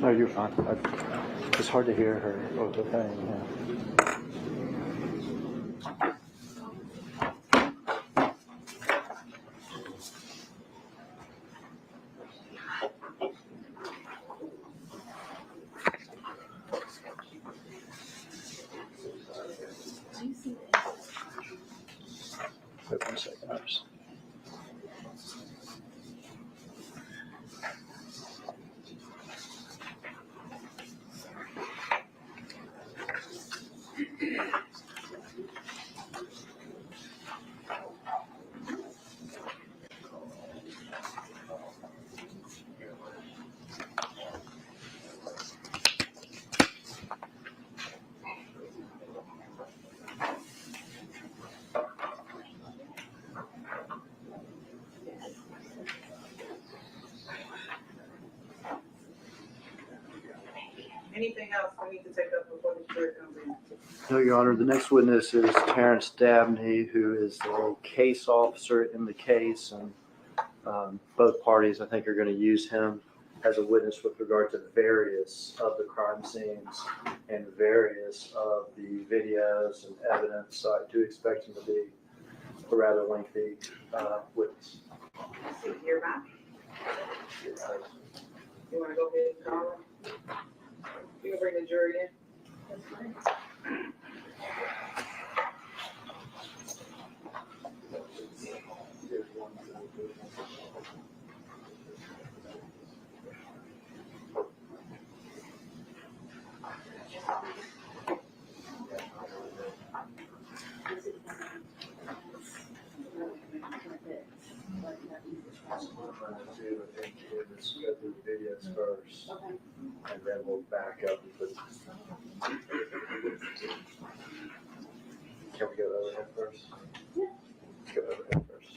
No, you're fine. It's hard to hear her over the thing. Yeah. Wait 1 second. Anything else we need to take up before the jury comes in? No, Your Honor. The next witness is Terrence Dabney, who is a case officer in the case, and both parties, I think, are going to use him as a witness with regard to various of the crime scenes and various of the videos and evidence. So I do expect him to be a rather lengthy witness. See you here back. You want to go ahead and call him? You can bring the jury in. That's fine. Let's go through the videos first, and then we'll back up and put. Can we go overhead first? Yeah. Let's go overhead first.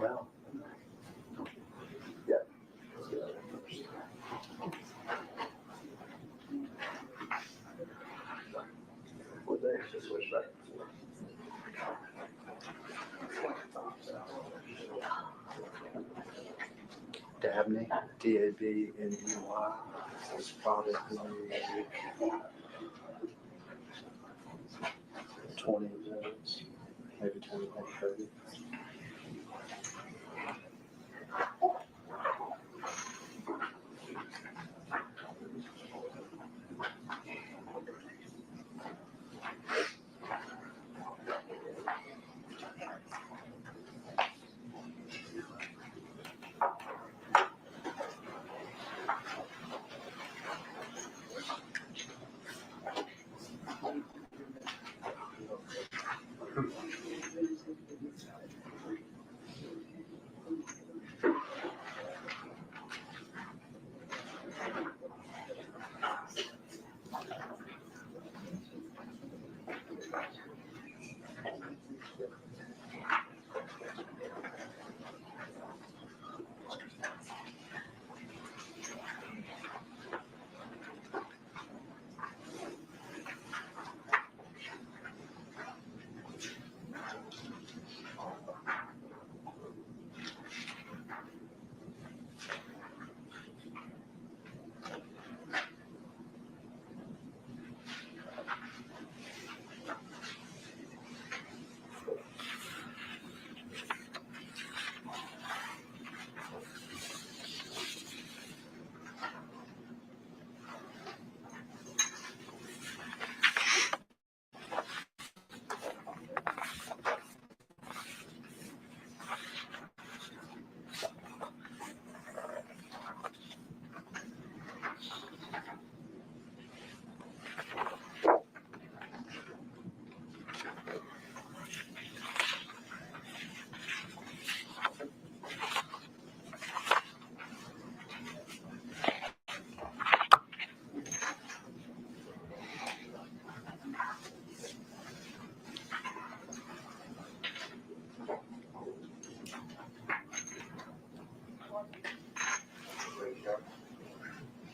Well. Yeah. Let's go overhead first. Would they just switch back and forth? Dabney, D-A-B-N-E-Y, is spotted in the 20 minutes, maybe 21, 30.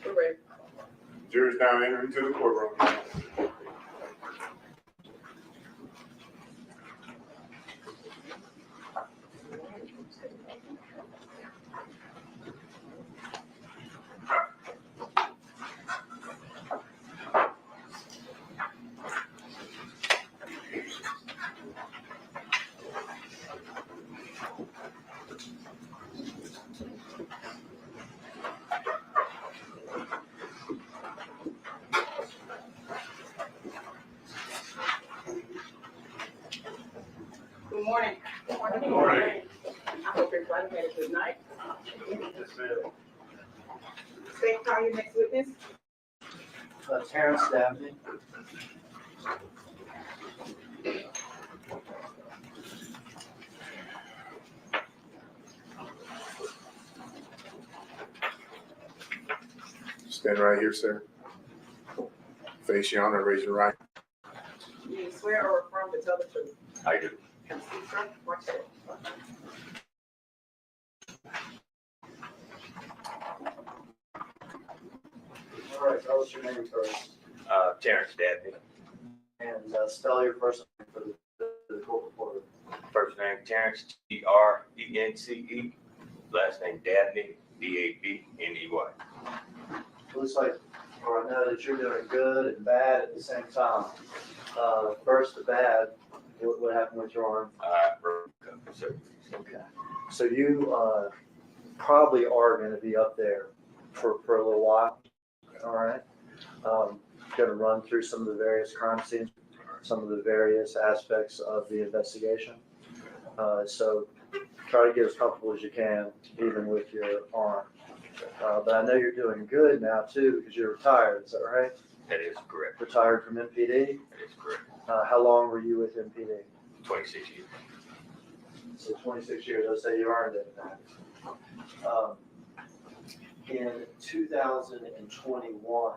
We're ready. Jury's now entering into the courtroom. Good morning. Good morning. I hope everybody had a good night. State call your next witness. Terrence Dabney. Stand right here, sir. Face your honor, raise your right. Do you swear or affirm to tell the truth? I do. Can you see, sir? Watch that. All right, tell us your name first. Terrence Dabney. And spell your first name for the court reporter. First name Terrence, T-R-E-N-C-E. Last name Dabney, D-A-B-N-E-Y. Looks like, or I know that you're doing good and bad at the same time. First, the bad, what happened with your arm? Okay. So you probably are going to be up there for a little while. All right. Going to run through some of the various crime scenes, some of the various aspects of the investigation. So try to get as comfortable as you can, even with your arm. But I know you're doing good now too, because you're retired. Is that right? That is correct. Retired from MPD. That is correct. How long were you with MPD? 26 years. So 26 years. I say you earned it. In 2021,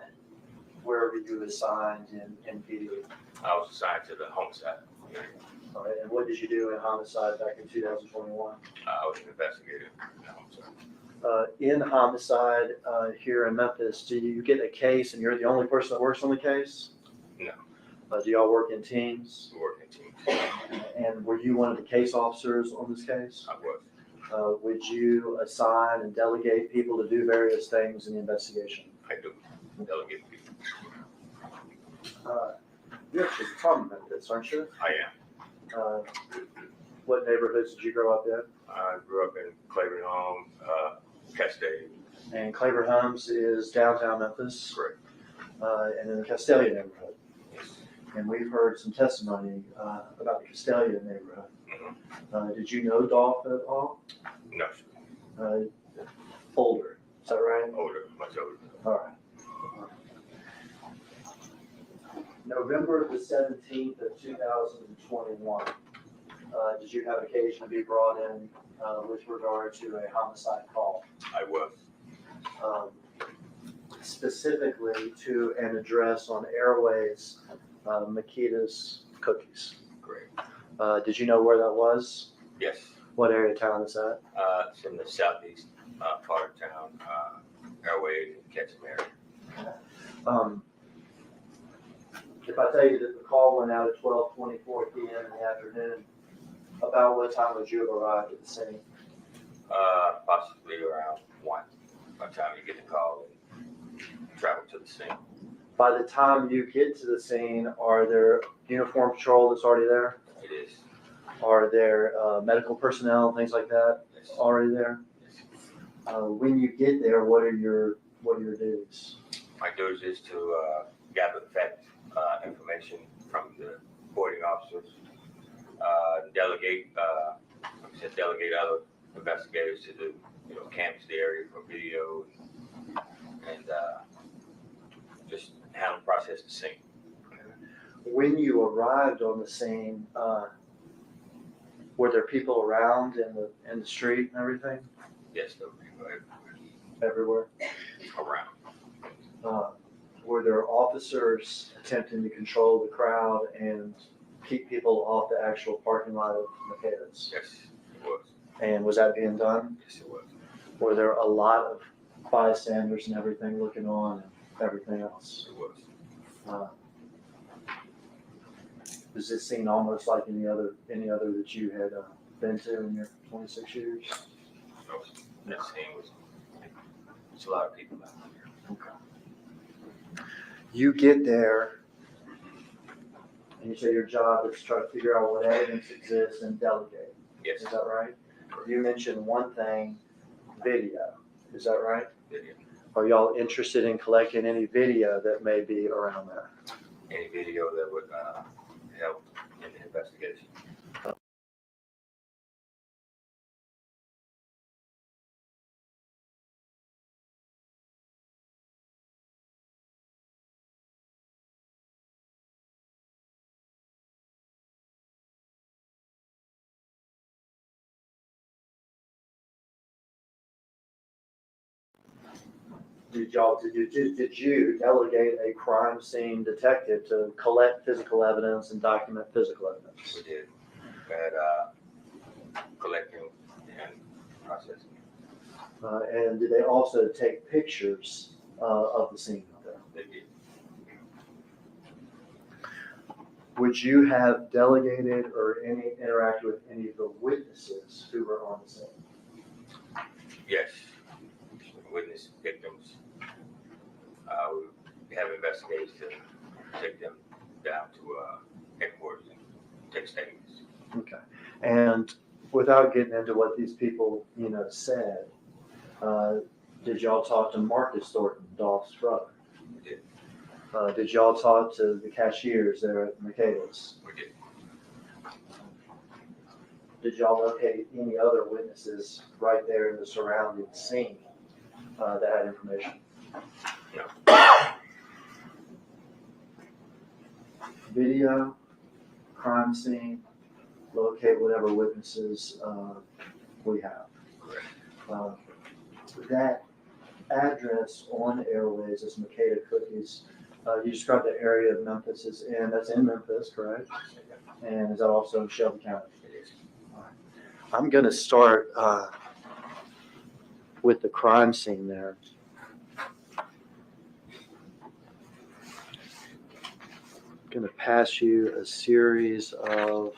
where were you assigned in MPD? I was assigned to the homicide. All right, and what did you do in homicide back in 2021? I was an investigator in the homicide. In homicide here in Memphis, do you get a case and you're the only person that works on the case? No. Do y'all work in teams? We work in teams. And were you one of the case officers on this case? I was. Would you assign and delegate people to do various things in the investigation? I do. Delegate people. You're actually from Memphis, aren't you? I am. What neighborhoods did you grow up in? I grew up in Claiborne Homes, Castaic. And Claiborne Homes is downtown Memphis. Correct. And in the Castelia neighborhood. Yes. And we've heard some testimony about the Castelia neighborhood. Mm-hmm. Did you know Dolf at all? No. Older, is that right? Older, much older. All right. November the 17th of 2021, did you have occasion to be brought in with regard to a homicide call? I was. Specifically to an address on Airways, Makita's Cookies. Great. Did you know where that was? Yes. What area of town is that? It's in the southeast part of town, Airways and Ketchum area. If I tell you that the call went out at 12:24 p.m. in the afternoon, about what time would you have arrived at the scene? Possibly around 1 by the time you get the call and travel to the scene. By the time you get to the scene, are there uniform patrol that's already there? It is. Are there medical personnel, things like that Yes. already there? Yes. When you get there, what are your duties? My duty is to gather the fact information from the boarding officers, delegate other investigators to do, canvass the area for video and just handle process the scene. When you arrived on the scene, were there people around in the street and everything? Yes, there were people Everywhere? around. Were there officers attempting to control the crowd and keep people off the actual parking lot of Makita's? Yes, it was. And was that being done? Yes, it was. Were there a lot of bystanders and everything looking on and everything else? It was. Does this seem almost like any other that you had been to in your 26 years? That scene was, it's a lot of people out there. Okay. You get there, and you say your job is to try to figure out what evidence exists and delegate. Yes. Is that right? You mentioned one thing, video. Is that right? Video. Are y'all interested in collecting any video that may be around there? Any video that would help in the investigation. did you delegate a crime scene detective to collect physical evidence and document physical evidence? We did. We had collecting and processing. And did they also take pictures of the scene? They did. Would you have delegated or interacted with any of the witnesses who were on the scene? Yes. Witness victims. We have investigators to take them down to headquarters and take statements. Okay. And without getting into what these people, said, did y'all talk to Marcus Thornton, Dolph's brother? We did. Did y'all talk to the cashiers there at Mercatus? We did. Did y'all locate any other witnesses right there in the surrounding scene that had information? No. Video, crime scene, locate whatever witnesses we have. Correct. That address on Airways is Mercatus Cookies. You described the area of Memphis is in, that's in Memphis, correct? And is that also in Shelby County? It is. I'm going to start with the crime scene there. I'm going to pass you a series of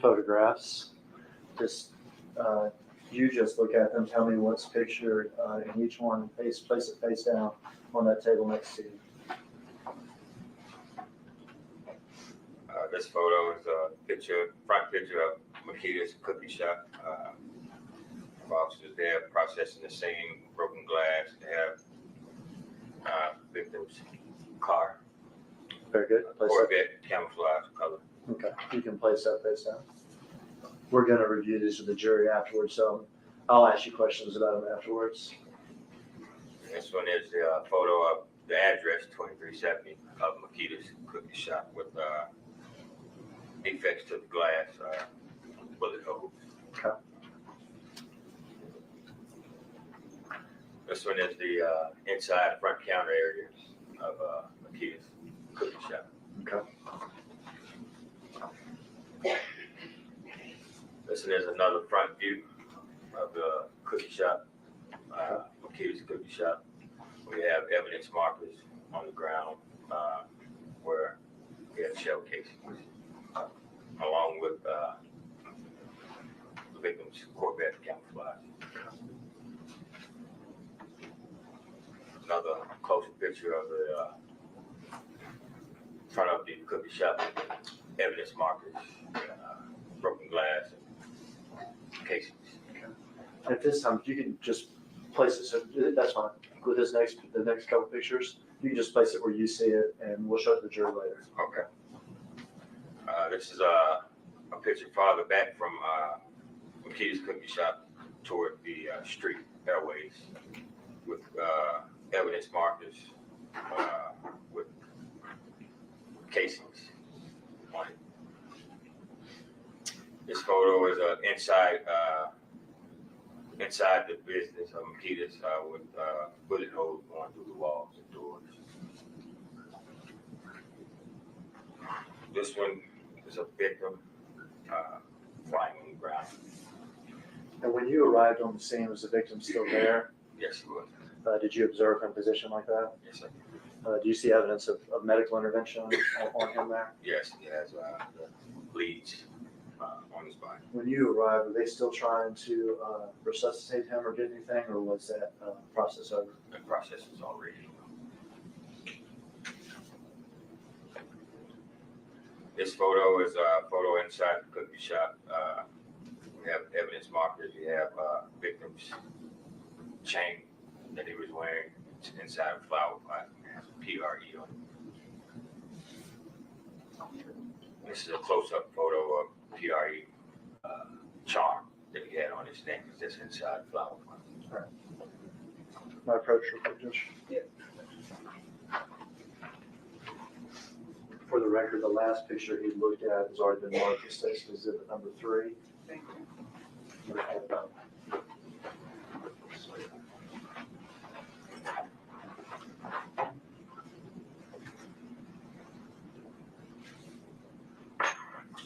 photographs. You just look at them, tell me what's pictured in each one, place it face down on that table next to you. This photo is a front picture of Makita's cookie shop. Officers there processing the same broken glass. They have victim's car, Very good. Place that. Corvette, camouflage color. Okay, you can place that face down. We're going to review these with the jury afterwards, so I'll ask you questions about them afterwards. This one is the photo of the address 2370 of Makita's cookie shop with defects to the glass, bullet holes. Okay. This one is the inside front counter area of Makita's cookie shop. Okay. This one is another front view of the cookie shop, Makita's cookie shop. We have evidence markers on the ground where we have shell casings, along with the victim's Corvette camouflage. Another closer picture of the front of the cookie shop, evidence markers, broken glass, and casings. At this time, you can just place it, so that's fine. With the next couple pictures, you can just place it where you see it, and we'll show it to the jury later. Okay. This is a picture farther back from Makita's cookie shop toward the street airways with evidence markers with casings on it. This photo is inside the business of Makita's with bullet holes going through the walls and doors. This one is a victim flying on the ground. And when you arrived on the scene, was the victim still there? Yes, he was. Did you observe him positioned like that? Yes, sir. Do you see evidence of medical intervention on him there? Yes, he has the bleeds on his body. When you arrived, were they still trying to resuscitate him or get anything, or was that process over? The process was already. This photo is a photo inside the cookie shop. We have evidence markers. We have victim's chain that he was wearing inside a flower pot. It has a PRE on it. This is a close-up photo of PRE charm that he had on his neck. It's just inside the flower pot. My approach real quick, Josh. Yeah. record, the last picture he looked at has already been marked as State Exhibit number 3. Thank you.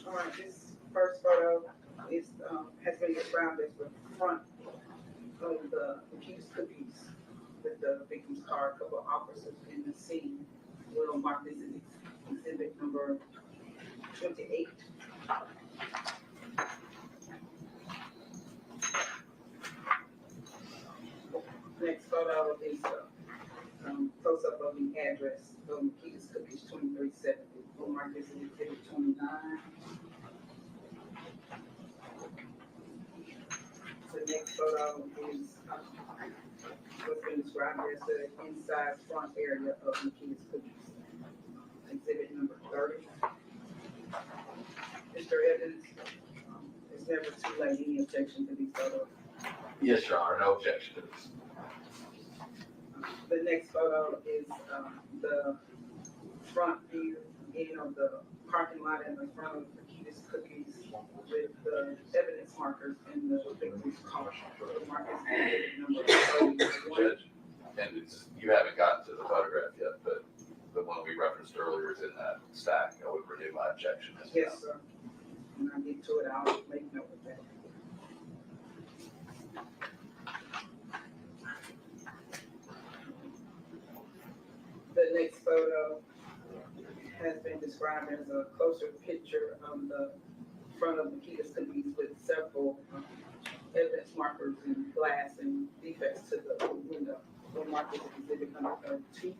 All right, this first photo is, has been described as the front of the accused cookies with the victim's car, a couple of officers in the scene. We'll mark this as exhibit number 28. Next photo is close-up of the address of Makita's Cookies, 2370. We'll mark this as exhibit 29. The next photo is what's been described as the inside front area of Makita's Cookies, exhibit number 30. Mr. Evans, it's never too late. Any objection to these photos? Yes, Your Honor, no objection to this. The next photo is the front view in of the parking lot in the front of Makita's Cookies with the evidence markers in the victim's car. The markers exhibit number 31. Judge, and you haven't gotten to the photograph yet, but the one we referenced earlier is in that stack. I would renew my objection. Yes, sir. When I get to it, I'll make note of that. The next photo has been described as a closer picture of the front of Makita's Cookies with several evidence markers and glass and defects to the window. We'll mark this as exhibit number 32.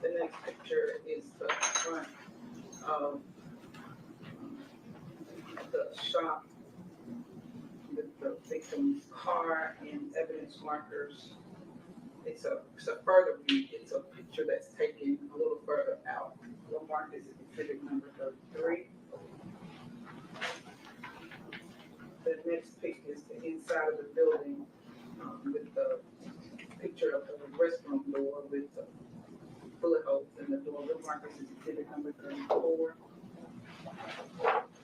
The next picture is the front of the shop with the victim's car and evidence markers. It's a further view. It's a picture that's taken a little further out. We'll mark this as exhibit number 33. The next pic is the inside of the building with the picture of the restroom door with the bullet holes in the door. We'll mark this as exhibit number 34.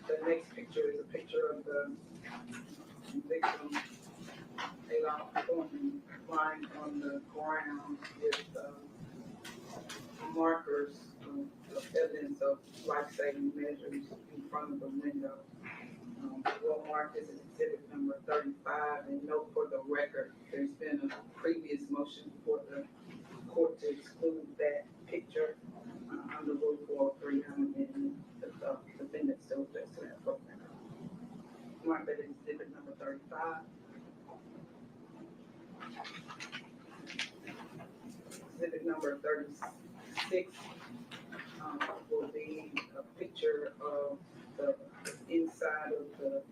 The next picture is a picture of the victim, lying on the ground with markers of evidence of life-saving measures in front of the window. We'll mark this as exhibit number 35, and note for the record, there's been a previous motion for the court to exclude that picture under Rule 403, and the defendant still objects to that program. Mark that as exhibit number 35. Exhibit number 36 will be a picture of the inside of the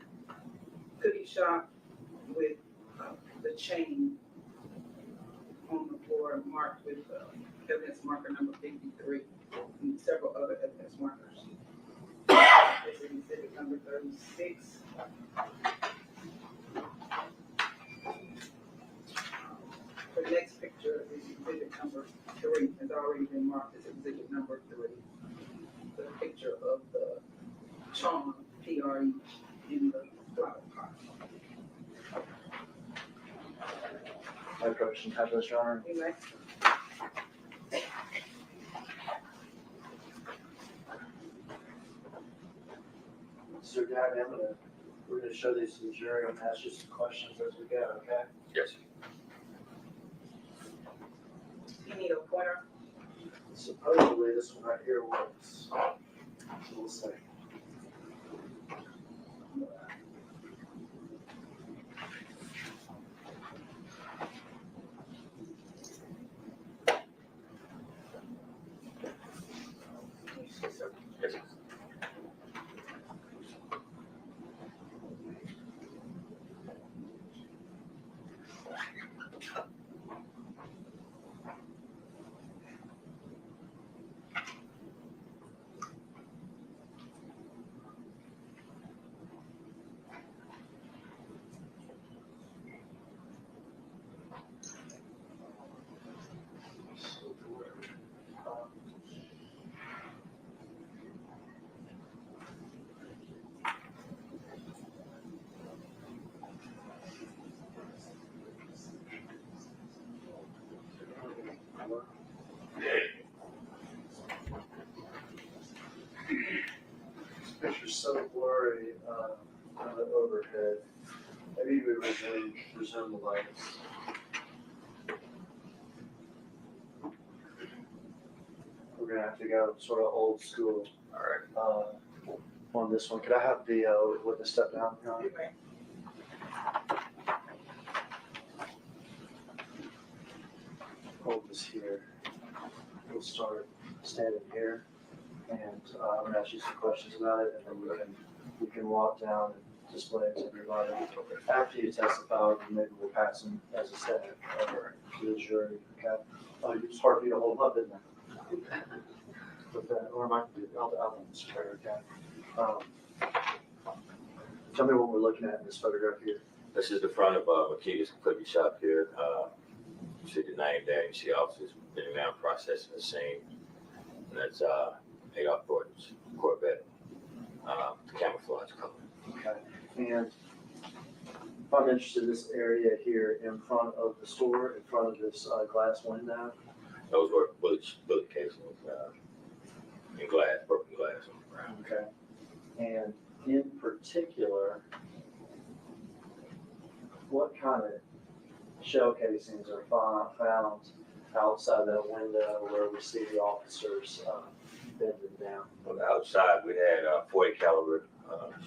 cookie shop with the chain on the floor marked with evidence marker number 53 and several other evidence markers. This is exhibit number 36. The next picture is exhibit number 3. Has already been marked as exhibit number 3. The picture of the charm PRE in the flower pot. No question, have this, Your Honor. You may. Mr. Dabney, we're gonna show these to the jury and ask you some questions as we go, okay? Yes. You need a pointer. Supposedly, this one right here works. We'll see. Yes. so blurry on the overhead. Maybe we resume the lights. We're gonna have to go sort of old school All right. on this one. Could I have the witness step down? John? Okay. Hold this here. We'll start standing here, and I'm gonna ask you some questions about it, and then you can walk down and display it to everybody. After you testify, maybe we'll pass them as a statement over to the jury. Okay? Oh, it's hard for you to hold up, isn't it? But then, or am I? I'll swear. Okay. Tell me what we're looking at in this photograph here. This is the front of Makita's cookie shop here. You see the name there. You see officers in and out processing the scene. And that's Adolph Gordon's Corvette, the camouflage color. Okay. And if I'm interested in this area here in front of the store, in front of this glass window. Those were bullet casings in glass, broken glass on the ground. Okay. And in particular, what kind of shell casings are found outside that window where we see the officers bending down? On the outside, we had 40 caliber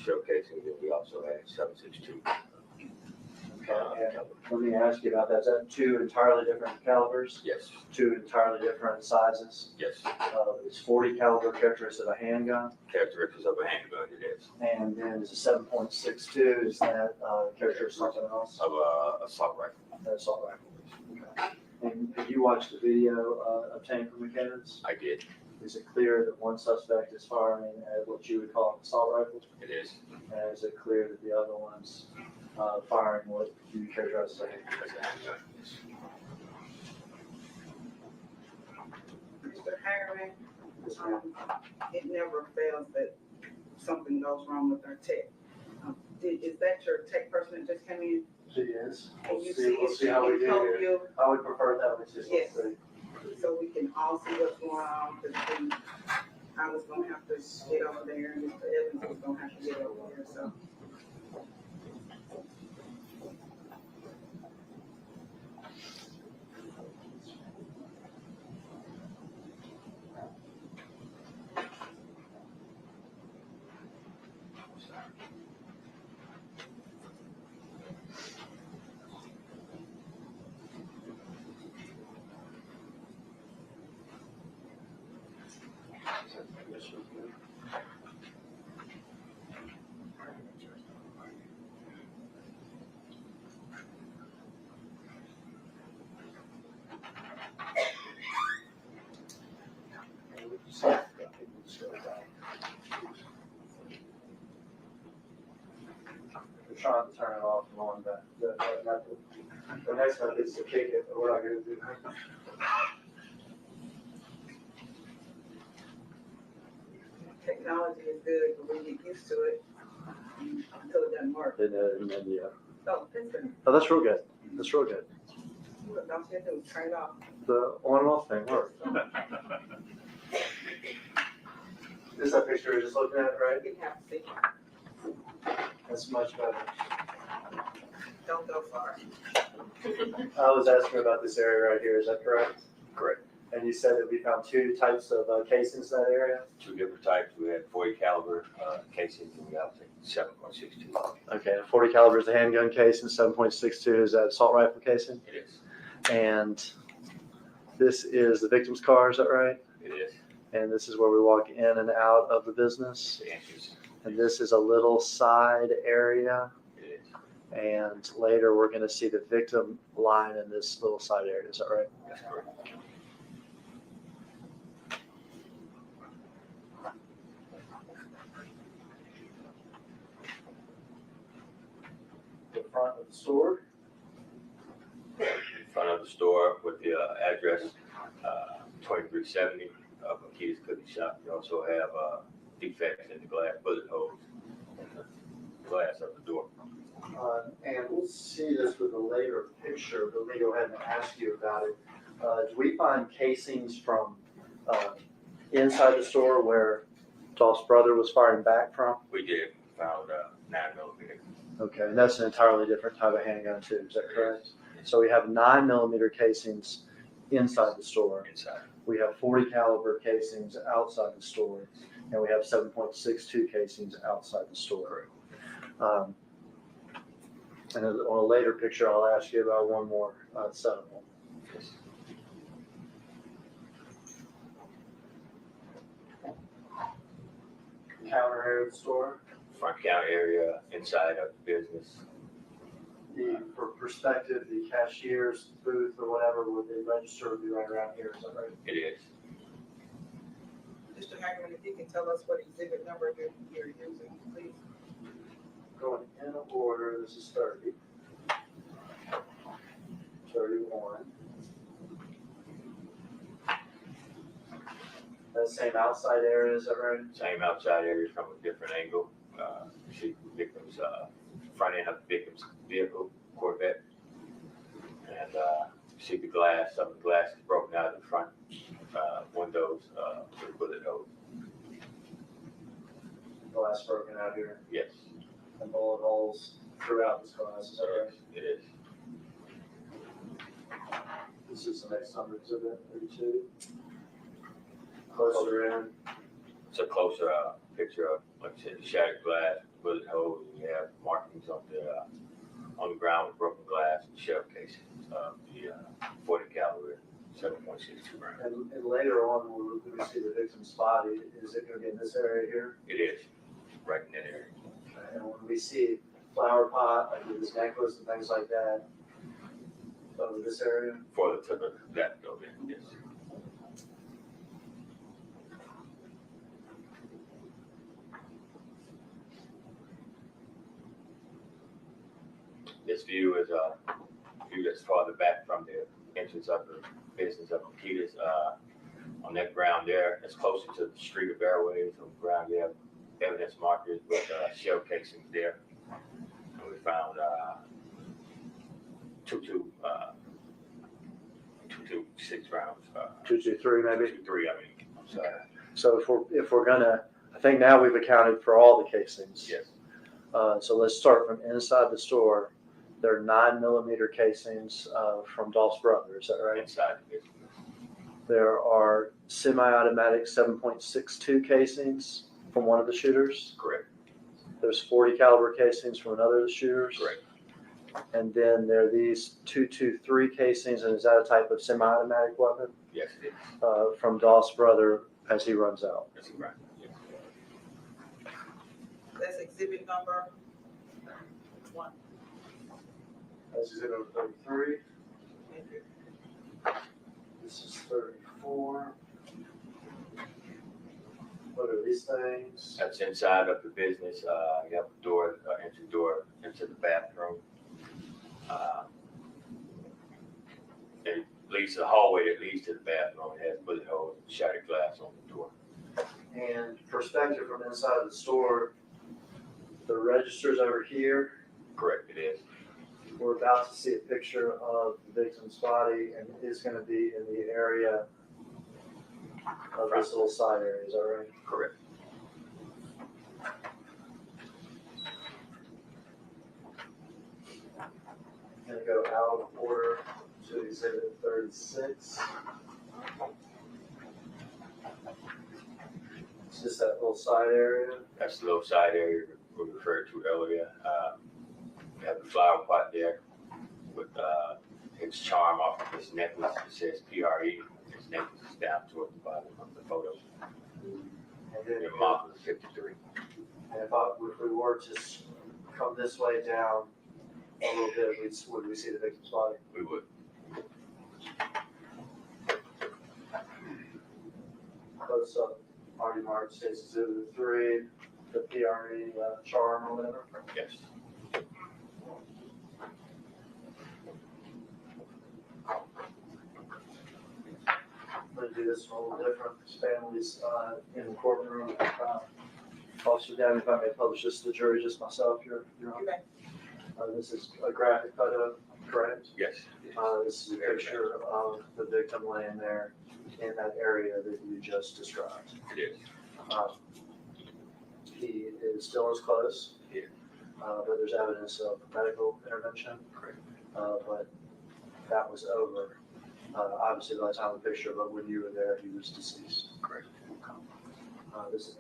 shell casings, and we also had 7.62. Okay. And let me ask you about that. Is that two entirely different calibers? Yes, Two entirely different sizes? yes. Is 40 caliber characteristic of a handgun? Characteristics of a handgun, it is. And then is a 7.62, is that characteristic of something else? Of a assault rifle. That's all right. Okay. And did you watch the video obtained from McKinnon's? I did. Is it clear that one suspect is firing at what you would call an assault rifle? It is. And is it clear that the other one's firing what you characterize as a handgun? As a handgun, yes. Mr. Harriman, Yes, ma'am. it never fails that something goes wrong with our tech. Is that your tech person that just came in? She is. Can you We'll see how we do help here. you I would prefer that we just Yes. see. so we can all see what's going on? Because I was gonna have to get over there, and Mr. Evans was gonna have to get over there, so. We're trying to turn it off and on, but the next one is to kick it, but we're not gonna do that. Technology is good, but we get used to it until it doesn't work. And then, yeah. Oh, that's good. Oh, that's real good. That's real good. What don't you do? Turn it off. The on and off thing worked. Is that picture you're just looking at, right? You have to see. That's much better. Don't go far. I was asking about this area right here, is that correct? Correct. And you said that we found two types of casings in that area? Two different types. We had 40 caliber casings, and we also had 7.62. Okay, 40 caliber is the handgun case and 7.62 is that assault rifle casing? It is. And this is the victim's car, is that right? It is. And this is where we walk in and out of the business? The entrance. And this is a little side area? It is. And later, we're gonna see the victim lying in this little side area, is that right? That's correct. The front of the store? In front of the store with the address 2370 of Makita's Cookie Shop. We also have defects in the glass, bullet holes in the glass of the door. And we'll see this with a later picture, but let me go ahead and ask you about it. Do we find casings from inside the store where Dolph's brother was firing back from? We did found 9mm. Okay, and that's an entirely different type of handgun too, is that correct? So we have 9mm casings inside the store. Inside. We have 40 caliber casings outside the store, and we have 7.62 casings outside the store. And on a later picture, I'll ask you about one more set of them. Yes. Counter area of the store. Front counter area, inside of the business. For perspective, the cashier's booth or whatever with the register would be right around here, is that right? It is. Mr. Hagerman, if you can tell us what exhibit number you're using, please. Going in order, this is 30. 31. That same outside area, is that right? Same outside area from a different angle. See victims, front end of the victim's vehicle, Corvette. And see the glass, some of the glass is broken out of the front windows with a bullet hole. Glass broken out here, Yes, and bullet holes throughout this glass, is that right? it is. This is the next number exhibit, 32. Closer in. It's a closer picture of, like I said, the shattered glass, bullet holes, and you have markings on the ground with broken glass and shell casings of the 40 caliber 7.62 round. And later on, when we see the victim's body, is it going to be in this area here? It is, right in that area. And when we see flower pot, like with his necklace and things like that, over this area? For the tip of that building, yes. This view is a view that's farther back from the entrance of the business of Makita's. On that ground there, it's closer to the street of airways. On the ground, you have evidence markers with shell casings there. And we found 2.26 rounds. 223 maybe? 2.3, I mean. I'm sorry. So if we're gonna, I think now we've accounted for all the casings. Yes. So let's start from inside the store. There are 9mm casings from Dolph's brother, is that right? Inside the business. There are semi-automatic 7.62 casings from one of the shooters. Correct. There's 40 caliber casings from another of the shooters. Correct. And then there are these 2.23 casings, and is that a type of semi-automatic weapon Yes, it is. from Dolph's brother as he runs out? That's right. Yes. That's exhibit number 1. That's exhibit 33. Thank you. This is 34. What are these things? That's inside of the business. You have a door, entry door into the bathroom. It leads to the hallway that leads to the bathroom. It has bullet holes and shattered glass on the door. And perspective from inside the store, the register's over here. Correct, it is. We're about to see a picture of the victim's body, and it is going to be in the area of this little side area, is that right? Correct. I'm going to go out of order to exhibit 36. It's just that little side area. That's the little side area we referred to earlier. We have the flower pot there with his charm off of his necklace. It says PRE. His necklace is down toward the bottom of the photo. And then Your model is 53. and if we were to come this way down a little bit, would we see the victim's body? We would. Close up, already marked, says exhibit 3, the PRE charm or whatever. Yes. I'm going to do this one a little different. Families in the courtroom. Officer Dabney, if I may publish this to the jury, just myself, Your Honor. Okay. This is a graphic photo, correct? Yes. This is a picture of the victim laying there in that area that you just described. It is. he is still as close. Yeah. But there's evidence of medical intervention. Correct. But that was over. Obviously by the time of the picture, but when you were there, he was deceased. Correct. This is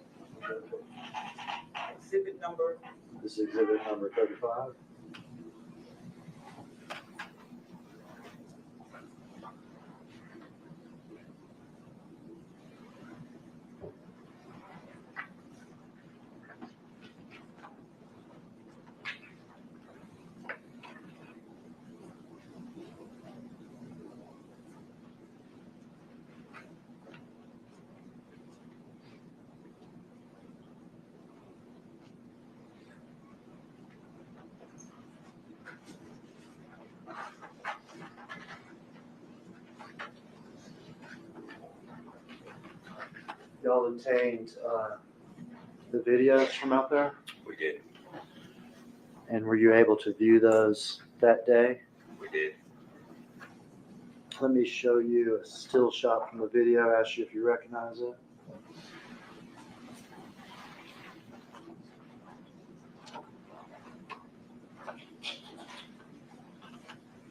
Exhibit number, exhibit number 35. Y'all obtained the videos from out there, We did. and were you able to view those that day? We did. Let me show you a still shot from the video, ask you if you recognize it.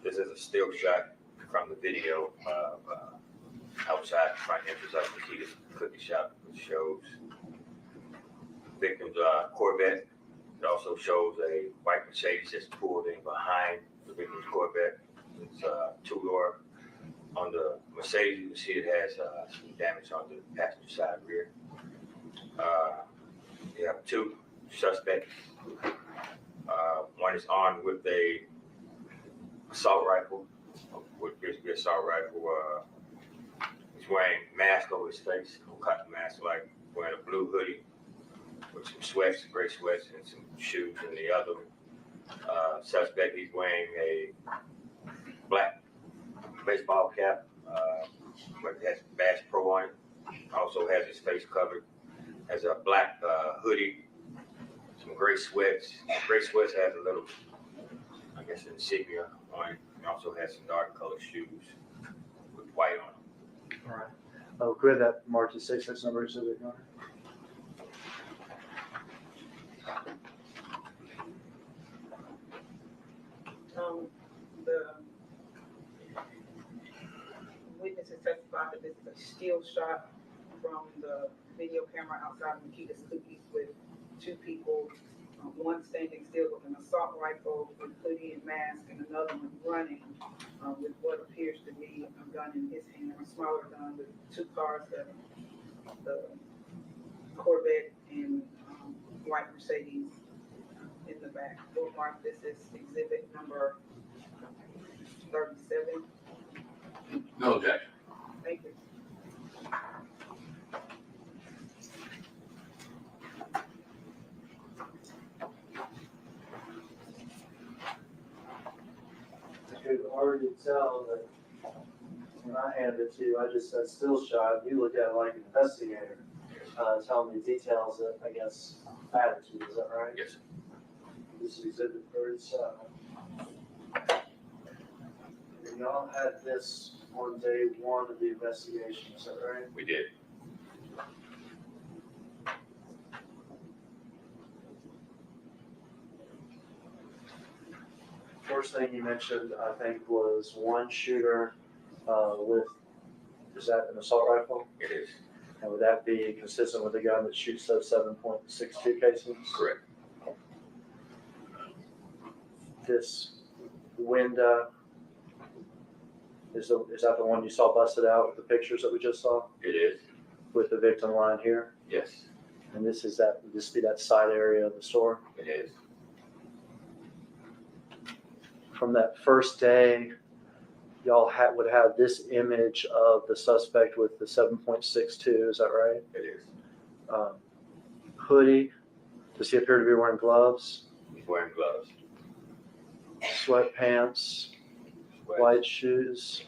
This is a still shot from the video of outside the front entrance of Nikita's cookie shop, which shows victim's Corvette. It also shows a white Mercedes that's pulled in behind the victim's Corvette. It's two-door. On the Mercedes, you can see it has some damage on the passenger side rear. You have two suspects. One is armed with a assault rifle, what appears to be an assault rifle. He's wearing a mask over his face, a cotton mask, like wearing a blue hoodie with some sweats, gray sweats, and some shoes. And the other suspect, he's wearing a black baseball cap, but it has Bass Pro on it. Also has his face covered. Has a black hoodie, some gray sweats. Gray sweats has a little, I guess, insignia on it. It also has some dark colored shoes with white on them. All right. Oh, good. That marked the 66 number exhibit. the witnesses testified that this is a still shot from the video camera outside of Nikita's Cookies with two people, one standing still with an assault rifle with hoodie and mask, and another one running with what appears to be a gun in his hand, a smaller gun with two cars, the Corvette and white Mercedes in the back. We'll mark this as exhibit number 37. No objection. Thank you. I could already tell that when I handed it to you, I just said still shot. You look at it like an investigator, telling me details that, I guess, attitude. Is that right? Yes. This is exhibit 37. And y'all had this on day one of the investigation, is that right? We did. First thing you mentioned, I think, was one shooter with, is that an assault rifle? It is. And would that be consistent with the gun that shoots those 7.62 cases? Correct. This window, is that the one you saw busted out with the pictures that we just saw? It is. With the victim lying here? Yes. And this would this be that side area of the store? It is. From that first day, y'all would have this image of the suspect with the 7.62, is that right? It is. Hoodie, does he appear to be wearing gloves? He's wearing gloves. Sweatpants, white shoes,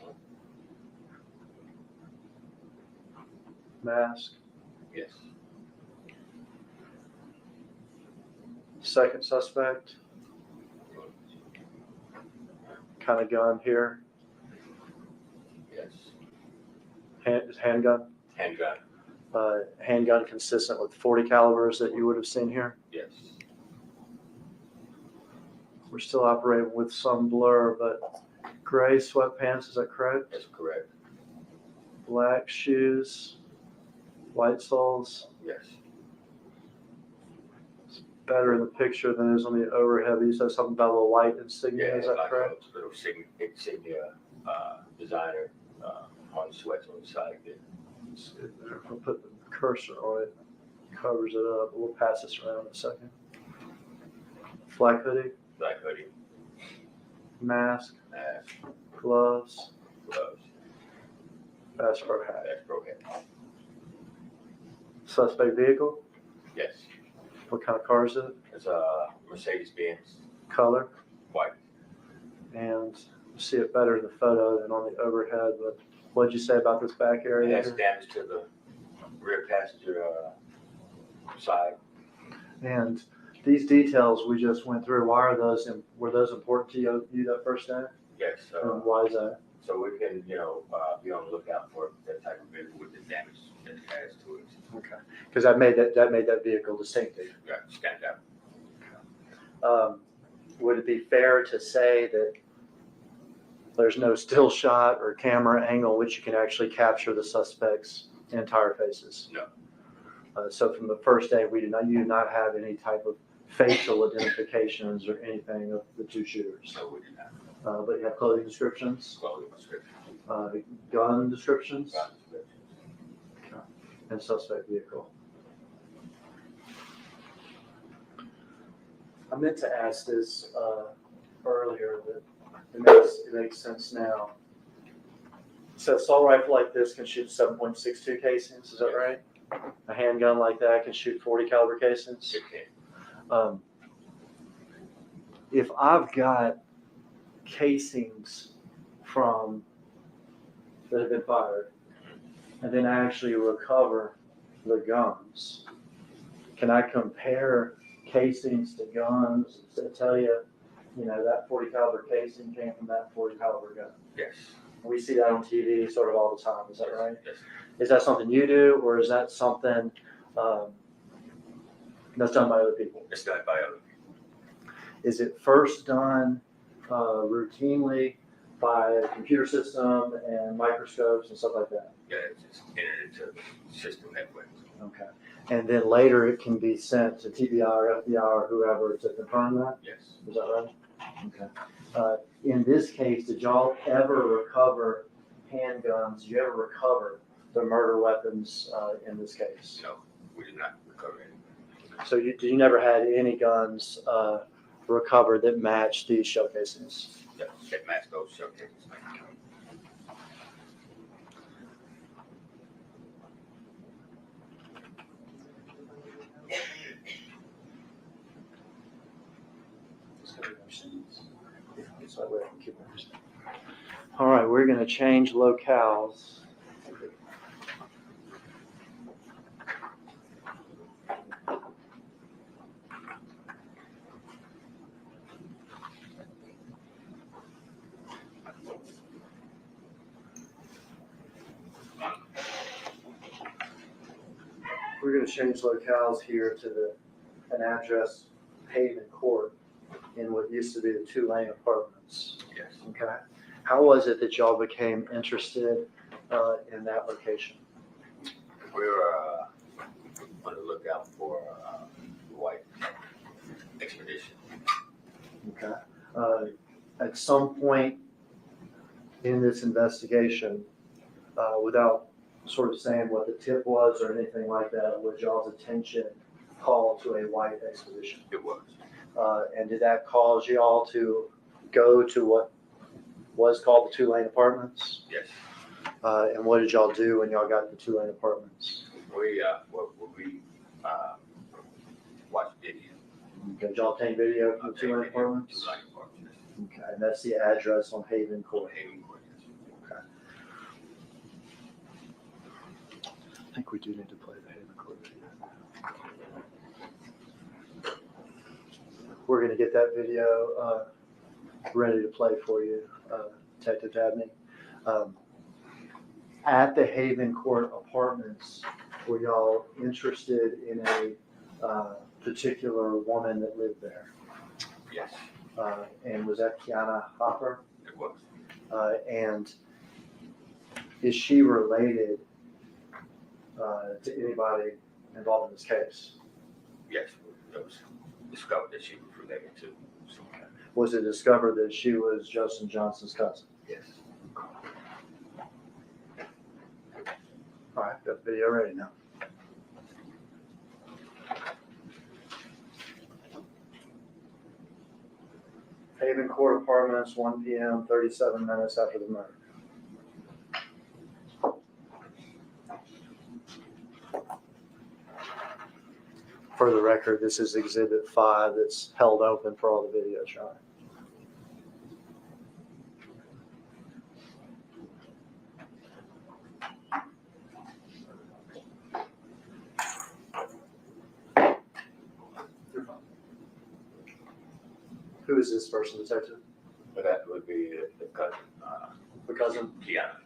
mask. Yes. Second suspect, kind of gun here, Yes. handgun. Handgun. Handgun consistent with 40 calibers that you would have seen here. Yes. We're still operating with some blur, but gray sweatpants, is that correct? That's correct. Black shoes, white soles. Yes. Better in the picture than it is on the overhead. You said something about a little white insignia, is that like correct? a little insignia designer on the sweats on the side there. Let's see there. I'll put the cursor on it, covers it up. We'll pass this around in a second. Black hoodie, Black hoodie, mask, mask, gloves, gloves, Bass Pro hat. Bass Pro hat. Suspect vehicle, Yes. what kind of car is it? It's a Mercedes-Benz Color, white. and you see it better in the photo than on the overhead, but what'd you say about this back It area? has here? damage to the rear passenger side. And these details we just went through, why are those, were those important to you that first day? Yes. And why is that? So we can, be on the lookout for that type of vehicle with the damage that it has to it. Okay, because that made that vehicle distinctive. Yeah, stand out. Would it be fair to say that there's no still shot or camera angle which you can actually capture the suspect's entire faces? No. So from the first day, you did not have any type of facial identifications or anything of the two shooters. No, we do not. But you have clothing descriptions, Clothing description. gun descriptions, Gun description. and suspect vehicle. I meant to ask this earlier, but it makes sense now. So assault rifle like this can shoot 7.62 casings, is that right? A handgun like that can shoot 40 caliber casings. It can. If I've got casings that have been fired, and then I actually recover the guns, can I compare casings to guns to tell you, that 40 caliber casing came from that 40 caliber gun? Yes. We see that on TV sort of all the time. Is that right? Yes. Is that something you do, or is that something that's done by other people? It's done by other people. Is it first done routinely by a computer system and microscopes and stuff like that? Yeah, it's just entered into the system that way. Okay. And then later it can be sent to TBI or FBI or whoever to confirm that? Yes. Is that right? Okay. In this case, did y'all ever recover handguns? Did you ever recover the murder weapons in this case? No, we did not recover any. So you never had any guns recovered that matched these shell casings? That match those showcases. All right, we're going to change locales. We're going to change locales here to an address, Haven Court, in what used to be the 2-lane apartments. Yes. Okay. How was it that y'all became interested in that location? We were on the lookout for white expedition. Okay. At some point in this investigation, without sort of saying what the tip was or anything like that, was y'all's attention called to a white expedition? It was. And did that cause y'all to go to what was called the 2-lane apartments? Yes. And what did y'all do when y'all got the 2-lane apartments? We watched video. Okay, did y'all take video from the 2-lane apartments? 2-lane apartments. Okay, and that's the address on Haven Court. Haven Court, yes. I think we do need to play the Haven Court video. We're going to get that video ready to play for you, Detective Dabney. At the Haven Court apartments, Were y'all interested in a particular woman that lived there? Yes, And was that Kiana Hopper? it was. And is she related to anybody involved in this case? Yes, it was discovered that she was related to someone. Was it discovered that she was Justin Johnson's cousin? Yes. All right, got the video ready now. Haven Court Apartments, 1 p.m., 37 minutes after the murder. For the record, this is Exhibit 5 that's held open for all the video shot. Who is this person, detective? But that would be the cousin, The cousin? Kiana.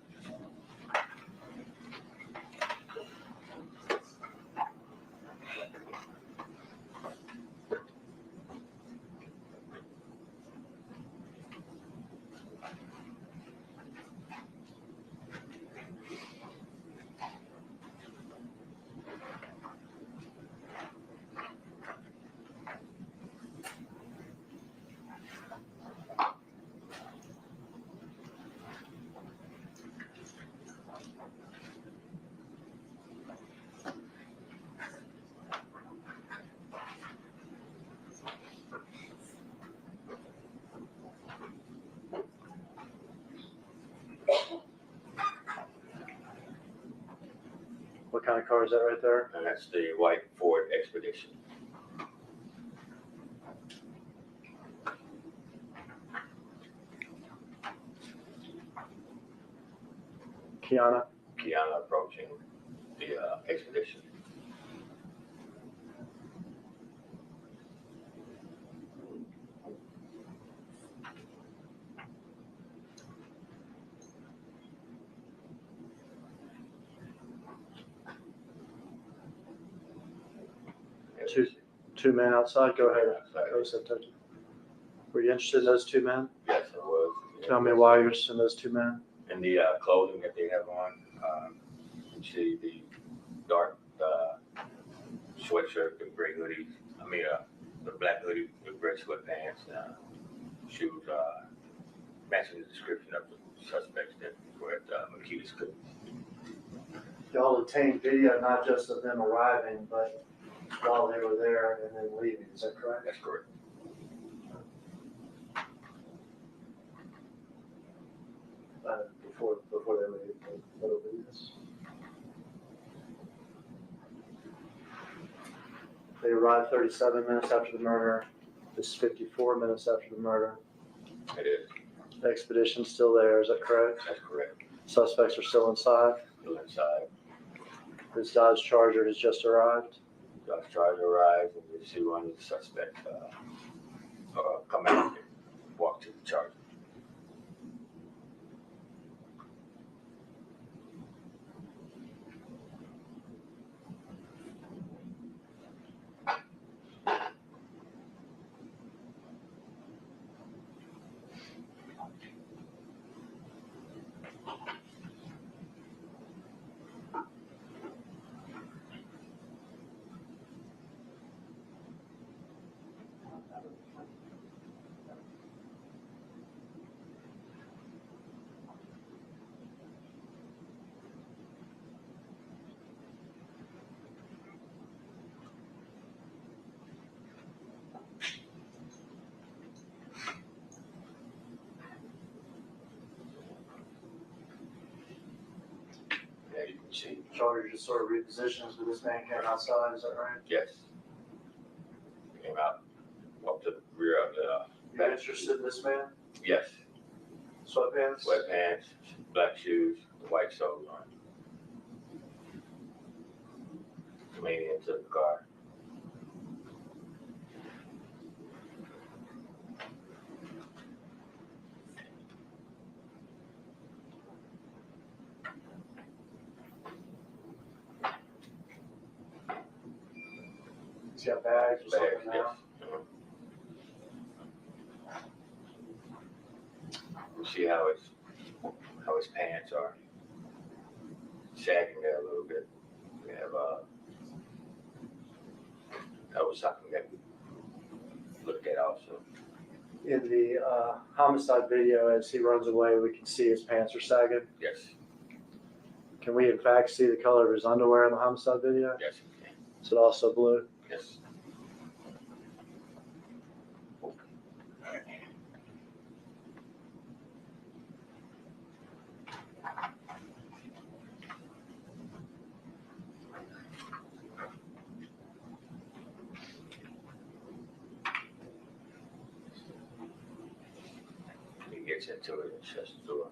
What kind of car is that right there? And that's the white Ford Expedition. Kiana? Kiana approaching the Expedition. Two men outside? Go ahead. Outside. Go ahead, detective. Were you interested in those two men? Yes, it was. Tell me why you're interested in those two men. And the clothing that they have on, you see the dark sweatshirt, the gray hoodie, the black hoodie with gray sweatpants, shoes, matching the description of the suspects that were at Makita's Cookies. Y'all obtained video not just of them arriving, but while they were there and then leaving. Is that correct? That's correct. Before they leave, little videos. They arrived 37 minutes after the murder. This is 54 minutes after the murder. It is. The expedition's still there. Is that correct? That's correct. Suspects are still inside. Still inside. This Dodge Charger has just arrived. Dodge Charger arrives and you see one of the suspects come out and walk to the Charger. Yeah, you can see. Charger just sort of repositions, but this man came outside. Is that right? Yes. Came out, walked to the rear of the You're interested in this man? Yes. Sweatpants? Sweatpants, black shoes, white soles on. Coming into the car. He's got bags or Bags, something yes. now. You see how his pants are sagging there a little bit. We have that was something that we looked at also. In the homicide video, as he runs away, we can see his pants are sagging. Yes, Can we in fact see the color of his underwear in the homicide video? yes, we can. Is it also blue? Yes. He gets into it and shuts the door.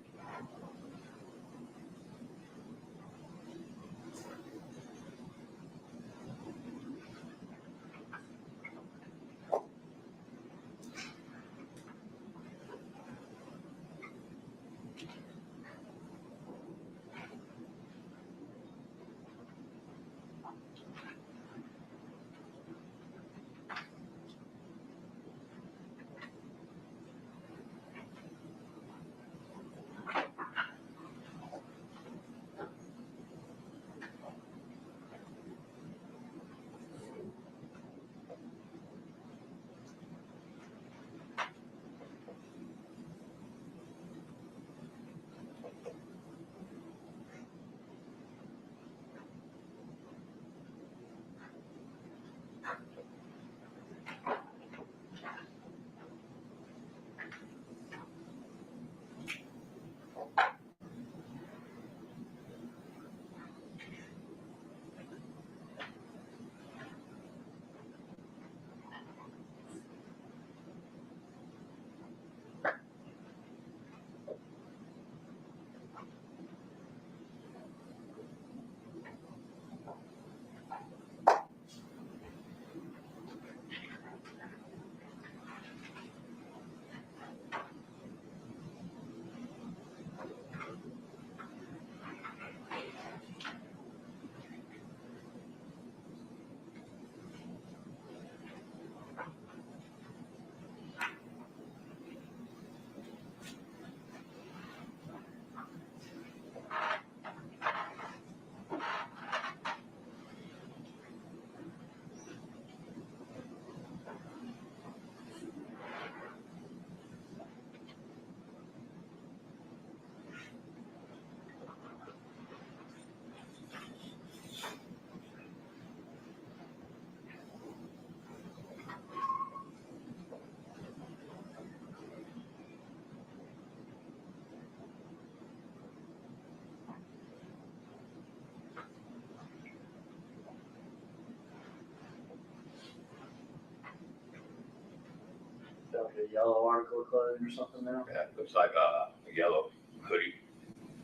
Like a yellow article of clothing or something now? Yeah, it looks like a yellow hoodie.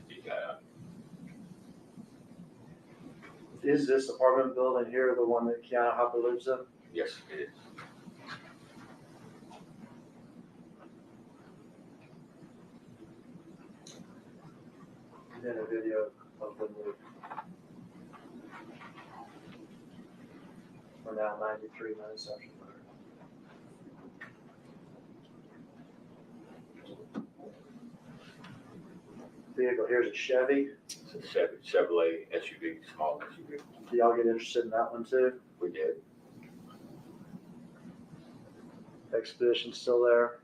He got Is this apartment building here the one that Keanu Hopper lives in? yes, it is. In a video of the movie. We're now 93 minutes after murder. Vehicle here's a Chevy. It's a Chevrolet SUV, small SUV. Do y'all get interested in that one too? We did. Expedition's still there.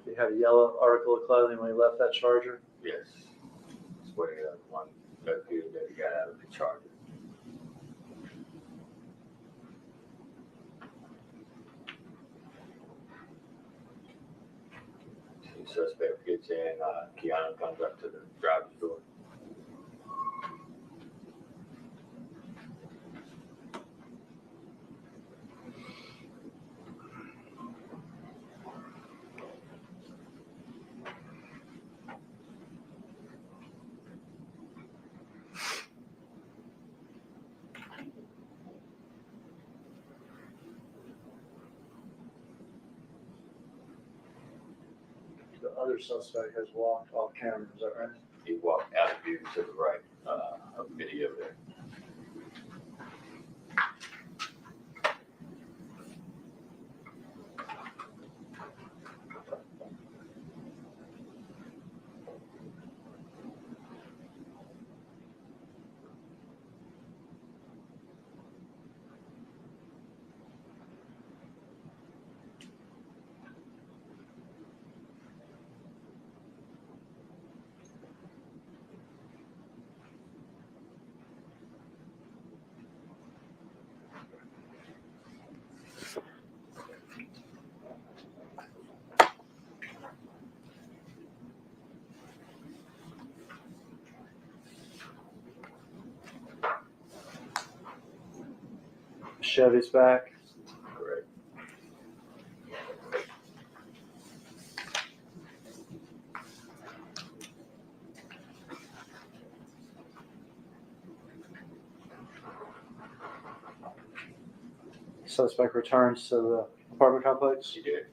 You had a yellow article of clothing when you left that Charger. Yes. It's what the one that he got out of the Charger. The suspect gets in, Keanu comes up to the driver's door. other suspect has walked off camera, is that right? He walked out of view to the right, of the video there. Chevy's back. Correct. Suspect returns to the apartment complex. He did.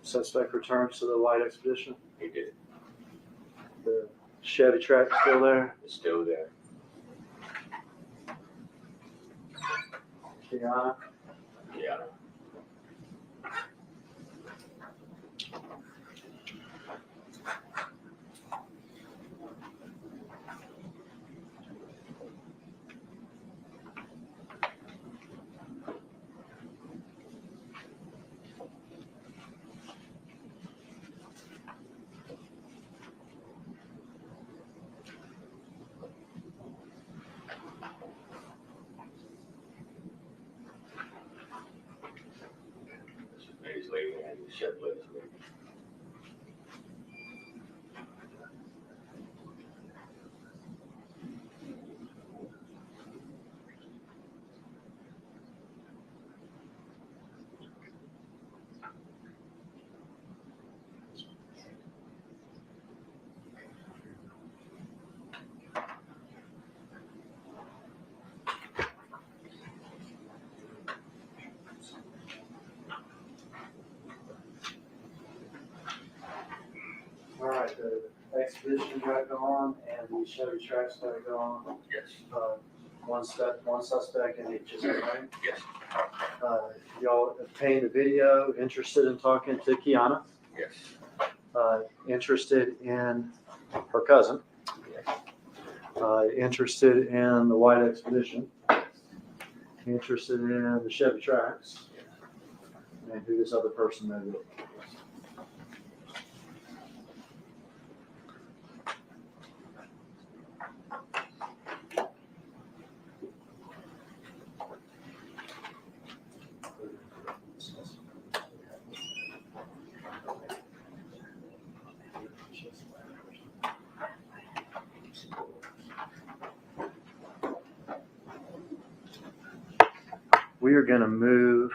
Suspect returns to the white expedition. He did. The Chevy track still there. It's still there. Kiana. Yeah. He's leaving and he's shut legs. All right, the expedition got going and the Chevy tracks got to go on. Yes. One suspect in each, is that right? Yes. Y'all obtained the video, interested in talking to Kiana, Yes. interested in her cousin, Yes. interested in the white expedition, interested in the Chevy tracks, and who this other person may be. We are going to move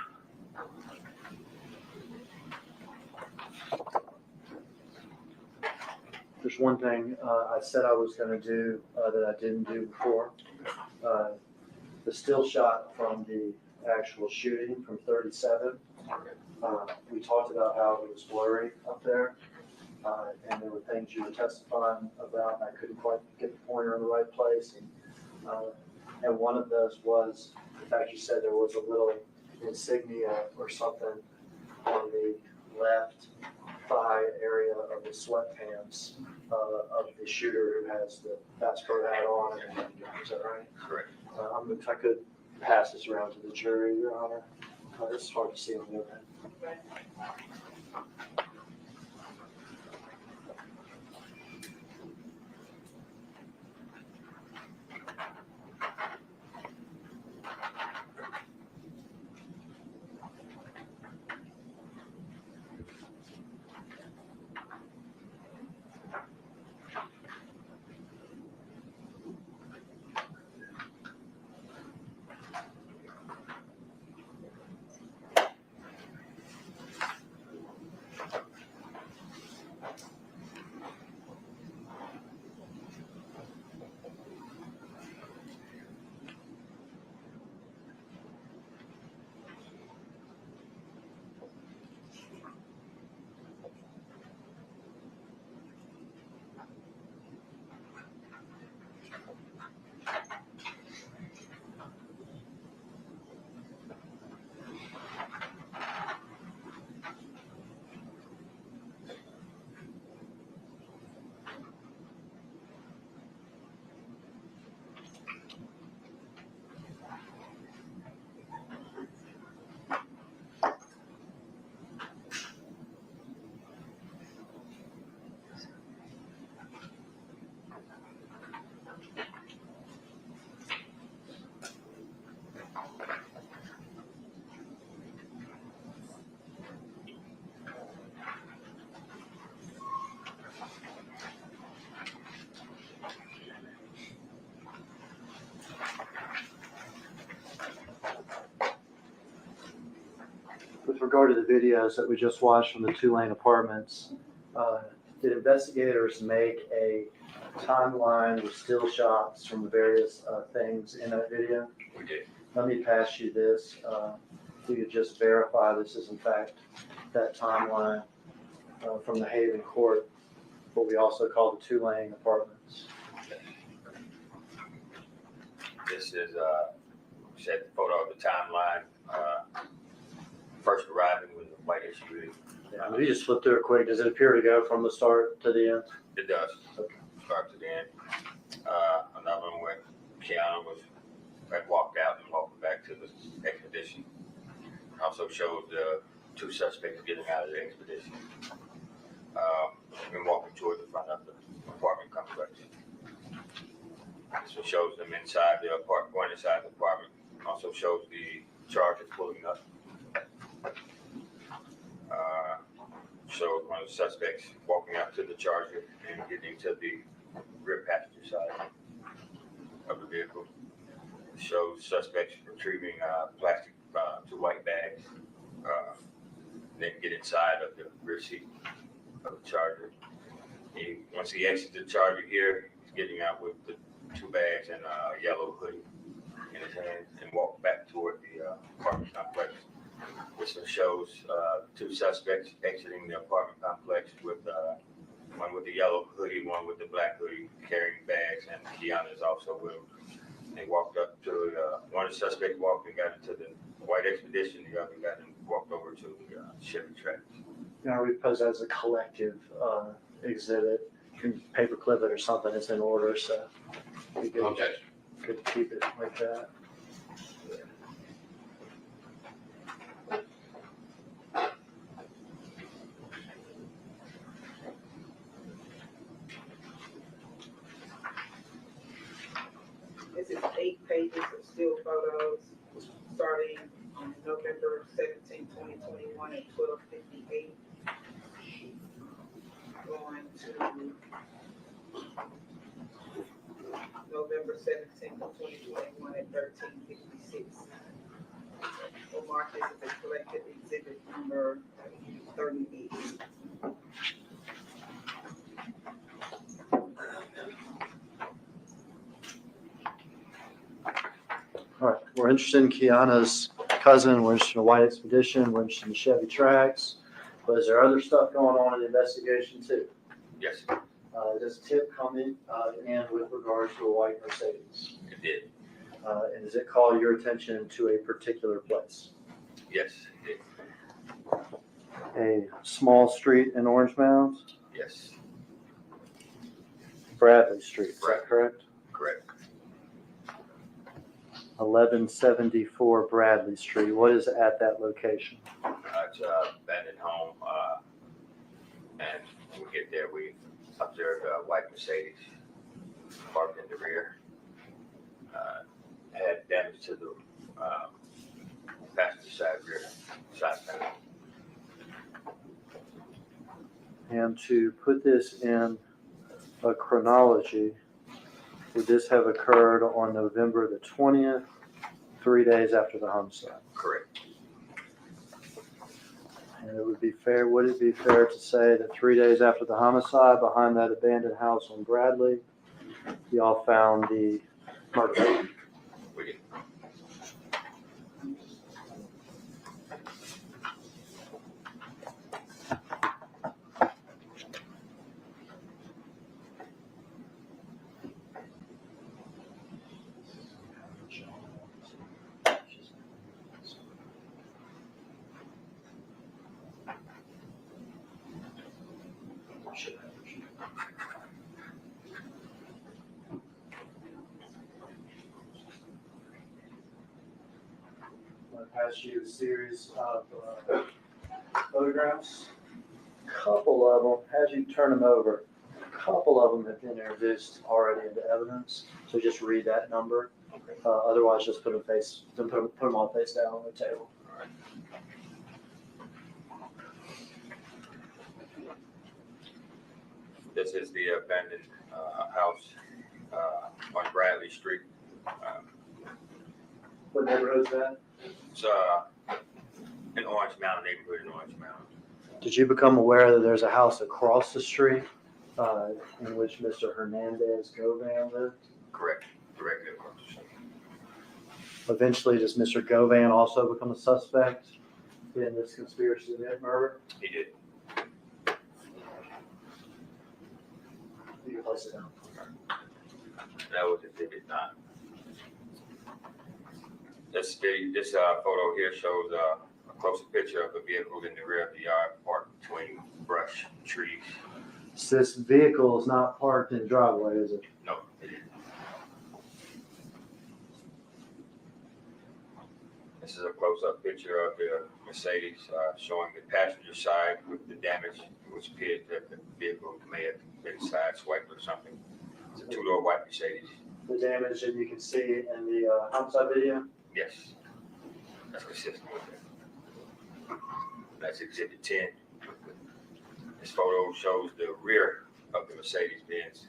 there's one thing I said I was going to do that I didn't do before. the still shot from the actual shooting from 37. We talked about how it was blurry up there, and there were things you were testifying about, and I couldn't quite get the pointer in the right place. And one of those was the fact you said there was a little insignia or something on the left thigh area of the sweatpants of the shooter who has the Bass Pro hat on. Is that right? Correct. If I could pass this around to the jury, Your Honor. It's hard to see on the other end. Okay. With regard to the videos that we just watched from the Tulane apartments, did investigators make a timeline with still shots from the various things in that video? We did. Let me pass you this. If you could just verify this is in fact that timeline from the Haven Court, what we also call the Tulane apartments. This is said photo of the timeline. First arriving with the white SUV. Yeah, if you just flip through it quick, does it appear to go from the start to the end? It does. Start to the end. Another one where Keanu had walked out and walked back to the expedition. Also shows the two suspects getting out of the expedition and walking toward the front of the apartment complex. This one shows them inside the apartment, going inside the apartment. Also shows the Charger pulling up. Shows one of the suspects walking out to the Charger and getting to the rear passenger side of the vehicle. Shows suspects retrieving plastic, 2 white bags, then get inside of the rear seat of the Charger. Once he exits the Charger here, he's getting out with the 2 bags and a yellow hoodie in his hand and walk back toward the apartment complex. This one shows 2 suspects exiting the apartment complex with one with the yellow hoodie, one with the black hoodie, carrying bags, and Keanu is also with them. They walked up to one of the suspects walked and got into the white expedition, the other got and walked over to the Chevy track. You know, we pose that as a collective exhibit. You can paperclip it or something, it's in order, so we could, Okay. could keep it like that. This is 8 pages of still photos starting on November 17, 2021 at 12:58. Going to November 17, 2021 at 13:56. We'll mark this as a collective exhibit number 38. All right, we're interested in Kiana's cousin, we're interested in a white expedition, we're interested in Chevy Trax. But is there other stuff going on in the investigation too? Yes, Does tip come in with regard to a white Mercedes? it did. And does it call your attention to a particular place? Yes, it did. A small street in Orange Mound, Yes, Bradley Street, is that correct? correct. 1174 Bradley Street. What is at that location? It's an abandoned home, and when we get there, we observed a white Mercedes parked in the rear. Had damage to the passenger side rear side panel. And to put this in a chronology, would this have occurred on November the 20th, 3 days after the homicide? Correct. And it would be fair, would it be fair to say that 3 days after the homicide, behind that abandoned house on Bradley, y'all found the murder? We did. I'm going to pass you a series of photographs. A couple of them, as you turn them over, a couple of them have been introduced already into evidence. So just read that number. Otherwise, just put them all face down on the table. This is the abandoned house on Bradley Street. What neighborhood is that? It's in Orange Mountain, neighborhood in Orange Mountain. Did you become aware that there's a house across the street in which Mr. Hernandez Govan lived? Correct, directly across the street. Eventually, does Mr. Govan also become a suspect in this conspiracy to commit murder? He did. You can place it down. That was exhibit 9. This photo here shows a closer picture of the vehicle in the rear of the yard, parked between brush and trees. So this vehicle is not parked in the driveway, is it? No, it didn't. This is a close-up picture of the Mercedes showing the passenger side with the damage, which appeared that the vehicle may have been sideswiped or something. It's a 2-door white Mercedes. The damage that you can see in the homicide video? Yes, that's consistent with that. That's exhibit 10. This photo shows the rear of the Mercedes-Benz,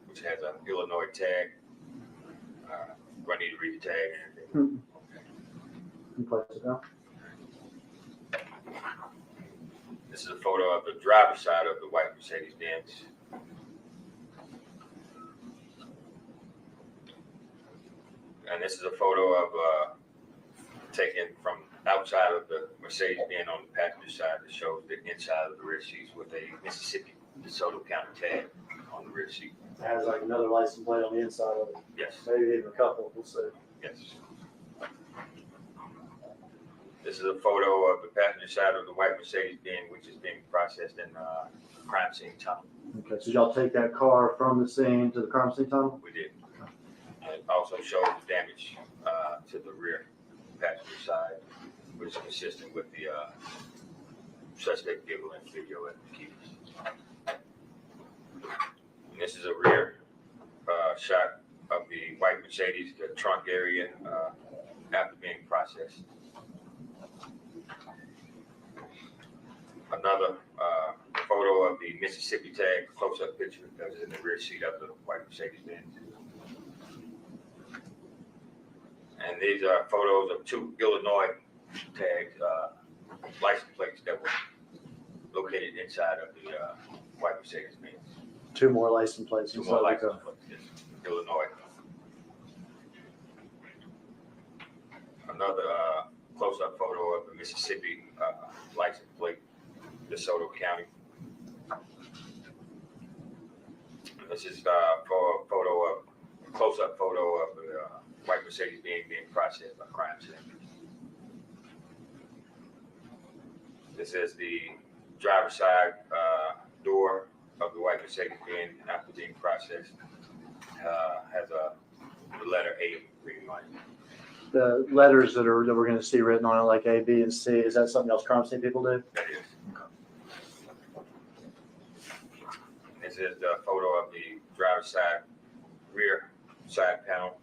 which has an Illinois tag. Do I need to read the tag and everything? You place it down. This is a photo of the driver's side of the white Mercedes-Benz. And this is a photo of taken from outside of the Mercedes being on the passenger side that shows the inside of the rear seats with a Mississippi DeSoto County tag on the rear seat. It has like another license plate on the inside of it. Yes, Maybe even a couple, we'll see. yes. This is a photo of the passenger side of the white Mercedes Benz, which is being processed in crime scene tunnel. Okay, so y'all take that car from the scene to the crime scene tunnel? We did. And it also shows the damage to the rear passenger side, which is consistent with the suspect vehicle and video at the keys. And this is a rear shot of the white Mercedes, the trunk area after being processed. Another photo of the Mississippi tag, close-up picture that was in the rear seat of the white Mercedes-Benz. And these are photos of 2 Illinois tags, license plates that were located inside of the white Mercedes-Benz. 2 more license plates. 2 inside more the license car. plates, yes, Illinois. Mississippi license plate, DeSoto County. This is for a close-up photo of the white Mercedes being processed by crime scene. This is the driver's side door of the white Mercedes after being processed. Has the letter A written on it. The letters that we're going to see written on it, like A, B, and C, is that something else crime scene people do? That is. This is the photo of the driver's side rear side panel,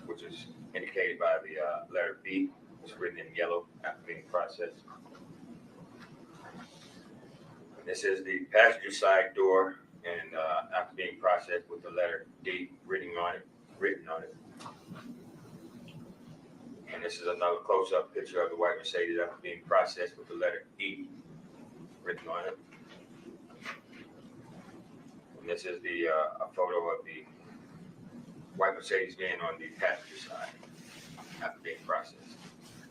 which is indicated by the letter B. It's written in yellow after being processed. This is the passenger side door, and after being processed with the letter D written on it. And this is another close-up picture of the white Mercedes after being processed with the letter E written on it. And this is the a photo of the white Mercedes being on the passenger side after being processed.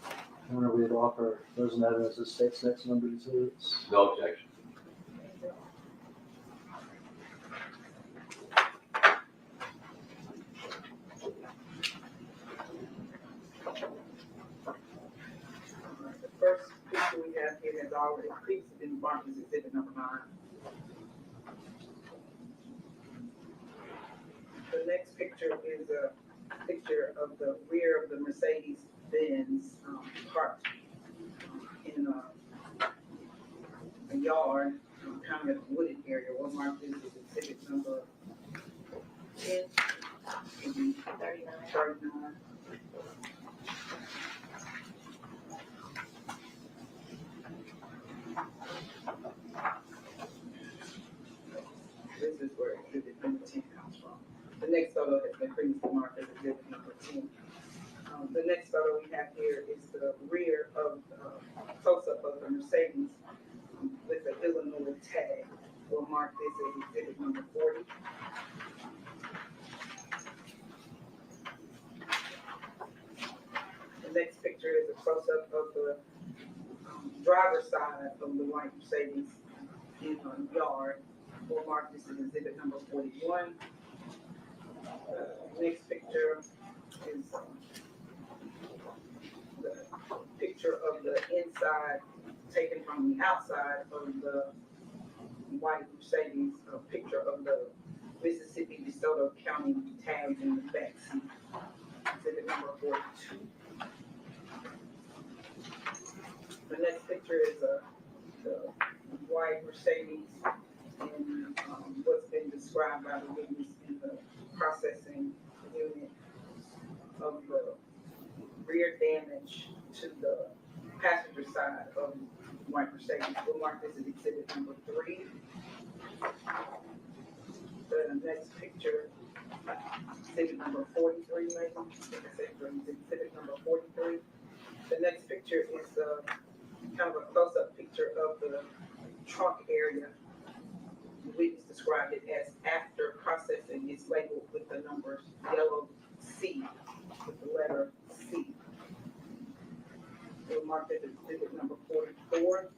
I wonder if we'd offer those in evidence as state's next number exhibits. No objection. The first picture we have here has already previously been marked as exhibit number 9. The next picture is a picture of the rear of the Mercedes-Benz parked in a yard, kind of a wooded area. We'll mark this as exhibit number 10, maybe 39. This is where exhibit number 10 comes from. The next photo has been previously marked as exhibit number 10. The next photo we have here is the rear of close-up of the Mercedes with the Illinois tag. We'll mark this as exhibit number 40. The next picture is a close-up of the driver's side of the white Mercedes in a yard. We'll mark this as exhibit number 41. Next picture is the picture of the inside taken from the outside of the white Mercedes, a picture of the Mississippi DeSoto County tag in the back seat. Exhibit number 42. The next picture is the white Mercedes in what's been described by the witness in the processing unit of the rear damage to the passenger side of the white Mercedes. We'll mark this as exhibit number 3. The next picture, exhibit number 43, maybe. I think I said exhibit number 43. The next picture is kind of a close-up picture of the trunk area. The witness described it as after processing. It's labeled with the numbers yellow C, with the letter C. We'll mark that as exhibit number 44.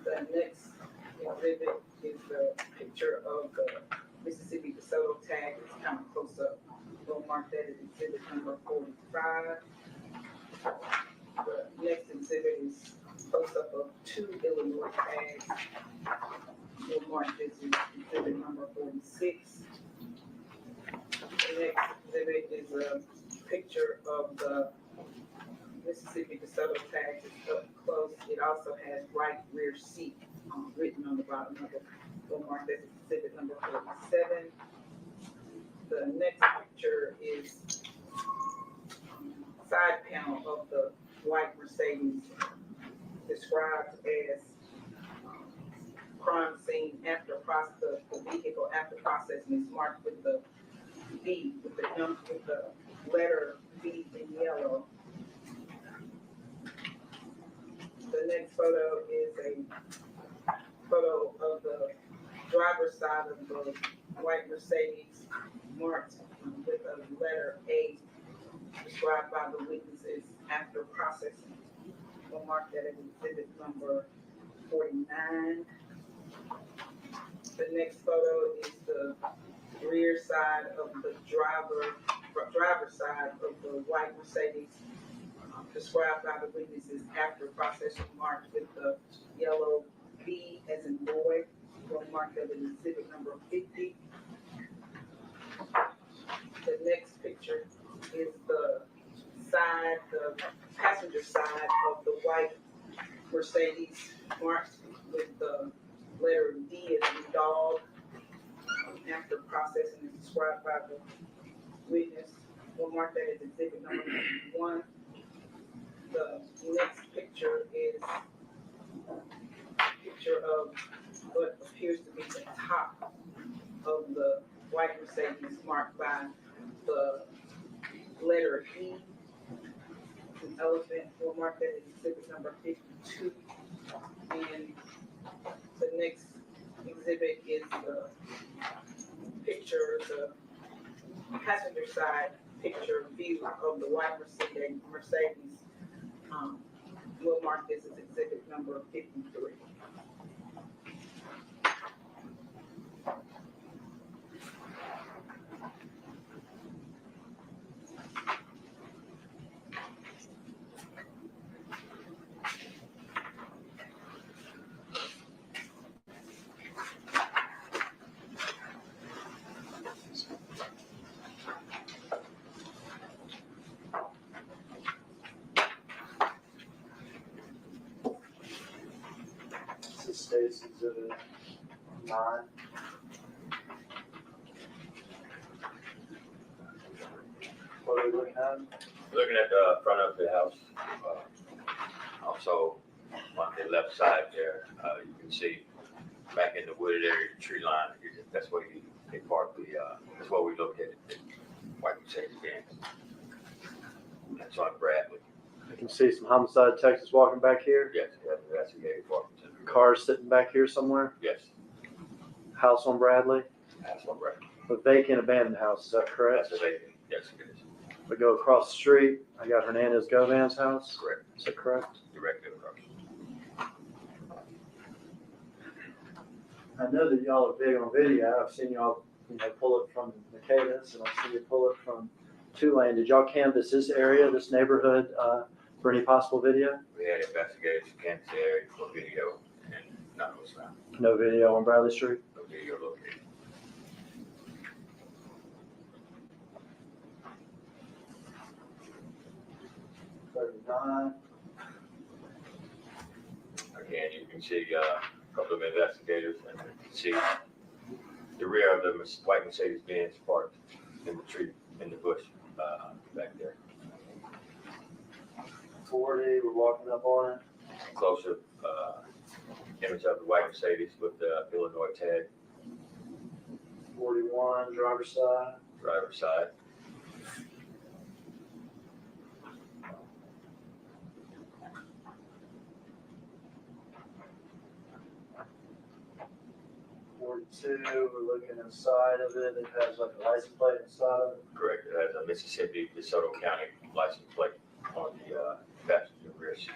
The next exhibit is the picture of the Mississippi DeSoto tag. It's kind of close up. We'll mark that as exhibit number 45. The next exhibit is close up of 2 Illinois tags. We'll mark this as exhibit number 46. The next exhibit is a picture of the Mississippi DeSoto tag. It's up close. It also has right rear seat written on the bottom of it. We'll mark that as exhibit number 47. The next picture is side panel of the white Mercedes, described as crime scene after process. The vehicle after processing is marked with the B, with the letter B in yellow. The next photo is a photo of the driver's side of the white Mercedes, marked with a letter A, described by the witnesses after processing. We'll mark that as exhibit number 49. The next photo is the rear side of the driver's side of the white Mercedes, described by the witnesses after processing, marked with the yellow B as in boy. We'll mark that as exhibit number 50. The next picture is the passenger side of the white Mercedes, marked with the letter D as in dog, after processing is described by the witness. We'll mark that as exhibit number 1. The next picture is a picture of what appears to be the top of the white Mercedes, marked by the letter E, an elephant. We'll mark that as exhibit number 52. And the next exhibit is the picture, the passenger side picture view of the white Mercedes. We'll mark this as exhibit number 53. This stays exhibit 9. What are we looking at? Looking at the front of the house, also on the left side there, you can see back in the wooded area, the tree line. That's where they parked the. That's where we located the white Mercedes-Benz. That's on Bradley. I can see some homicide Texas walking back here. Yes, that's the area parking. Car sitting back here somewhere. Yes, House on Bradley. that's on Bradley. A vacant abandoned house, is that correct? That's a vacant. Yes, it is. We go across the street. I got Hernandez Govan's house. Correct. Is that correct? Directly across. I know that y'all are big on video. I've seen y'all, pull it from Michaelis, and I've seen you pull it from Tulane. Did y'all canvass this area, this neighborhood, for any possible video? We had investigators who came to the area for video, and none was found. No video on Bradley Street. No video located. Again, you can see a couple of investigators, and you can see the rear of the white Mercedes-Benz parked in the tree, in the bush back there. 40, we're walking up on it. Closer image of the white Mercedes with the Illinois tag, 41, driver's side. driver's side. We're looking inside of it. It has like a license plate inside of it. Correct. It has a Mississippi, DeSoto County license plate on the passenger rear seat.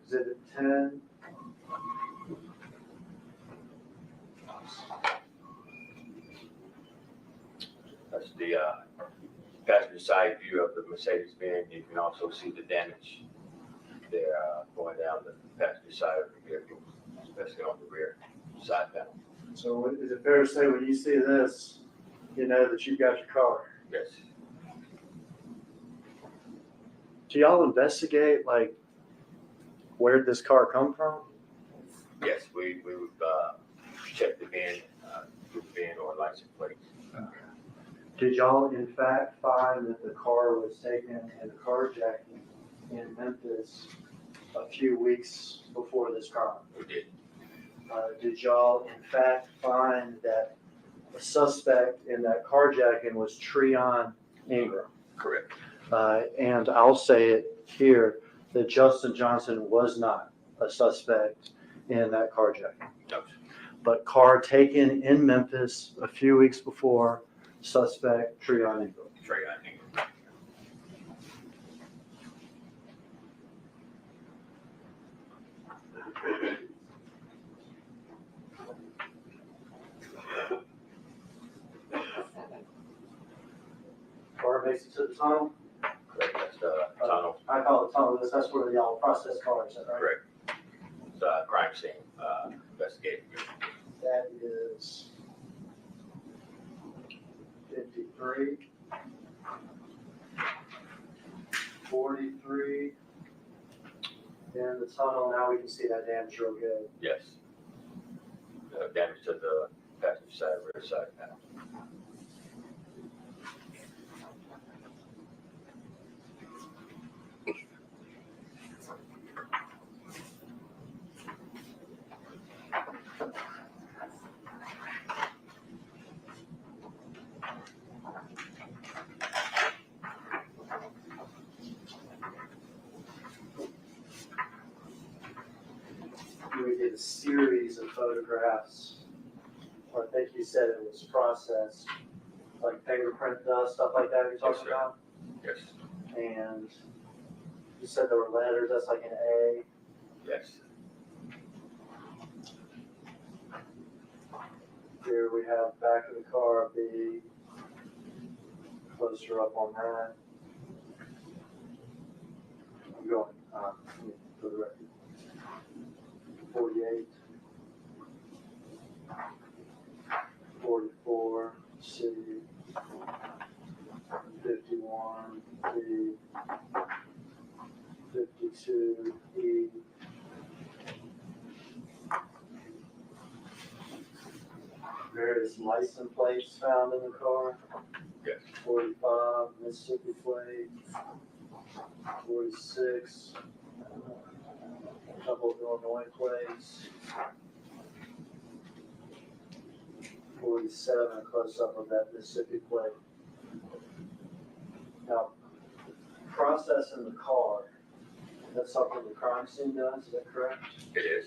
Exhibit 10. That's the passenger side view of the Mercedes-Benz. You can also see the damage there going down the passenger side of the vehicle, especially on the rear side panel. So is it fair to say when you see this, you know that you've got your car? Yes. Do y'all investigate like where'd this car come from? Yes, we would check the VIN, or license plate. Did y'all in fact find that the car was taken in a carjacking in Memphis a few weeks before this crime? We did. Did y'all in fact find that a suspect in that carjacking was Treon Ingram. Correct. And I'll say it here, that Justin Johnson was not a suspect in that carjacking. No. But car taken in Memphis a few weeks before, suspect Treon Ingram. Trey, I think. Car makes it to the tunnel. Correct. That's the tunnel. I call it tunnel, that's where y'all process cars, right? Correct. It's a crime scene investigating. That is 53, 43. In the tunnel, now we can see that damage real good. Yes. Damage to the passenger side, rear side now. We did a series of photographs, or I think you said it was processed, like fingerprint dust, stuff like that you're talking Yes, sir. about? Yes. And you said there were letters, that's like an A. Yes. Here we have back of the car B, closer up on that. I'm going, for the record. 48, 44, C, 51, D, 52, E. Various license plates found in the car. Yes. 45, Mississippi plate. 46, a couple of Illinois plates. 47, a close-up of that Mississippi plate. Now, processing the car, that's something the crime scene does, is that correct? It is.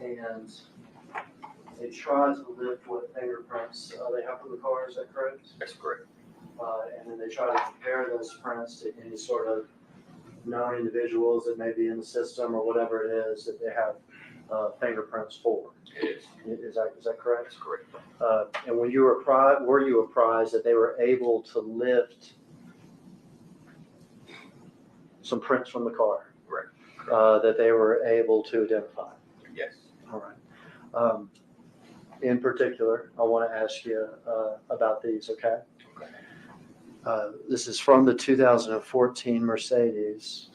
And they try to lift what fingerprints they have from the car, is that correct? That's correct. And then they try to compare those prints to any sort of known individuals that may be in the system or whatever it is that they have fingerprints for. It is. Is that correct? That's correct. And when you were you apprised that they were able to lift some prints from the car? Correct. That they were able to identify? Yes. All right. In particular, I want to ask you about these, okay? Okay. This is from the 2014 Mercedes.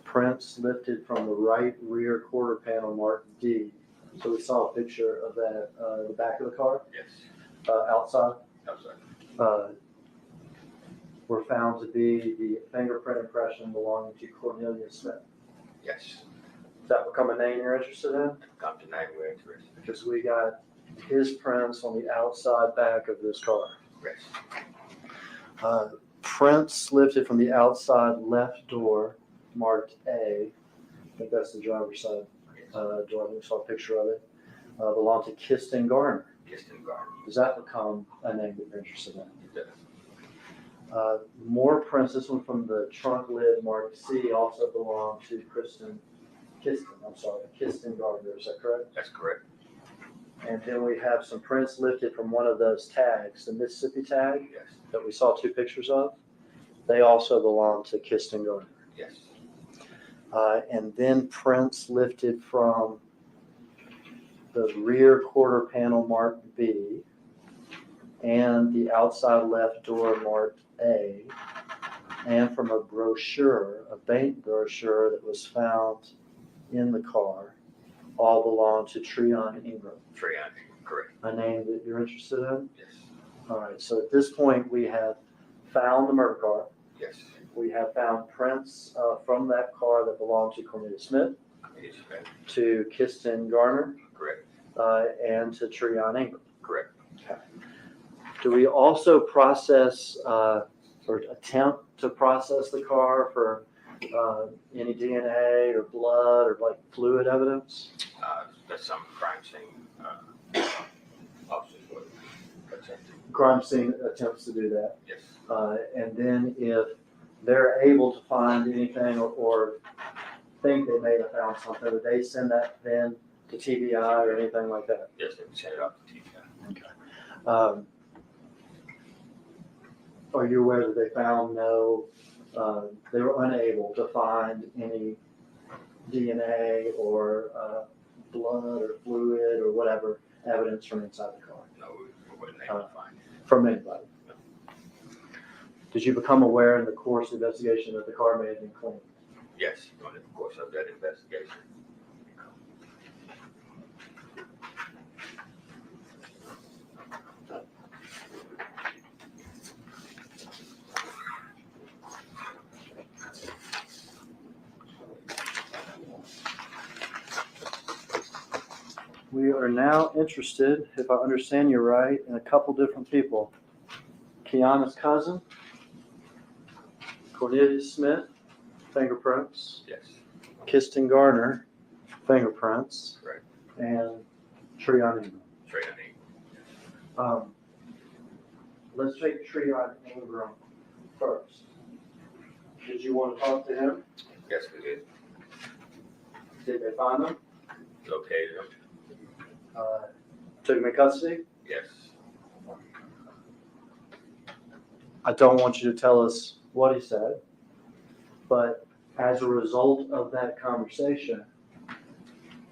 Prints lifted from the right rear quarter panel marked D. So we saw a picture of that, the back of the car, Yes. outside. Outside. Were found to be the fingerprint impression belonging to Cornelius Smith. Yes. Does that become a name you're interested in? Come to name we're interested. Because we got his prints on the outside back of this car. Yes. Prints lifted from the outside left door marked A. I think that's the driver's side door. We saw a picture of it. Belonged to Kiston Garner. Kiston Garden. Does that become a name that you're interested in? It does. More prints, this one from the trunk lid marked C, also belong to Kiston Gardner, is that correct? That's correct. And then we have some prints lifted from one of those tags, the Mississippi tag Yes. that we saw 2 pictures of. They also belong to Kiston Gardner. Yes. And then prints lifted from the rear quarter panel marked B and the outside left door marked A, and from a brochure, a bank brochure that was found in the car, all belong to Treon Ingram. Treon. Correct. A name that you're interested in? Yes. All right, so at this point, we have found the murder car. Yes. We have found prints from that car that belonged to Cornelius Smith, It is correct. to Kiston Garner. Correct. and to Treon Ingram. Correct. Do we also process or attempt to process the car for any DNA or blood or like fluid evidence? That's some crime scene officers would attempt to. Crime scene attempts to do that. Yes. And then if they're able to find anything or think they may have found something, would they send that then to TBI or anything like that? Yes, they would send it off to TBI. Are you aware that they found they were unable to find any DNA or blood or fluid or whatever evidence from inside the car? No, we wouldn't able to find it. From anybody? Did you become aware in the course of the investigation that the car may have been cleaned? Yes, during the course of that investigation. We are now interested, if I understand you right, in a couple different people. Kiana's cousin, Cornelius Smith, fingerprints. Yes, Kiston Garner, fingerprints. correct. And Treon Ingram. Straight on the Let's take Treon Ingram first. Did you want to talk to him? Yes, we did. Did they find him? Located them. Took him in custody? Yes. I don't want you to tell us what he said, but as a result of that conversation,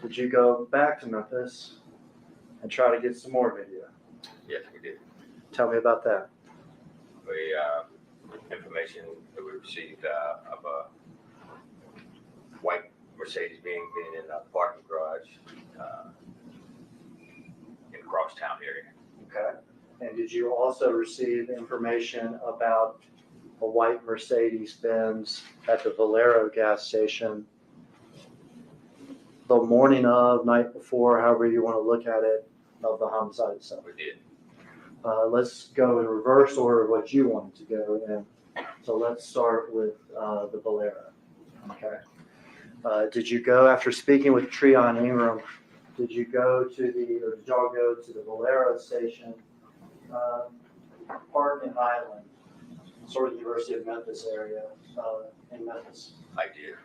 did you go back to Memphis and try to get some more video? Yes, we did. Tell me about that. We, information that we received of a white Mercedes being in a parking garage in Crosstown area. Okay. And did you also receive information about a white Mercedes Benz at the Valero gas station the morning of, night before, however you want to look at it, of the homicide itself? We did. Let's go in reverse order of what you wanted to go in. So let's start with the Valero. Okay. Did you go, after speaking with Treon Ingram, did y'all go to the Valero station, park in Highland, sort of the University of Memphis area, in Memphis? I did.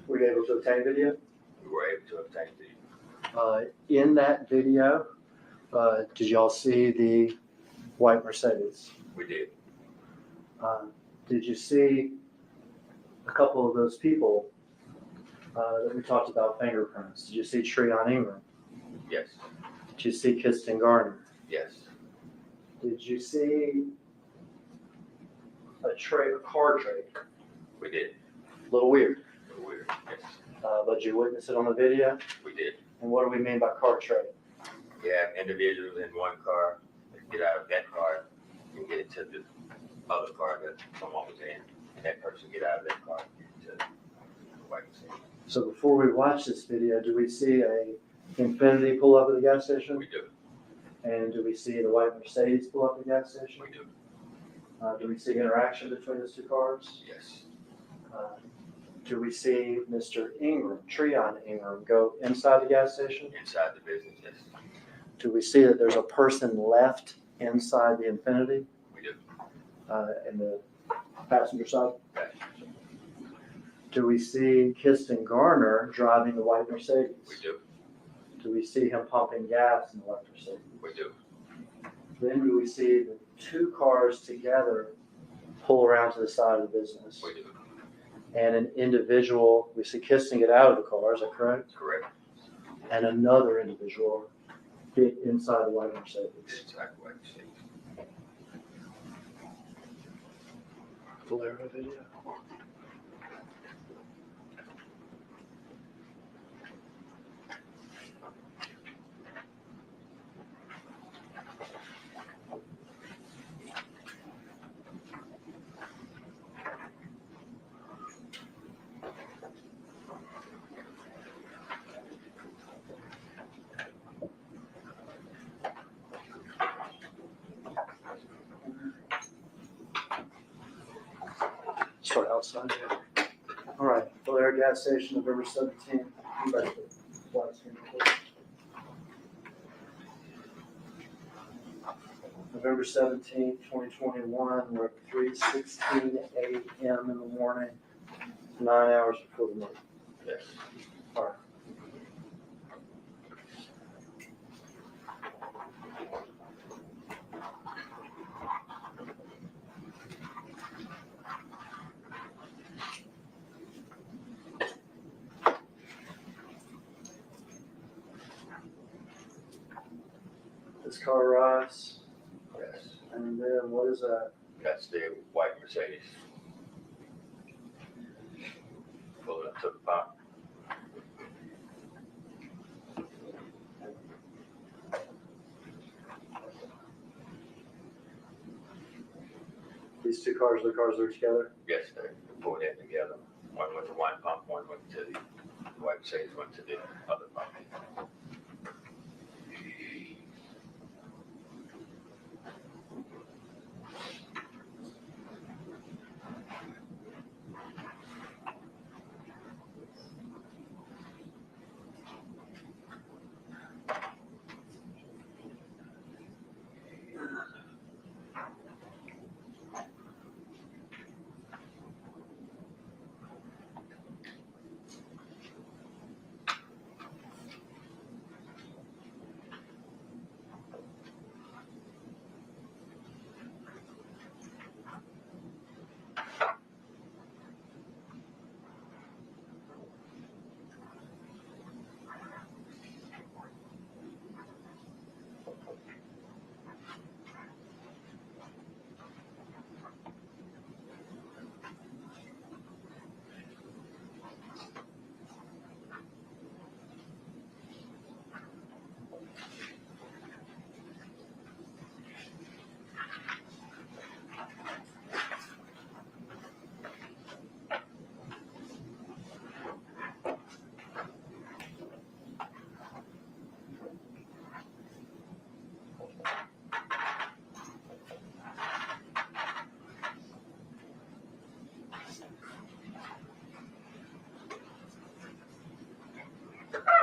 Were you able to obtain video? We were able to obtain the, In that video, did y'all see the white Mercedes? we did. Did you see a couple of those people that we talked about, fingerprints? Did you see Treon Ingram? Yes. Did you see Kiston Garner? Yes. Did you see a car trade? We did. A little weird, We were weird. Yes. but you witnessed it on the video? We did. And what do we mean by car trade? You have individuals in one car that get out of that car and get into the other car that someone was in, and that person get out of that car and get into the white Mercedes. So before we watch this video, do we see a Infiniti pull up at the gas station? We do. And do we see the white Mercedes pull up at the gas station? We do. Do we see interaction between those two cars? Yes. Do we see Mr. Ingram, Treon Ingram, go inside the gas station? Inside the business, yes. Do we see that there's a person left inside the Infiniti We do. in the passenger side? Passenger. Do we see Kiston Garner driving the white Mercedes? We do. Do we see him pumping gas in the white Mercedes? We do. Then do we see the two cars together pull around to the side of the business? We do. And an individual, we see Kiston get out of the car, is that correct? Correct. And another individual get inside the white Mercedes. Inside the white Mercedes. Valero video. Start outside. All right, Blair gas station, November 17th. You ready for the flight screen, please? November 17th, 2021, we're at 3:16 a.m. in the morning, 9 hours before the moon. Yes. All right. This car arrives, Yes. and then what is that? That's the white Mercedes. Pulling up to the park. These two cars are the cars that are together? Yes, they pulled in together. One went to one pump, one went to the white Mercedes, went to the other pump.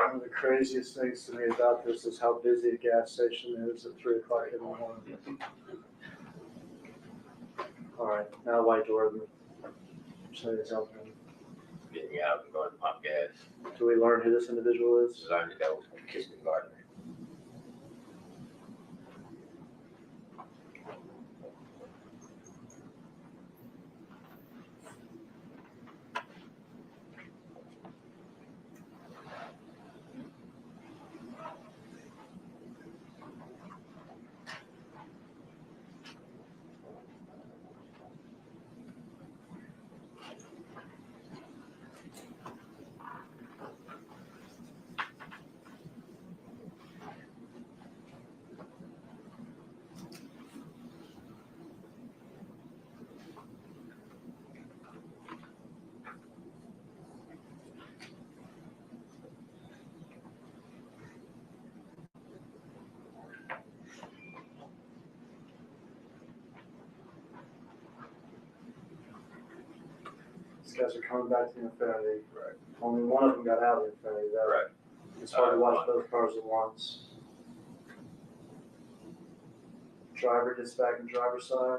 One of the craziest things to me about this is how busy a gas station is at 3 o'clock in the morning. All right, now white door. Mercedes open. Getting out and going to pump gas. Do we learn who this individual is? Learned that was Kirsten Gardner. These guys are coming back to the Infinity. Right. Only one of them got out of the Infinity, though. Right. It's hard to watch both cars at once. Driver gets back in driver's side.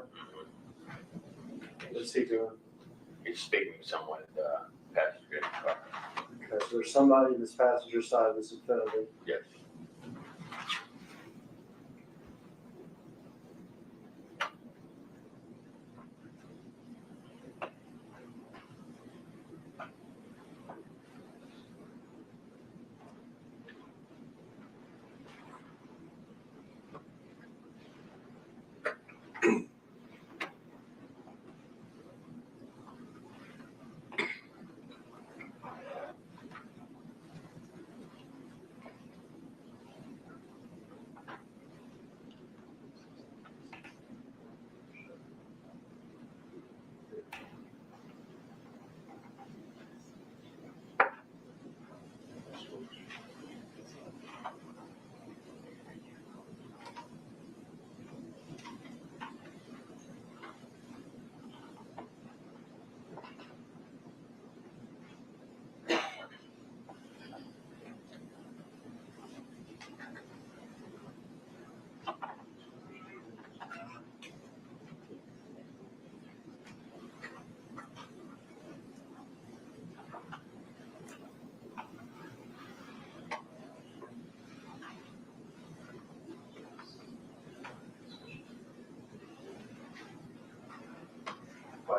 What's he doing? He's speaking to someone at the passenger in the car. Okay, so there's somebody in this passenger side of this Infinity. Yes.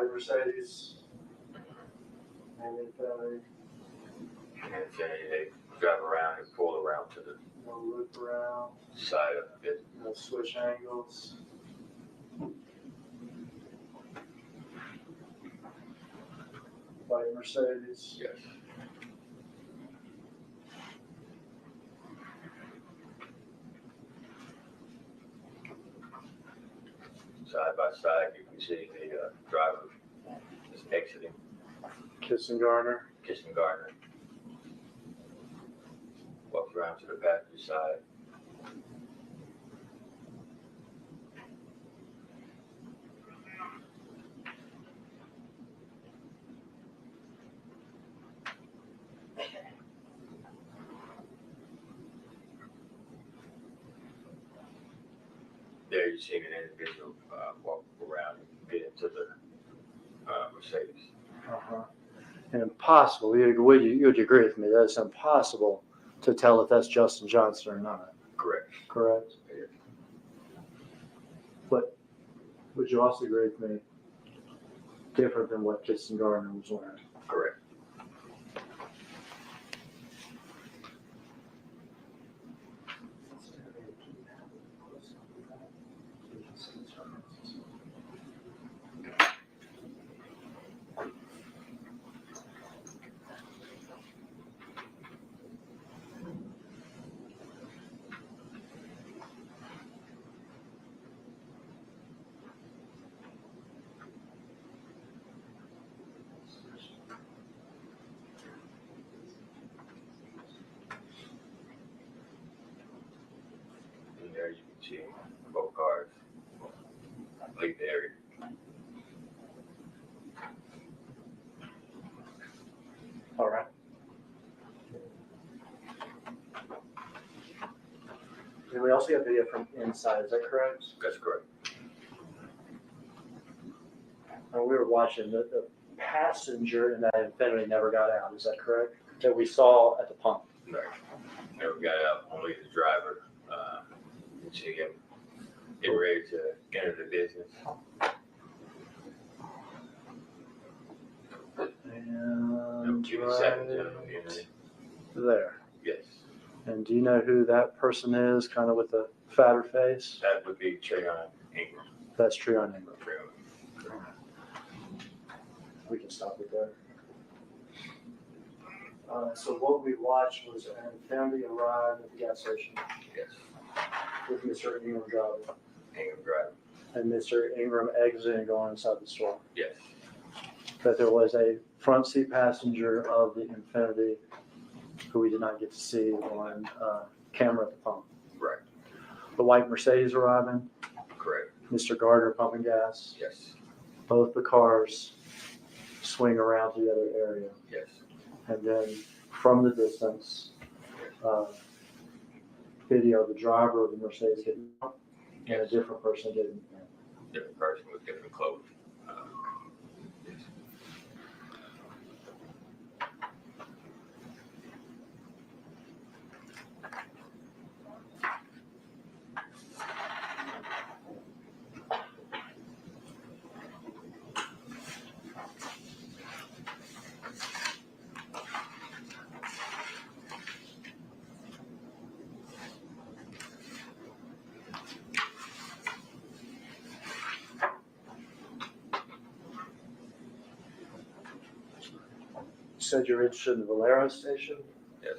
white Mercedes. And Infiniti, And then they drive around and pull around to the no loop around, side of it. no switch angles. White Mercedes. Yes. Side by side, you can see the driver is exiting Kissingarner. Gardner. Walks around to the passenger side. There you see an individual walk around and get into the Mercedes. Uh-huh. And impossible, you'd agree with me, that it's impossible to tell if that's Justin Johnson or not, Correct. correct? Yeah. But would you also agree with me, different than what Kissingarner was wearing? Correct. And there you can see both cars leave the area. All right. And we also got video from inside, is that correct? That's correct. And we were watching, the passenger in that Infiniti never got out, is that correct? That we saw at the pump. No, never got out. Only the driver. You see him getting ready to enter the business. And Give me a second, gentlemen. there. Yes, And do you know who that person is, kind of with the fatter face? that would be Trayon Ingram. That's Treon Ingram. Trayon. We can stop it there. So what we watched was an Infiniti arrive at the gas station Yes, with Mr. Ingram driving, Ingram driver. and Mr. Ingram exiting and going inside the store. Yes, That there was a front seat passenger of the Infiniti who we did not get to see on camera at the pump. right. The white Mercedes arriving, Correct. Mr. Gardner pumping gas. Yes, Both the cars swing around to the other area. yes, And then from the distance, video of the driver of the Mercedes getting out and a different person getting in. different person with different clothes. Yes. You said you're interested in the Valero station, Yes,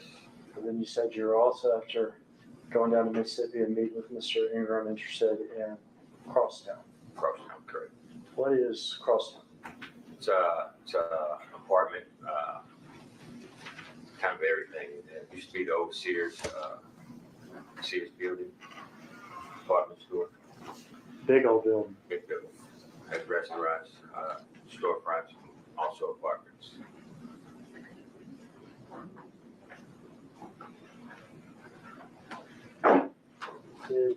and then you said you're also, after going down to Mississippi and meeting with Mr. Ingram, interested in Crosstown. Crosstown, correct. What is Crosstown? It's a apartment, kind of everything. It used to be the old Sears building, apartment store, Big old building. big building. Has restaurants, storefronts, also apartments. Did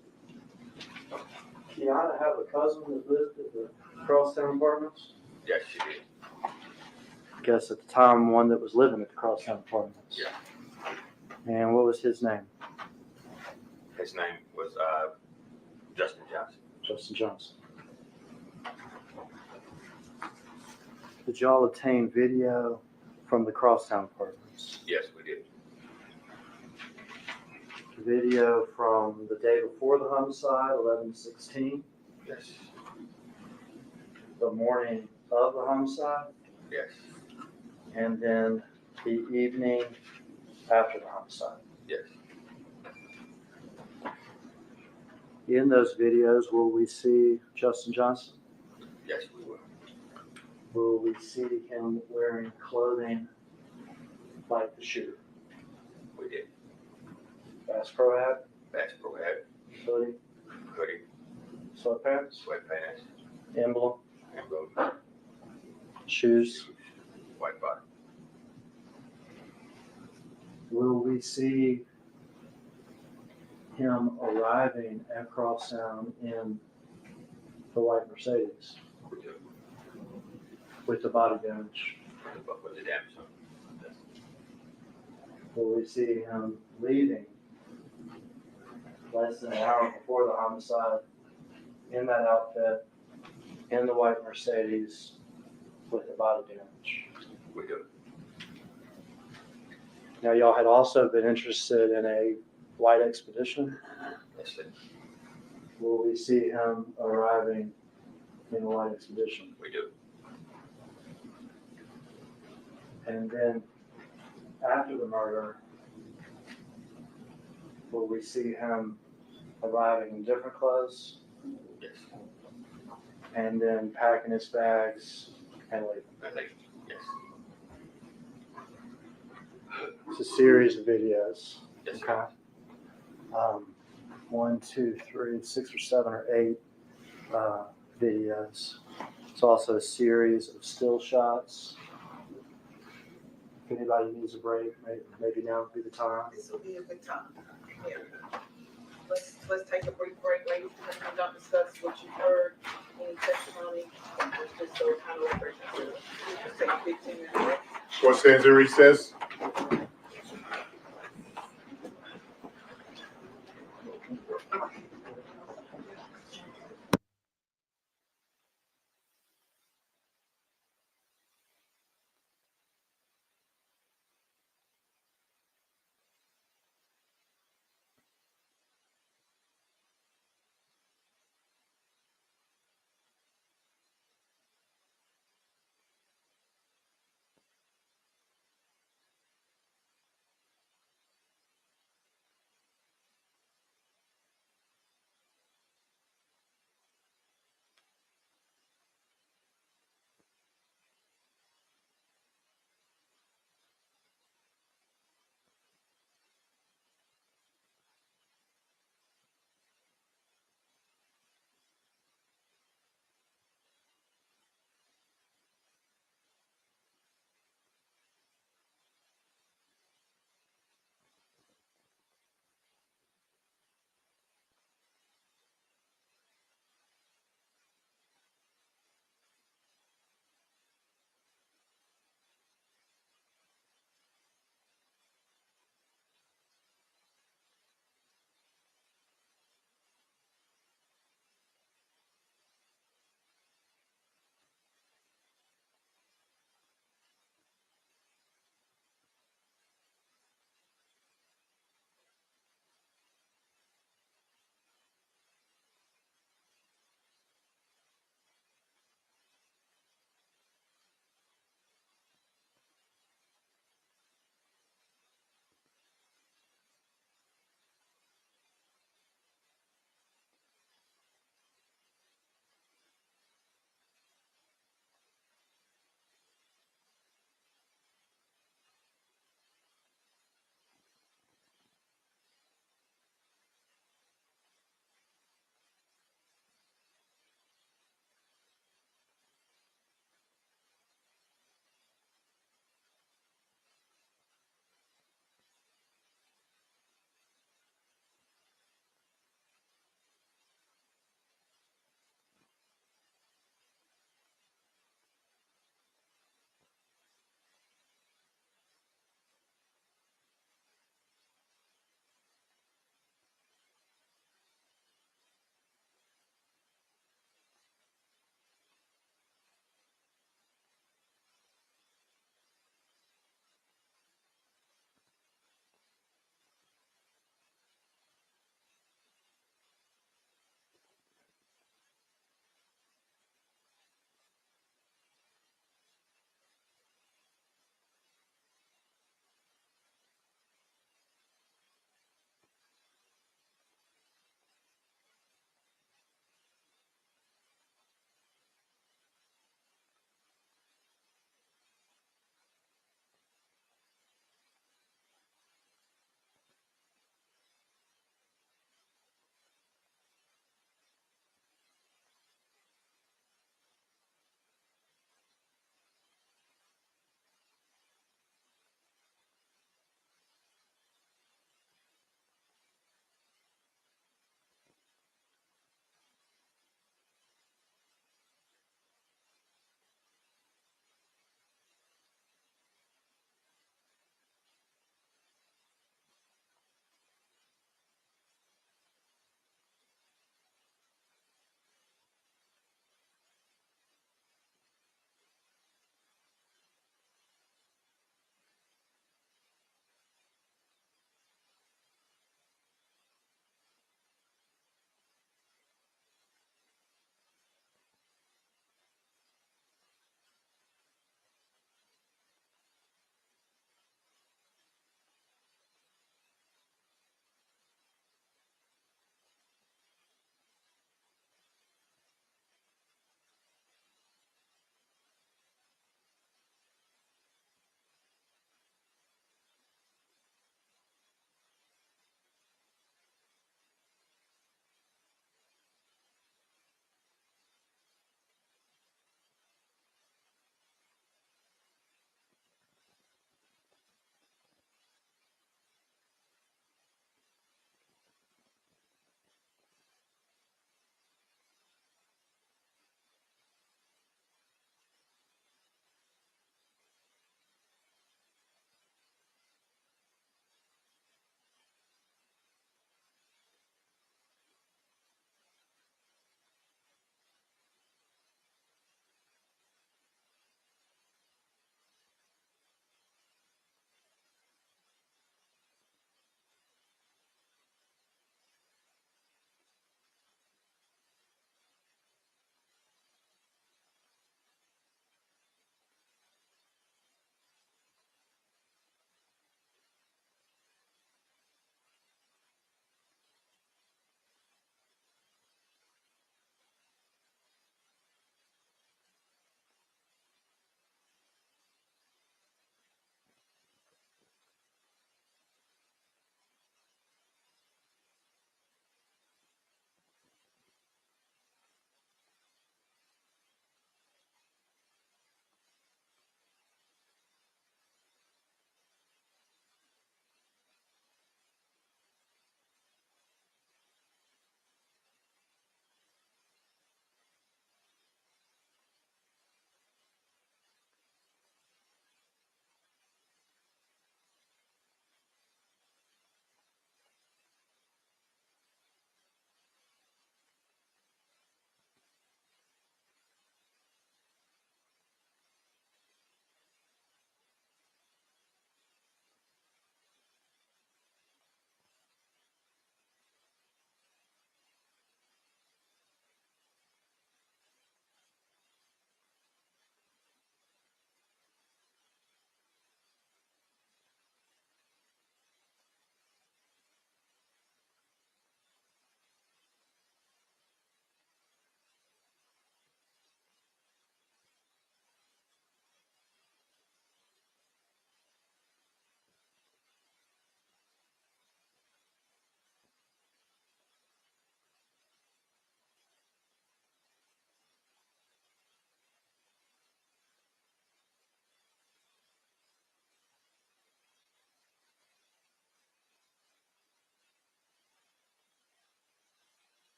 Kiana have a cousin that lived at the Crosstown Apartments? Yes, she did. I guess at the time, one that was living at the Crosstown Apartments. Yeah. And what was his name? His name was Justin Johnson. Justin Johnson. Did y'all obtain video from the crosstown apartments? Yes, we did. Video from the day before the homicide, 11/16, Yes. the morning of the homicide, Yes. and then the evening after the homicide. Yes. In those videos, will we see Justin Johnson? Yes, we will. Will we see him wearing clothing like the shooter? We did. Bass Pro hat, Bass Pro hat, hoodie, hoodie, sweatpants, sweatpants, emblem, emblem, shoes. white bottom. Will we see him arriving at Crosstown in the white Mercedes We do. with the body damage? With the damage on. Yes. Will we see him leaving less than an hour before the homicide in that outfit, in the white Mercedes with the body damage? We do. Now, y'all had also been interested in a white expedition. Yes, sir. Will we see him arriving in the white expedition? We do. And then after the murder, will we see him arriving in different clothes Yes. and then packing his bags and leaving? I think, yes. It's a series of videos. Yes, sir. Okay. 1, 2, 3, 6 or 7 or 8 videos. It's also a series of still shots. If anybody needs a break, maybe now would be the time. This will be a good time. Yeah. Let's take a brief break, ladies and gentlemen. Don't discuss what you heard, any testimony. Let's just go kind of like, just take a 15-minute break. What stands in recess?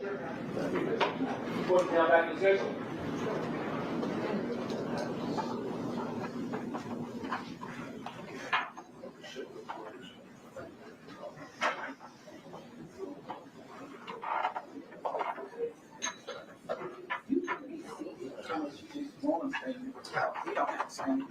Court now back in session. We don't have to sign.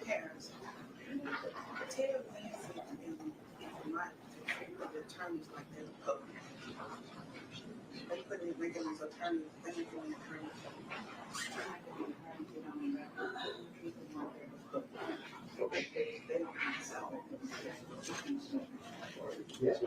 Parents, tell Nancy and Mike to treat the attorneys like they're the public. They put in making these attorneys, they make them attorneys. They don't have to sell it. Yes,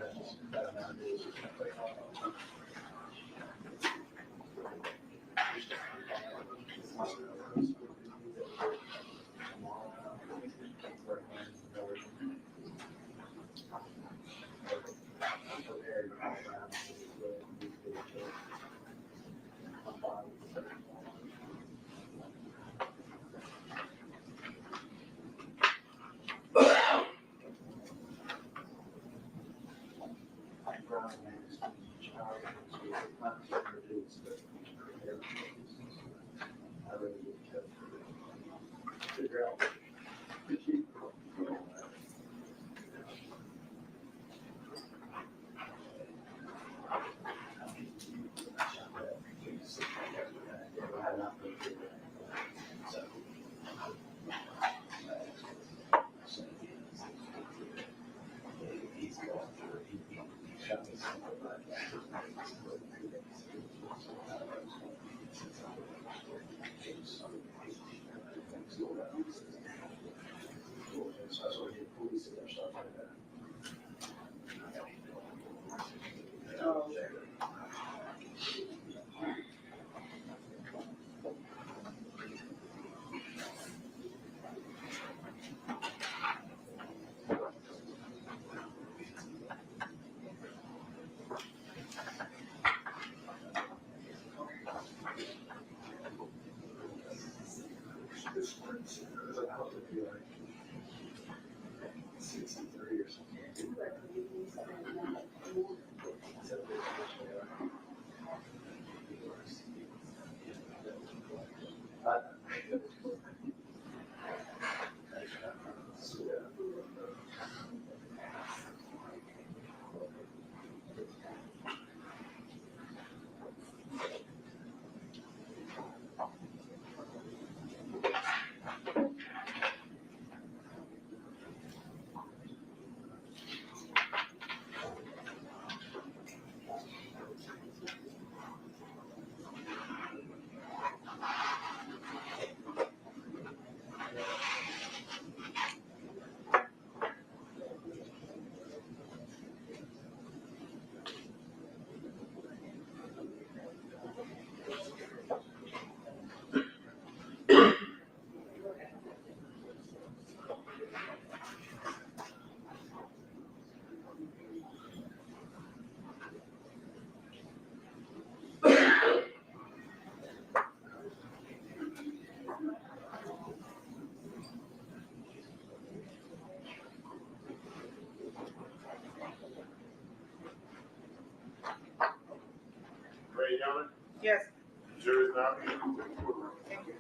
Ray Young, Yes. jury's now. Thank you.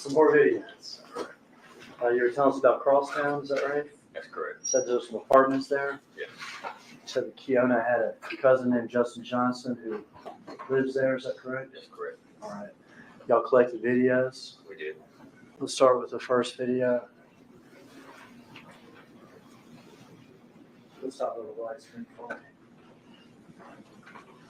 some more videos. You were telling us about Crosstown, is that right? That's correct. Said there's some apartments there. Yes. Said that Kiona had a cousin named Justin Johnson who lives there, is that correct? That's correct. All right. Y'all collected videos. We did. Let's start with the first video. Let's stop over the light screen for me.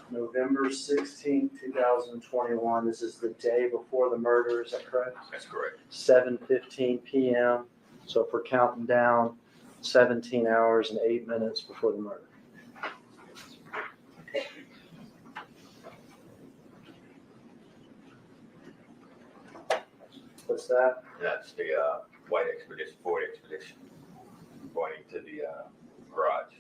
November 16th, 2021. This is the day before the murder, is that correct? That's correct. 7:15 p.m. So if we're counting down 17 hours and 8 minutes before the murder. What's that? That's the white expedition, Ford expedition, going into the garage.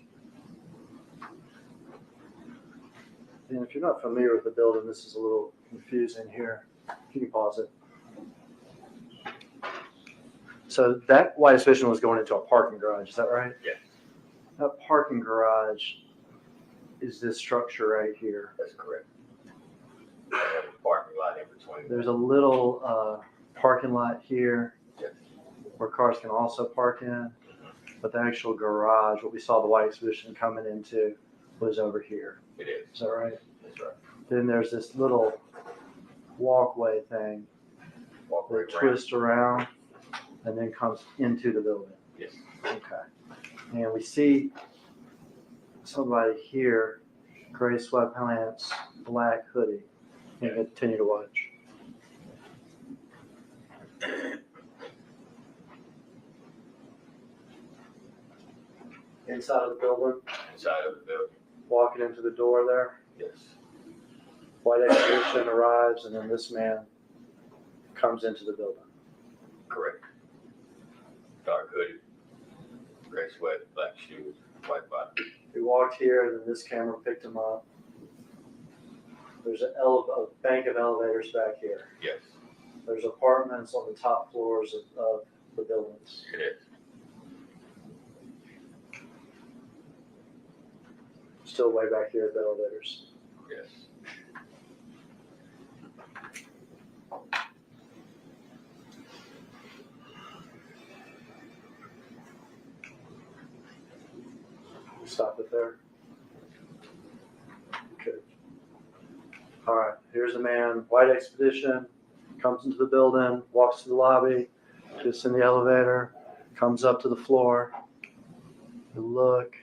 And if you're not familiar with the building, this is a little confusing here. You can pause it. So that white expedition was going into a parking garage, is that right? Yes. That parking garage is this structure right here. That's correct. I have a parking lot in between. There's a little parking lot here Yes. where cars can also park in, but the actual garage, what we saw the white expedition coming into, was over here. It is. Is that right? That's right. Then there's this little walkway thing Walk that right around. twists around and then comes into the building. Yes. Okay. And we see somebody here, gray sweatpants, black hoodie. And continue to watch. Inside of the building, Inside of the building. walking into the door there, Yes. white expedition arrives, and then this man comes into the building. Correct. Dark hoodie, gray sweat, black shoes, white bottom. He walked here, and then this camera picked him up. There's a bank of elevators back here. Yes. There's apartments on the top floors of the buildings. It is. Still way back here at the elevators. Yes. Stop it there. Okay. All right, here's a man, white expedition, comes into the building, walks to the lobby, gets in the elevator, comes up to the floor. You look,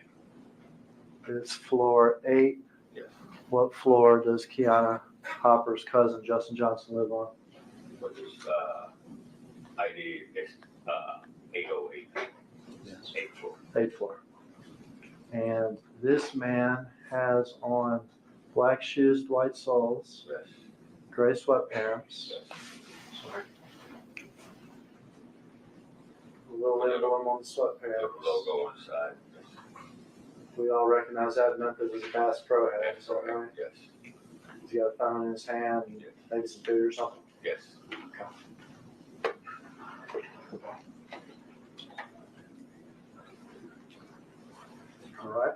it's floor 8. Yes. What floor does Kiana Hopper's cousin Justin Johnson live on? Which is ID 808. Yes. 84. 8th floor. And this man has on black shoes, white soles, Yes. gray sweatpants, Yes. a little emblem on the The sweatpants. logo on the side. Yes. We all recognize that Memphis is a Bass Pro head, is that right? Yes. He's got a phone in his hand, and maybe some food or something. Yes. All right.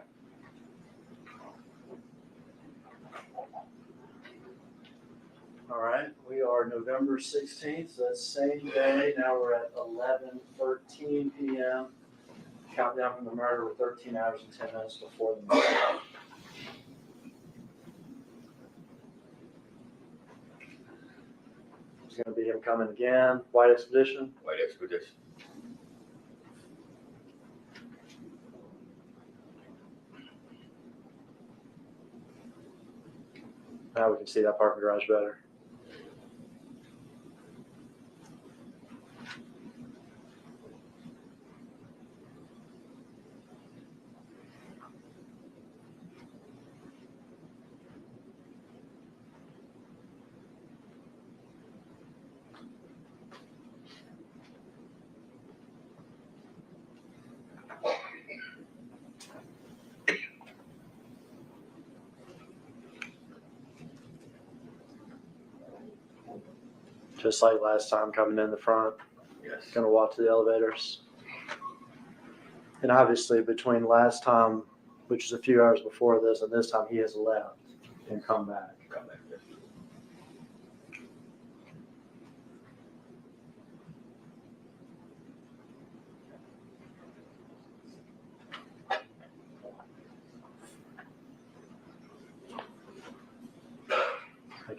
All right, we are November 16th, so that's same day. Now we're at 11:13 p.m. Countdown from the murder, we're 13 hours and 10 minutes before the murder. It's going to be him coming again, white expedition. White expedition. Now we can see that parking garage better. Just like last time, coming in the front, Yes. gonna walk to the elevators. And obviously between last time, which is a few hours before this, and this time, he has left and come back. Come back. Yes.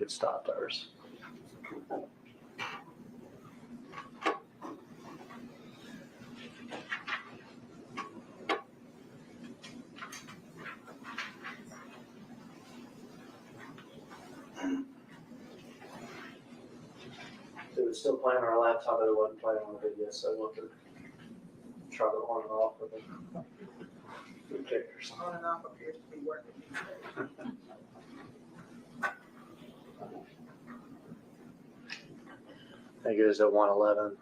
had stopped ours. It was still playing on our laptop, but it wasn't playing on the video, so we'll have to try to on and off with it. Who cares? On and off appears to be working. I think it is at 111.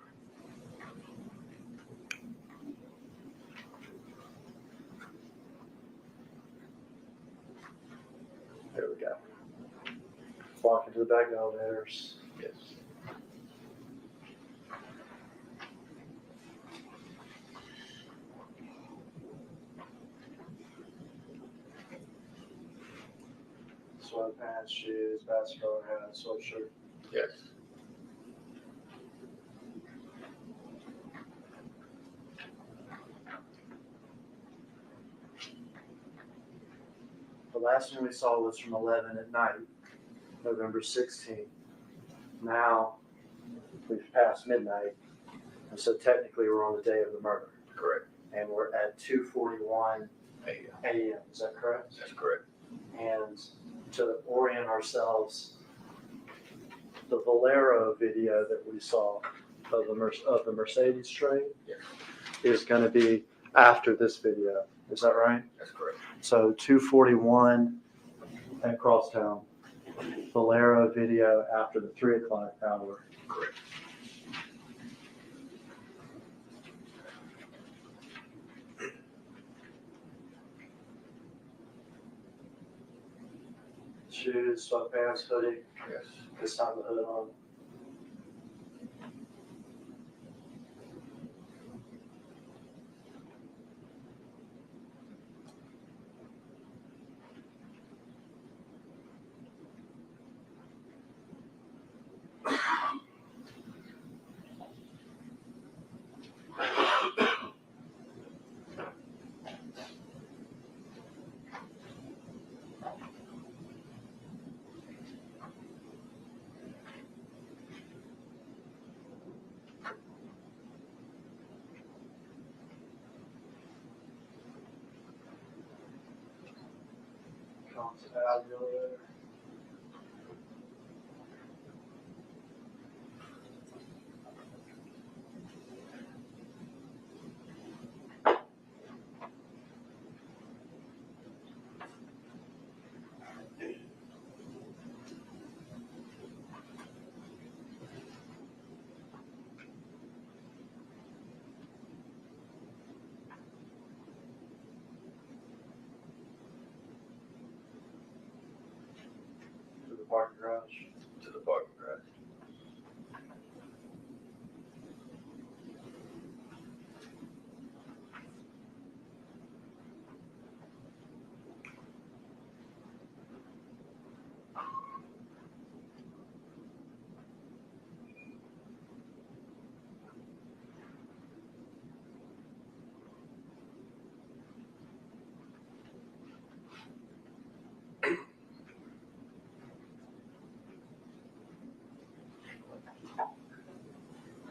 There we go. Walk into the back elevators. Yes. Sweatpants, shoes, basketball hat, sweatshirt. Yes. The last one we saw was from 11 at night, November 16th. Now we've passed midnight, and so technically we're on the day of the murder. Correct. And we're at 2:41 Hey, a.m. Is that correct? that's correct. And to orient ourselves, the Valero video that we saw of the Mercedes train Yes. is going to be after this video. Is that right? That's correct. So 2:41 at Crosstown, Valero video after the 3 o'clock hour. Correct. Shoes, sweatpants, hoodie. Yes. This time the hood on. Comes out of the elevator. To the parking garage. To the parking garage.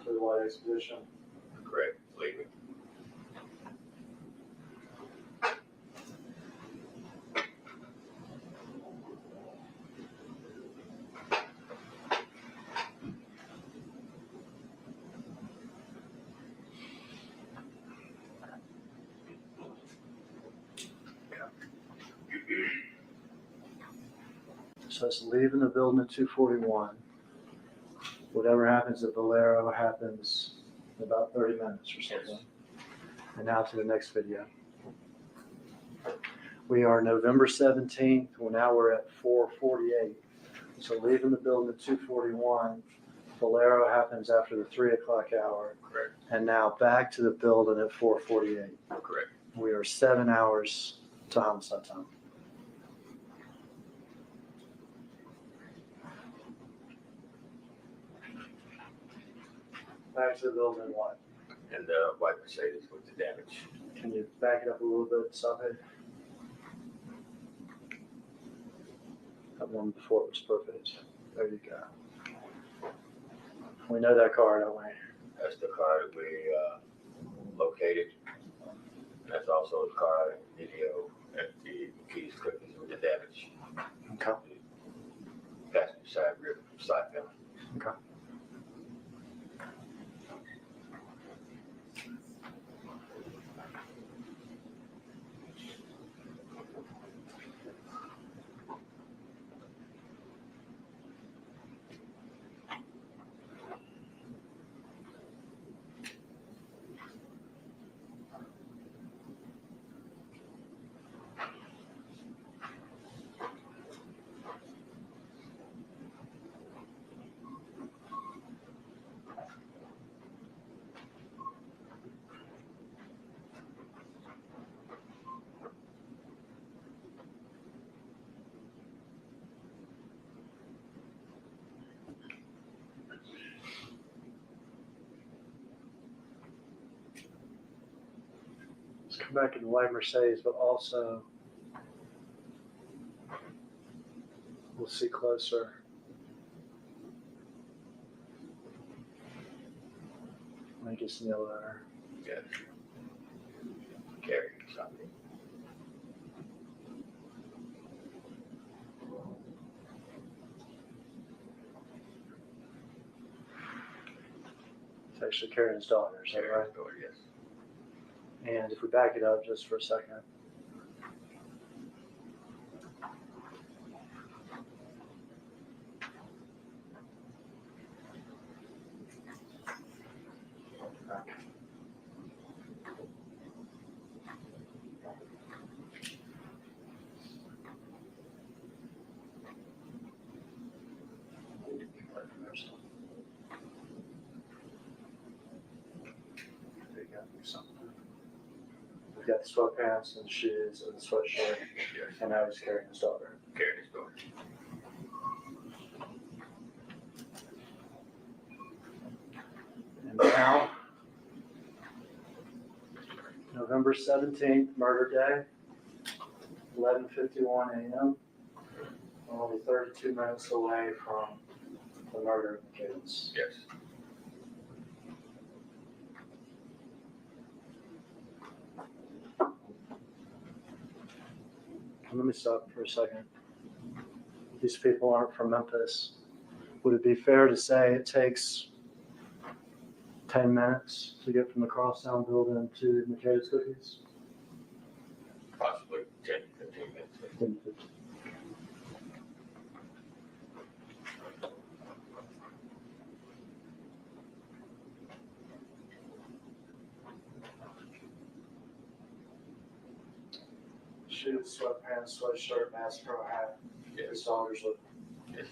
To the white expedition. Correct. Leaving. So it's leaving the building at 2:41. Whatever happens at Valero happens in about 30 minutes or something. And now to the next video. We are November 17th. Well, now we're at 4:48. So leaving the building at 2:41. Valero happens after the 3 o'clock hour. Correct. And now back to the building at 4:48. Correct. We are 7 hours to homicide time. Back to the building, what? And the white Mercedes with the damage. Can you back it up a little bit, Sabe? That one before it was perfect. There you go. We know that car, don't we? That's the car that we located. That's also the car video at the keys cookies with the damage. Okay. Passenger side rear side panel. Okay. Let's come back into white Mercedes, but also we'll see closer. I think it's Neil there. Yes. Carry something. It's actually Karen's daughter, is that right? Yes. And if we back it up just for a second. Okay. There you go. Something. We've got the sweatpants and the shoes and the sweatshirt, Yes. and now he's carrying his daughter. Carry his daughter. And now, November 17th, murder day, 11:51 a.m. We're only 32 minutes away from the murder of the kids. Yes. Let me stop for a second. These people aren't from Memphis. Would it be fair to say it takes 10 minutes to get from the Crosstown building to McCabe's Cookies? Possibly 10, 15 minutes. 10 to 15. Shoes, sweatpants, sweatshirt, mask, pro hat. His daughter's with Yes.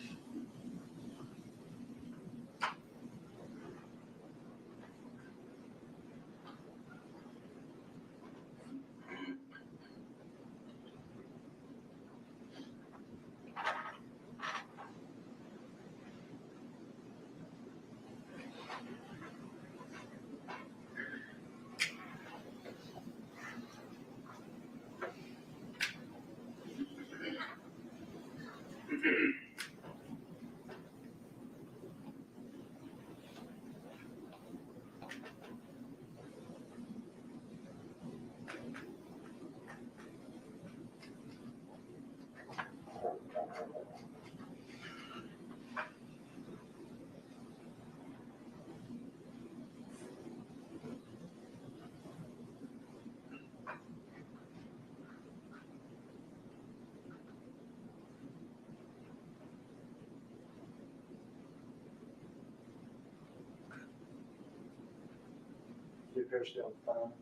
He appears to be on the phone.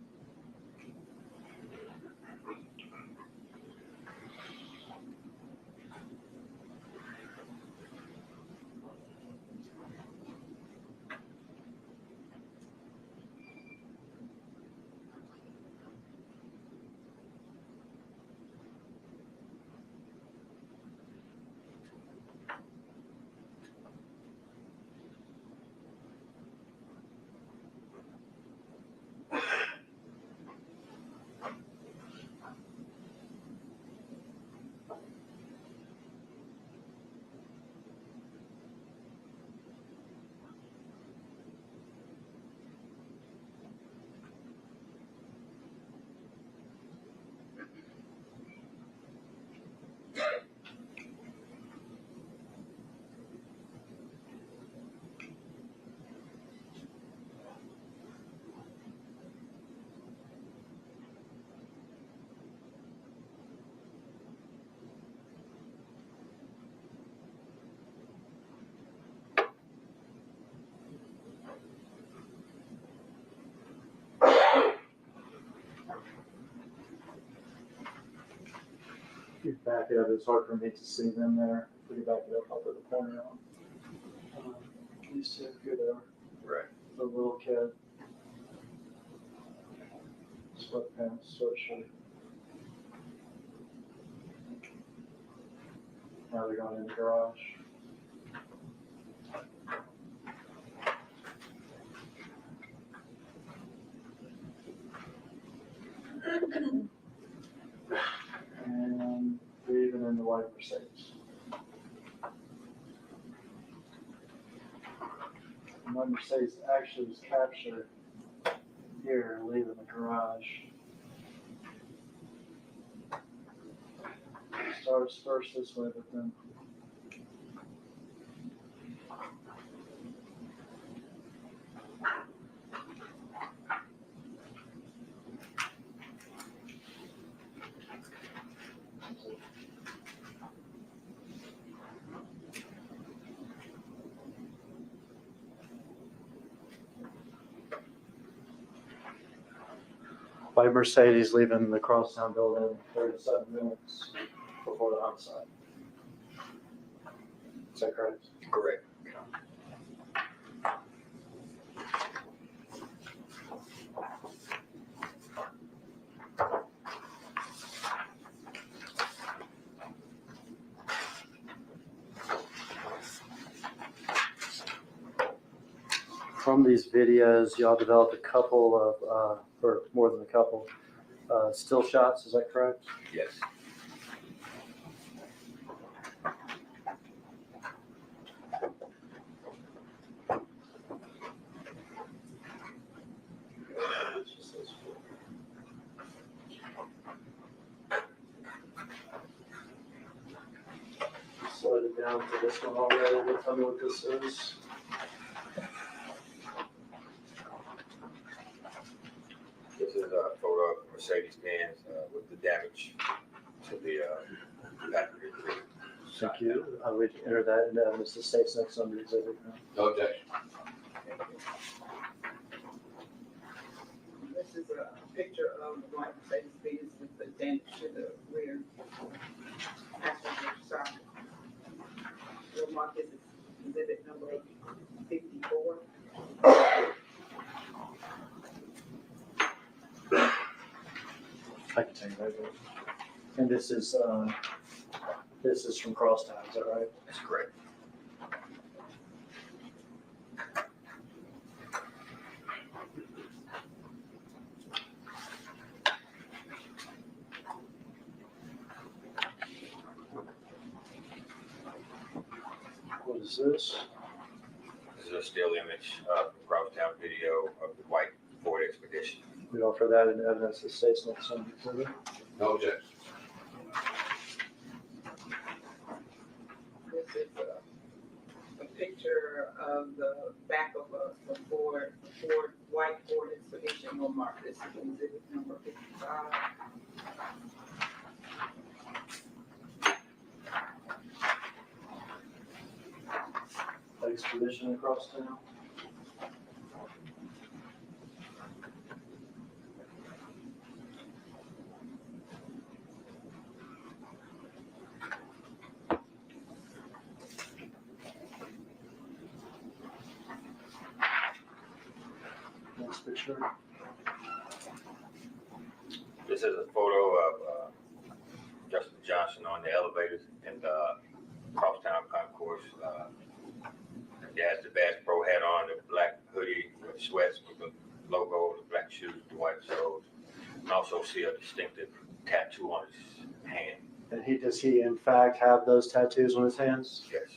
You back it up, it's hard for me to see them there. If we back it up, I'll put the pointer on. These two, good over. Right. The little kid. Sweatpants, sweatshirt. Now they're going in the garage. And they're even in the white Mercedes. And my Mercedes actually was captured here, leaving the garage. Starts first this way, but then white Mercedes leaving the crosstown building 37 minutes before the homicide. Is that correct? Correct. From these videos, y'all developed a couple of, or more than a couple, still shots, is that correct? Yes. Slowed it down to this one already. Tell me what this is. This is a photo of Mercedes-Benz with the damage to the battery. Thank you. I would enter that into evidence that states next on the exhibit. No objection. This is a picture of the white Mercedes-Benz with the damage to the rear passenger side. We'll mark this as exhibit number 54. I can tell you that. And this is from Crosstown, is that right? That's correct. What is this? This is a still image of the crosstown video of the white Ford Expedition. We offer that in evidence that states next on the exhibit. No objection. This is a picture of the back of a white Ford Expedition. We'll mark this as exhibit number 55. Expedition across town. Next picture. This is a photo of Justin Johnson on the elevators in the crosstown concourse. He has the Bass Pro hat on, the black hoodie with sweats with the logo, the black shoes, the white soles. And also see a distinctive tattoo on his hand. And does he in fact have those tattoos on his hands? Yes.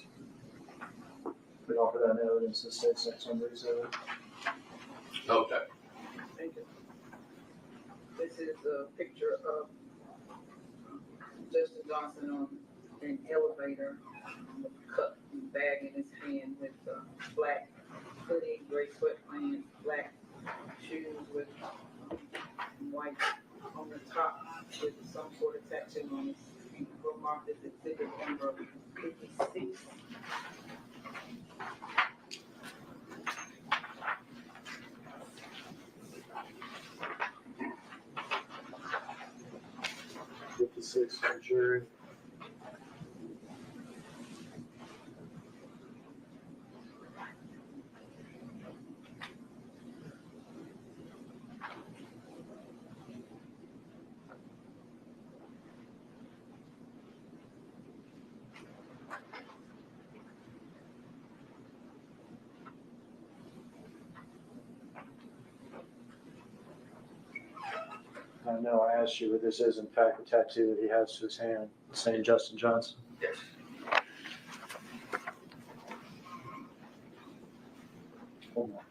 We offer that in evidence that states next on the exhibit. No objection. Thank you. This is a picture of Justin Johnson on an elevator with a cup and bag in his hand with black hoodie, gray sweatpants, black shoes with white on the top with some sort of tattoo on it. We'll mark this exhibit number 56. 56 for the jury. I know I asked you, but this is in fact a tattoo that he has to his hand, saying Justin Johnson. Yes. Hold on.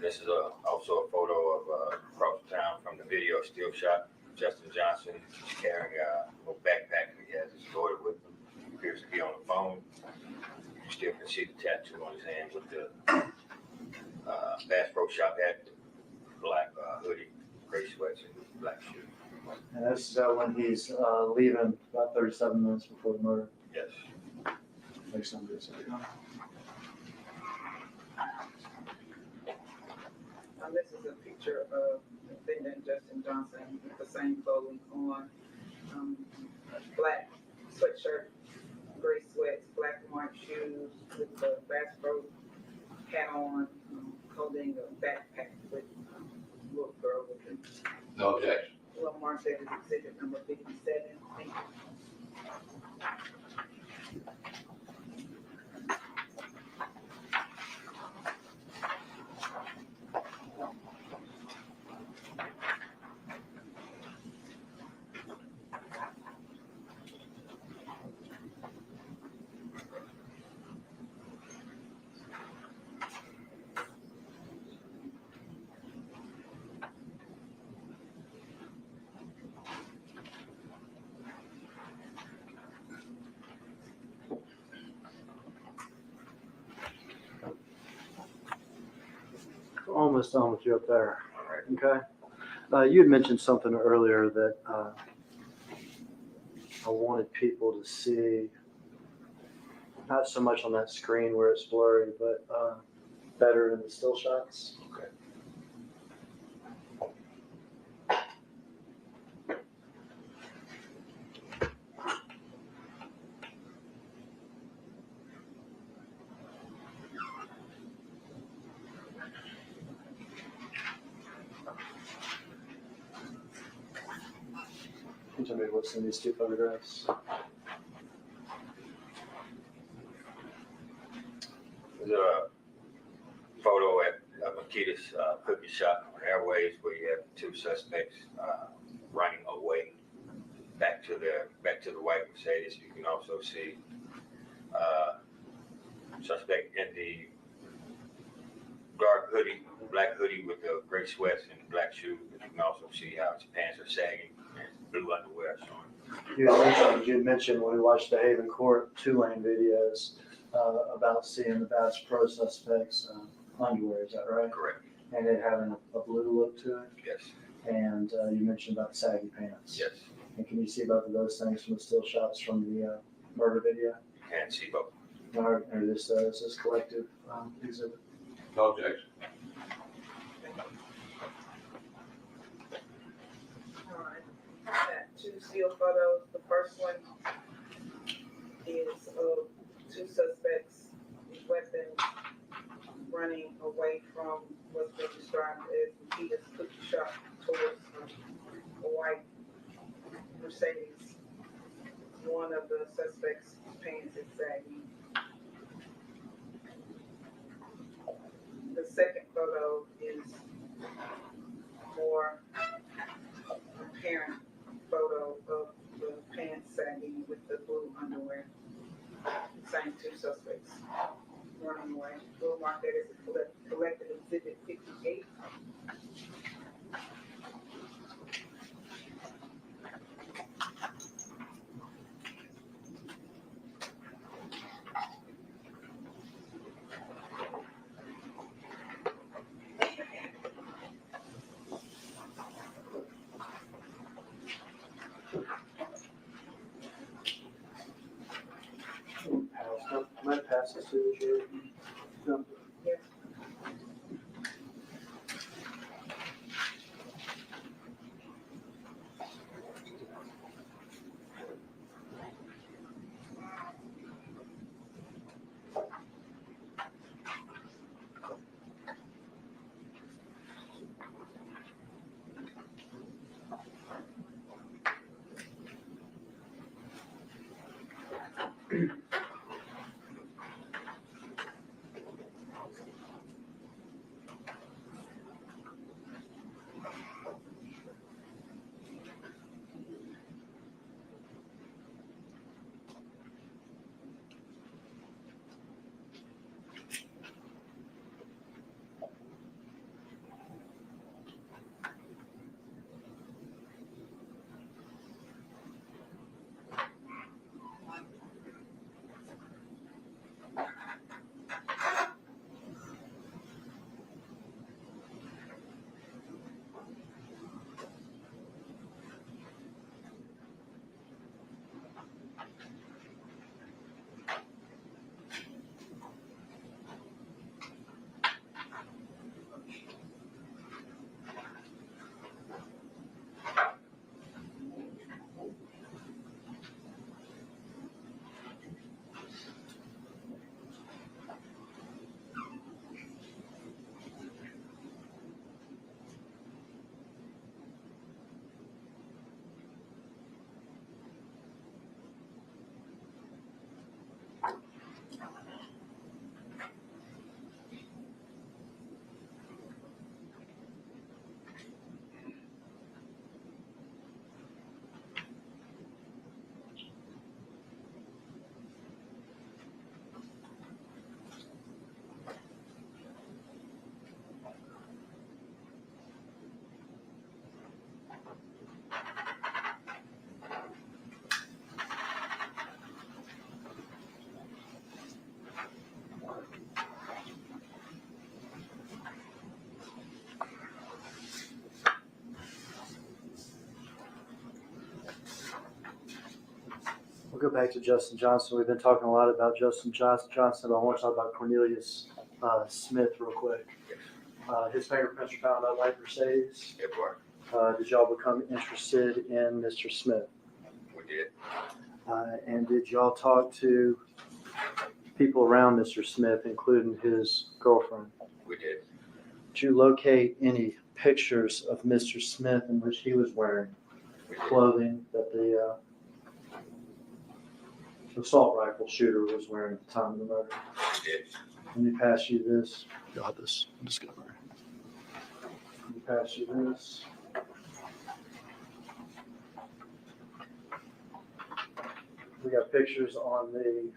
This is also a photo of across town from the video still shot. Justin Johnson is carrying a little backpack. He has his daughter with him. He appears to be on the phone. You still can see the tattoo on his hand with the Bass Pro Shop hat, black hoodie, gray sweats, and black shoes. And this is when he's leaving about 37 minutes before the murder. Yes. Like somebody said. This is a picture of defendant Justin Johnson with the same clothing on, black sweatshirt, gray sweats, black and white shoes with the Bass Pro hat on, holding a backpack with a little girl with him. No objection. Well, marked that as exhibit number 57. Thank you. Almost done with you up there. All right. Okay. You had mentioned something earlier that I wanted people to see, not so much on that screen where it's blurry, but better in the still shots. Okay. Can you tell me what's in these two photographs? There's a photo at Makita's cookie shop on Airways where you have two suspects running away back to the white Mercedes. You can also see suspect in the dark hoodie, black hoodie with the gray sweats and black shoes. You can also see how his pants are sagging and blue underwear showing. You had mentioned when we watched the Haven Court two-lane videos about seeing the Bass Pro suspects' underwear. Is that right? Correct. And it having a blue look to it. Yes. And you mentioned about the saggy pants. Yes. And can you see both of those things from the still shots from the murder video? You can see both. Or this collective exhibit? No objection. All right. Got two still photos. The first one is of two suspects with weapons running away from what's been described as Makita's cookie shop towards a white Mercedes. One of the suspects' pants is sagging. The second photo is more apparent photo of the pants sagging with the blue underwear. Same two suspects running away. We'll mark that as a collected exhibit 58. Might pass this to the jury. No. Yes. We'll go back to Justin Johnson. We've been talking a lot about Justin Johnson, but I want to talk about Cornelius Smith real quick. His fingerprints were found on that white Mercedes. It worked. Did y'all become interested in Mr. Smith? We did. And did y'all talk to people around Mr. Smith, including his girlfriend? We did. Did you locate any pictures of Mr. Smith in which he was wearing We did. clothing that the assault rifle shooter was wearing at the time of the murder? We did. Let me pass you this. You'll have this. I'm just gonna. Let me pass you this. We got pictures on the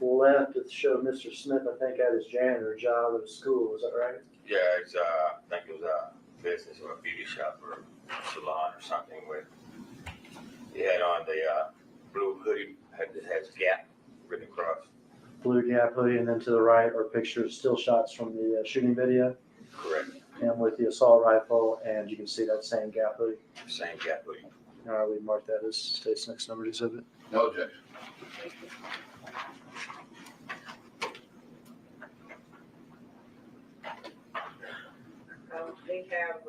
left that show Mr. Smith, I think, at his janitor job at a school. Is that right? Yeah, it's I think it was a business or a beauty shop or salon or something where he had on the blue hoodie, has Gap written across. Blue Gap hoodie, and then to the right are pictures, still shots from the shooting video, Correct. and with the assault rifle, and you can see that same Gap hoodie. Same Gap hoodie. All right, we mark that as state's next numbered exhibit. No objection. They have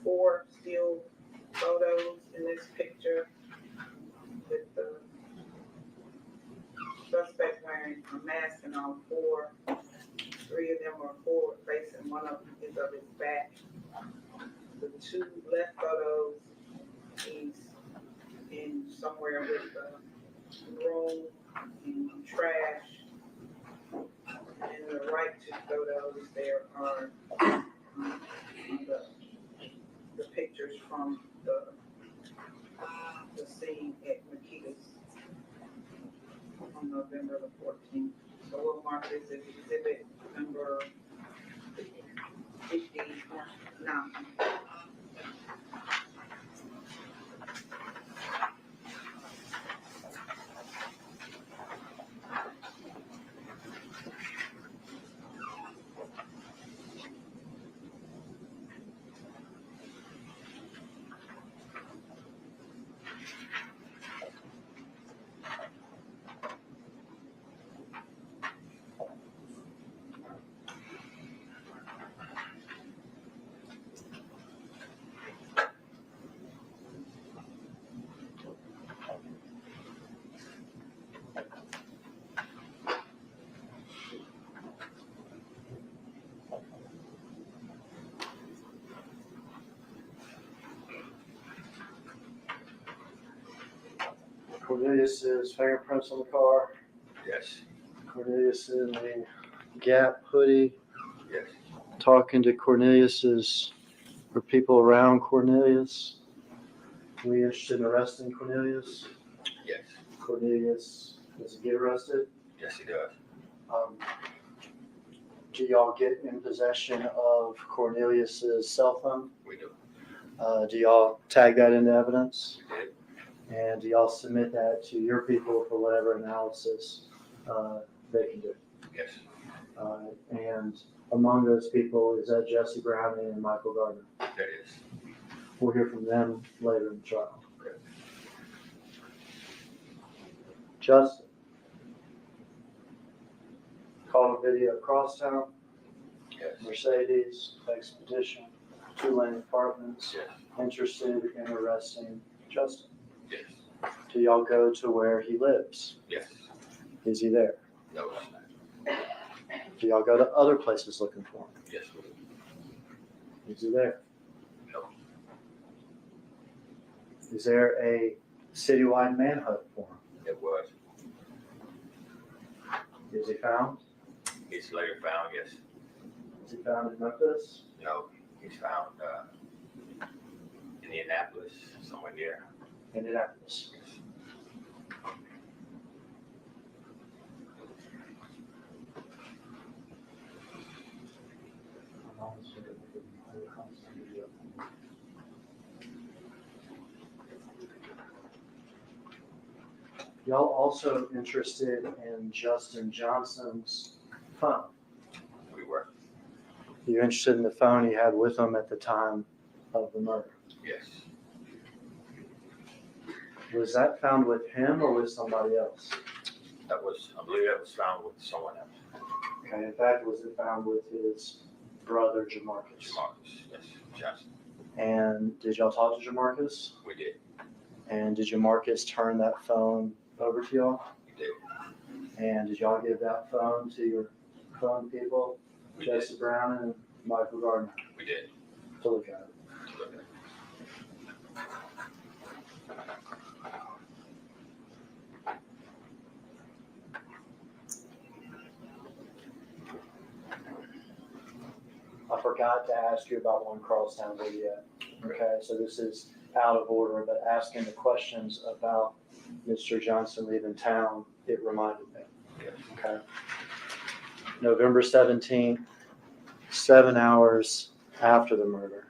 4 still photos in this picture with the suspect wearing a mask and all 4. 3 of them are forward facing, 1 of them is of his back. The 2 left photos, he's in somewhere with the room and trash. And the right 2 photos, there are the pictures from the scene at Makita's on November the 14th. So we'll mark this as exhibit number 59. Cornelius's fingerprints on the car. Yes. Cornelius in the Gap hoodie. Yes. Talking to Cornelius's or people around Cornelius. We interested in arresting Cornelius. Yes. Cornelius, does he get arrested? Yes, he does. Do y'all get in possession of Cornelius's cell phone? We do. Do y'all tag that into evidence? We did. And do y'all submit that to your people for whatever analysis they can do? Yes. And among those people, is that Jesse Brown and Michael Gardner? That is. We'll hear from them later in the trial. Okay. Justin. Call a video of Crosstown, Yes. Mercedes, Expedition, 2-lane apartments, Yes. interested in arresting Justin. Yes. Do y'all go to where he lives? Yes. Is he there? No, it's not. Do y'all go to other places looking for him? Yes, we do. Is he there? No. Is there a citywide manhunt for him? It was. Is he found? He's later found, yes. Is he found in Memphis? No, he's found Indianapolis, somewhere near. Indianapolis. Y'all also interested in Justin Johnson's phone? We were. You're interested in the phone he had with him at the time of the murder? Yes. Was that found with him or with somebody else? That was, I believe that was found with someone else. Okay, in fact, was it found with his brother Jamarcus? Marcus, yes, Johnson. And did y'all talk to Jamarcus? We did, And did Jamarcus turn that phone over to y'all? we did. And did y'all give that phone to your phone people, We did, Jesse Brown and Michael Gardner, we did. to look at it? Okay. I forgot to ask you about one Crosstown video. Okay, so this is out of order, but asking the questions about Mr. Johnson leaving town, it reminded me. Yes. Okay. November 17th, 7 hours after the murder.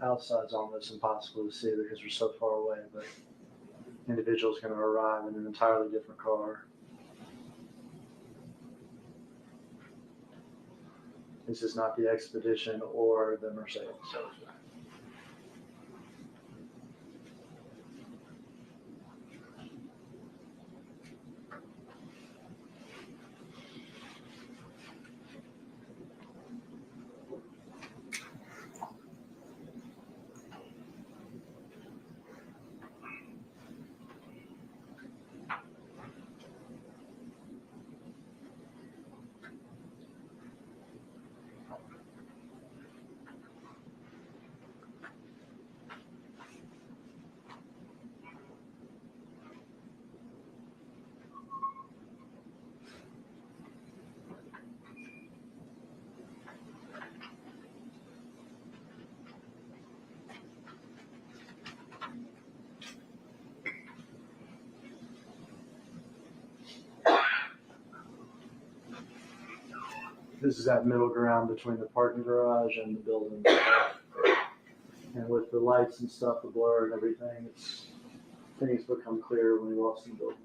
Outside's almost impossible to see because we're so far away, but individual's going to arrive in an entirely different car. This is not the Expedition or the Mercedes. So was that. This is that middle ground between the parking garage and the building. And with the lights and stuff, the blur and everything, things become clearer when you walk in the building.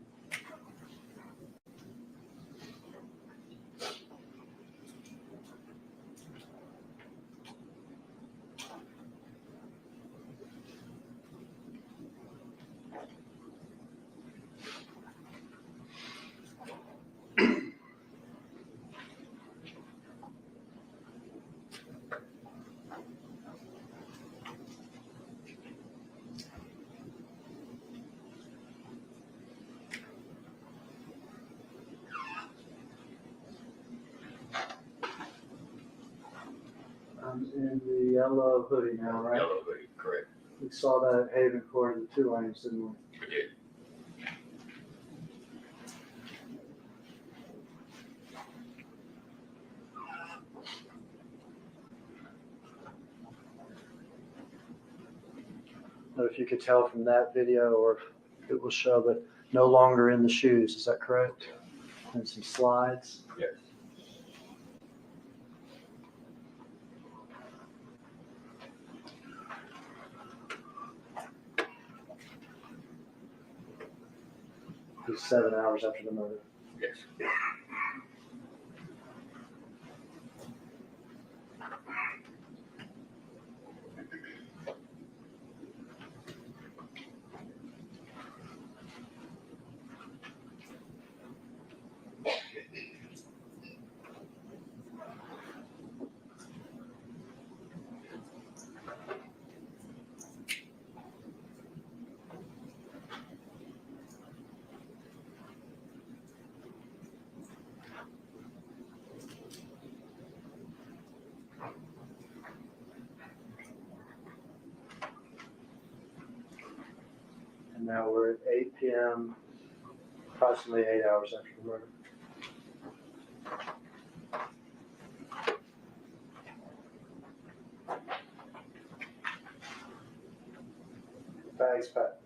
I'm in the yellow hoodie now, right? Yellow hoodie, correct. We saw that at Haven Court in the 2 lanes, didn't we? We did. I don't know if you could tell from that video or if it will show, but no longer in the shoes, is that correct? And some slides. Yes. It was 7 hours after the murder. Yes. And now we're at 8 p.m., approximately 8 hours after the murder. Bags packed.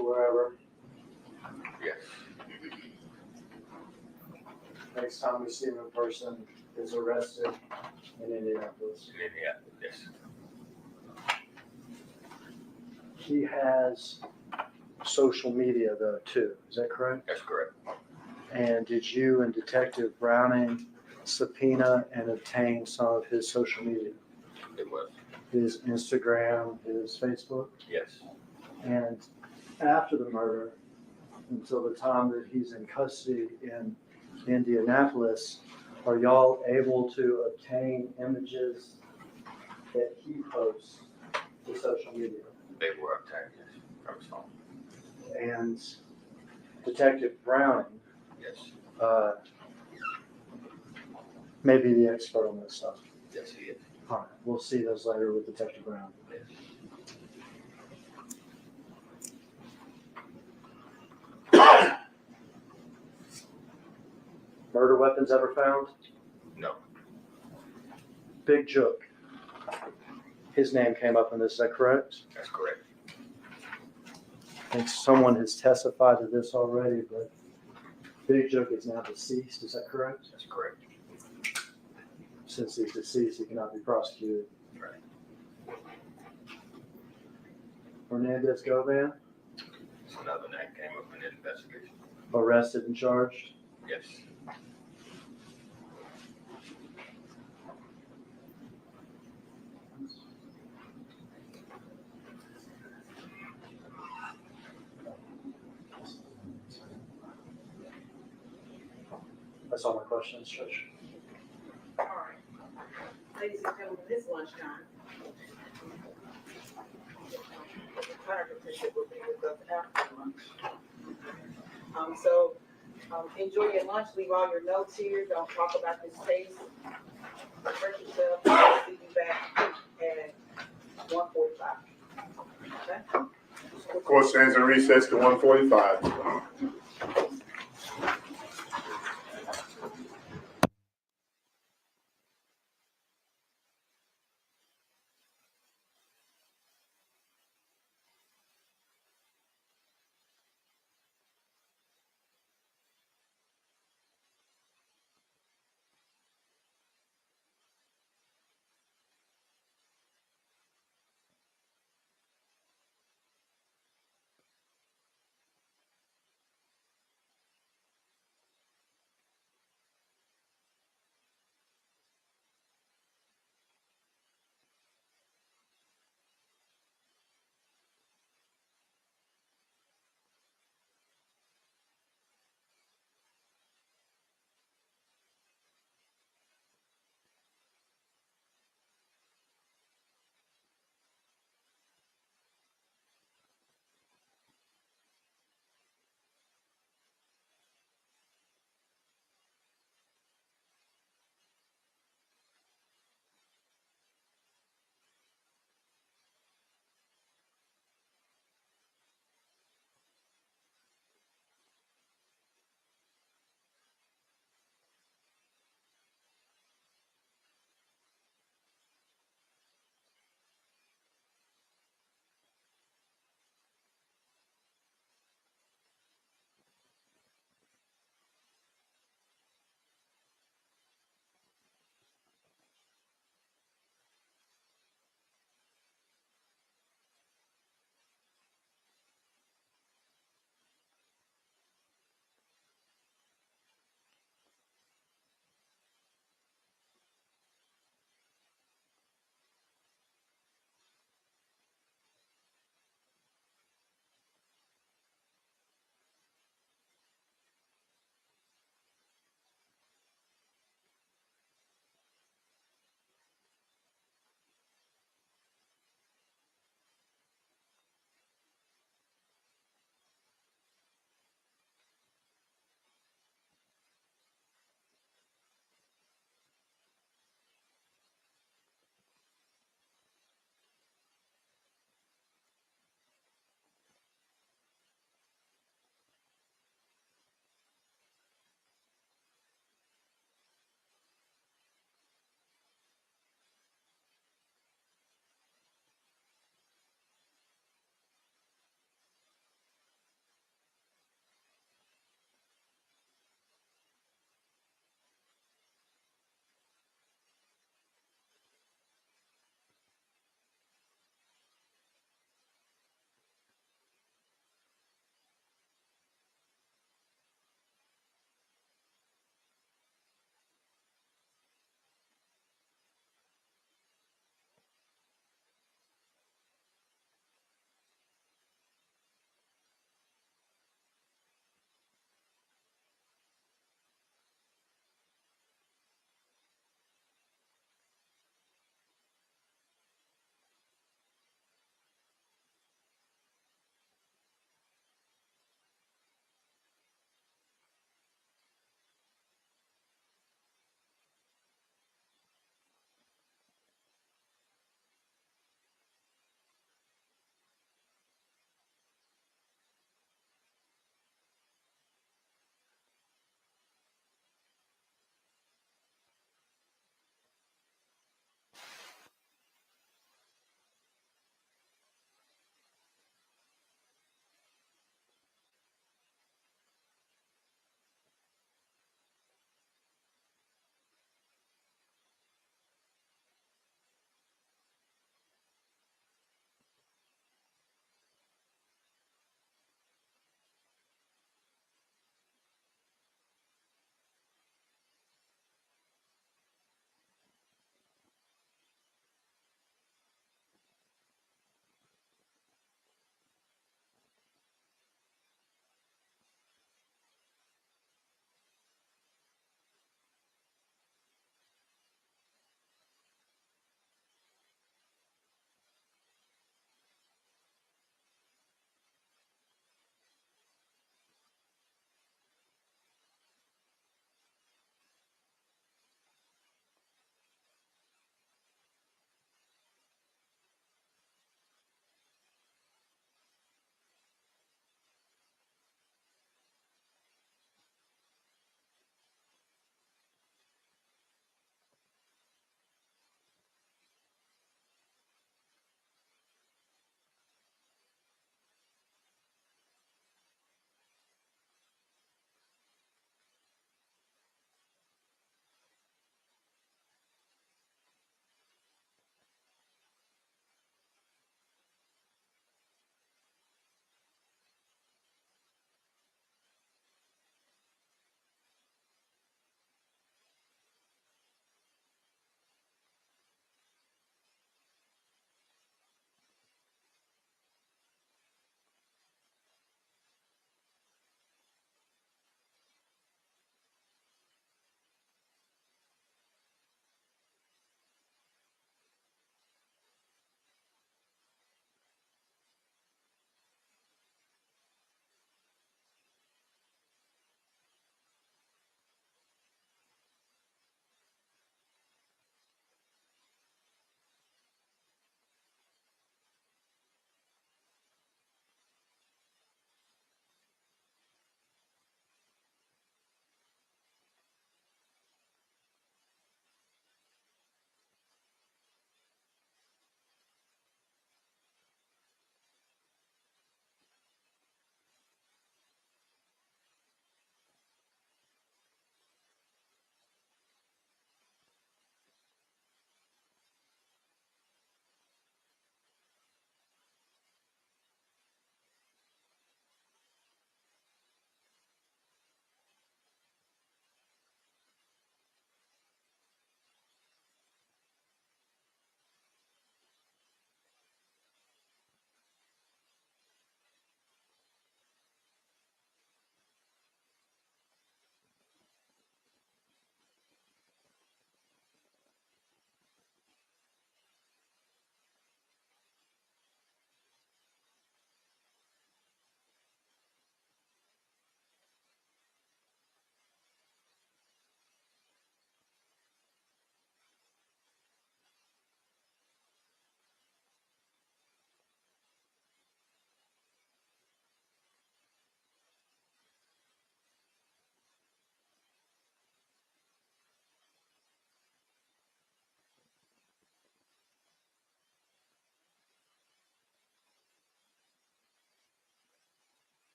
to wherever. Yes, Next time we see him in person, is arrested in Indianapolis. in Indianapolis, yes. He has social media though too, is that correct? That's correct. And did you and Detective Browning subpoena and obtain some of his social media? It was, His Instagram, his Facebook? yes. And after the murder, until the time that he's in custody in Indianapolis, are y'all able to obtain images that he posts to social media? They were obtained, yes, from his phone, And Detective Browning yes. may be the expert on this stuff. Yes, he is. All right, we'll see those later with Detective Brown. Yes. Murder weapons ever found? No, Big Jook. His name came up in this, is that correct? that's correct. I think someone has testified to this already, but Big Jook is now deceased, is that correct? That's correct. Since he's deceased, he cannot be prosecuted. Right. Hernandez Govan, It's another name came up in the investigation. arrested and charged. Yes. That's all my questions, Judge. All right. Ladies and gentlemen, it's lunchtime. The clarification will be with us after lunch. Enjoy your lunch, leave all your notes here, don't talk about this case. Refresh yourself, I'll see you back at 1:45. Okay? Court stands in recess to 1:45.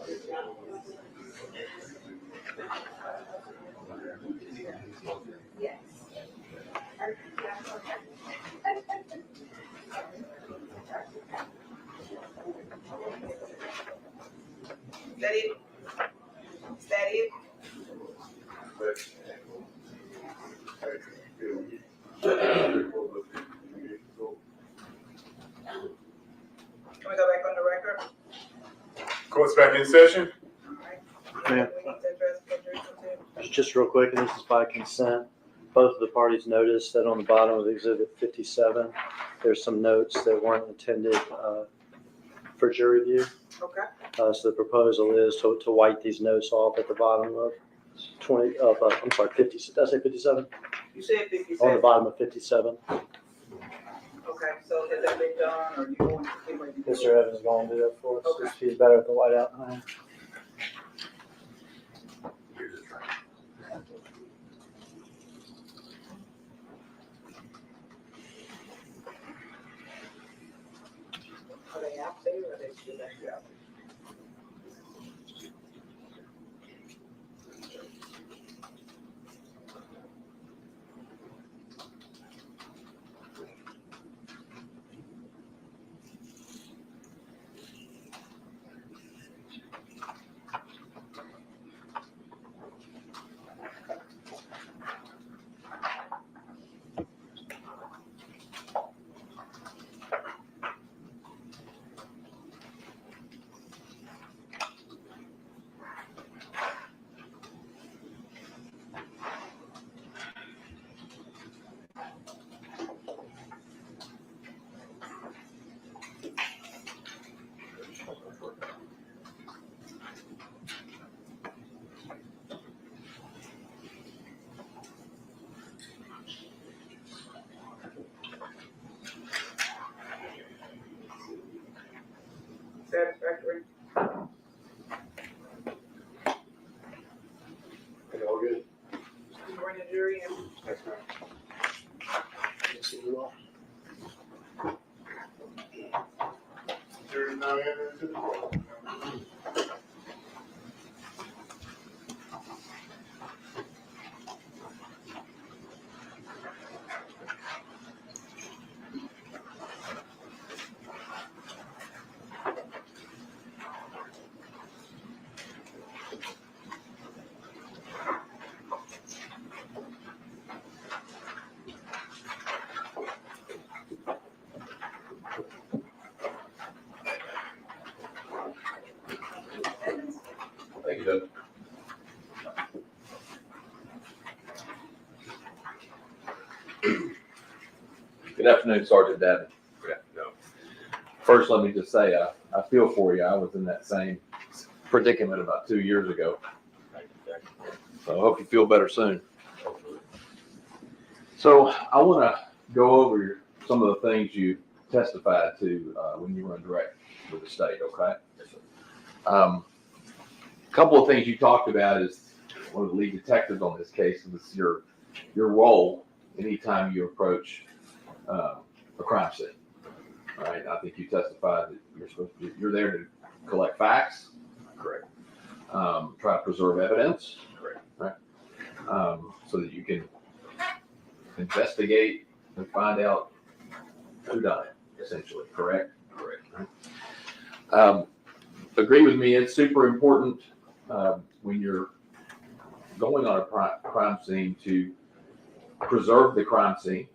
Is that it? Is that it? Can we go back on the record? Court's back in session. All right. Yeah. We need to address perjury contempt. Just real quick, and this is by consent. Both of the parties noticed that on the bottom of Exhibit 57, there's some notes that weren't intended for jury view. Okay. So the proposal is to wipe these notes off at the bottom of 50, did I say 57? You said On the 57. bottom of 57. Okay, so has that been done, or you going to get ready to do it? Mr. Evans is going to do that for us. Okay. He's better at the whiteout than I am. Are they out there, or are they still back out? Satisfactory? All good? You bring the jury in? Yes, you are. Jury's now in. Thank you, Doug. Good afternoon, Sergeant Dabney. Good afternoon. First, let me just say, I feel for you. I was in that same predicament about 2 years ago. Thank you, sir. So I hope you feel better soon. So I want to go over some of the things you testified to when you were in direct with the state, okay? Yes, sir. A couple of things you talked about is one of the lead detectives on this case was your role anytime you approach a crime scene. All right, I think you testified that you're there to collect facts. Correct. Try to preserve evidence. Correct. Right. So that you can investigate and find out who done it, essentially. Correct. Correct. Agree with me. It's super important when you're going on a crime scene to preserve the crime scene.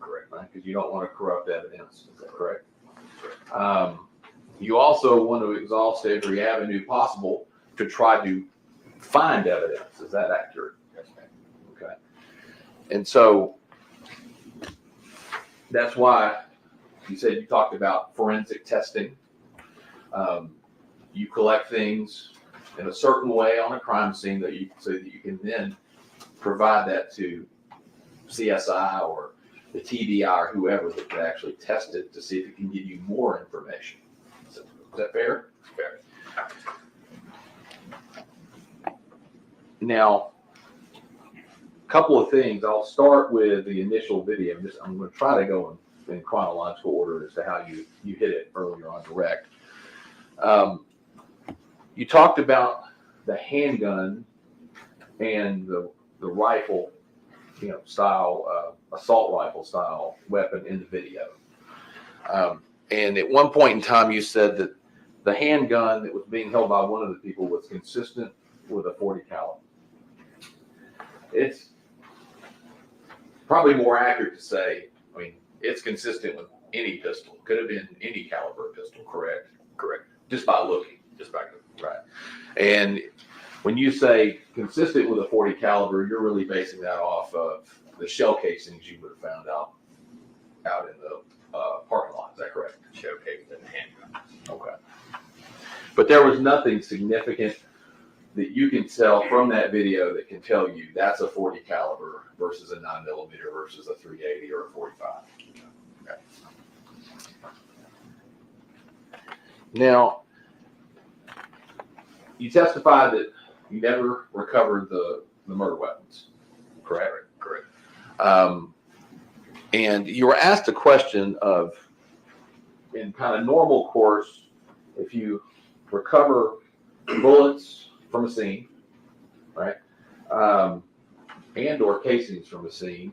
Correct. Right? Because you don't want to corrupt evidence. Is that correct? You also want to exhaust every avenue possible to try to find evidence. Is that accurate? Yes, ma'am. Okay. And so that's why you said you talked about forensic testing. You collect things in a certain way on a crime scene so that you can then provide that to CSI or the TBI or whoever that could actually test it to see if it can give you more information. Is that fair? Fair. Now, a couple of things. I'll start with the initial video. I'm going to try to go in chronological order as to how you hit it earlier on direct. you talked about the handgun and the rifle, style, assault rifle style weapon in the video. And at one point in time, you said that the handgun that was being held by one of the people was consistent with a .40 caliber. It's probably more accurate to say, I mean, it's consistent with any pistol. Could have been any caliber pistol, correct? Correct. Just by looking. Just back to Right. And when you say consistent with a .40 caliber, you're really basing that off of the shell casings you would have found out in the parking lot. Is that correct? showcase and the handgun. Okay. But there was nothing significant that you can tell from that video that can tell you that's a .40 caliber versus a 9mm versus a .380 or a .45. Okay. Now, you testified that you never recovered the murder weapons, correct? Correct. And you were asked a question of, in kind of normal course, if you recover bullets from a scene, right, and or casings from a scene,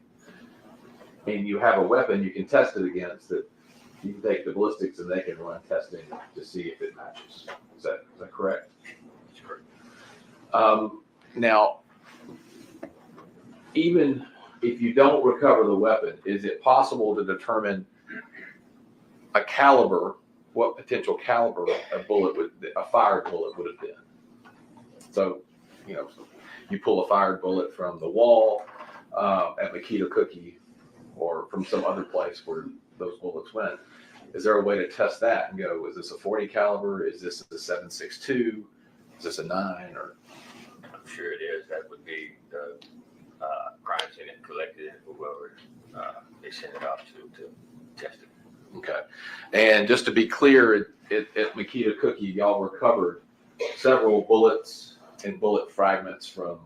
and you have a weapon you can test it against, that you can take the ballistics and they can run testing to see if it matches. Is that correct? That's correct. Now, even if you don't recover the weapon, is it possible to determine a caliber, what potential caliber a fired bullet would have been? So, you pull a fired bullet from the wall at Makita Cookie or from some other place where those bullets went. Is there a way to test that and go, is this a .40 caliber? Is this a 7.62? Is this a 9? Or I'm sure it is. That would be the crime scene and collected and whoever they send it off to test it. okay. And just to be clear, at Makita Cookie, y'all recovered several bullets and bullet fragments from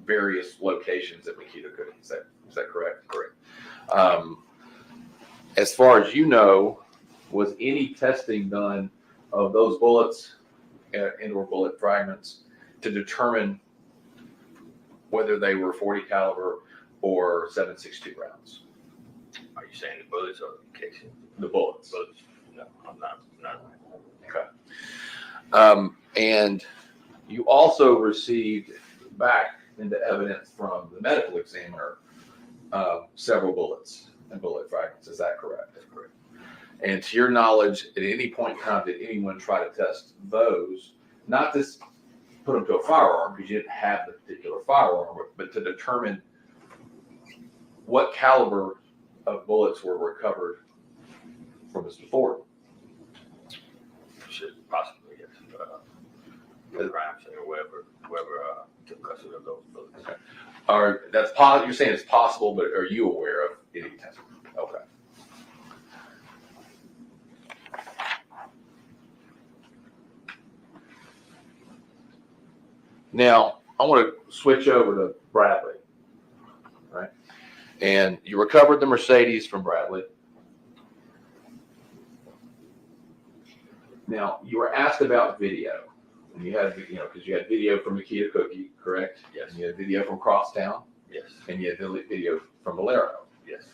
various locations at Makita Cookie. Is that correct? Correct. As far as you know, was any testing done of those bullets and or bullet fragments to determine whether they were .40 caliber or 7.62 rounds? Are you saying the bullets or the casing? The bullets. Bullets? No, I'm not. Okay. And you also received back into evidence from the medical examiner several bullets and bullet fragments. Is that correct? That's correct. And to your knowledge, at any point in time, did anyone try to test those? Not to put them to a firearm because you didn't have the particular firearm, but to determine what caliber of bullets were recovered from Mr. Ford. Should possibly, yes. The crime scene or whoever took custody of those bullets. Okay. You're saying it's possible, but are you aware of any testing? Okay. Now, I want to switch over to Bradley, right? And you recovered the Mercedes from Bradley. Now, you were asked about video. And you had, because you had video from Makita Cookie, correct? Yes. And you had video from Crosstown, Yes. and you had video from Valero. Yes.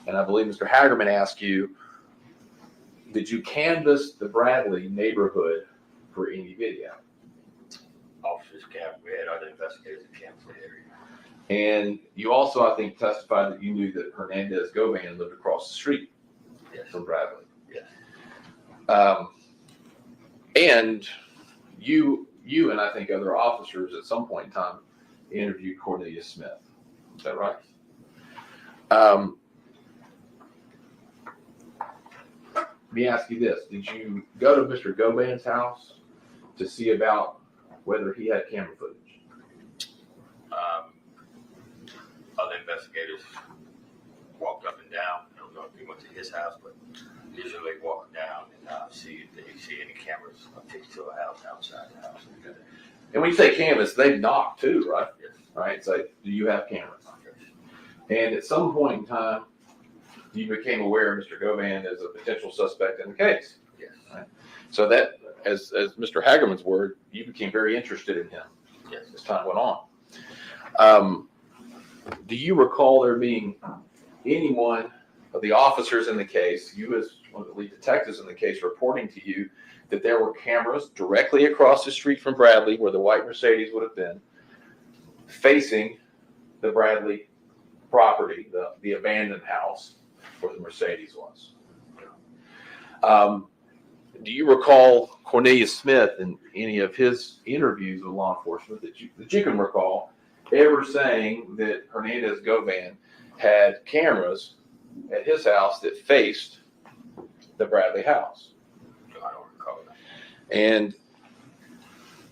And I believe Mr. Hagerman asked you, did you canvass the Bradley neighborhood for any video? Officers camped. We had other investigators that camped in the area. And you also, I think, testified that you knew that Hernandez Govan lived across the street Yes. from Bradley. Yes. And you and I think other officers at some point in time interviewed Cornelius Smith. Is that right? Let me ask you this. Did you go to Mr. Govan's house to see about whether he had camera footage? Other investigators walked up and down. I don't know if he went to his house, but usually walk down and see if they see any cameras affixed to a house outside the house. Okay. And when you say canvas, they've knocked too, right? Yes. Right. So do you have cameras? And at some point in time, you became aware of Mr. Govan as a potential suspect in the case. Yes. Right? So that as Mr. Hagerman's word, you became very interested in him Yes. as time went on. Do you recall there being anyone of the officers in the case, you as one of the lead detectives in the case, reporting to you that there were cameras directly across the street from Bradley, where the white Mercedes would have been, facing the Bradley property, the abandoned house where the Mercedes was? Do you recall Cornelius Smith in any of his interviews with law enforcement that you can recall ever saying that Hernandez Govan had cameras at his house that faced the Bradley house? No, I don't recall that. And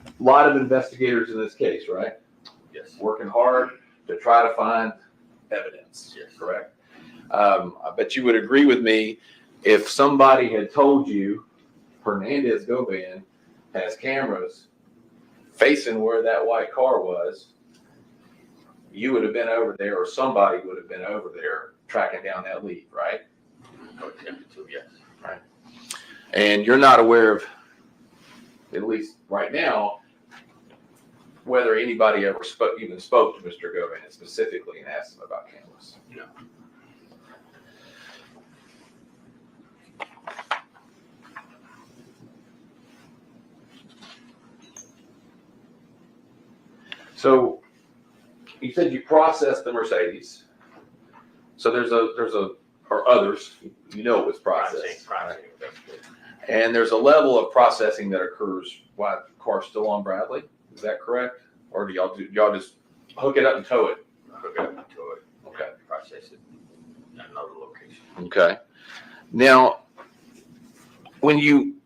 a lot of investigators in this case, right? Yes. Working hard to try to find evidence. Yes. Correct. I bet you would agree with me if somebody had told you Hernandez Govan has cameras facing where that white car was, you would have been over there, or somebody would have been over there tracking down that lead, right? I would attempt to, yes. Right. And you're not aware of, at least right now, whether anybody ever even spoke to Mr. Govan specifically and asked him about cameras. No. So you said you processed the Mercedes. So there's or others, it was processed. Processing. And there's a level of processing that occurs while the car's still on Bradley. Is that correct? Or do y'all just hook it up and tow it? Hook it up to it. Okay. Process it at another location. Okay. Now, when you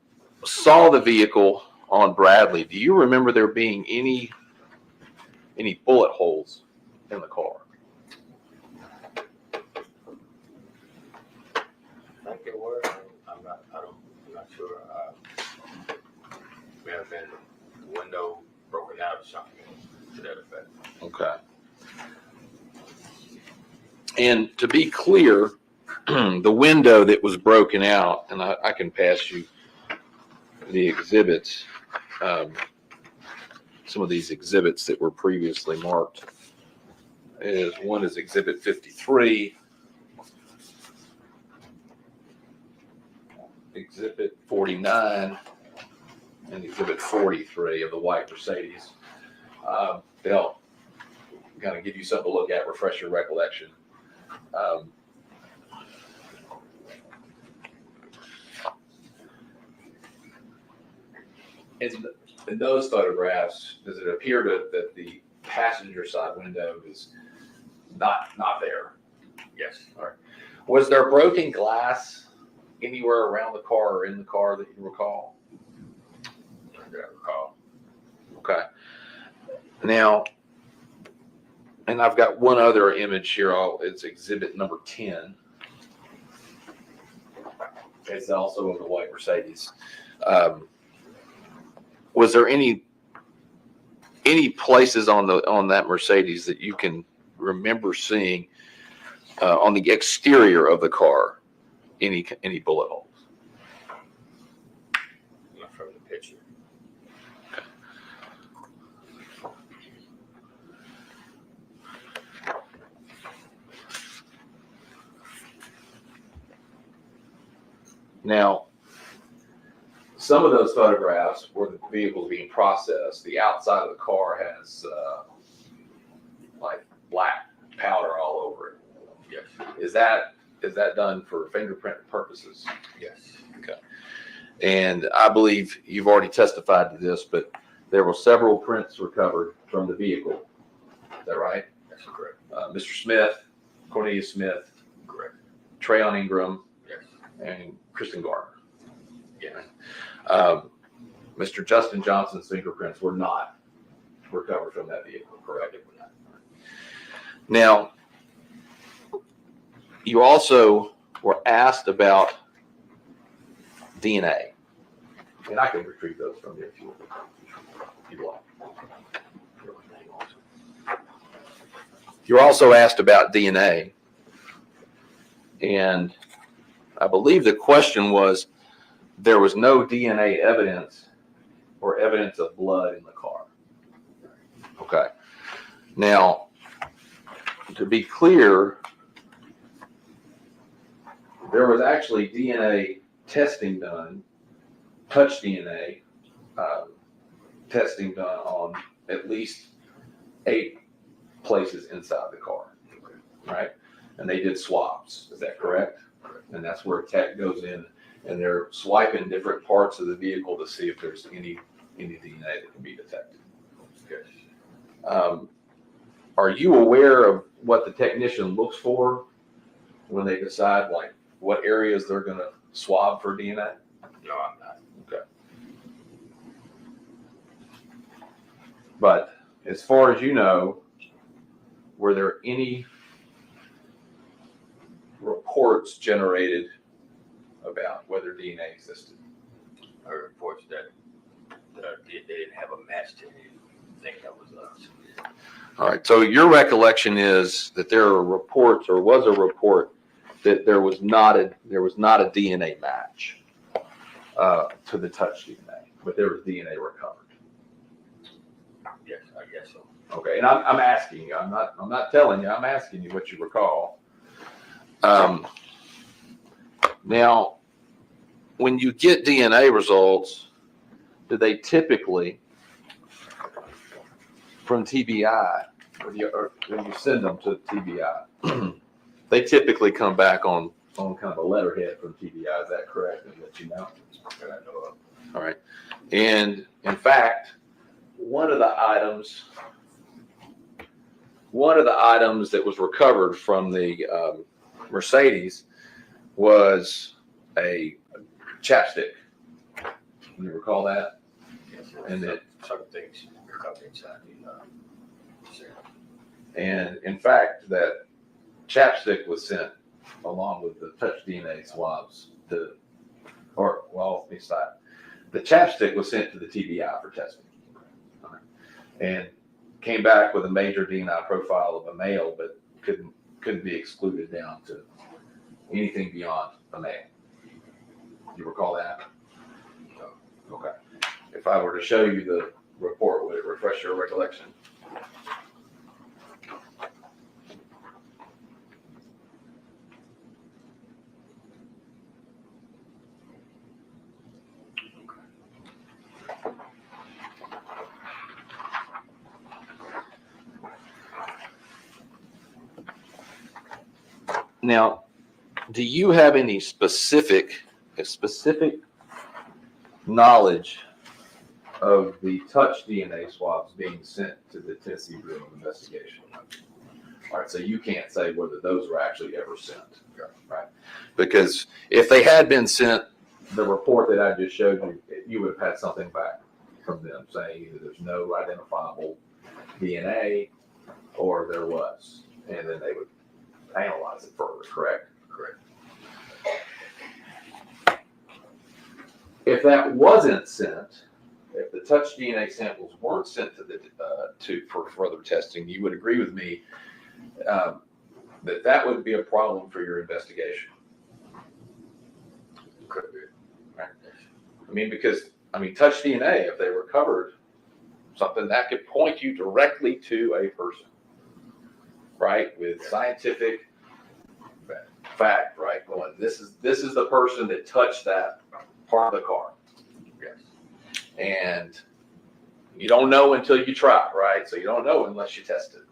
saw the vehicle on Bradley, do you remember there being any bullet holes in the car? I think it was. I'm not sure. May have been the window broken out or something to that effect. Okay. And to be clear, the window that was broken out, and I can pass you the exhibits, some of these exhibits that were previously marked. One is Exhibit 53, Exhibit 49, and Exhibit 43 of the white Mercedes. They'll kind of give you something to look at, refresh your recollection. In those photographs, does it appear that the passenger side window is not there? Yes. All right. Was there broken glass anywhere around the car or in the car that you recall? Not that I recall. Okay. Now, and I've got one other image here. It's exhibit number 10. It's also of the white Mercedes. Was there any places on that Mercedes that you can remember seeing on the exterior of the car any bullet holes? Not from the picture. Now, some of those photographs where the vehicle is being processed, the outside of the car has like black powder all over it. Yes. Is that done for fingerprint purposes? Yes. Okay. And I believe you've already testified to this, but there were several prints recovered from the vehicle. Is that right? That's correct. Mr. Smith, Cornelius Smith, Correct. Trayon Ingram, Yes. and Kristen Garner. Yes. Mr. Justin Johnson's fingerprints were not recovered from that vehicle, correct? Now, you also were asked about DNA, and I can retrieve those from you if you like. You're also asked about DNA, and I believe the question was, there was no DNA evidence or evidence of blood in the car. Okay. Now, to be clear, there was actually DNA testing done, touch DNA testing done on at least 8 places inside the car, right? And they did swabs. Is that correct? And that's where tech goes in and they're swiping different parts of the vehicle to see if there's any DNA that can be detected. Yes. Are you aware of what the technician looks for when they decide like what areas they're going to swab for DNA? No, I'm not. Okay. But as far as you know, were there any reports generated about whether DNA existed? I heard reports that they didn't have a match to anything that was submitted. All right. So your recollection is that there are reports, or was a report that there was not a DNA match to the touch DNA, but there was DNA recovered. Yes, I guess so. Okay. And I'm asking you. I'm not telling you. I'm asking you what you recall. Now, when you get DNA results, do they typically, from TBI, or when you send them to TBI, they typically come back on kind of a letterhead from TBI. Is that correct? And let you know. That I know of. All right. And in fact, one of the items that was recovered from the Mercedes was a chapstick. You recall that? Yes, And it, some things recovered inside the serum. and in fact, that chapstick was sent along with the touch DNA swabs to, let me stop. The chapstick was sent to the TBI for testing. And came back with a major DNA profile of a male, but couldn't be excluded down to anything beyond a male. Do you recall that? No. Okay. If I were to show you the report, would it refresh your recollection? Now, do you have any specific knowledge of the touch DNA swabs being sent to the Tennessee Bureau of Investigation? All right, so you can't say whether those were actually ever sent, right? Because if they had been sent, the report that I just showed you, you would have had something back from them saying either there's no identifiable DNA or there was, and then they would analyze it further, correct? Correct. If that wasn't sent, if the touch DNA samples weren't sent to the for further testing, you would agree with me that would be a problem for your investigation. Could be. Right? Because touch DNA, if they recovered something that could point you directly to a person, right? With scientific fact, right? Going, this is the person that touched that part of the car. Yes. And you don't know until you try, right? So you don't know unless you test it.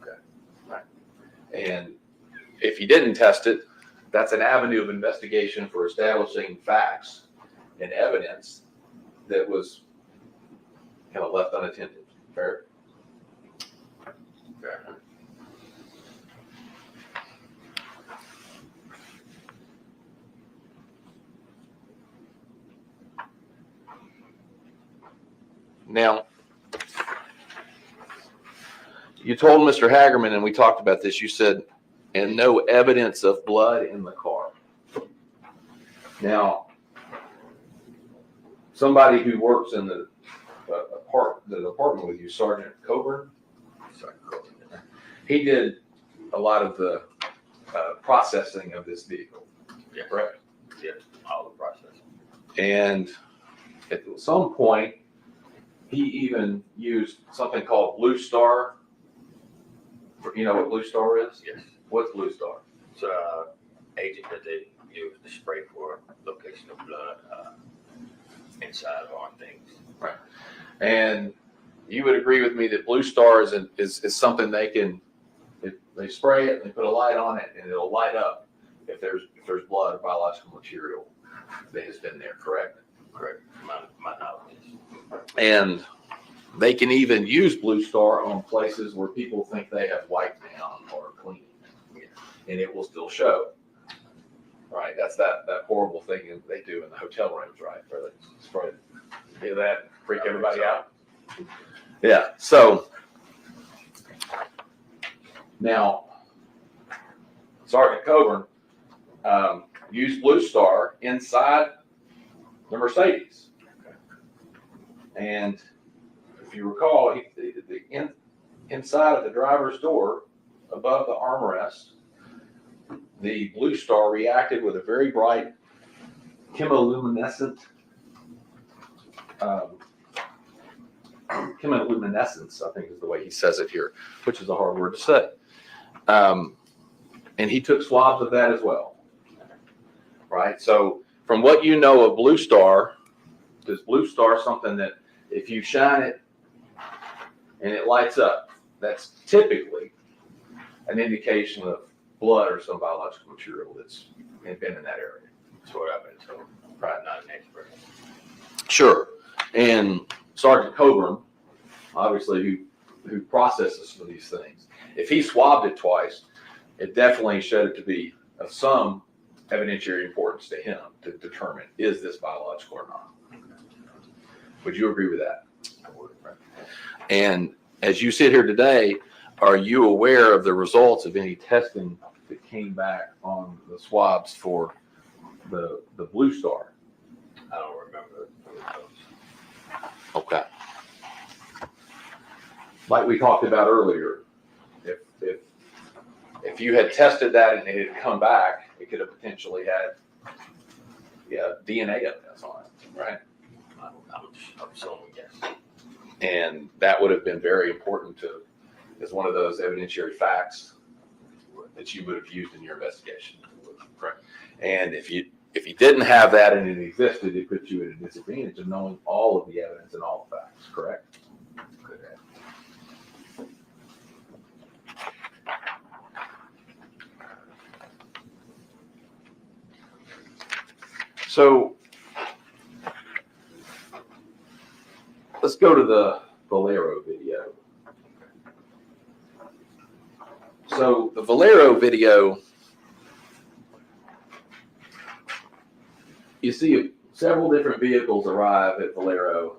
Okay. Right. And if you didn't test it, that's an avenue of investigation for establishing facts and evidence that was kind of left unattended. Fair? Fair. Now, you told Mr. Hagerman, and we talked about this, you said, and no evidence of blood in the car. Now, somebody who works in the department with you, Sergeant Coburn, he did a lot of the processing of this vehicle. Yeah. Correct? Yeah, all the process. And at some point, he even used something called Blue Star. You know what Blue Star is? Yes. What's Blue Star? It's agent that they use to spray for location of blood inside or on things. And you would agree with me that Blue Star is something they spray it, and they put a light on it, and it'll light up if there's blood or biological material that has been there, correct? Correct. My knowledge is. And they can even use Blue Star on places where people think they have wiped down or cleaned, and it will still show. Right, that's that horrible thing that they do in the hotel rooms, right? Where they spray. Hear that? Freak everybody out. Yeah. So now, Sergeant Coburn used Blue Star inside the Mercedes, and if you recall, inside of the driver's door, above the armrest, the Blue Star reacted with a very bright chemiluminescence, I think is the way he says it here, which is a hard word to say. And he took swabs of that as well, right? So from what you know of Blue Star, is Blue Star something that if you shine it and it lights up, that's typically an indication of blood or some biological material that's been in that area. That's what I've been told. Probably not an expert. Sure. And Sergeant Coburn, obviously, who processes for these things, if he swabbed it twice, it definitely showed it to be of some evidentiary importance to him to determine, is this biological or not? Would you agree with that? I would. And as you sit here today, are you aware of the results of any testing that came back on the swabs for the Blue Star? I don't remember those. Okay. Like we talked about earlier, if you had tested that and it had come back, it could have potentially had DNA evidence on it, right? I'm assuming yes. And that would have been very important as one of those evidentiary facts that you would have used in your investigation. Correct. And if you didn't have that and it existed, it puts you at a disadvantage of knowing all of the evidence and all the facts, correct? Could have. So let's go to the Valero video. So the Valero video, you see several different vehicles arrive at Valero.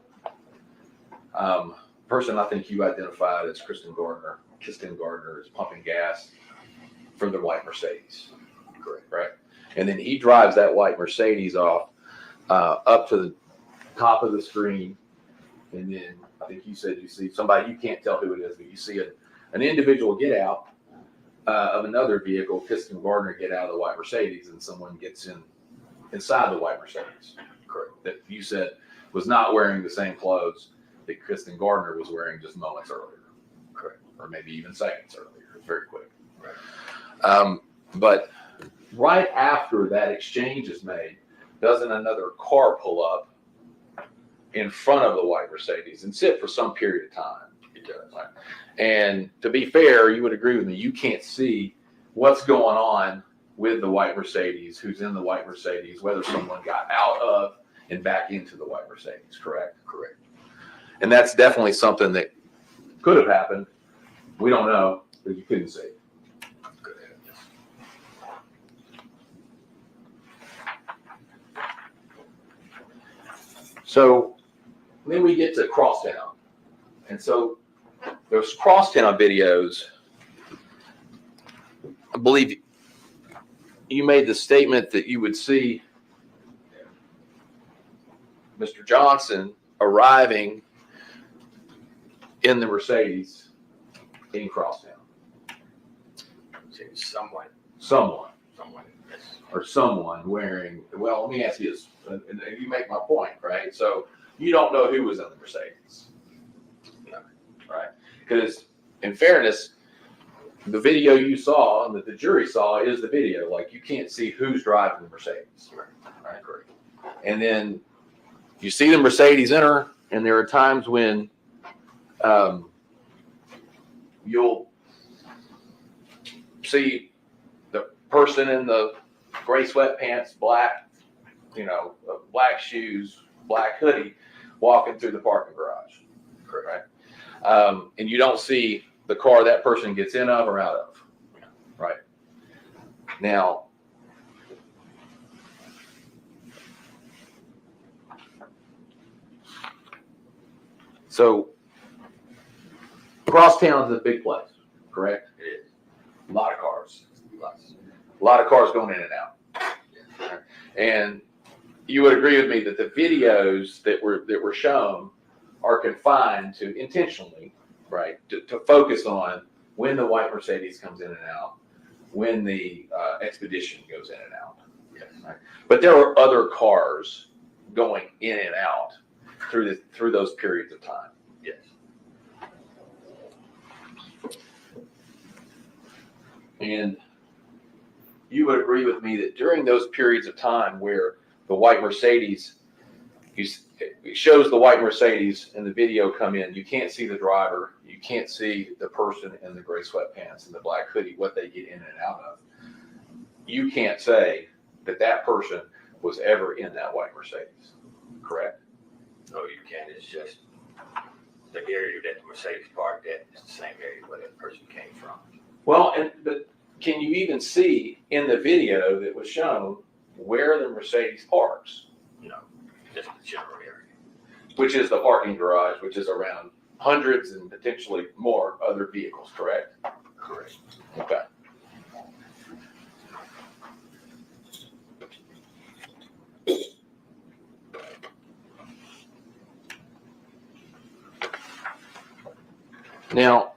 Person I think you identified as Kristen Gardner is pumping gas from the white Mercedes. Correct, right? And then he drives that white Mercedes off up to the top of the screen. And then I think you said you see somebody, you can't tell who it is, but you see an individual get out of another vehicle, Kristen Gardner get out of the white Mercedes, and someone gets inside the white Mercedes. Correct. That you said was not wearing the same clothes that Kristen Gardner was wearing just moments earlier. Correct. Or maybe even seconds earlier. It's very quick. Right. But right after that exchange is made, doesn't another car pull up in front of the white Mercedes and sit for some period of time? It does. Right? And to be fair, you would agree with me, you can't see what's going on with the white Mercedes, who's in the white Mercedes, whether someone got out of and back into the white Mercedes, correct? Correct. And that's definitely something that could have happened. We don't know, but you couldn't see. Could have, yes. So then we get to Crosstown. And so those Crosstown videos, I believe you made the statement that you would see Mr. Johnson arriving in the Mercedes in Crosstown. Someone, yes. Or someone wearing, well, let me ask you this, and you make my point, right? So you don't know who was in the Mercedes. Right? Because in fairness, the video you saw and that the jury saw is the video. Like, you can't see who's driving the Mercedes. Right? Correct. And then you see the Mercedes enter, and there are times when you'll see the person in the gray sweatpants, black, black shoes, black hoodie, walking through the parking garage. Right? And you don't see the car that person gets in of or out of. Right? Now, so Crosstown is a big place, correct? It is. A lot of cars. Lots. A lot of cars going in and out. And you would agree with me that the videos that were shown are confined to intentionally, right, to focus on when the white Mercedes comes in and out, when the Expedition goes in and out. Yes. Right? But there are other cars going in and out through those periods of time. Yes. And you would agree with me that during those periods of time where the white Mercedes, it shows the white Mercedes in the video come in, you can't see the driver, you can't see the person in the gray sweatpants and the black hoodie, what they get in and out of. You can't say that person was ever in that white Mercedes, correct? No, you can't. It's just the area that the Mercedes parked at is the same area where that person came from. Well, but can you even see in the video that was shown where the Mercedes parks? No, just the general area. Which is the parking garage, which is around hundreds and potentially more other vehicles, correct? Correct. Okay. Now,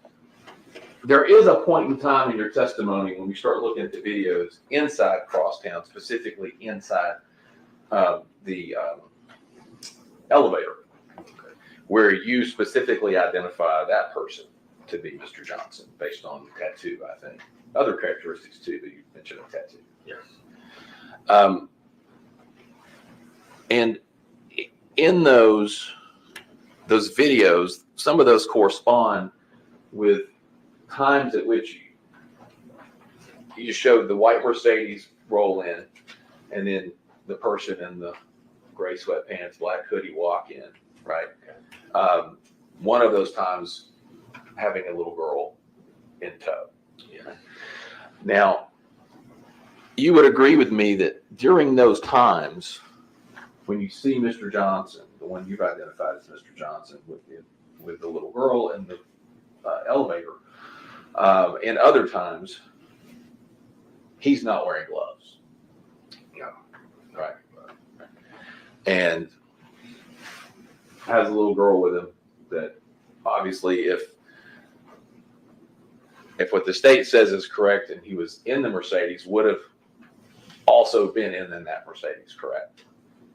there is a point in time in your testimony when we start looking at the videos inside Crosstown, specifically inside the elevator, where you specifically identify that person to be Mr. Johnson based on the tattoo, I think. Other characteristics too, but you mentioned a tattoo. Yes. And in those videos, some of those correspond with times at which you showed the white Mercedes roll in, and then the person in the gray sweatpants, black hoodie walk in, right? One of those times having a little girl in tow. Yeah. Now, you would agree with me that during those times, when you see Mr. Johnson, the one you've identified as Mr. Johnson with the little girl in the elevator, and other times, he's not wearing gloves. No. Right. And has a little girl with him that obviously if what the state says is correct and he was in the Mercedes, would have also been in that Mercedes, correct?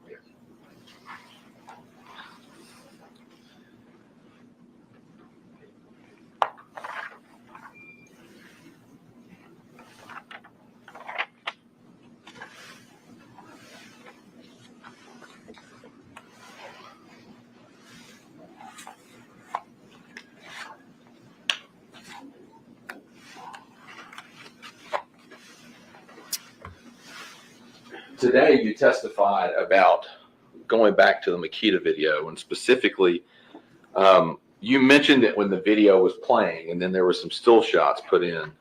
Yes. Today you testified about going back to the Makita video, and specifically you mentioned that when the video was playing and then there were some still shots put in,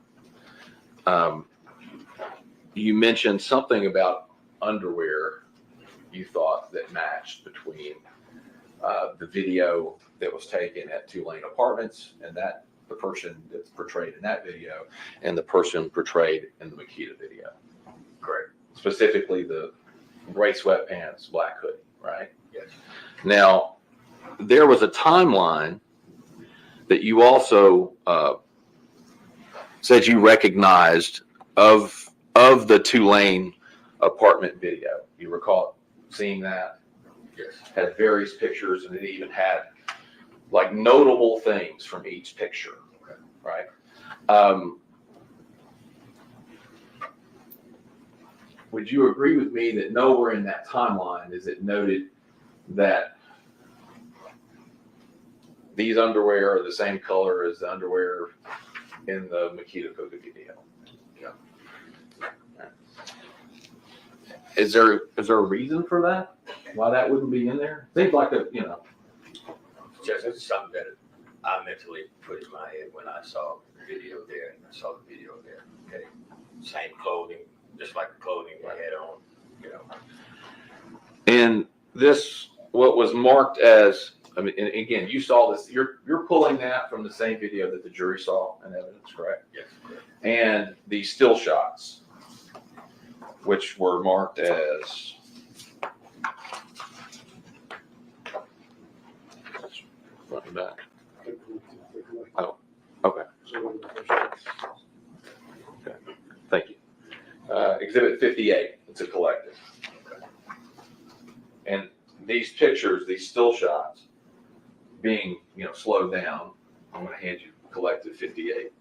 you mentioned something about underwear you thought that matched between the video that was taken at Tulane Apartments and that the person that's portrayed in that video and the person portrayed in the Makita video. Correct. Specifically the gray sweatpants, black hoodie, right? Yes. Now, there was a timeline that you also said you recognized of the Tulane apartment video. You recall seeing that? Yes. Had various pictures, and it even had like notable things from each picture, right? Would you agree with me that nowhere in that timeline is it noted that these underwear are the same color as the underwear in the Makita Cookie video? Yeah. Is there a reason for that? Why that wouldn't be in there? Seems like Just something that I mentally put in my head when I saw the video there, and I saw the video there. Okay, same clothing, just like the clothing I had on, And this, what was marked as, I mean, and again, you saw this. You're pulling that from the same video that the jury saw in evidence, correct? Yes, correct. And the still shots, which were marked as front and back. Oh, okay. Okay, thank you. Exhibit 58. It's a collective. And these pictures, these still shots, being slowed down, I'm going to hand you collective 58.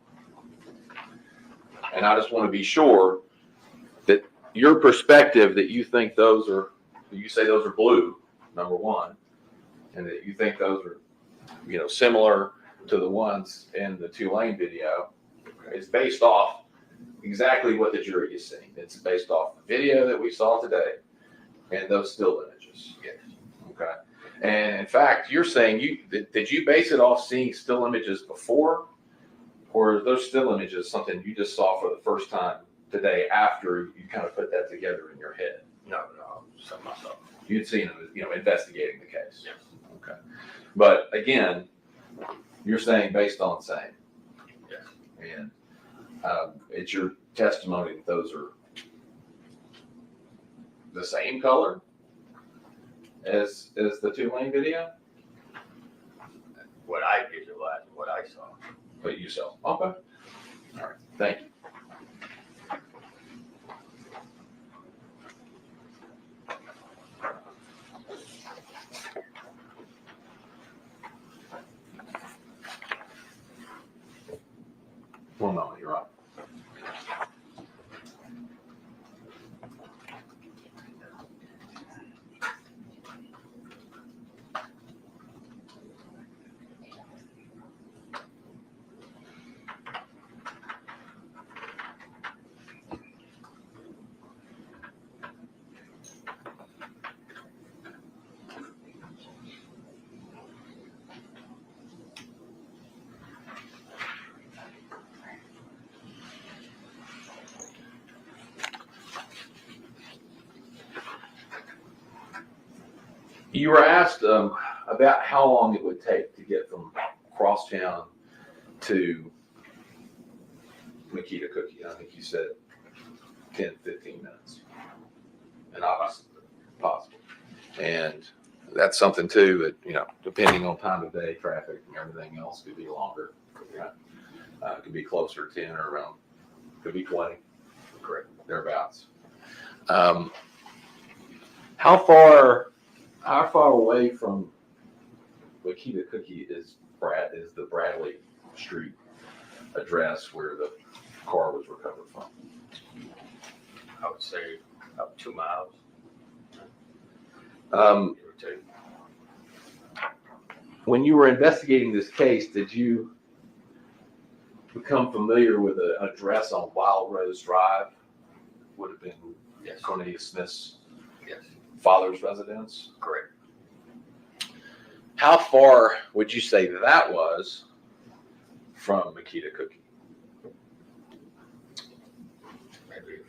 And I just want to be sure that your perspective that you think those are, you say those are blue, number one, and that you think those are, similar to the ones in the Tulane video, is based off exactly what the jury is seeing. It's based off the video that we saw today and those still images. Yes. Okay. And in fact, you're saying did you base it off seeing still images before, or are those still images something you just saw for the first time today after you kind of put that together in your head? No, something I saw. You'd seen them, investigating the case. Yes. Okay. But again, you're saying based on same. Yes. And it's your testimony that those are the same color as the Tulane video? What I visualized, what I saw. But you saw. Okay. All right. Thank you. One moment, you're on. You were asked about how long it would take to get from Crosstown to Makita Cookie. I think you said 10, 15 minutes. And obviously, possible. And that's something too that, depending on time of day, traffic, and everything else, could be longer. Right? Could be closer to 10 or around, could be 20. Correct. Thereabouts. How far away from Makita Cookie is the Bradley Street address where the car was recovered from? I would say about 2 miles. Give or take. When you were investigating this case, did you become familiar with an address on Wild Rose Drive? Would have been Yes. Cornelius Smith's Yes. father's residence? Correct. How far would you say that was from Makita Cookie? Maybe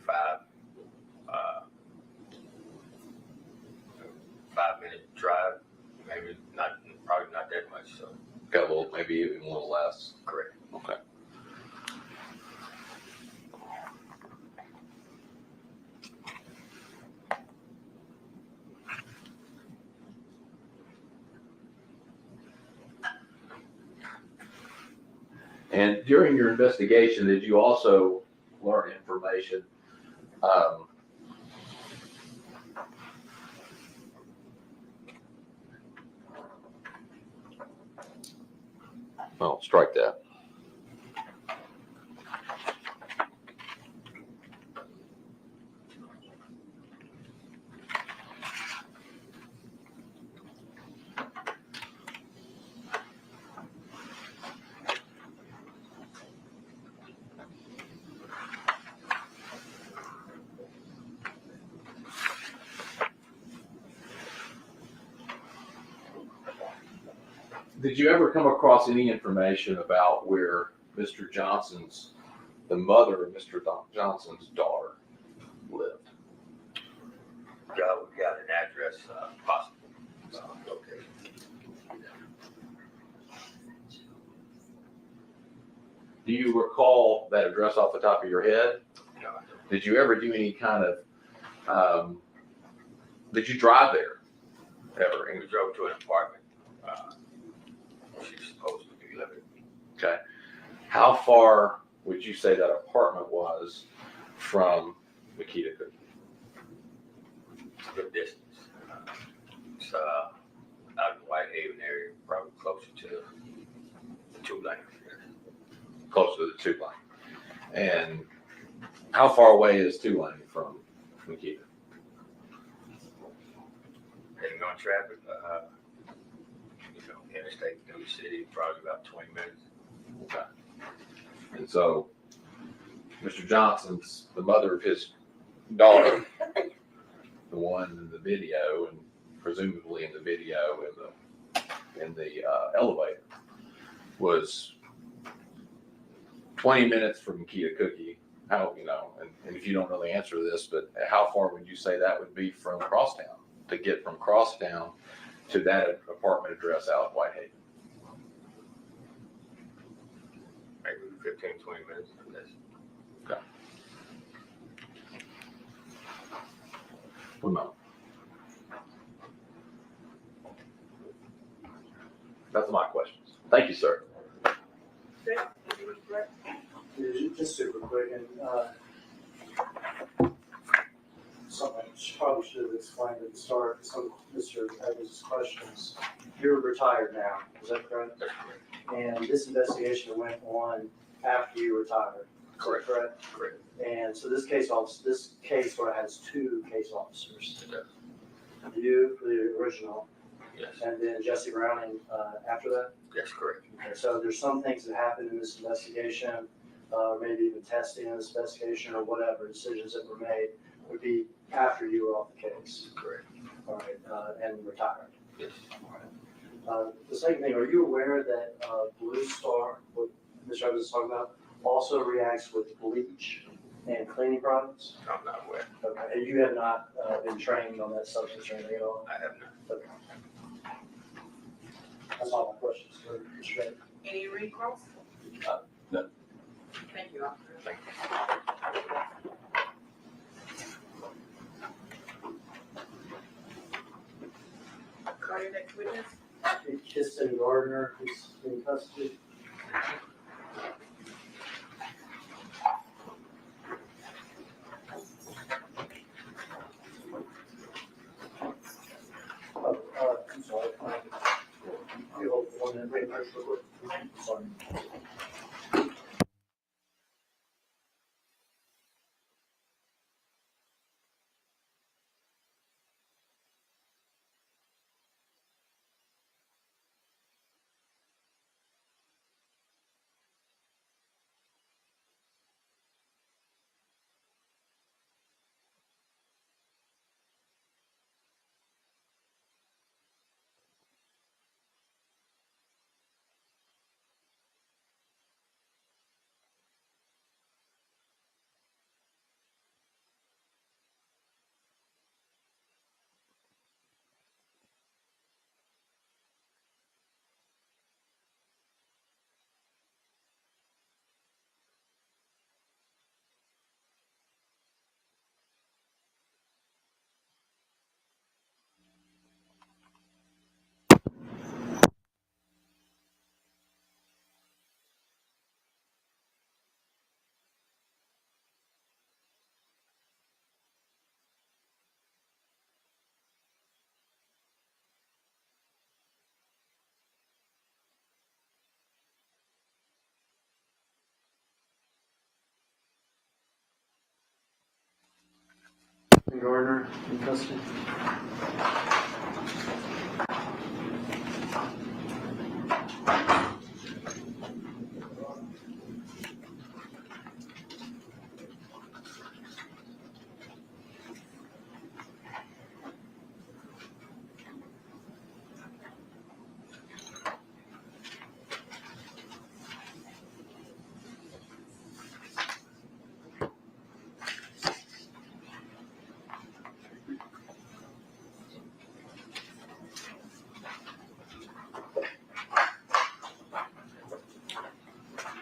5-minute drive. Maybe not, probably not that much. So Got a little, maybe even a little less. correct. Okay. And during your investigation, did you also learn information Oh, strike that. Did you ever come across any information about where Mr. Johnson's, the mother of Mr. Johnson's daughter lived? Yeah, we got an address, possible, location. Do you recall that address off the top of your head? No, I don't. Did you ever do any kind of, did you drive there ever? We drove to an apartment, she's supposed to be living. Okay. How far would you say that apartment was from Makita Cookie? It's a good distance. It's, out in the Whitehaven area, probably closer to the 2 lane. Close to the 2 lane. And how far away is 2 lane from Makita? Heading on traffic, interstate through the city, probably about 20 minutes. Okay. And so, Mr. Johnson's, the mother of his daughter, the one in the video, and presumably in the video in the elevator, was 20 minutes from Makita Cookie. How, and if you don't know the answer to this, but how far would you say that would be from Crosstown, to get from Crosstown to that apartment address out in Whitehaven? Maybe 15, 20 minutes or less. Okay. One moment. That's my questions. Thank you, sir. Just super quick, and something I probably should have explained at the start, some of Mr. Evans' questions. You're retired now, is that correct? That's correct. And this investigation went on after you retired, Correct. correct? Correct. And so this case sort of has 2 case officers. It does. You for the original, Yes. and then Jesse Browning after that. Yes, correct. Okay, so there's some things that happened in this investigation, maybe even testing in this investigation or whatever, decisions that were made would be after you were off the case. Correct. All right, and retired. Yes. The second thing, are you aware that Blue Star, what Mr. Evans is talking about, also reacts with bleach and cleaning products? I'm not aware. Okay, and you have not been trained on that substance or anything at all? I have not. Okay. That's all my questions for Mr. Evans. Any recalls? No. Thank you, officer. Thank you. Call your next witness. Kirsten Gardner is in custody. I'm sorry. You hold for 1 minute, wait, sorry. And Gardner in custody.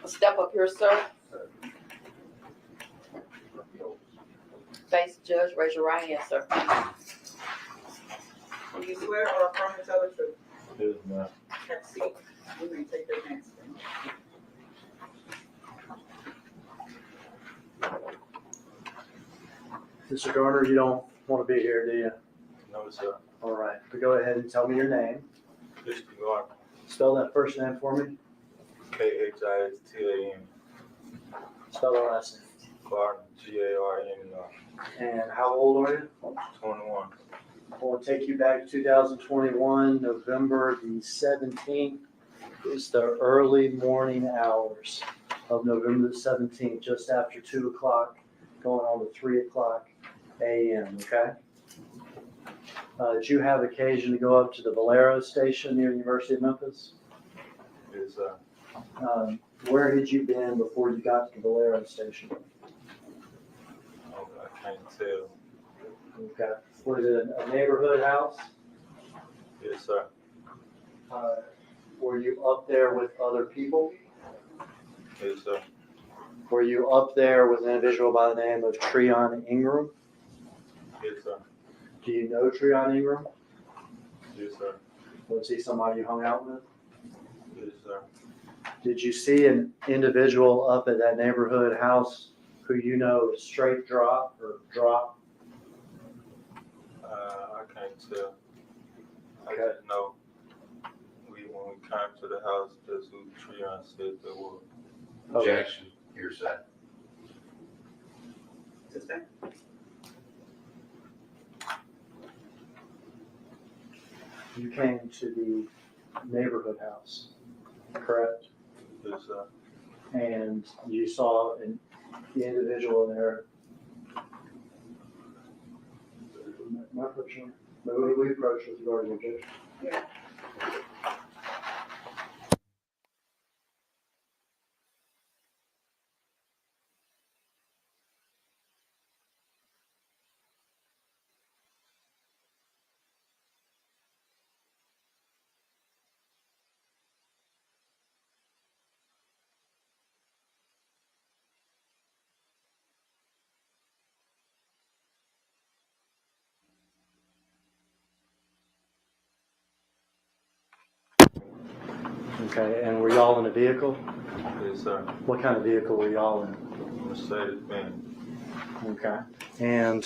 Step up here, sir. Face the judge, raise your right hand, sir. Do you swear or affirm to tell the truth? Yes, ma'am. Have a seat. You may take your next. Mr. Gardner, you don't want to be here, do you? No, sir. All right, but go ahead and tell me your name. Mr. Gardner, Spell that first name for me. KHISTAN, Spell the last name. Gardner, GARNER, And how old are you? 21. We'll take you back to 2021, November the 17th. Is the early morning hours of November the 17th, just after 2 o'clock, going on to 3 o'clock a.m., okay? Did you have occasion to go up to the Valero station near the University of Memphis? Yes, sir. Where had you been before you got to the Valero station? Oh, I can't tell. Okay. Was it a neighborhood house? Yes, sir. Were you up there with other people? Yes, sir. Were you up there with an individual by the name of Treon Ingram? Yes, sir. Do you know Treon Ingram? Yes, sir. Was he somebody you hung out with? Yes, sir. Did you see an individual up at that neighborhood house who you know is straight drop or drop? I can't tell. I Okay. just know when we came to the house, that's who Treon said they were. Objection, hearsay. Sustain. You came to the neighborhood house, correct? Yes, sir. And you saw the individual in there. My approach, we approach with regard to objection. Yeah. Okay, and were y'all in a vehicle? Yes, sir. What kind of vehicle were y'all in? Mercedes-Benz. Okay. And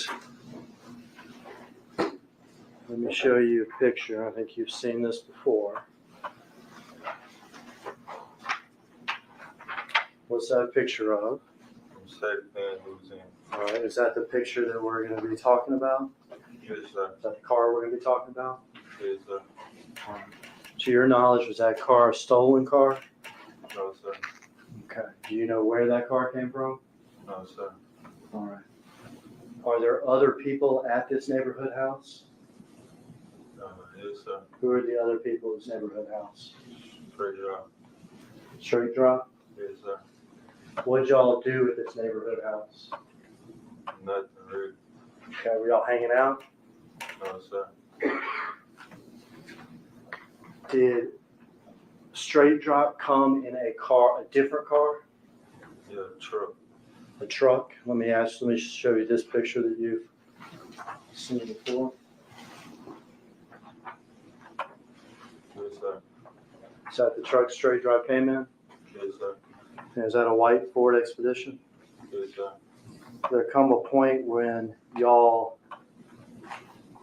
let me show you a picture. I think you've seen this before. What's that a picture of? Mercedes-Benz was in. All right, is that the picture that we're going to be talking about? Yes, sir. Is that the car we're going to be talking about? Yes, sir. To your knowledge, was that car a stolen car? No, sir. Okay. Do you know where that car came from? No, sir. All right. Are there other people at this neighborhood house? Yes, sir. Who are the other people at this neighborhood house? Straight up. Straight drop? Yes, sir. What'd y'all do at this neighborhood house? Nothing really. Okay, were y'all hanging out? No, sir. Did Straight Drop come in a car, a different car? Yeah, truck. A truck? Let me show you this picture that you've seen before. Yes, sir. Is that the truck Straight Drop came in? Yes, sir. And is that a white Ford Expedition? Yes, sir. There come a point when y'all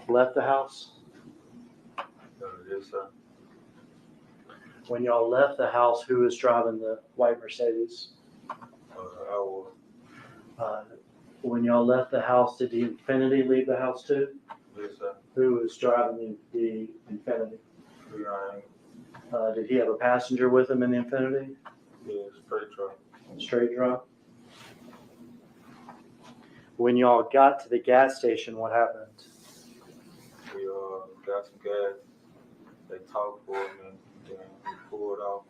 left the house? Yes, sir. When y'all left the house, who was driving the white Mercedes? I was. When y'all left the house, did the Infiniti leave the house too? Yes, sir. Who was driving the Infiniti? Ryan, Did he have a passenger with him in the Infiniti? yeah, straight truck. Straight drop? When y'all got to the gas station, what happened? We got some gas. They talked for a minute, then we pulled off.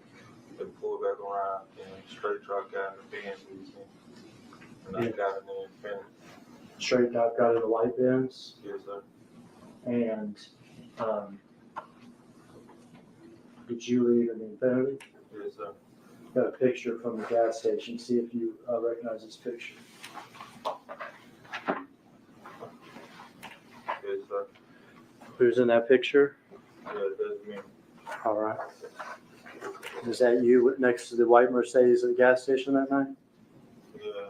They pulled back around, then straight truck got in the Benz we was in. And I got in the Infiniti. Straight drop got in the white Benz, Yes, sir. and did you leave in the Infiniti? Yes, sir. Got a picture from the gas station. See if you recognize this picture. Yes, sir. Who's in that picture? Yeah, that's me. All right. Is that you next to the white Mercedes at the gas station that night? Yeah.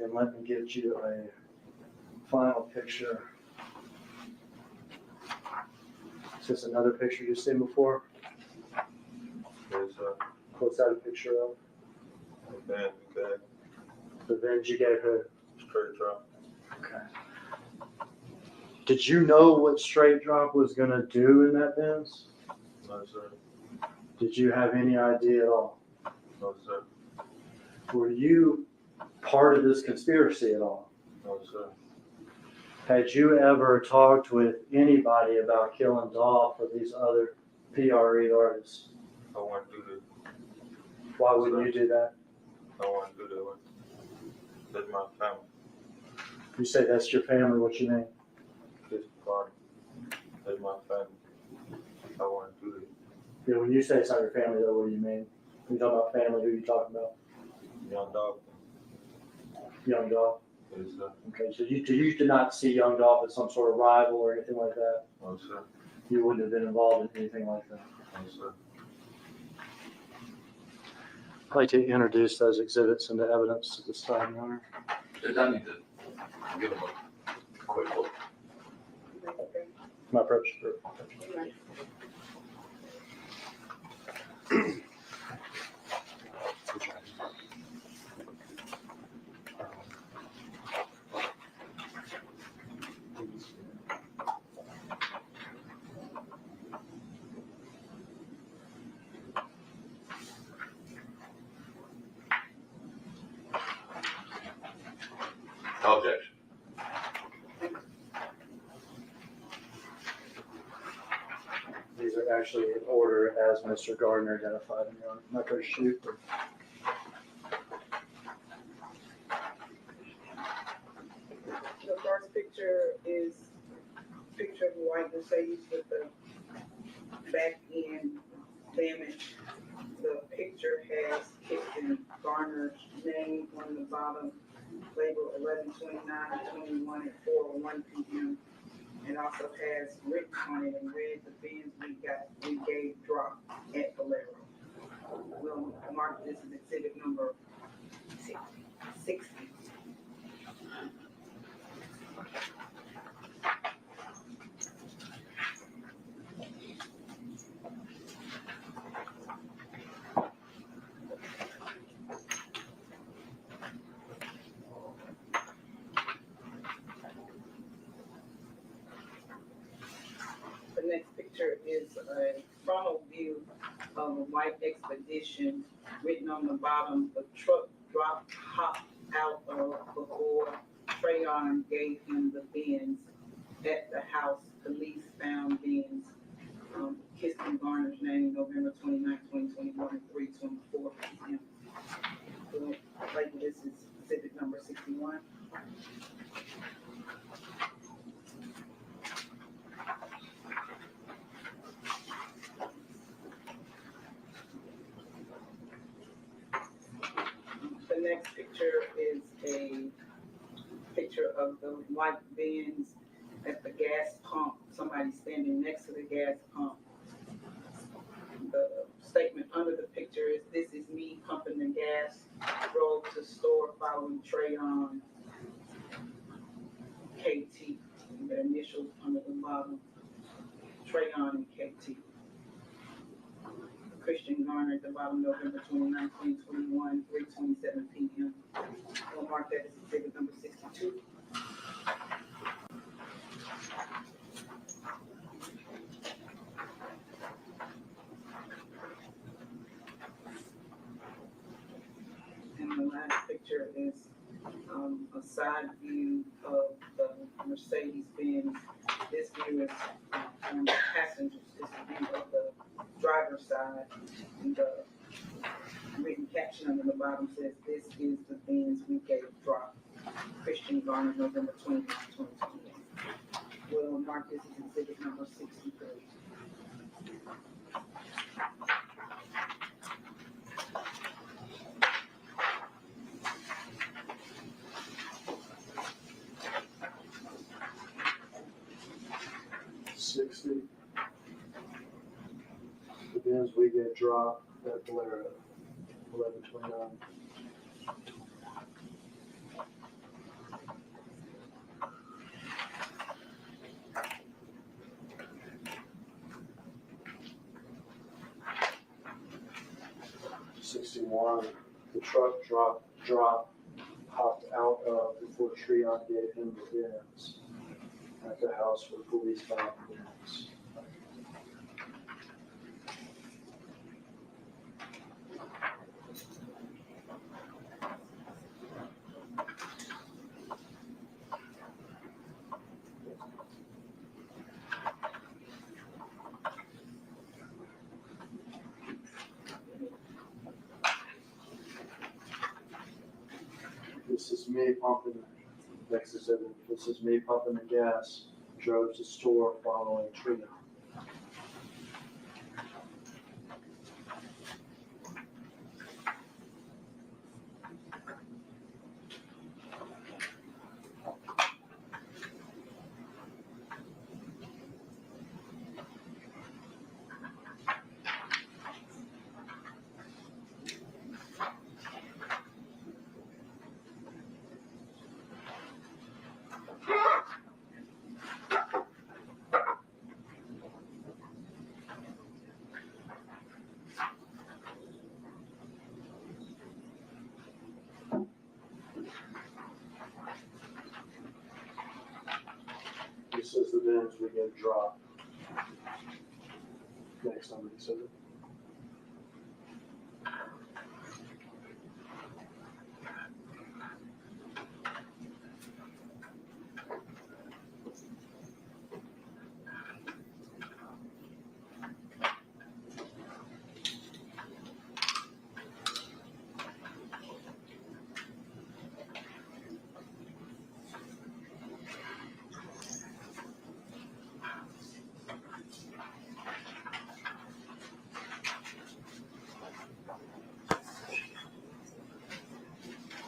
And let me get you a final picture. Is this another picture you've seen before? Yes, sir. What's that a picture of? The Benz we got. The Benz you gave her. Straight truck. Okay. Did you know what Straight Drop was gonna do in that Benz? No, sir. Did you have any idea at all? No, sir. Were you part of this conspiracy at all? No, sir. Had you ever talked with anybody about killing Dolph or these other PRE artists? I want to do this. Why wouldn't you do that? I want to do that one. That's my family. You say that's your family, what you mean? This party. That's my family. I want to do this. Yeah, when you say it's not your family though, what do you mean? When you talk about family, who are you talking about? Young Dolf. Young Dolph? Yes, sir. Okay, so you did not see Young Dolph as some sort of rival or anything like that? No, sir. You wouldn't have been involved in anything like that? No, sir. I'd like to introduce those exhibits into evidence at this time, Your Honor. Judge, I need to give them a quick look. My approach. Objection. These are actually in order as Mr. Gardner identified them, Your Honor. I'm not going to shoot, but The first picture is a picture of a white Mercedes with the back end damage. The picture has Kirsten Garner's name on the bottom, labeled 11/29/21 at 4:01 p.m. It also has written on it in red, the Benz we gave drop at Valero. We'll mark this as exhibit number 60. The next picture is a frontal view of a white Expedition. Written on the bottom, the truck hopped out of before Trayon gave him the Benz. At the house, police found Benz. Kirsten Garner's name, November 29, 2021, at 3:24 p.m. So, like this is exhibit number 61. The next picture is a picture of the white Benz at the gas pump, somebody standing next to the gas pump. The statement under the picture is, "This is me pumping the gas, drove to store following Trayon KT." The initials under the bottom, Trayon and KT. Christian Garner at the bottom, November 29, 2021, 3:27 p.m. We'll mark that as exhibit number 62. And the last picture is a side view of the Mercedes-Benz. This view is from the passengers, this view of the driver's side. And the written caption under the bottom says, "This is the Benz we gave drop." Christian Garner, November 29, 2021. We'll mark this as exhibit number 63. The bins we get dropped at Bolero, 1129. '61, the truck dropped, hopped out of before Treon gave him the bins at the house where police found the bins. This is me pumping, next exhibit, this is me pumping the gas, drove to store following Trina. This is the bins we get dropped. Next on the exhibit.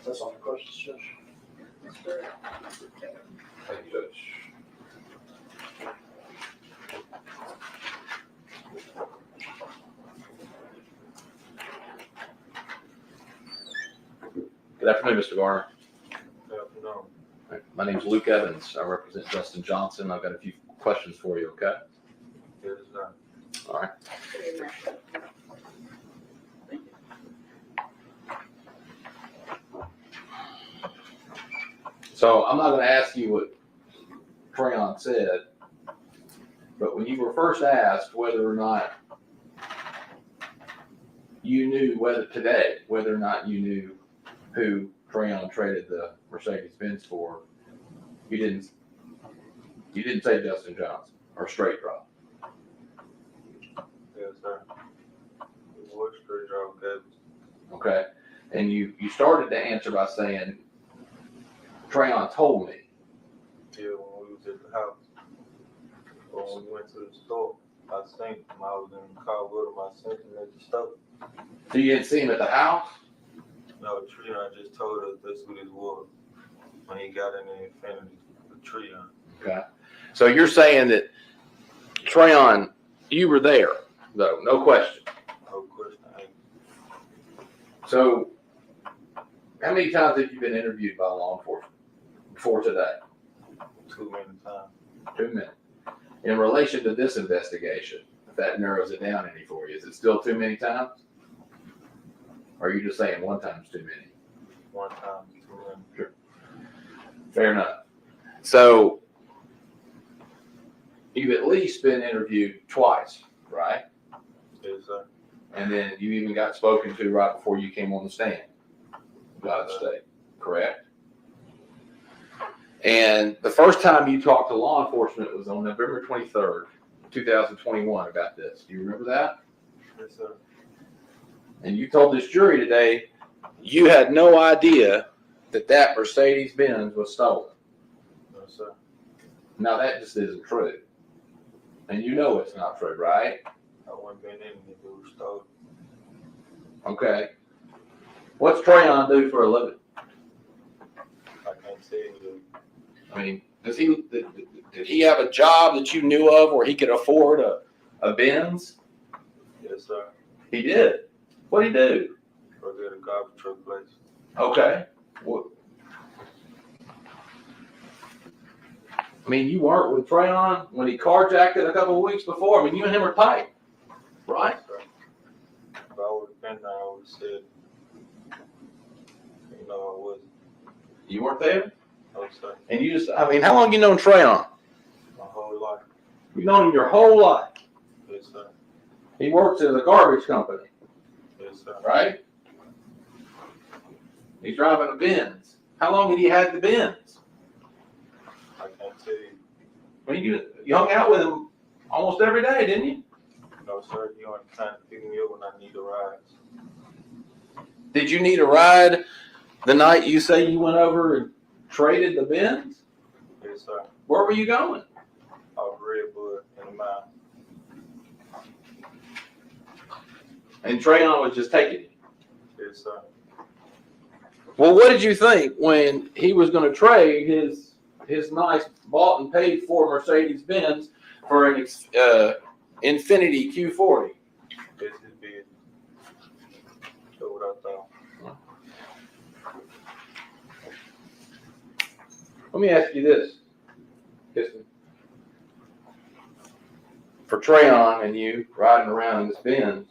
That's all the questions, Judge. Thank you, Judge. Good afternoon, Mr. Garner. Good afternoon. My name's Luke Evans. I represent Justin Johnson. I've got a few questions for you, okay? Yes, sir. All right. So I'm not going to ask you what Treon said, but when you were first asked whether or not you knew whether or not you knew who Treon traded the Mercedes-Benz for, you didn't say Justin Johnson or straight drop. Yes, sir. It was straight drop cabbage. Okay. And you started to answer by saying, Treon told me. Yeah, when we was at the house. Or when we went to the store, I seen him. I was in the car with him. I seen him at the store. So you didn't see him at the house? No, Treon just told us that's who this was when he got in the Infinity, the Treon. Okay. So you're saying that Treon, you were there, though, no question. No question. So how many times have you been interviewed by law enforcement before today? Too many times. 2 minutes. In relation to this investigation, that narrows it down any for you. Is it still too many times? Or are you just saying one time's too many? One time, two many. Fair enough. So you've at least been interviewed twice, right? Yes, sir. And then you even got spoken to right before you came on the stand. God state, correct? And the first time you talked to law enforcement was on November 23rd, 2021 about this. Do you remember that? Yes, sir. And you told this jury today you had no idea that Mercedes-Benz was stolen. No, sir. Now that just isn't true. And you know it's not true, right? I wouldn't been in it if it was stolen. Okay. What's Trayon do for a living? I can't tell you. I mean, did he have a job that you knew of where he could afford a Benz? Yes, sir. He did. What'd he do? Work at a garbage truck place. Okay. What? I mean, you weren't with Trayon when he carjacked it a couple of weeks before. I mean, you and him were tight, right? Yes, sir. If I would have been there, I would have said, you know, I wasn't. You weren't there? No, sir. And you just, I mean, how long you known Trayon? My whole life. You've known him your whole life. Yes, sir. He works at a garbage company, Yes, sir. right? He's driving a Benz. How long had he had the Benz? I can't tell you. I mean, you hung out with him almost every day, didn't you? No, sir. You aren't trying to pick me up when I need a ride. Did you need a ride the night you say you went over and traded the Benz? Yes, sir. Where were you going? Off Redwood in the mile. And Trayon was just taking you. Yes, sir. Well, what did you think when he was going to trade his nice bought and paid for Mercedes-Benz for an Infiniti Q40? This is big. That's what I thought. Let me ask you this, Kristen. For Trayon and you riding around in this Benz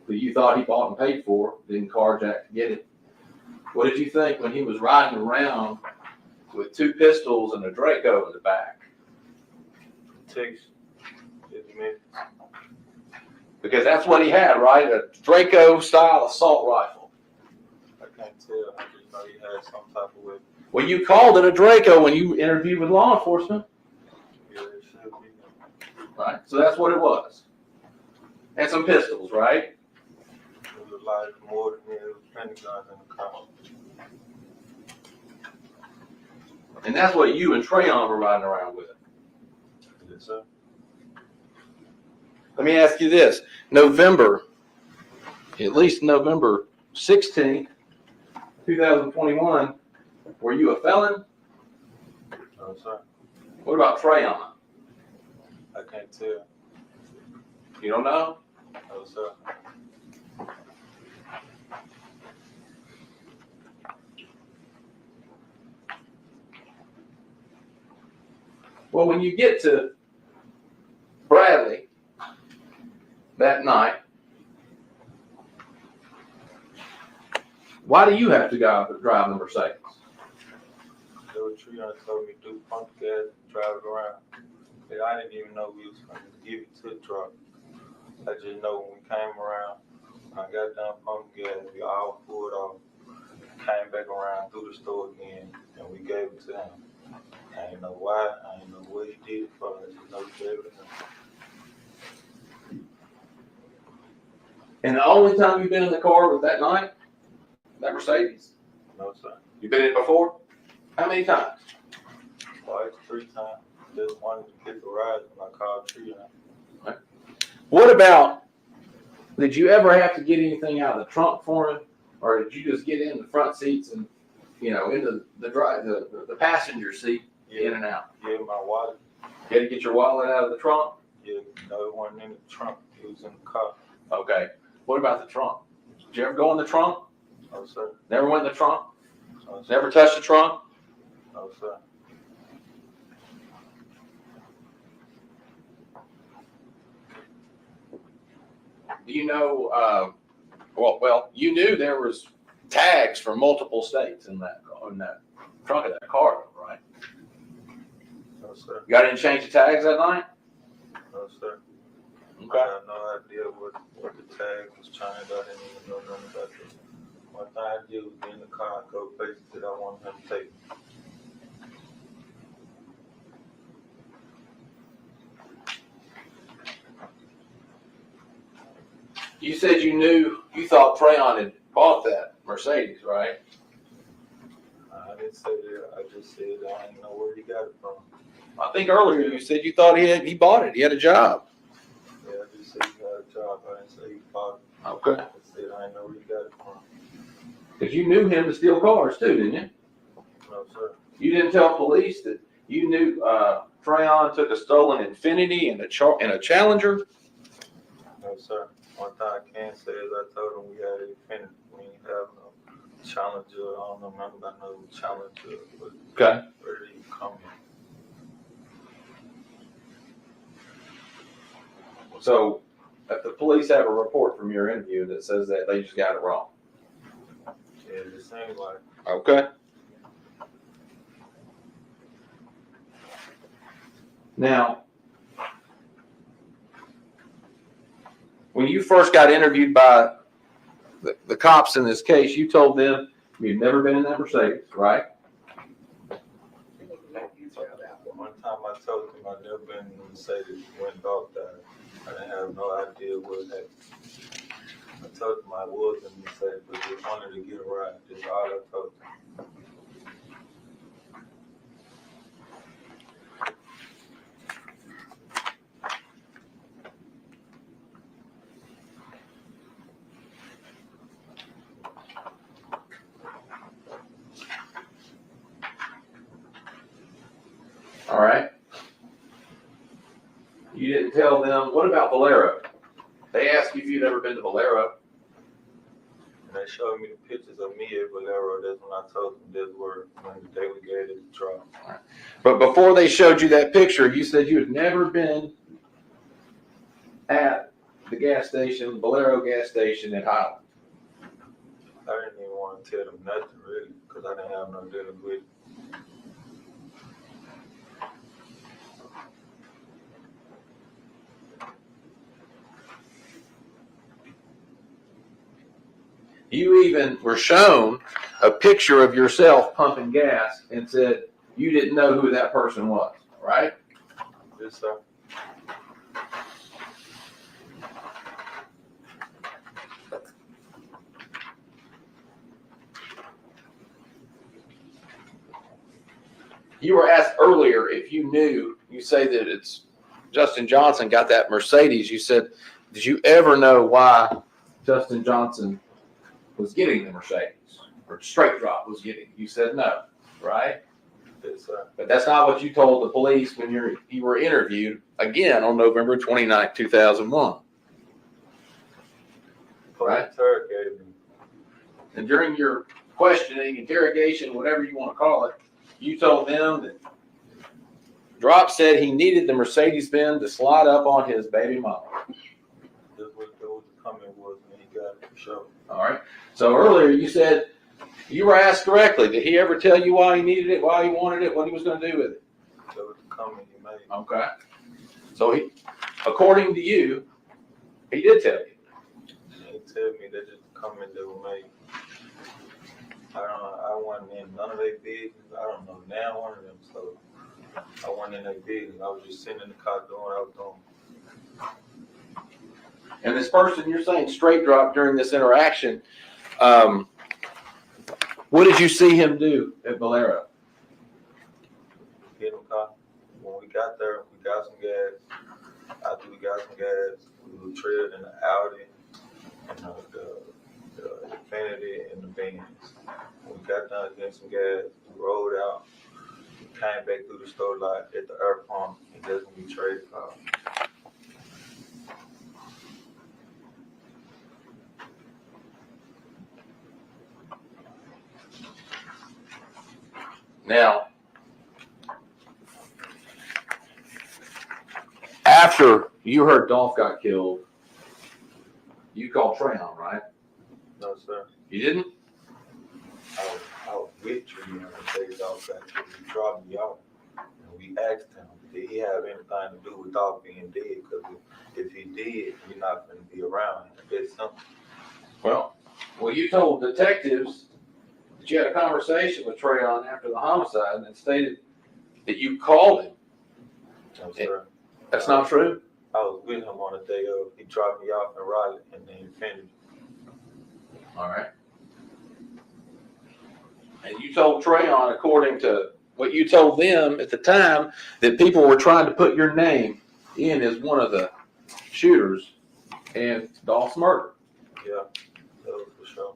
that you thought he bought and paid for, didn't carjack to get it. What did you think when he was riding around with two pistols and a Draco in the back? Texas. It's Memphis. Because that's what he had, right? A Draco style assault rifle. I can't tell. I just know he had some type of weapon. Well, you called it a Draco when you interviewed with law enforcement, Yeah, it should be. right? So that's what it was. And some pistols, right? It was a lot more than me. It was plenty guns in the car. And that's what you and Trayon were riding around with. Yes, sir. Let me ask you this. November 16th, 2021, were you a felon? No, sir. What about Trayon? I can't tell. You don't know? No, sir. Well, when you get to Bradley that night, why do you have to go drive the Mercedes? There was a tree on told me to do pump gas, drive it around. But I didn't even know we was going to give it to the truck. I just know when we came around, I got done pumping gas, we all pulled off, came back around through the store again, and we gave it to him. I didn't know why, I didn't know what he did it for, I just know he gave it to him. And the only time you've been in the car was that night? That Mercedes? No, sir. You been in it before? How many times? Twice, 3 times. Just wanted to get the ride when I called tree on. What about, did you ever have to get anything out of the trunk for him? Or did you just get in the front seats and, into the passenger seat, in and out? Yeah, my wallet. You had to get your wallet out of the trunk? Yeah, no, it wasn't in the trunk. It was in the car. Okay. What about the trunk? Did you ever go in the trunk? No, sir. Never went in the trunk? No, sir. Never touched the trunk? No, sir. you know, well, you knew there was tags from multiple states in that trunk of that car, right? No, sir. You got any change of tags that night? No, sir. Okay. I have no idea what the tag was trying to. I didn't even know nothing about this. One thing I did was get in the car and go places that I wanted him to take me. You said you thought Trayon had bought that Mercedes, right? I didn't say that. I just said I didn't know where he got it from. I think earlier you said you thought he bought it. He had a job. Yeah, I just said he had a job. I didn't say he bought it. Okay. I said I didn't know where he got it from. Because you knew him to steal cars too, didn't you? No, sir. You didn't tell police that you knew Trayon took a stolen Infiniti and a Challenger. No, sir. One thing I can say is I told him we had a Infiniti. We ain't have no Challenger. I don't know nothing about no Challenger. But Okay. where did he come in? So if the police have a report from your interview that says that they just got it wrong. Yeah, it seems like. Okay. Now, when you first got interviewed by the cops in this case, you told them you'd never been in that Mercedes, right? One time I told him I'd never been in the Mercedes when Dolf died. I didn't have no idea what happened. I told him I was in the Mercedes, but just wanted to get a ride. That's all I told him. All right. You didn't tell them. What about Valero? They asked you if you'd ever been to Valero. And they showed me the pictures of me at Valero. That's when I told them this were when the delegated drop. But before they showed you that picture, you said you had never been at the gas station, Valero gas station in Highland. I didn't even want to tell them nothing really because I didn't have no dealing with it. You even were shown a picture of yourself pumping gas and said you didn't know who that person was, right? Yes, sir. You were asked earlier if you knew, you say that it's Justin Johnson got that Mercedes. You said, did you ever know why Justin Johnson was getting the Mercedes or Straight Drop was getting? You said no, right? Yes, sir. But that's not what you told the police when you were interviewed again on November 29th, 2001. Right. Interrogated me. And during your questioning, interrogation, whatever you want to call it, you told them that Drop said he needed the Mercedes-Benz to slide up on his baby mama. That's what the comment was when he got it for sure. All right. So earlier you said you were asked directly, did he ever tell you why he needed it, why he wanted it, what he was going to do with it? That was the comment he made. Okay. So he, according to you, he did tell you. He tell me that just the comment that was made. I wasn't in none of their business. I don't know now one of them, so I wasn't in their business. I was just sitting in the car doing what I was doing. And this person you're saying Straight Drop during this interaction, what did you see him do at Valero? Get in the car. When we got there, we got some gas. After we got some gas, we were trailed in the Audi and the Infiniti and the Benz. When we got done getting some gas, we rolled out. We came back through the store lot at the air pump, and that's when we traded cars. Now, after you heard Dolf got killed, You called Treyon, right? No, sir. You didn't? I was with Tree on the day Dolph actually dropped me off. And we asked him, did he have anything to do with Dolph being dead? Because if he did, we're not going to be around. It's something. Well, you told detectives that you had a conversation with Treyon after the homicide and stated that you called him. No, sir. That's not true? I was with him on the day of, he dropped me off in Raleigh and then finished. All right. And you told Treyon, according to what you told them at the time, that people were trying to put your name in as one of the shooters in Dolph's murder. Yeah, that was for sure.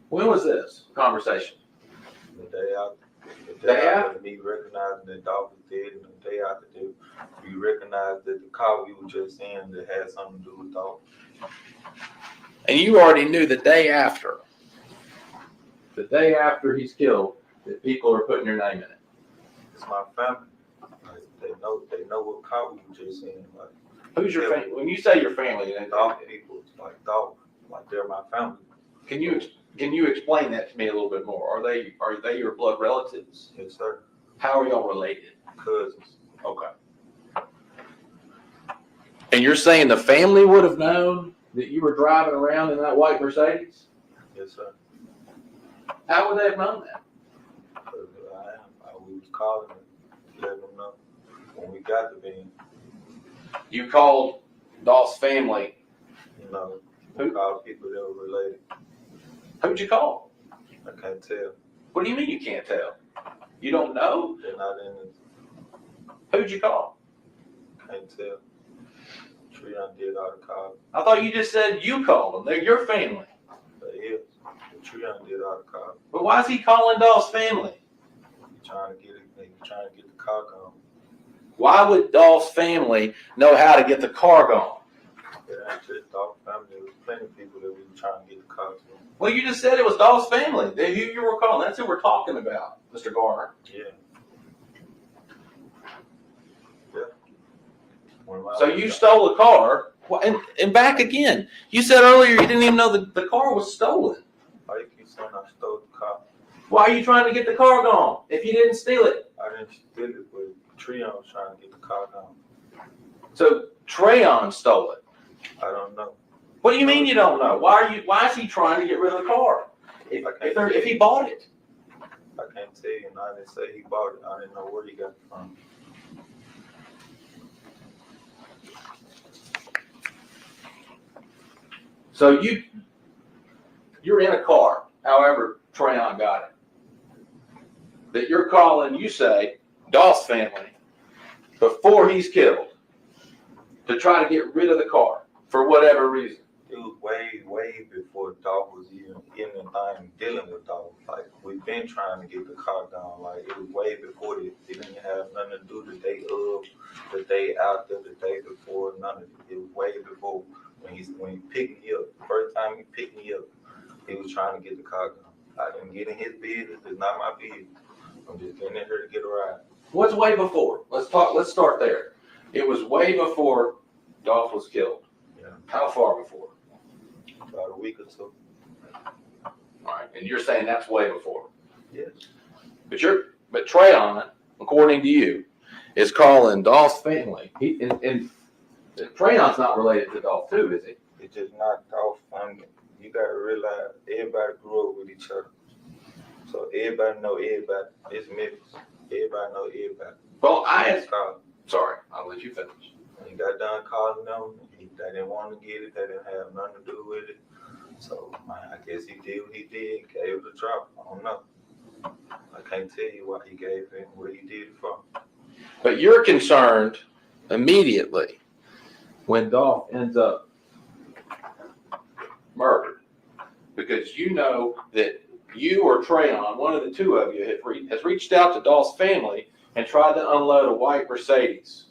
When was this conversation? The day after. The Day day after? after me recognizing that Dolph was dead, and the day after that, we recognized that the car we were just in that had something to do with Dolph. And you already knew the day after he's killed, that people are putting your name in it. It's my family. Like, they know what car we were just in. Like, Who's your family? When you say your family, Dolph people, like Dolph, like they're my family. can you explain that to me a little bit more? Are they your blood relatives? Yes, sir. How are y'all related? Cousins. Okay. And you're saying the family would have known that you were driving around in that white Mercedes? Yes, sir. How would they have known that? Because we was calling them, letting them know when we got the van. You called Dolph's family. You know, we called people that were related. Who'd you call? I can't tell. What do you mean you can't tell? You don't know? They're not in it. Who'd you call? Can't tell. Treon did all the calling. I thought you just said you called them. They're your family. But yeah, Treon did all the calling. But why is he calling Dolph's family? He trying to get it. He trying to get the car going. Why would Dolph's family know how to get the car going? It ain't just Dolph family. There was plenty of people that we were trying to get the car to. Well, you just said it was Dolph's family. Who you were calling. That's who we're talking about, Mr. Garner. Yeah. Yeah. So you stole a car. Well, and back again. You said earlier you didn't even know the car was stolen. Why you keep saying I stole the car? Why are you trying to get the car going if you didn't steal it? I didn't steal it, but Treon was trying to get the car going. So Treyon stole it. I don't know. What do you mean you don't know? Why is he trying to get rid of the car? If he bought it. I can't tell you, and I didn't say he bought it. I didn't know where he got it from. So you're in a car, however Treyon got it. That you're calling, you say, Dolph's family before he's killed to try to get rid of the car for whatever reason. It was way before Dolph was even in the thing dealing with Dolph. Like, we've been trying to get the car down. Like, it was way before it. It didn't have nothing to do the day of, the day after, the day before, none of it. It was way before when he picked me up. The first time he picked me up, he was trying to get the car down. I didn't get in his business. It's not my business. I'm just getting in here to get a ride. What's way before? Let's start there. It was way before Dolph was killed. Yeah. How far before? About a week or two. All right, and you're saying that's way before. Yes. But Treyon, according to you, is calling Dolph's family. And Treyon's not related to Dolph too, is he? It's just not Dolph family. You gotta realize everybody grew up with each other. So everybody know everybody. It's Memphis. Everybody know everybody. Well, sorry, I'll let you finish. When he got done calling them, they didn't want to get it. They didn't have nothing to do with it. So, man, I guess he did what he did. Gave it a drop. I don't know. I can't tell you what he gave it and what he did it for. But you're concerned immediately when Dolph ends up murdered because you know that you or Treyon, one of the two of you, has reached out to Dolph's family and tried to unload a white Mercedes,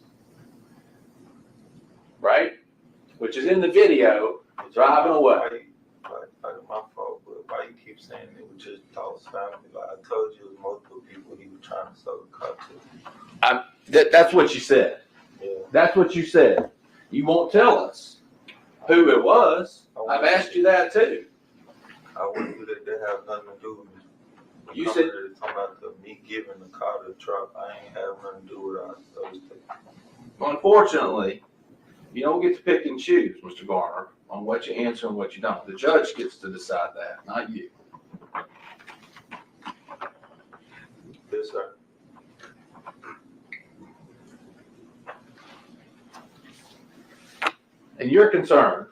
right? Which is in the video, driving away. My fault, but why you keep saying it was just Dolph's family? Like I told you, it was multiple people he was trying to sell the car to. That's what you said. Yeah. That's what you said. You won't tell us who it was. I've asked you that too. I wouldn't do that. That have nothing to do with me. You Coming said- here to talk about me giving the car to the truck. I ain't have nothing to do with those things. Unfortunately, you don't get to pick and choose, Mr. Garner, on what you answer and what you don't. The judge gets to decide that, not you. Yes, sir. And you're concerned,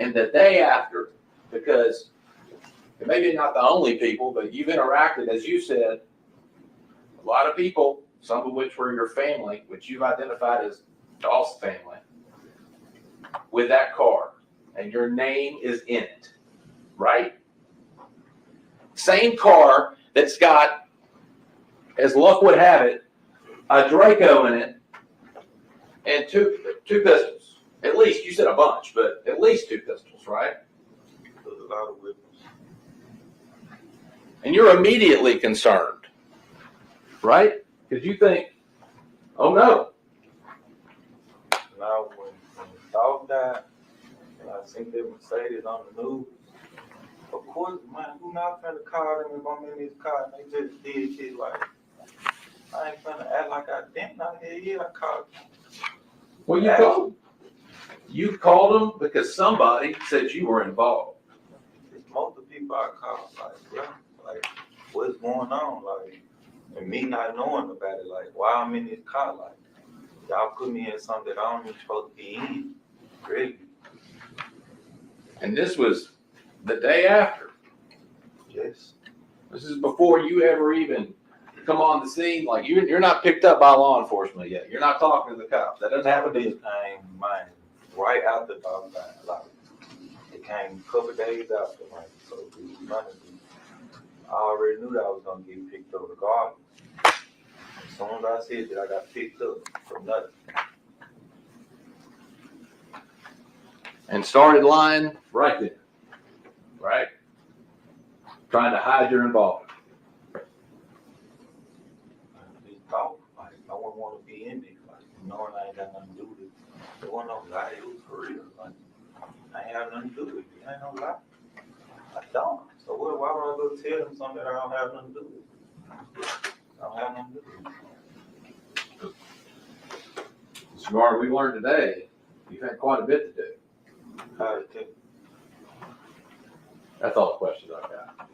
and the day after, because maybe not the only people, but you've interacted, as you said, a lot of people, some of which were your family, which you've identified as Dolph's family, with that car, and your name is in it, right? Same car that's got, as luck would have it, a Draco in it and two pistols. At least, you said a bunch, but at least 2 pistols, right? There's a lot of witnesses. And you're immediately concerned, right? Because you think, oh no. Now, when the dog died, and I seen them Mercedes on the news, of course, man, who not finna call them if I'm in this car and they just did shit like, I ain't finna act like I didn't. I called. Well, you called them because somebody said you were involved. It's most of the people I call, like, bro, like, what's going on? Like, and me not knowing about it, like, why I'm in this car, like, y'all put me in something that I don't even supposed to be in. Really? And this was the day after. Yes. This is before you ever even come on the scene. Like you're not picked up by law enforcement yet. You're not talking to the cops. That doesn't happen to This you. came, man, right after the dog died. Like, it came a couple days after, man. So it was nothing. I already knew that I was gonna get picked up regardless. As soon as I said that I got picked up for nothing. And started lying right then. Right? Trying to hide your involvement. This dog, like, I wouldn't want to be in it. Like, knowing I ain't got nothing to do with it. It wasn't no lie, it was for real. Like, I ain't have nothing to do with it. It ain't no lie. I don't. So why would I go tell them something that I don't have nothing to do with? I don't have nothing to do with it. Mr. Garner, we learned today you've had quite a bit to do. How to take. That's all the questions I've got.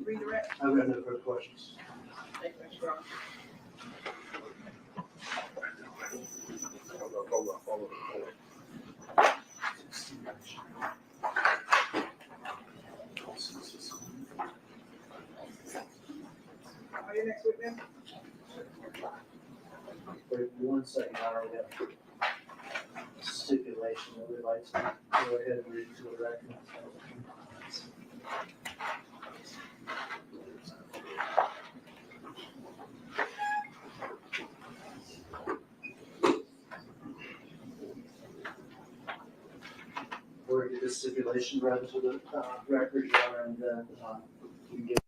Redirect. I've got no further questions. Thank you, Mr. Ross. Hold on. Are you next witness? Wait 1 second, I already got a stipulation that we'd like to go ahead and read to the record. We're gonna get this stipulation read to the record, Your Honor, and then we can get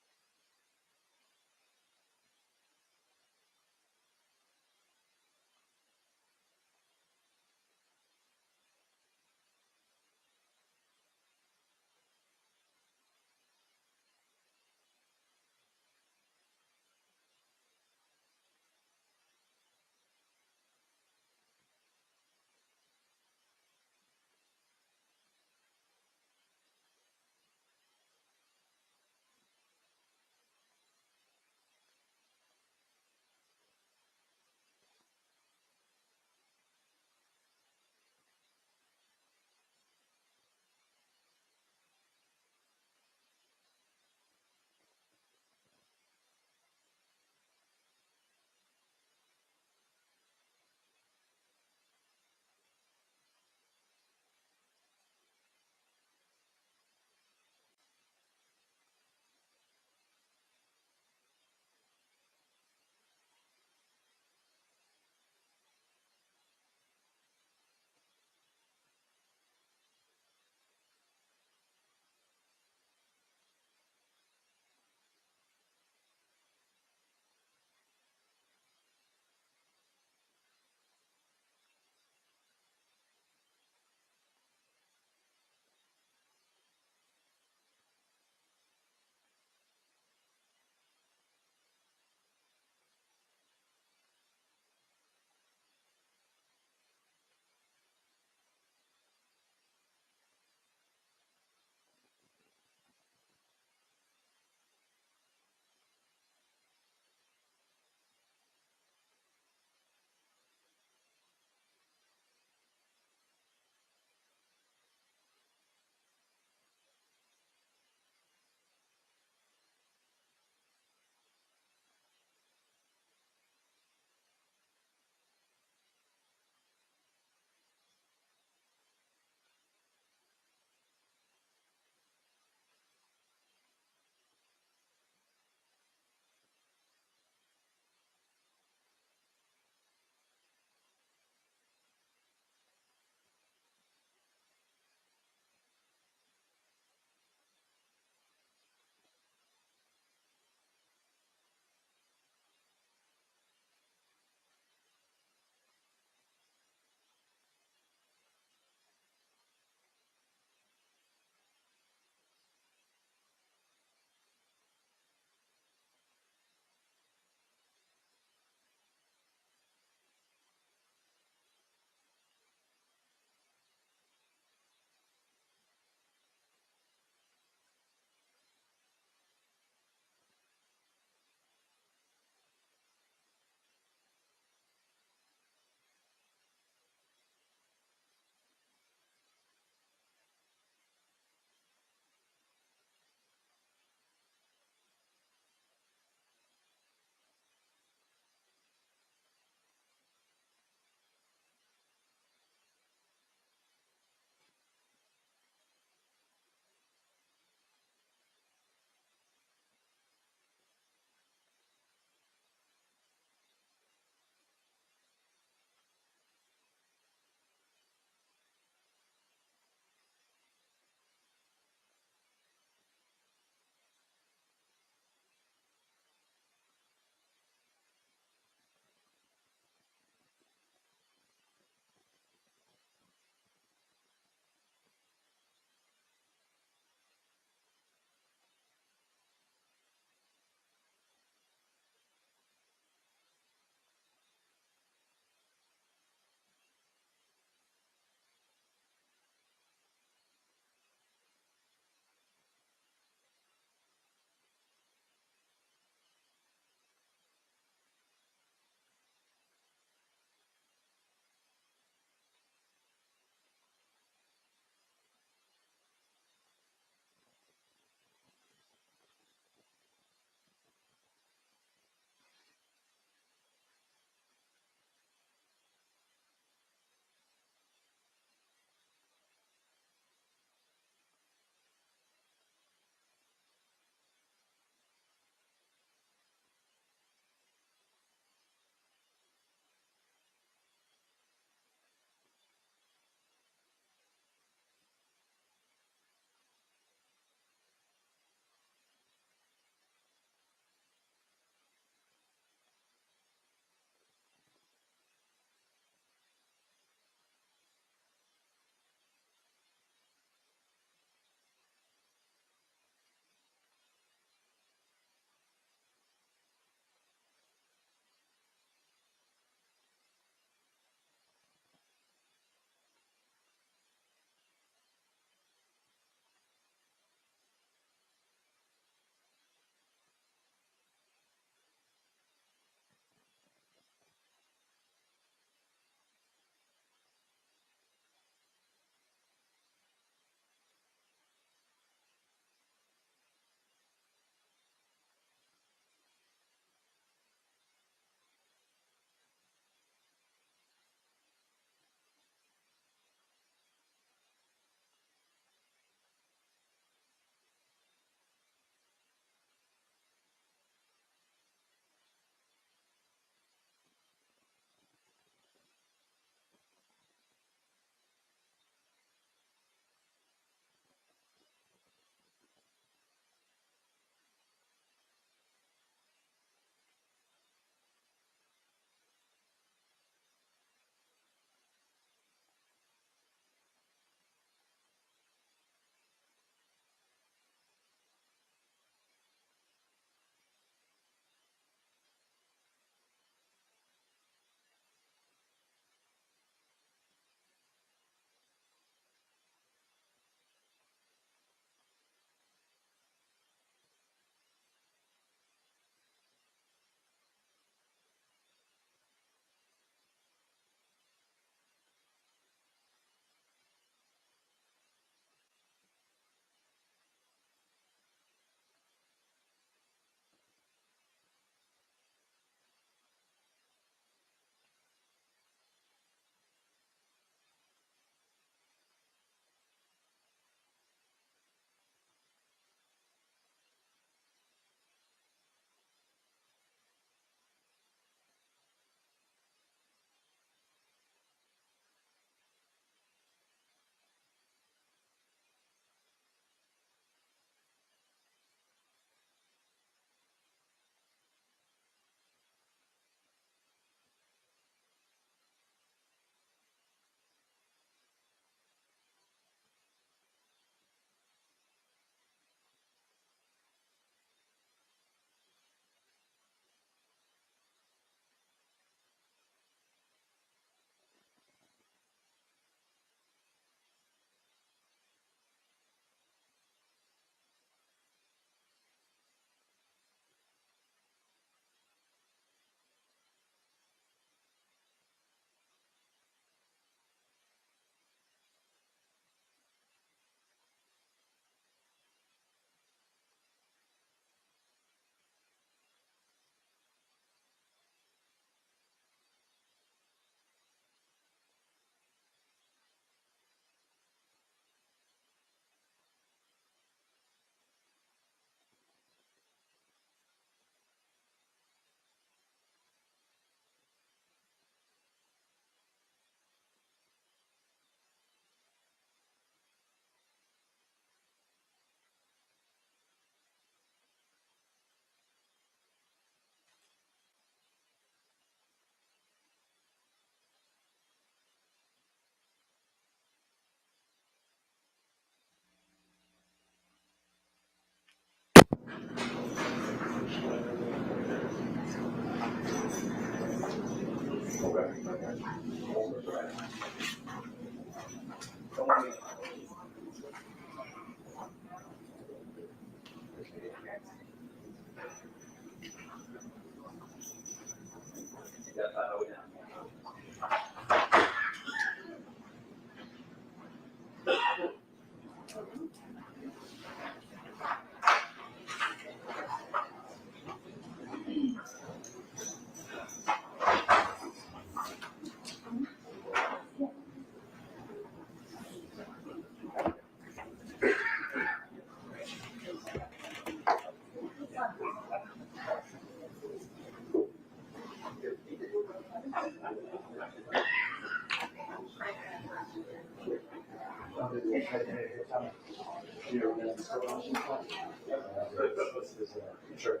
Sure.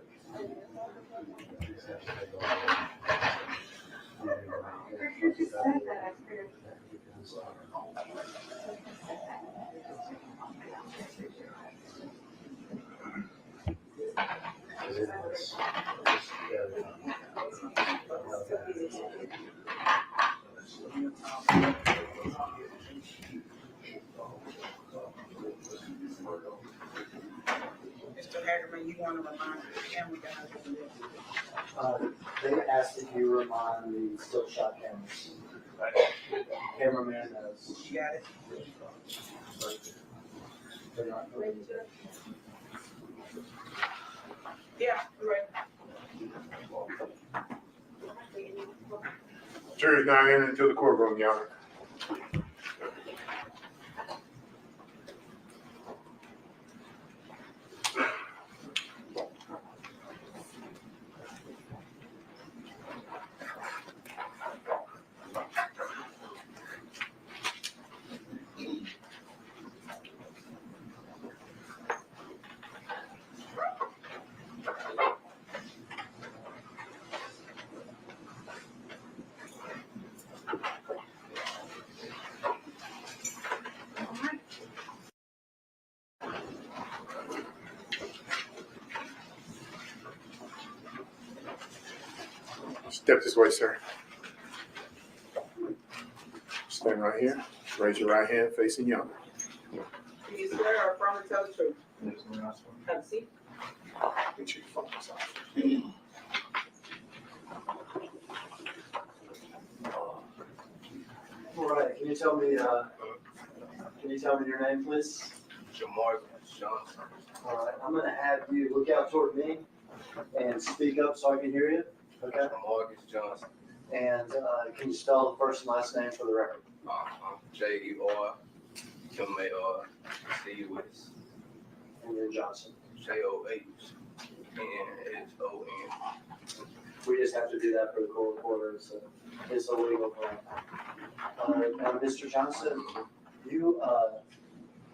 Mr. Hagerman, you want to remind the camera guys of this? They asked if you remind the still shot cameras. Cameraman knows. You got it? They're not going to. Yeah, right. Jury's now entering into the courtroom, Your Honor. Step this way, sir. Stand right here. Raise your right hand facing yonder. Do you swear or affirm to tell the truth? Have a seat. Get your phones off. All right, can you tell me your name, please? Jamarcus Johnson. All right, I'm gonna have you look out toward me and speak up so I can hear you, okay? Jamarcus Johnson. And, can you spell the first and last name for the record? JERMARCUS. And you're Johnson. JOHNSON. We just have to do that for the court reporter, so it's a legal thing. Now, Mr. Johnson, you,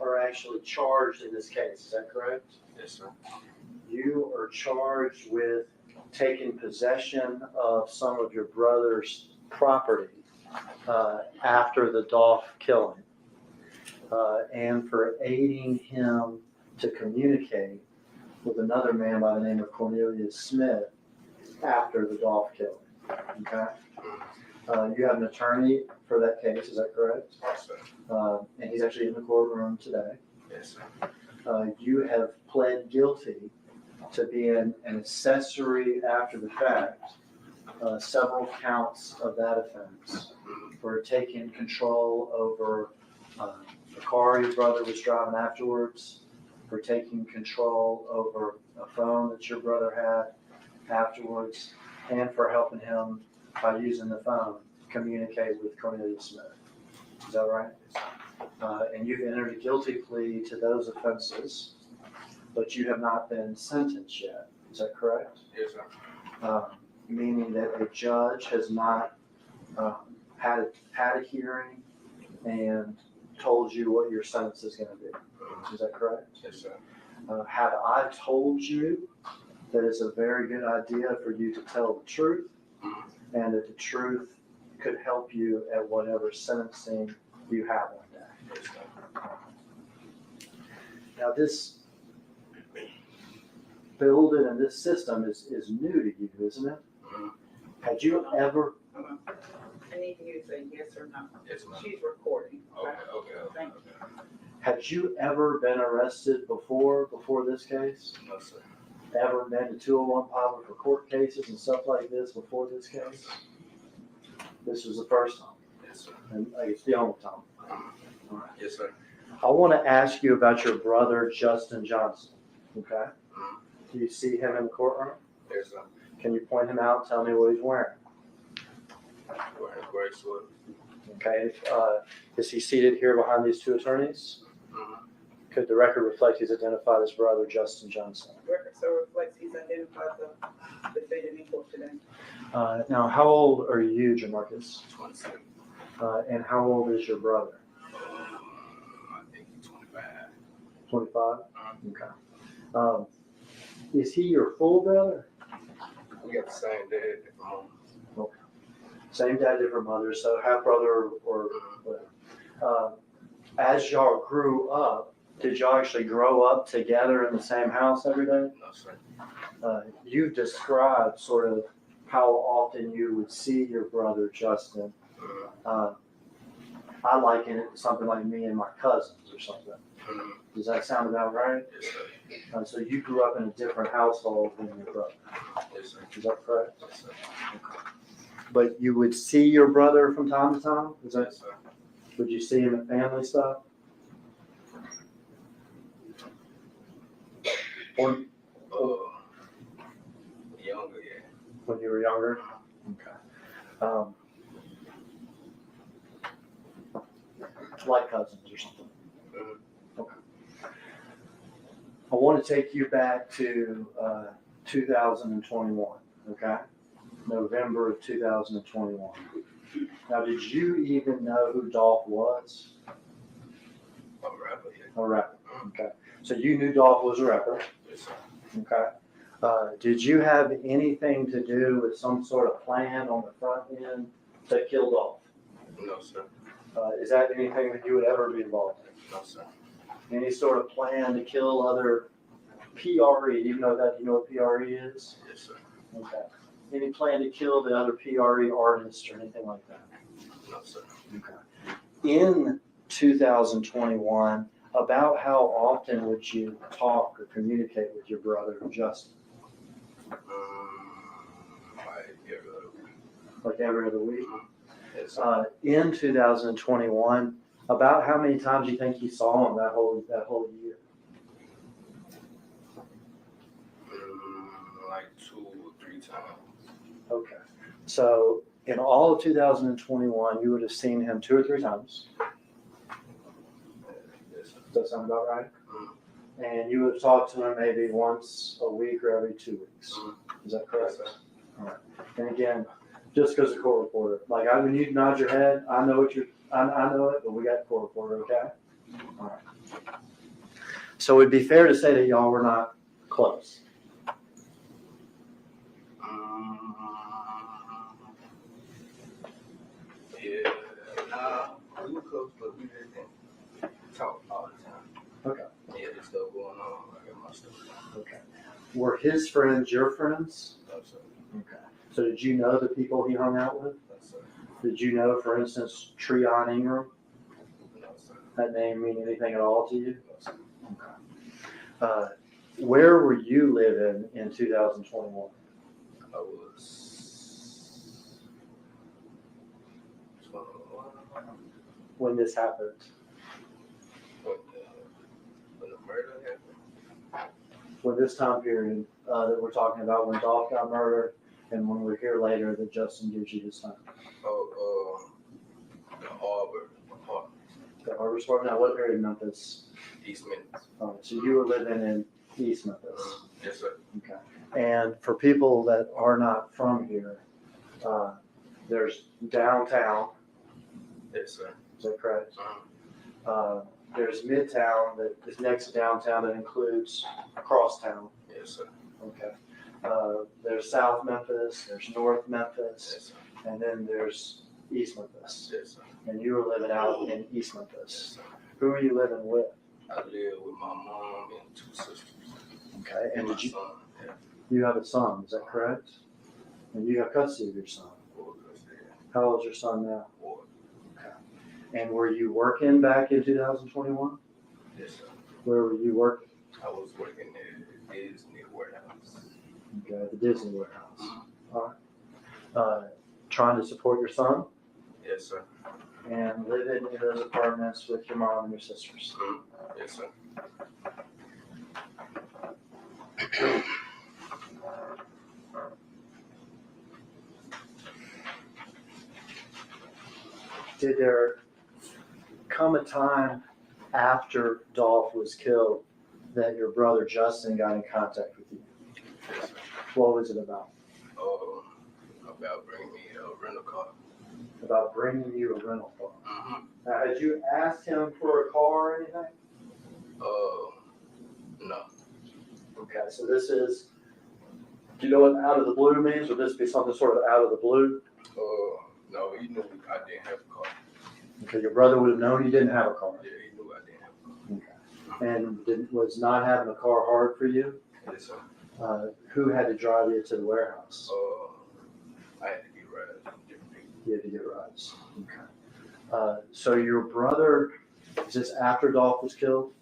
are actually charged in this case, is that correct? Yes, sir. You are charged with taking possession of some of your brother's property after the Dolf killing, and for aiding him to communicate with another man by the name of Cornelius Smith after the Dolf killing. Okay? You have an attorney for that case, is that correct? Yes, sir. And he's actually in the courtroom today. Yes, sir. You have pled guilty to being an accessory after the fact, several counts of that offense for taking control over the car your brother was driving afterwards, for taking control over a phone that your brother had afterwards, and for helping him by using the phone communicate with Cornelius Smith. Is that right? And you've entered a guilty plea to those offenses, but you have not been sentenced yet. Is that correct? Yes, sir. Meaning that a judge has not had a hearing and told you what your sentence is going to be. Is that correct? Yes, sir. Have I told you that it's a very good idea for you to tell the truth, and that the truth could help you at whatever sentencing you have one day? Yes, sir. Now, this building and this system is new to you, isn't it? Had you ever I need you to say yes or no. Yes, ma'am. She's recording. Okay, Thank you. Have you ever been arrested before this case? No, sir. Ever been to 201 public for court cases and stuff like this before this case? This was the first time, Yes, sir. and it's the only time. All right. Yes, sir. I want to ask you about your brother, Justin Johnson, okay? Do you see him in the courtroom? Yes, sir. Can you point him out and tell me what he's wearing? Wearing a gray sweater. Okay, is he seated here behind these two attorneys? Mm-hmm. Could the record reflect he's identified as brother Justin Johnson? Record so reflects he's identified the defendant in court today. Now, how old are you, Jamarcus? 27. And how old is your brother? I think he's 25. 25? Okay. Is he your full brother? We got the same dad, different mom. Same dad, different mother, so half brother or whatever. As y'all grew up, did y'all actually grow up together in the same house every day? No, sir. You've described sort of how often you would see your brother Justin. I liken it to something like me and my cousins or something. Does that sound about right? Yes, sir. So you grew up in a different household than your brother. Yes, sir. Is that correct? Yes, sir. But you would see your brother from time to time? Is that, Yes, sir. would you see him at family stuff? Or Younger, yeah. when you were younger? Okay. Like cousins or something? Okay. I want to take you back to 2021, okay? November of 2021. Now, did you even know who Dolph was? A rapper, yeah. A rapper, okay. So you knew Dolph was a rapper, Yes, sir. okay. Did you have anything to do with some sort of plan on the front end to kill Dolph? No, sir. Is that anything that you would ever be involved in? No, sir. Any sort of plan to kill other PRE, even though that you know what PRE is? Yes, sir. Okay. Any plan to kill the other PRE artists or anything like that? No, sir. Okay. In 2021, about how often would you talk or communicate with your brother Justin? Like every other week. Like every other week? Yes, sir. In 2021, about how many times do you think you saw him that whole year? Like 2 or 3 times. Okay. So in all of 2021, you would have seen him 2 or 3 times. Yes, sir. Does that sound about right? And you would have talked to him maybe once a week or every 2 weeks. Is that correct? Yes, sir. All right. And again, just because the court reporter, like when you nod your head, I know I know it, but we got the court reporter, okay? All right. So it'd be fair to say that y'all were not close. Yeah. Nah, we were close, but we didn't talk all the time. Okay. Yeah, there's stuff going on. I got my stuff. Okay. Were his friends your friends? No, sir. Okay. So did you know the people he hung out with? No, sir. Did you know, for instance, Treon Ingram? No, sir. That name mean anything at all to you? No, sir. Okay. Where were you living in 2021? I was 21 When this happened? when the murder happened. When this time period that we're talking about, when Dolph got murdered, and when we're here later that Justin gives you this time. The Arbor apartment, The Harbor Sport. Now, what area of Memphis? East Memphis. So you were living in East Memphis. Yes, sir. Okay. And for people that are not from here, there's downtown. Yes, sir. Is that correct? There's Midtown that is next to downtown that includes Crosstown. Yes, sir. Okay. There's South Memphis, there's North Memphis, Yes, sir. and then there's East Memphis. Yes, sir. And you were living out in East Yes, Memphis. sir. Who are you living with? I live with my mom and 2 sisters. Okay. And my did you son. Yeah. you have a son? Is that correct? And you have custody of your son. Full custody. How old's your son now? 4. And were you working back in 2021? Yes, sir. Where were you working? I was working at the Disney warehouse. Okay, at the Disney warehouse. All right. Trying to support your son Yes, sir. and living in those apartments with your mom and your sisters. Yes, sir. Did there come a time after Dolph was killed that your brother Justin got in contact with you? Yes, sir. What was it about? About bringing me a rental car. About bringing you a rental car. Mm-hmm. Now, had you asked him for a car or anything? No. Okay, so this is, do you know what out of the blue means? Would this be something sort of out of the blue? No, he knew I didn't have a car. Okay, your brother would have known you didn't have a car. Yeah, he knew I didn't have a car. And was not having a car hard for you? Yes, sir. Who had to drive you to the warehouse? I had to get rides from different people. You had to get rides. Okay. So your brother, is this after Dolph was killed?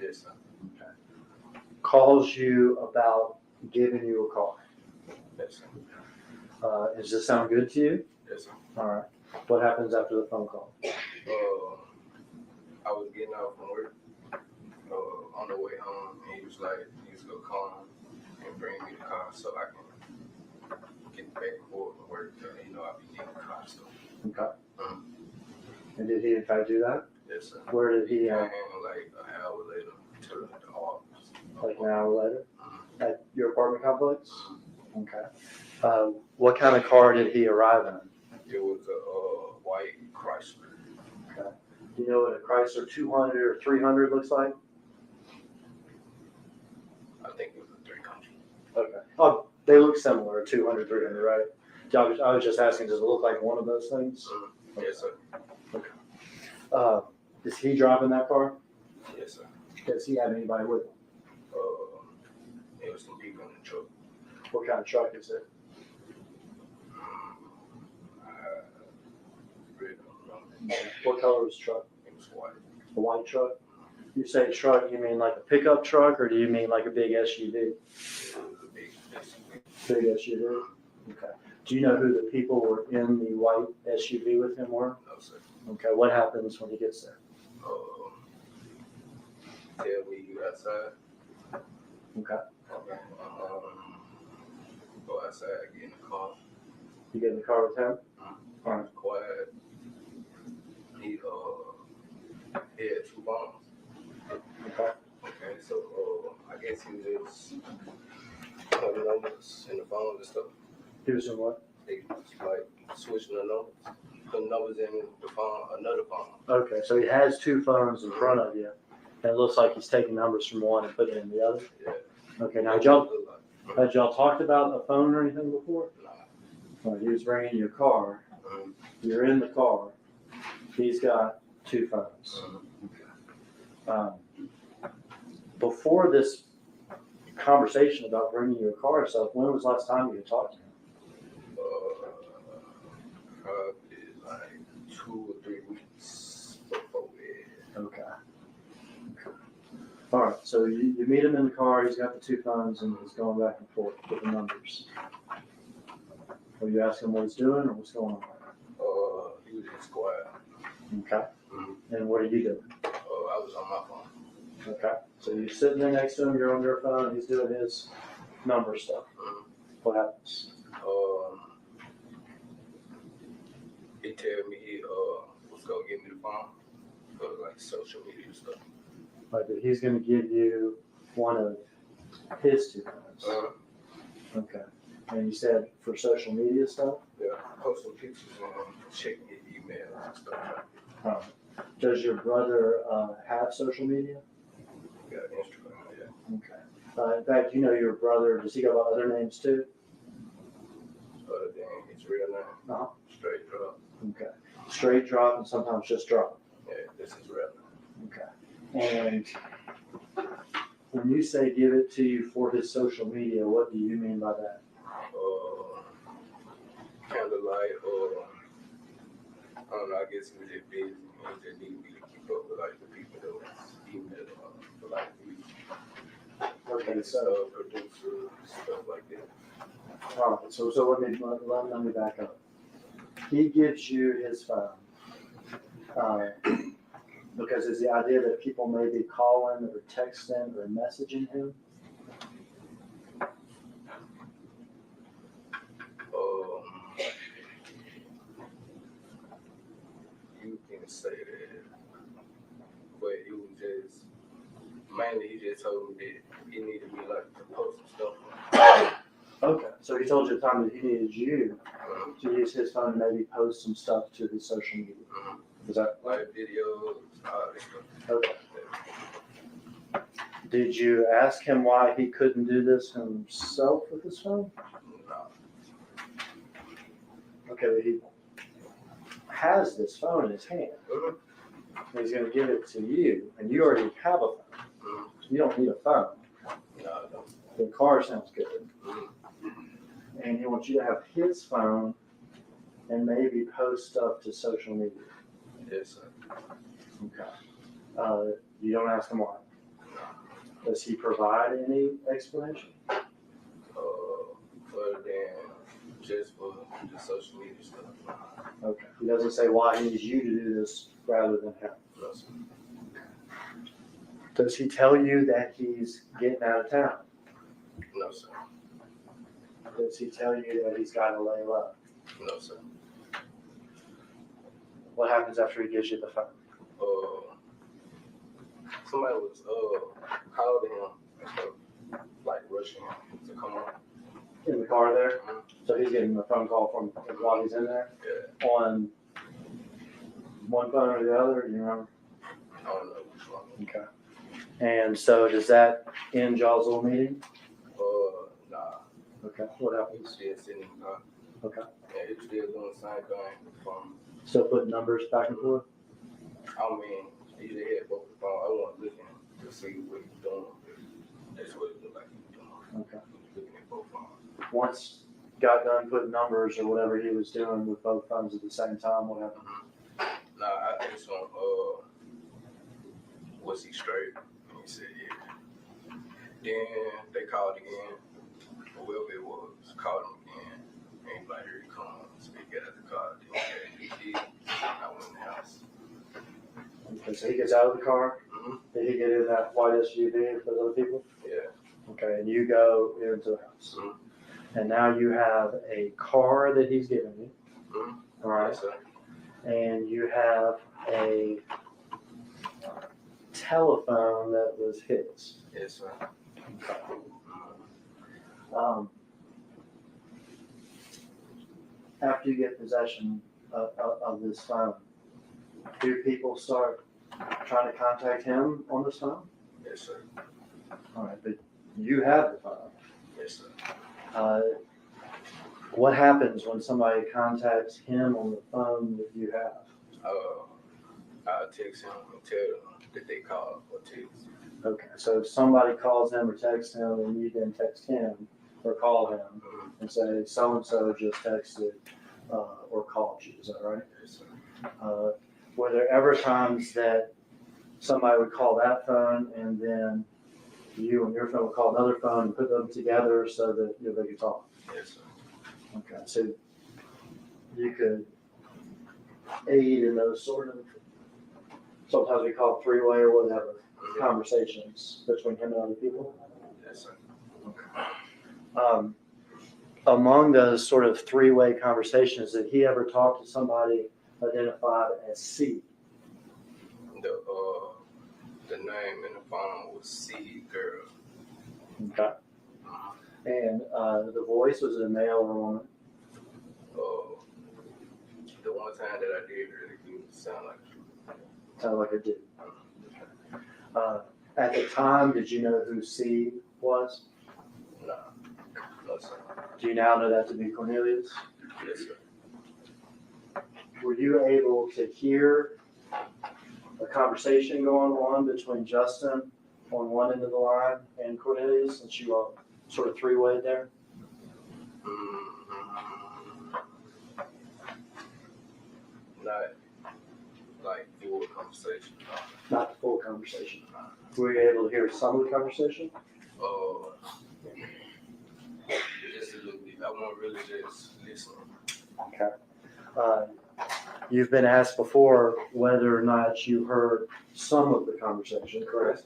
Yes, sir. Okay. Calls you about giving you a car. Yes, sir. Does this sound good to you? Yes, sir. All right. What happens after the phone call? I was getting out from work. On the way home, and he was like, he was gonna call and bring me the car so I can get back and forth and work. You know, I'll be needing the car stuff. Okay. And did he in fact do that? Yes, sir. Where did he, And like an hour later to the office. like an hour later? At your apartment complex? Okay. What kind of car did he arrive in? It was a white Chrysler. Do you know what a Chrysler 200 or 300 looks like? I think it was a 300. Okay. Oh, they look similar, 200, 300, right? I was just asking, does it look like one of those things? Yes, sir. Is he driving that car? Yes, sir. Does he have anybody with him? There was some people in the truck. What kind of truck is it? I really don't know. What color was the truck? It was white. A white truck? You say truck, you mean like a pickup truck, or do you mean like a big SUV? It was a big SUV. Big SUV? Okay. Do you know who the people were in the white SUV with him were? No, sir. Okay, what happens when he gets there? Tell me you outside. Okay. Go outside, get in the car. You get in the car with him? Alright. Quiet. He had 2 phones. Okay. Okay, so I guess he was just putting numbers in the phones and stuff. He was in what? They was like switching the numbers, putting numbers in the phone, another phone. Okay, so he has 2 phones in front of you, and it looks like he's taking numbers from one and putting it in the other? Yeah. Okay, now had y'all talked about a phone or anything before? Well, he was bringing you a car, you're in the car, he's got 2 phones. Before this conversation about bringing you a car and stuff, when was the last time you had talked to him? Probably like 2 or 3 weeks before it. Okay. All right, so you meet him in the car, he's got the 2 phones and he's going back and forth with the numbers. Are you asking what he's doing or what's going on? He was just quiet. Okay. And what are you doing? I was on my phone. Okay. So you're sitting there next to him, you're on your phone, he's doing his number stuff. What happens? He tell me he was gonna give me the phone for like social media stuff. Like that he's gonna give you one of his 2 phones. Okay. And you said for social media stuff? Yeah, posting pictures and checking your email and stuff. Does your brother have social media? Got Instagram, yeah. Okay. In fact, you know your brother, does he go by other names too? Other than his real name, Uh-huh. Straight Drop. Okay. Straight drop and sometimes just drop. Yeah, this is real name. Okay. And when you say give it to you for his social media, what do you mean by that? kind of like, I don't know, I guess he was just busy. He just needed me to keep up with like the people that was email for like Okay, so, producers, stuff like that. all right, so let me back up. He gives you his phone. Because it's the idea that people may be calling or texting or messaging him. You can say that, but it was just mainly he just told me that he needed me like to post some stuff. Okay, so he told you at the time that he needed you to use his phone and maybe post some stuff to his social media. Is that right? Like videos, all this stuff. Okay. Did you ask him why he couldn't do this himself with his phone? No. Okay, but he has this phone in his hand. And he's gonna give it to you, and you already have a phone. You don't need a phone. No. The car sounds good. And he wants you to have his phone and maybe post stuff to social media. Yes, sir. Okay. You don't ask him why. Does he provide any explanation? Other than just for the social media stuff. Okay. He doesn't say why he needs you to do this rather than him. No, sir. Does he tell you that he's getting out of town? No, sir. Does he tell you that he's got to lay low? No, sir. What happens after he gives you the phone? Somebody was calling him and stuff, like rushing him to come on. In the car there? So he's getting a phone call from while he's in there? Yeah. On one phone or the other, do you remember? I don't know which one. Okay. And so does that end y'all's little meeting? Nah. Okay. What He happens? was still sitting in the car. Okay. Yeah, he was still doing the same thing from, Still putting numbers back and forth? I mean, he just had both the phone. I wasn't looking to see what he was doing. That's what it looked like he was doing. Okay. He was looking at both phones. Once got done putting numbers or whatever he was doing with both phones at the same time, what happened? Nah, I asked him, was he straight? And he said, yeah. Then they called again. Whoever it was, called him again. And he like, here he comes. So he got out the car. Then he did. I went in the house. Okay, so he gets out of the car. Mm-hmm. Did he get in that white SUV with those other people? Yeah. Okay, and you go into the house. Mm-hmm. And now you have a car that he's given you. Mm-hmm. All right. Yes, sir. And you have a telephone that was his. Yes, sir. After you get possession of this phone, do people start trying to contact him on this phone? Yes, sir. All right, but you have the phone. Yes, sir. What happens when somebody contacts him on the phone that you have? I'll text him and tell them that they called or text. Okay, so if somebody calls him or texts him and you then text him or call him and say, so-and-so just texted or called you, is that right? Yes, sir. Were there ever times that somebody would call that phone and then you and your phone would call another phone and put them together so that they could talk? Yes, sir. Okay, so you could aid in those sort of, sometimes we call it three-way or whatever, conversations between him and other people. Yes, sir. Among those sort of three-way conversations, did he ever talk to somebody identified as C? The name in the phone was C Girl. Okay. And the voice, was it a male or a woman? The one time that I did really do sound like Sounded like it did. At the time, did you know who C was? no, sir. Do you now know that to be Cornelius? Yes, sir. Were you able to hear a conversation going on between Justin on one end of the line and Cornelius, since you are sort of three-way there? not like full conversation. Not the full conversation. Were you able to hear some of the conversation? Just a little bit. I want really just listen. Okay. You've been asked before whether or not you heard some of the conversation, correct?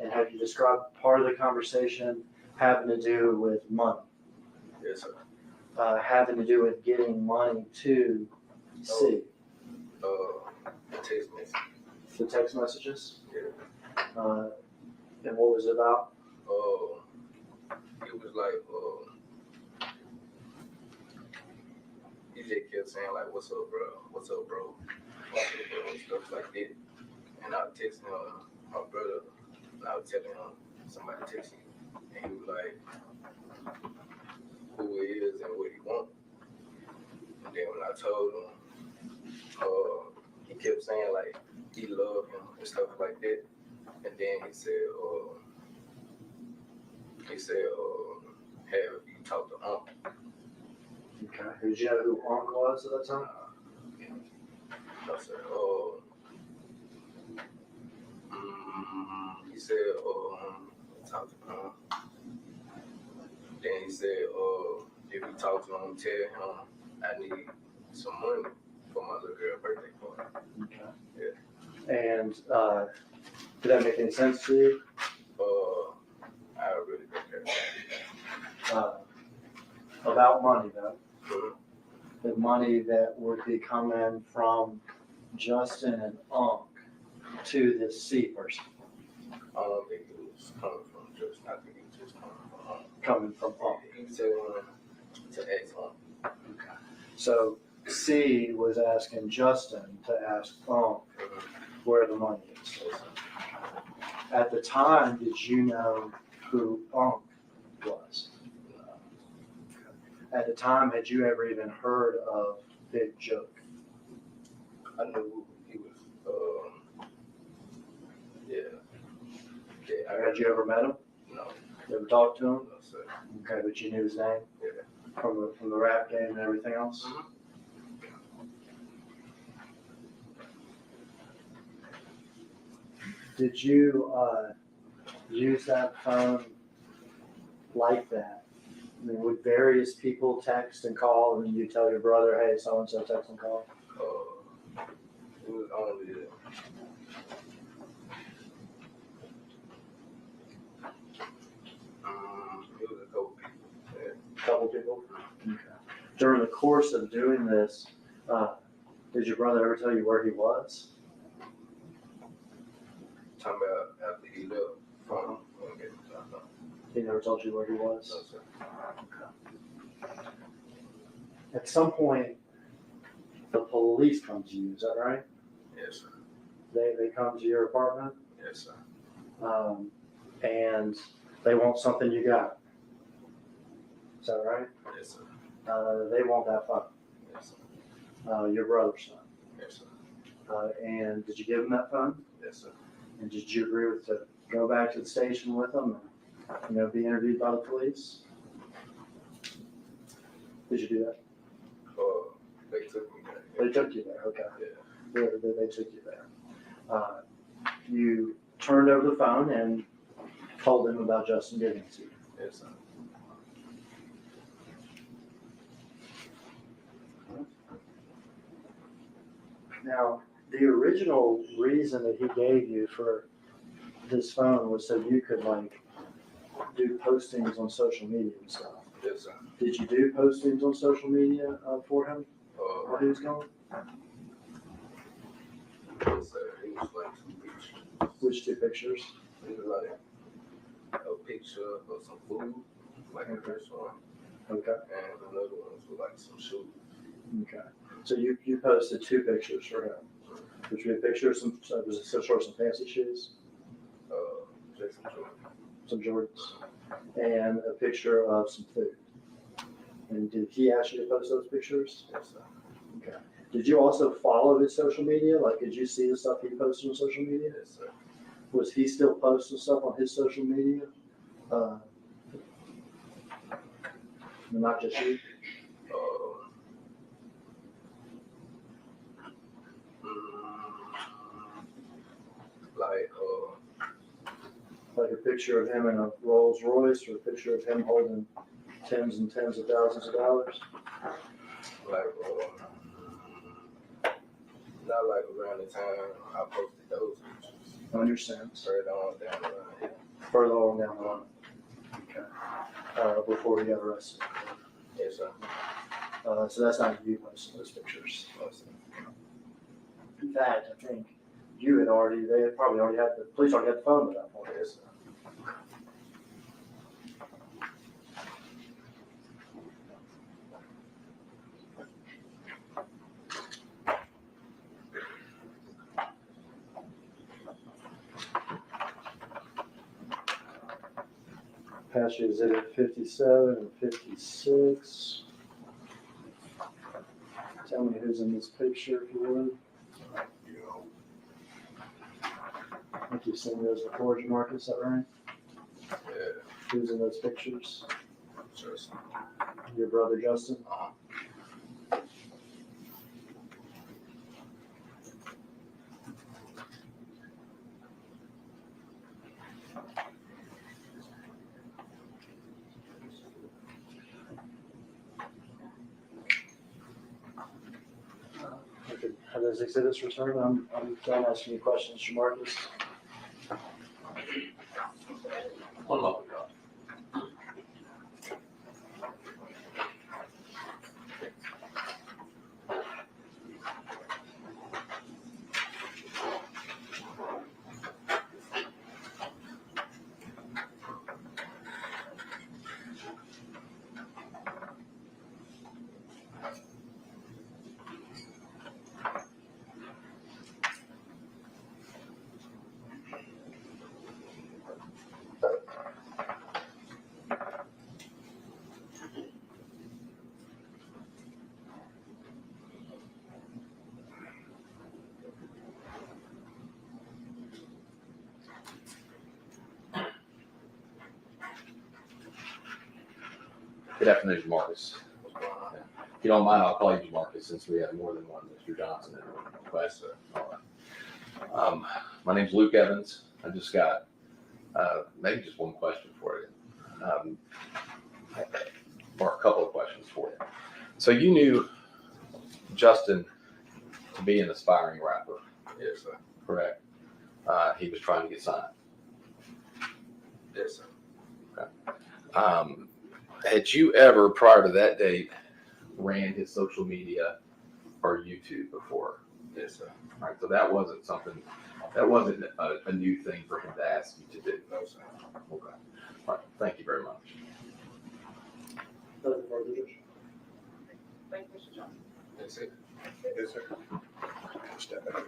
And have you described part of the conversation having to do with money? Yes, sir. Having to do with getting money to C? The text message. The text messages? Yeah. And what was it about? It was like, he just kept saying like, "What's up, bro? What's up, bro? What's up, bro?" And stuff like that. And I was texting my brother, and I was telling him somebody texting, and he was like, who he is and what he wants. And then when I told him, he kept saying like he loved him and stuff like that. And then he said, have you talked to Uncle? Okay. Did you know who Uncle was at that time? No, sir. He said, talk to him. Then he said, if you talk to him, tell him I need some money for my little girl's birthday party. Okay. Yeah. And did that make any sense to you? I really don't care. About money though. Mhm. The money that would be coming from Justin and Unc to this C person, I don't think it was coming from just, I think it was just coming from home. coming from Unc. He said to ask him. Okay. So C was asking Justin to ask Unc where the money is. At the time, did you know who Unc was? At the time, had you ever even heard of Big Joke? I knew he was, yeah. Yeah, Had you ever met him? No, You ever talked to him? no, sir. Okay, but you knew his name? Yeah. From the rap game and everything else? Mhm. Did you use that phone like that? I mean, would various people text and call, and then you tell your brother, hey, so-and-so text and call? It was only, it was a couple people. Yeah. Couple people? Okay. During the course of doing this, did your brother ever tell you where he was? Talking about after he left from, okay, no, He never told you where he was? no, sir. At some point, the police come to you, is that right? Yes, sir. They come to your apartment, Yes, sir. and they want something you got. Is that right? Yes, sir. They want that phone, Yes, sir. your brother's phone. Yes, sir. And did you give him that phone? Yes, sir. And did you agree with to go back to the station with them and, be interviewed by the police? Did you do that? They took me there. They took you there, okay. Yeah. They took you there. You turned over the phone and told them about Justin giving it to you. Yes, sir. Now, the original reason that he gave you for this phone was so you could do postings on social media and stuff. Yes, sir. Did you do postings on social media for him while he was gone? Yes, sir. It was like 2 pictures. Which 2 pictures? It was like a picture of some food, like a restaurant, Okay. and another one was like some shoes. Okay. So you posted 2 pictures for him, which would be a picture of some, was it some fancy shoes, Jason Jordan. some Jordans, and a picture of some food. And did he ask you to post those pictures? Yes, sir. Okay. Did you also follow his social media? Like, did you see the stuff he posted on social media? Yes, sir. Was he still posting stuff on his social media? Not just you? picture of him in a Rolls Royce or a picture of him holding tens and tens of thousands of dollars? Like, not like around the time I posted those pictures. I understand. Further on down the line, yeah. Further on down the line. Okay. Before he got arrested. Yes, sir. So that's not you posting those pictures. In fact, I think you had already, they had probably already had, the police already had the phone at that point. Yes, sir. Pass you exhibit 57 and 56. Tell me who's in this picture, if you would. I think you've seen those before, Marcus, is that right? Yeah, Who's in those pictures? sure, sir. Your brother Justin? I could have those exhibits returned. I'm done asking you questions, Jamarcus. One moment. Good afternoon, Marcus. If you don't mind, I'll call you Marcus since we have more than one Mr. Johnson in the class. All right. My name's Luke Evans. I just got maybe just one question for you, or a couple of questions for you. So you knew Justin to be an aspiring rapper, Yes, sir. correct? He was trying to get signed. Yes, sir. Had you ever, prior to that date, ran his social media or YouTube before? Yes, sir. All right, so that wasn't something, that wasn't a new thing for him to ask you to do. No, sir. Okay. All right, thank you very much. Nothing further, Judge. Thank you, Mr. Johnson. That's it. Yes, sir. Step back.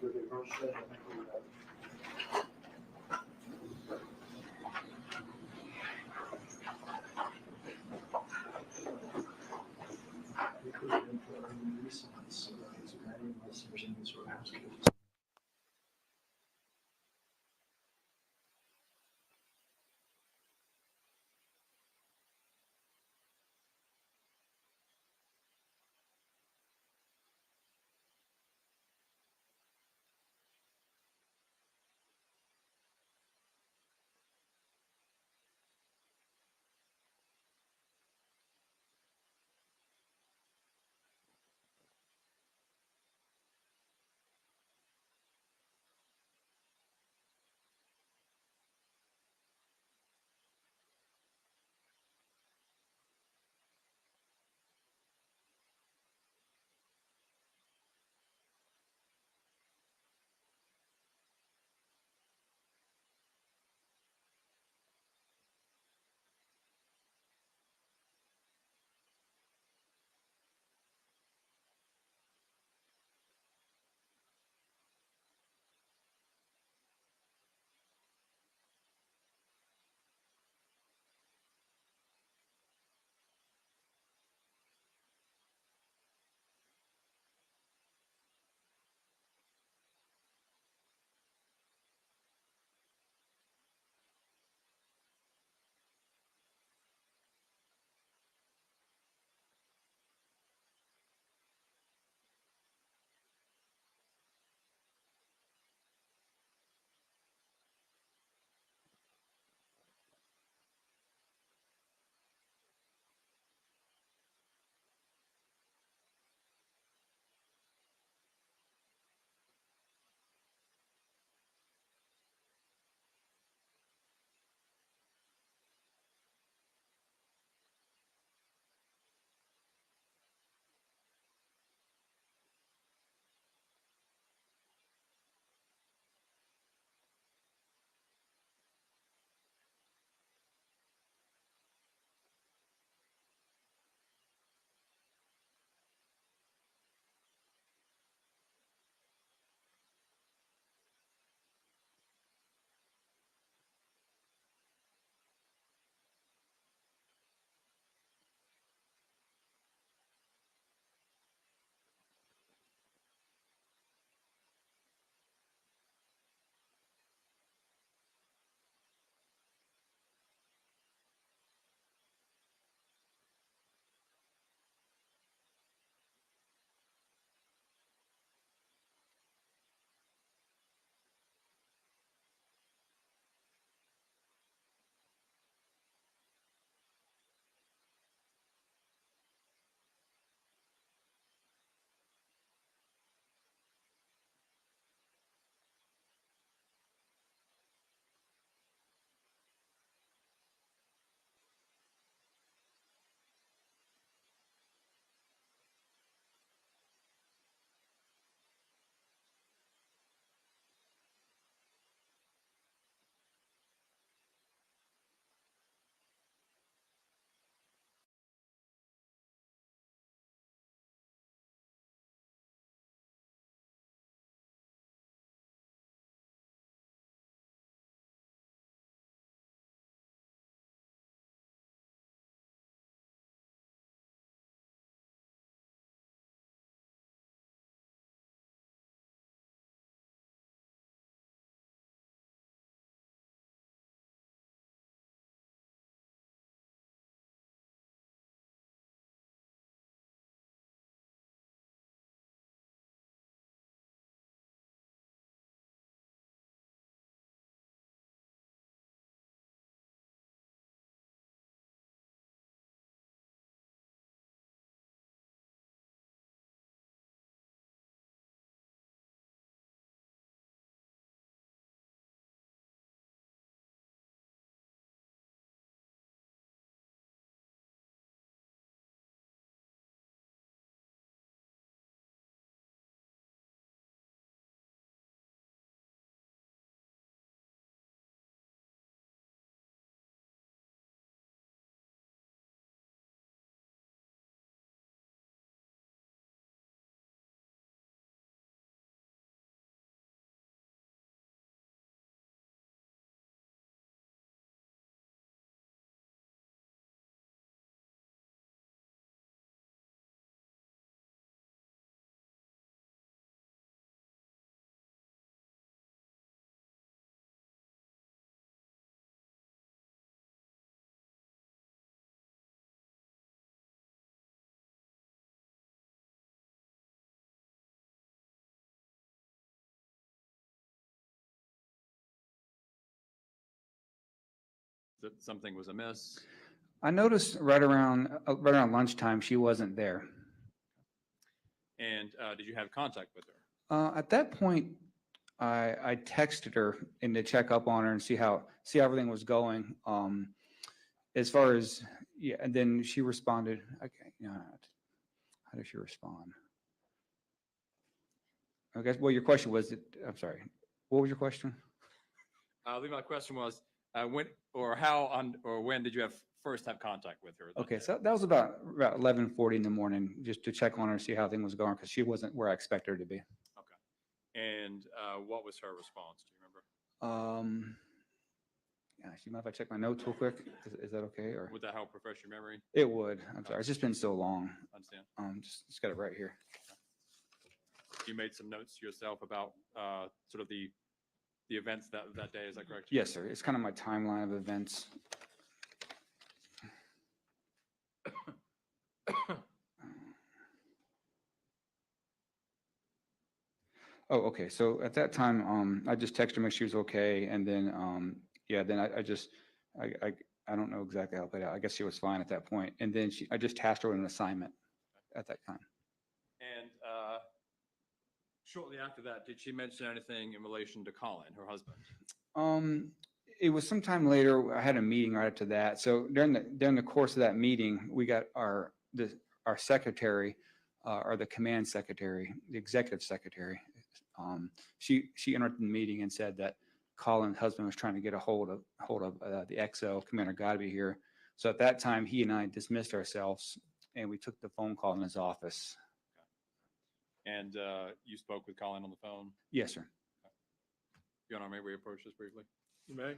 With the approach, Judge, I think we have. We could have been for our new response, so that it's okay unless there's any sort of housekeeping. that something was amiss? I noticed right around lunchtime, she wasn't there. And did you have contact with her? At that point, I texted her and to check up on her and see how everything was going. As far as, yeah, and then she responded. Okay, you know, how did she respond? I guess, well, your question was, I'm sorry, what was your question? I believe my question was, when or how on or when did you first have contact with her? Okay, so that was about 11:40 in the morning, just to check on her, see how things was going, because she wasn't where I expected her to be. Okay. And what was her response? Do you remember? Yeah, you mind if I check my notes real quick? Is that okay? Or Would that help refresh your memory? it would. I'm sorry, it's just been so long. Understand. Just got it right here. You made some notes yourself about sort of the events that day. Is that correct? Yes, sir. It's kind of my timeline of events. Oh, okay. So at that time, I just texted her, make sure she was okay, and then, yeah, then I don't know exactly how it played out. I guess she was fine at that point, and then I just tasked her with an assignment at that time. And shortly after that, did she mention anything in relation to Colin, her husband? It was sometime later. I had a meeting right after that. So during the course of that meeting, we got our secretary, or the command secretary, the executive secretary. She entered the meeting and said that Colin's husband was trying to get a hold of the XO, Commander Godby here. So at that time, he and I dismissed ourselves, and we took the phone call in his office. Okay. And you spoke with Colin on the phone? Yes, sir. Your Honor, may we approach this briefly? You may.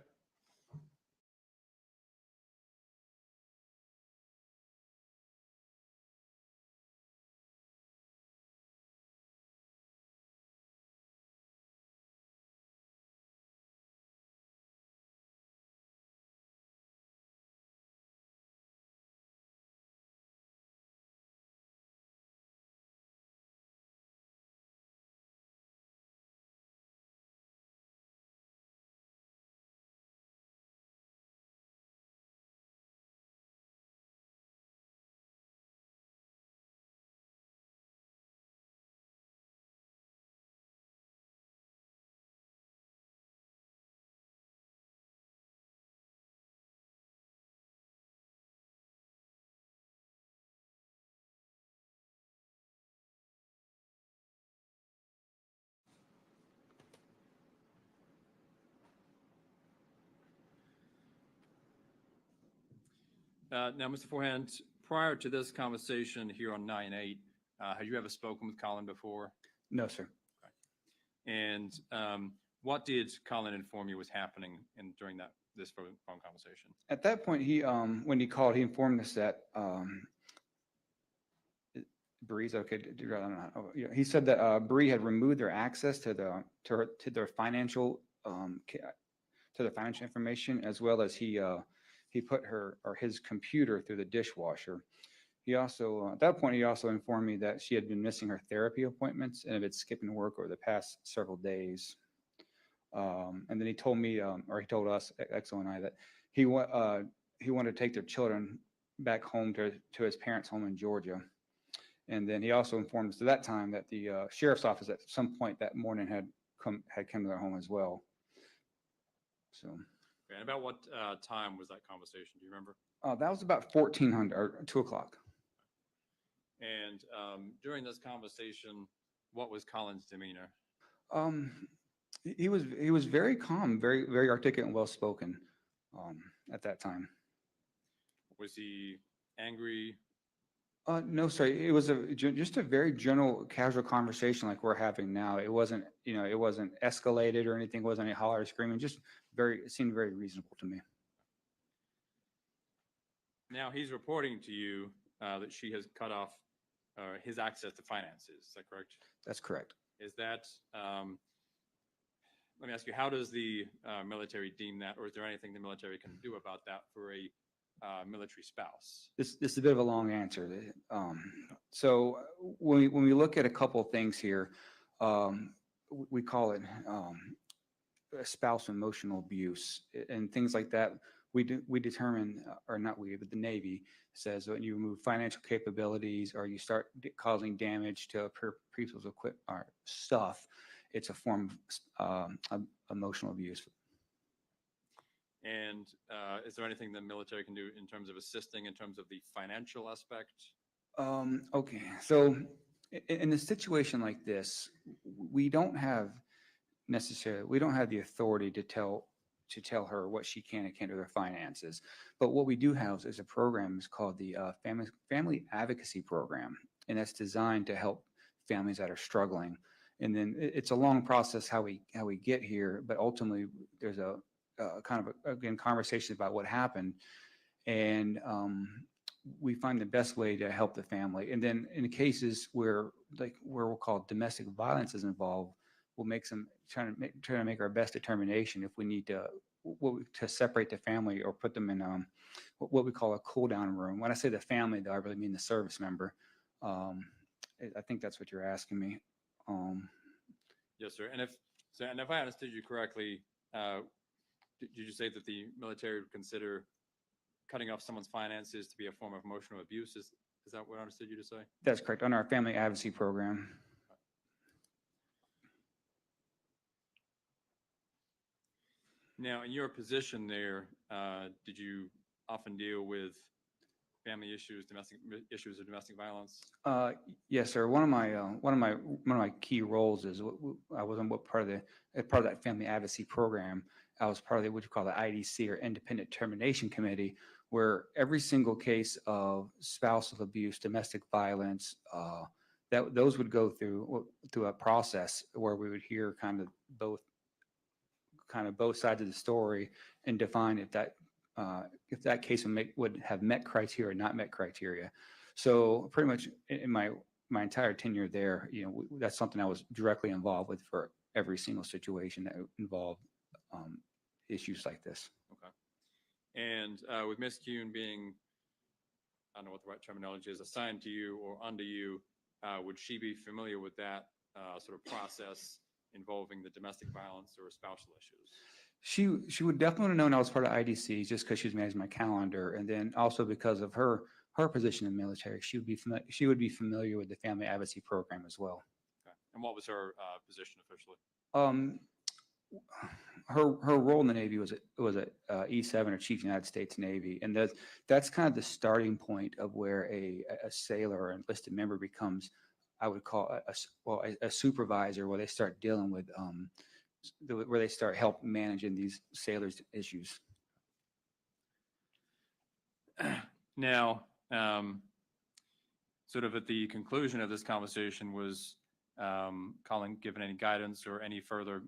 Now, Mr. Forehand, prior to this conversation here on 9/8, had you ever spoken with Colin before? No, sir. And what did Colin inform you was happening during this phone conversation? At that point, when he called, he informed us that Bree's okay. I don't know. Yeah, he said that Bree had removed their access to their financial to the financial information, as well as he put his computer through the dishwasher. He also, at that point, he also informed me that she had been missing her therapy appointments and had been skipping work over the past several days. And then he told me, or he told us, Exo and I, that he wanted to take their children back home to his parents' home in Georgia. And then he also informed us at that time that the sheriff's office at some point that morning had come to their home as well. So. Okay, and about what time was that conversation? Do you remember? That was about 1400 or 2 o'clock. And during this conversation, what was Colin's demeanor? He was very calm, very, very articulate and well spoken at that time. Was he angry? No, sorry. It was just a very general, casual conversation like we're having now. It wasn't escalated or anything. It wasn't any holler or screaming. Just it seemed very reasonable to me. Now he's reporting to you that she has cut off his access to finances. Is that correct? That's correct. Is that, let me ask you, how does the military deem that, or is there anything the military can do about that for a military spouse? This is a bit of a long answer. So when we look at a couple of things here, we call it spouse emotional abuse and things like that. we determine, or not we, but the Navy says when you remove financial capabilities or you start causing damage to people's equipment or stuff, it's a form of emotional abuse. And is there anything the military can do in terms of assisting in terms of the financial aspect? Okay, so in a situation like this, we don't have the authority to tell her what she can and can't do with her finances. But what we do have is a program is called the Family Advocacy Program, and that's designed to help families that are struggling. And then it's a long process how we get here, but ultimately there's a kind of again conversation about what happened, and we find the best way to help the family. And then in cases where we'll call domestic violence is involved, we'll make some try to make our best determination if we need to separate the family or put them in what we call a cool down room. When I say the family, though, I really mean the service member. I think that's what you're asking me. Yes, sir. And if I understood you correctly, did you say that the military would consider cutting off someone's finances to be a form of emotional abuse? Is that what I understood you to say? That's correct. On our family advocacy program. Now, in your position there, did you often deal with family issues, domestic issues of domestic violence? Yes, sir. One of my key roles is I was on part of that family advocacy program. I was part of what you call the IDC, or Independent Termination Committee, where every single case of spousal abuse, domestic violence, those would go through a process where we would hear kind of both sides of the story and define if that case would have met criteria or not met criteria. So pretty much in my entire tenure there, that's something I was directly involved with for every single situation that involved issues like this. Okay. And with Ms. Kuhn being, I don't know what the right terminology is, assigned to you or under you, would she be familiar with that sort of process involving the domestic violence or spousal issues? She would definitely have known I was part of IDC just because she was managing my calendar, and then also because of her position in the military, she would be familiar with the family advocacy program as well. Okay. And what was her position officially? Her role in the Navy was at E7, or Chief United States Navy, and that's kind of the starting point of where a sailor or enlisted member becomes, I would call a supervisor, where they start dealing with where they start help managing these sailors' issues. Now, sort of at the conclusion of this conversation, was Colin given any guidance or any further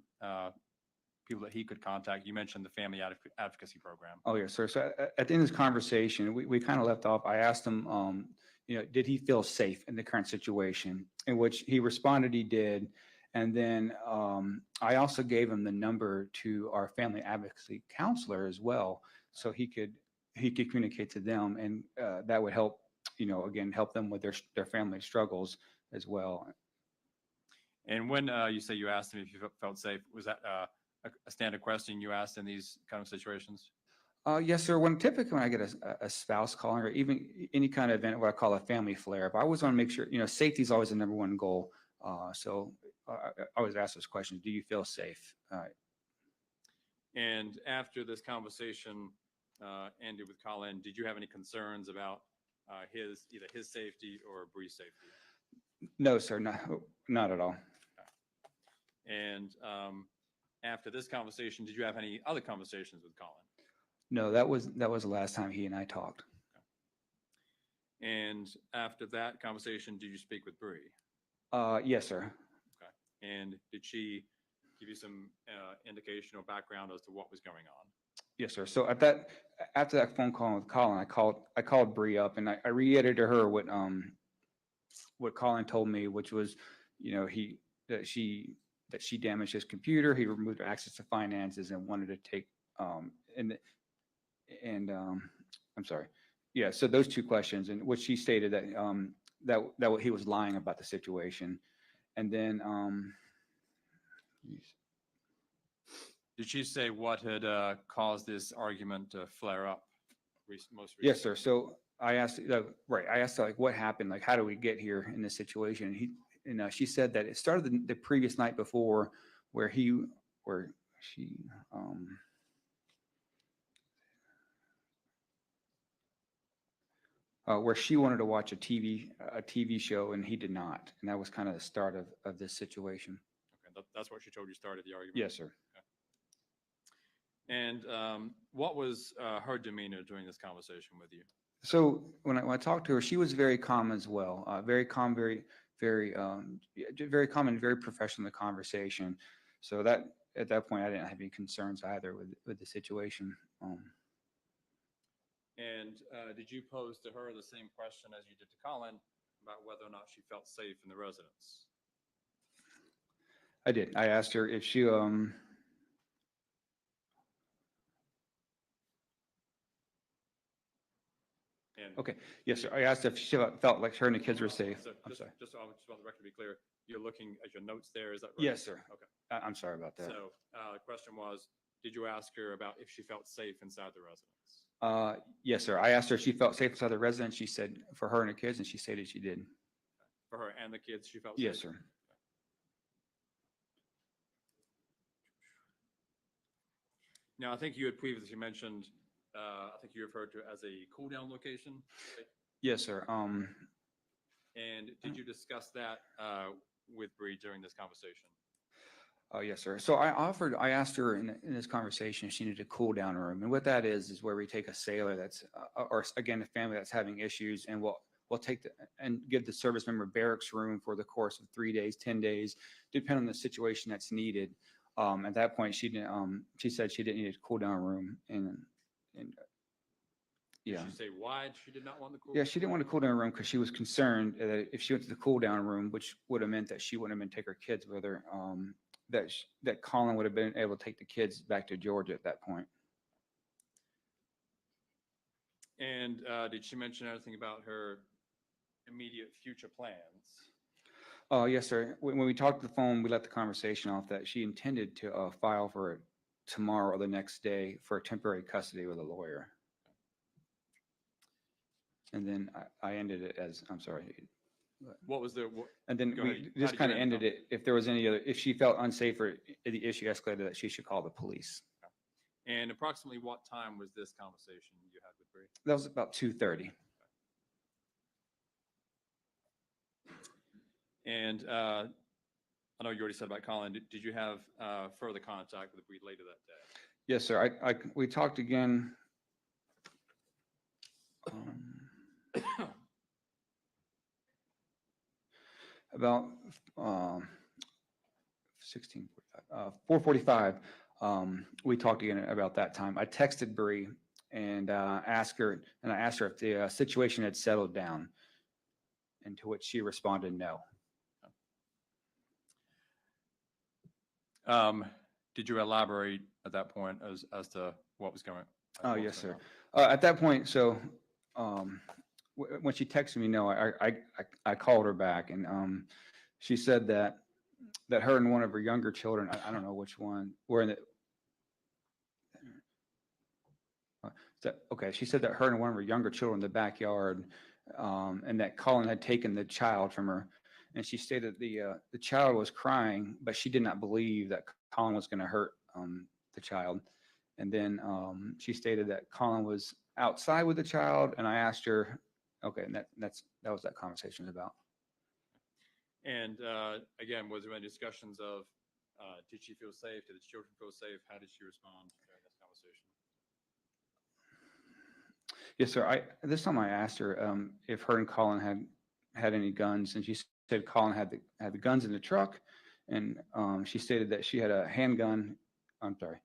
people that he could contact? You mentioned the family advocacy program. Oh, yes, sir. So at the end of this conversation, we kind of left off. I asked him, did he feel safe in the current situation? In which he responded he did. And then I also gave him the number to our family advocacy counselor as well, so he could communicate to them, and that would help, again, help them with their family struggles as well. And when you say you asked him if you felt safe, was that a standard question you asked in these kind of situations? Yes, sir. Typically when I get a spouse calling, or even any kind of event, what I call a family flare-up, I always want to make sure, safety is always the number one goal. So I always ask those questions. Do you feel safe? And after this conversation ended with Colin, did you have any concerns about either his safety or Bree's safety? No, sir. Not at all. And after this conversation, did you have any other conversations with Colin? No, that was the last time he and I talked. Okay. And after that conversation, did you speak with Bree? Yes, sir. Okay. And did she give you some indication or background as to what was going on? Yes, sir. So after that phone call with Colin, I called Bree up, and I reiterated to her what Colin told me, which was, that she damaged his computer, he removed her access to finances, and wanted to take I'm sorry. Yeah, so those two questions, and what she stated that he was lying about the situation. And then Did she say what had caused this argument to flare up most recently? Yes, sir. So I asked, right, I asked her, like, what happened? Like, how do we get here in this situation? And she said that it started the previous night before where she, where she wanted to watch a TV show and he did not. And that was kind of the start of this situation. Okay, that's what she told you started the argument? Yes, sir. And what was her demeanor during this conversation with you? So when I talked to her, she was very calm as well. Very calm, very very calm and very professional in the conversation. So that at that point, I didn't have any concerns either with the situation. And did you pose to her the same question as you did to Colin about whether or not she felt safe in the residence? I did. I asked her if she And Okay. Yes, sir. I asked if she felt like her and the kids were safe. So I'm just, sorry. just, I just want the record to be clear. You're looking at your notes there, is that right? Yes, sir. Okay. I'm sorry about that. So the question was, did you ask her about if she felt safe inside the residence? Yes, sir. I asked her if she felt safe inside the residence. She said for her and the kids, and she stated she did. For her and the kids, she felt Yes, safe? sir. Now, I think you had previously mentioned, I think you referred to it as a cool-down location. Yes, sir. And did you discuss that with Bree during this conversation? Oh, yes, sir. So I asked her in this conversation if she needed a cool down room. And what that is where we take a sailor that's, or again, a family that's having issues, and we'll take and give the service member barracks room for the course of 3 days, 10 days, depending on the situation that's needed. At that point, she didn't, she said she didn't need a cool down room. And yeah. Did she say why she did not want the cool? Yeah, she didn't want a cool down room because she was concerned that if she went to the cool down room, which would have meant that she wouldn't have been take her kids with her, that Colin would have been able to take the kids back to Georgia at that point. And did she mention anything about her immediate future plans? Oh, yes, sir. When we talked to the phone, we let the conversation off that she intended to file for it tomorrow or the next day for temporary custody with a lawyer. And then I ended it as, I'm sorry. What was the? And then Go we ahead. just How kind did of you end ended it. If there was any other, if she felt unsafe or the issue escalated, that she should call the police. And approximately what time was this conversation you had with Bree? That was about 2:30. And I know you already said about Colin. Did you have further contact with Bree later that day? Yes, sir. We talked again. About 4:45. We talked again about that time. I texted Bree and asked her if the situation had settled down, and to which she responded no. Did you elaborate at that point as to what was going? Oh, yes, sir. At that point, so when she texted me no, I called her back, and she said that her and one of her younger children, I don't know which one, were in the. Okay, she said that her and one of her younger children in the backyard, and that Colin had taken the child from her, and she stated the child was crying, but she did not believe that Colin was going to hurt the child. And then she stated that Colin was outside with the child, and I asked her, okay, and that was that conversation about. And again, was there any discussions of did she feel safe? Did the children feel safe? How did she respond during this conversation? Yes, sir. This time I asked her if her and Colin had any guns, and she said Colin had the guns in the truck, and she stated that she had a handgun. I'm sorry.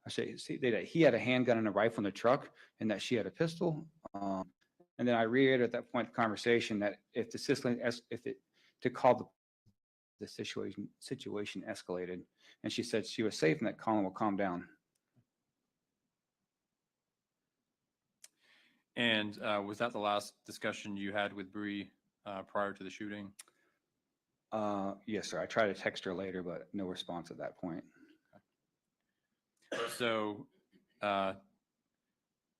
That he had a handgun and a rifle in the truck, and that she had a pistol. And then I reiterated at that point the conversation that if to call the situation escalated, and she said she was safe and that Colin will calm down. And was that the last discussion you had with Bree prior to the shooting? Yes, sir. I tried to text her later, but no response at that point. So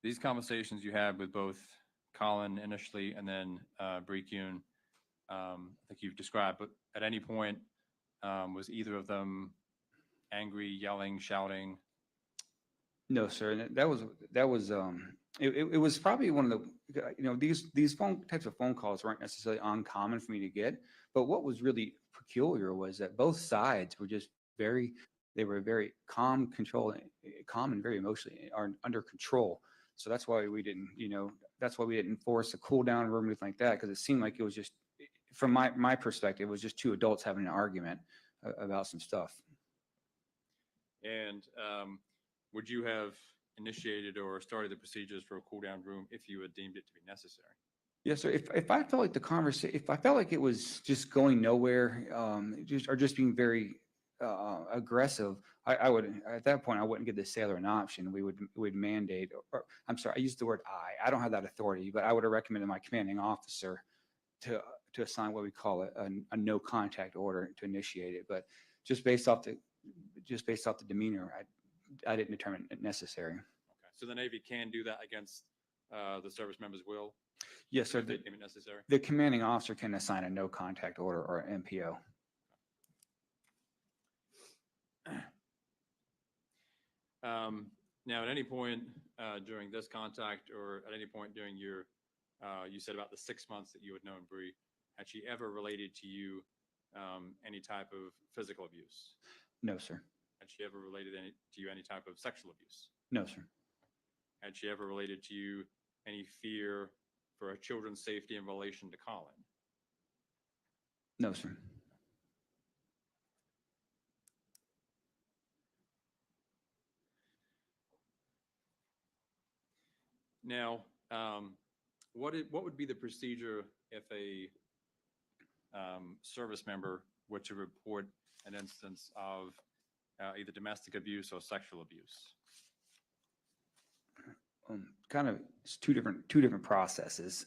these conversations you had with both Colin initially and then Bree Kuhn, I think you've described, but at any point, was either of them angry, yelling, shouting? No, sir. And it was probably one of the, these types of phone calls weren't necessarily uncommon for me to get. But what was really peculiar was that both sides were just they were very calm, calm and very emotionally are under control. So that's why we didn't, that's why we didn't force a cool down room or anything like that, because it seemed like it was just, from my perspective, it was just two adults having an argument about some stuff. And would you have initiated or started the procedures for a cool down room if you had deemed it to be necessary? Yes, sir. If I felt like the conversation, if I felt like it was just going nowhere, just being very aggressive, I would, at that point, I wouldn't give the sailor an option. We would mandate, or I'm sorry, I used the word I don't have that authority, but I would have recommended my commanding officer to assign what we call a no contact order to initiate it. But just based off the demeanor, I didn't determine it necessary. Okay, so the Navy can do that against the service member's will? Yes, sir. If they deem it necessary? The commanding officer can assign a no contact order or an MPO. Now, at any point during this contact or at any point during your, you said about the 6 months that you had known Bree, had she ever related to you any type of physical abuse? No, sir. Had she ever related to you any type of sexual abuse? No, sir. Had she ever related to you any fear for her children's safety in relation to Colin? No, sir. Now, what would be the procedure if a service member were to report an instance of either domestic abuse or sexual abuse? Kind of, it's two different processes.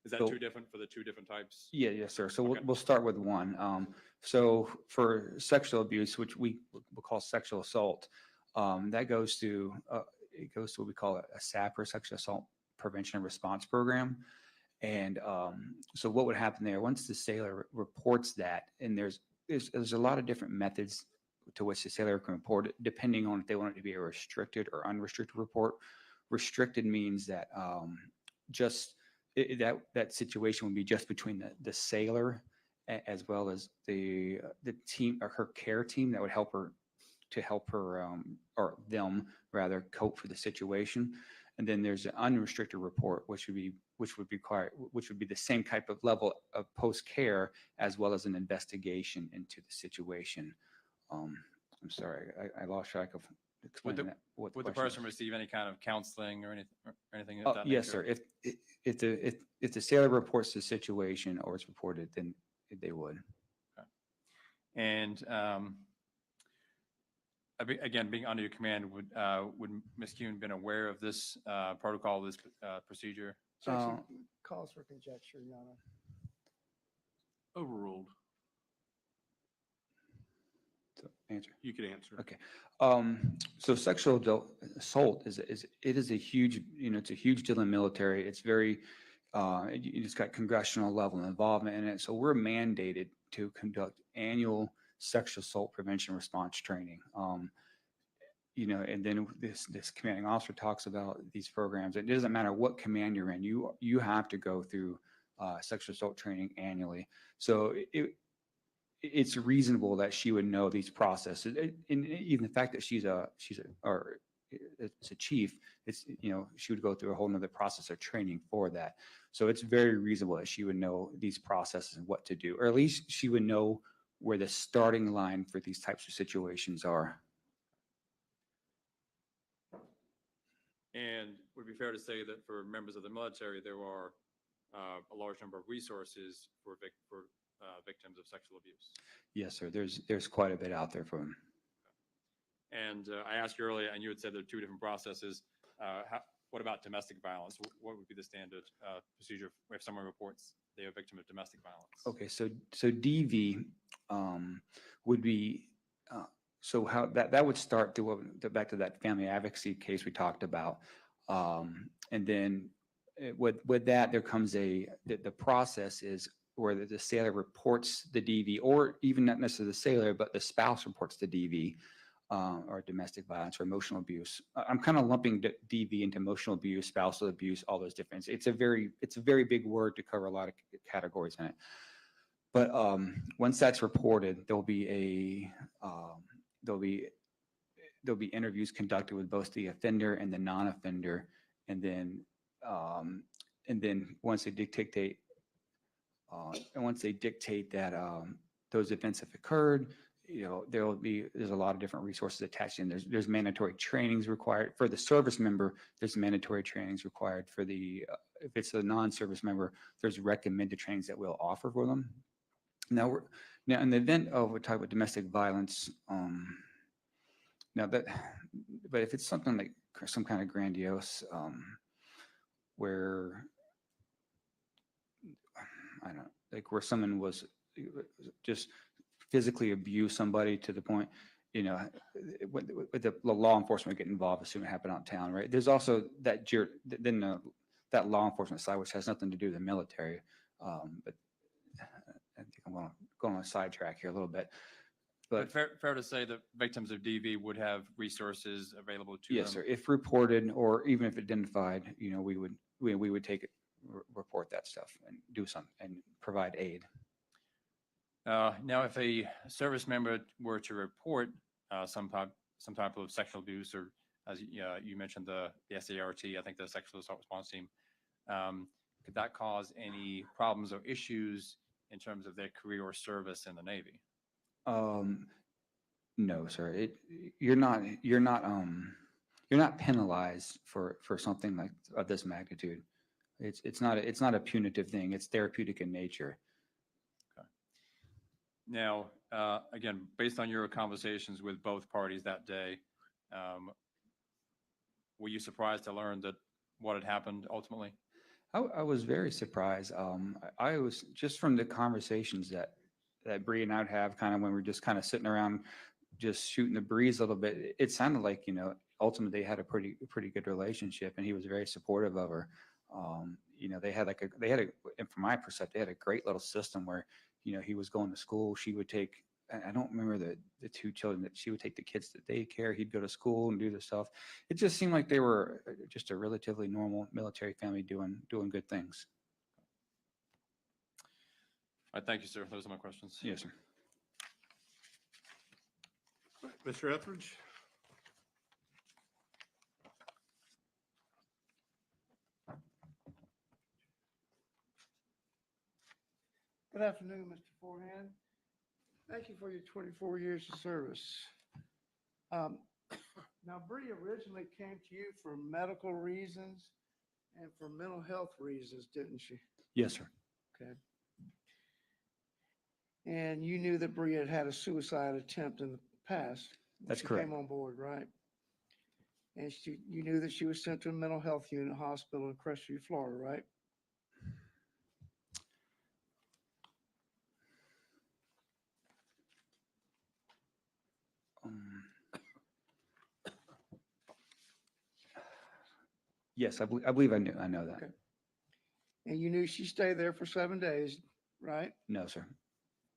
Is that so- two different for the two different types? Yeah, yes, sir. So Okay. we'll start with one. So for sexual abuse, which we will call sexual assault, that goes to it goes to what we call a SAPR, Sexual Assault Prevention and Response Program. And so what would happen there once the sailor reports that, and there's a lot of different methods to which the sailor can report it, depending on if they want it to be a restricted or unrestricted report. Restricted means that that situation would be just between the sailor as well as the team or her care team that would help her or them rather cope for the situation. And then there's an unrestricted report, which would be the same type of level of post care as well as an investigation into the situation. I'm sorry, I lost track of explaining that. What Would the question person was. receive any kind of counseling or anything of Oh, that yes, nature? sir. If the sailor reports the situation or it's reported, then they would. And again, being under your command, would Ms. Kuhn been aware of this protocol, this procedure? Calls for conjecture, Your Honor. Overruled. So, answer. You could answer. Okay. So sexual assault is a huge, it's a huge deal in the military. It's very, it's got congressional level involvement in it. So we're mandated to conduct annual sexual assault prevention response training. And then this commanding officer talks about these programs. It doesn't matter what command you're in, you have to go through sexual assault training annually. So it's reasonable that she would know these processes. And even the fact that she's a chief, she would go through a whole nother process of training for that. So it's very reasonable that she would know these processes and what to do, or at least she would know where the starting line for these types of situations are. And would it be fair to say that for members of the military, there are a large number of resources for victims of sexual abuse? Yes, sir. There's quite a bit out there for them. And I asked you earlier, and you had said there are two different processes. What about domestic violence? What would be the standard procedure if someone reports they are a victim of domestic violence? Okay, so DV would be So how that would start back to that family advocacy case we talked about. And then with that, there comes the process is where the sailor reports the DV, or even not necessarily the sailor, but the spouse reports the DV, or domestic violence or emotional abuse. I'm kind of lumping DV into emotional abuse, spousal abuse, all those different. It's a very big word to cover a lot of categories in it. But once that's reported, there'll be interviews conducted with both the offender and the non-offender, and then once they dictate that those events have occurred, there's a lot of different resources attached in. There's mandatory trainings required for the service member. There's mandatory trainings required for the if it's a non-service member. There's recommended trainings that we'll offer for them. Now in the event of we're talking about domestic violence. But if it's something like some kind of grandiose, where I don't know, like where someone was just physically abused somebody to the point, with the law enforcement get involved, assuming it happened out in town, right? There's also that that law enforcement side, which has nothing to do with the military. But I think I'm going to go on a sidetrack here a little bit. But fair to say that victims of DV would have resources available to them? Yes, sir. If reported or even if identified, we would take it, report that stuff and do something and provide aid. Now, if a service member were to report some type of sexual abuse, or as you mentioned, the SART, I think the Sexual Assault Response Team, could that cause any problems or issues in terms of their career or service in the Navy? No, sir. You're not penalized for something like of this magnitude. It's not a punitive thing. It's therapeutic in nature. Okay. Now, again, based on your conversations with both parties that day, were you surprised to learn that what had happened ultimately? I was very surprised. I was just from the conversations that Bree and I'd have kind of when we're just kind of sitting around just shooting the breeze a little bit. It sounded like, ultimately they had a pretty good relationship, and he was very supportive of her. And from my perspective, they had a great little system where, he was going to school. She would take, I don't remember the two children, that she would take the kids to daycare. He'd go to school and do the stuff. It just seemed like they were just a relatively normal military family doing good things. All right, thank you, sir. Those are my questions. Yes, sir. Mr. Etheridge? Good afternoon, Mr. Forehand. Thank you for your 24 years of service. Now, Bree originally came to you for medical reasons and for mental health reasons, didn't she? Yes, sir. Okay. And you knew that Bree had had a suicide attempt in the past. That's she correct. Came on board, right? And you knew that she was sent to a mental health unit hospital in Crestview, Florida, right? Yes, I believe I know that. Okay. And you knew she stayed there for 7 days, right? No, sir.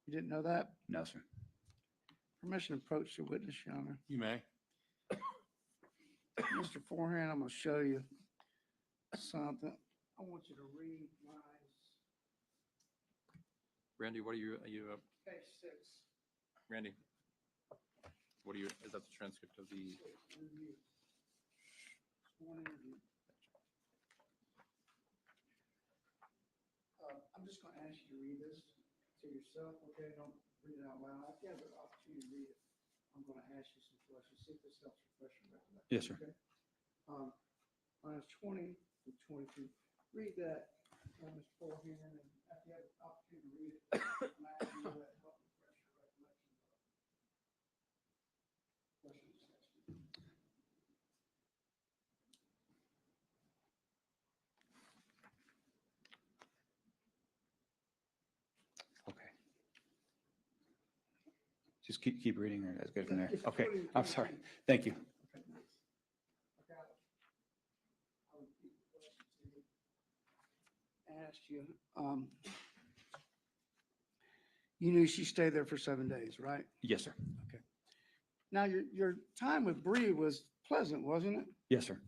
You didn't know that? No, sir. Permission to approach the witness, Your Honor. You may. Mr. Forehand, I'm going to show you something. I want you to read my Randy, what are you page 6. Randy, is that the transcript of the? Review. Sworn interview. I'm just going to ask you to read this to yourself, okay? Don't read it out loud. If you have the opportunity to read it, I'm going to ask you some questions. See if this helps refresh your recollection. Yes, sir. Okay? Lines 20 to 22. Read that, Mr. Forehand, and after you have the opportunity to read it, I'm asking you to let help refresh your recollection. Questions? Okay. Just keep reading there. That's good from there. It's Okay, 20, I'm sorry. Thank you. Okay, nice. Okay, I'll repeat the question to you. Asked you, you knew she stayed there for 7 days, right? Yes, sir. Okay. Now, your time with Bree was pleasant, wasn't it? Yes, sir.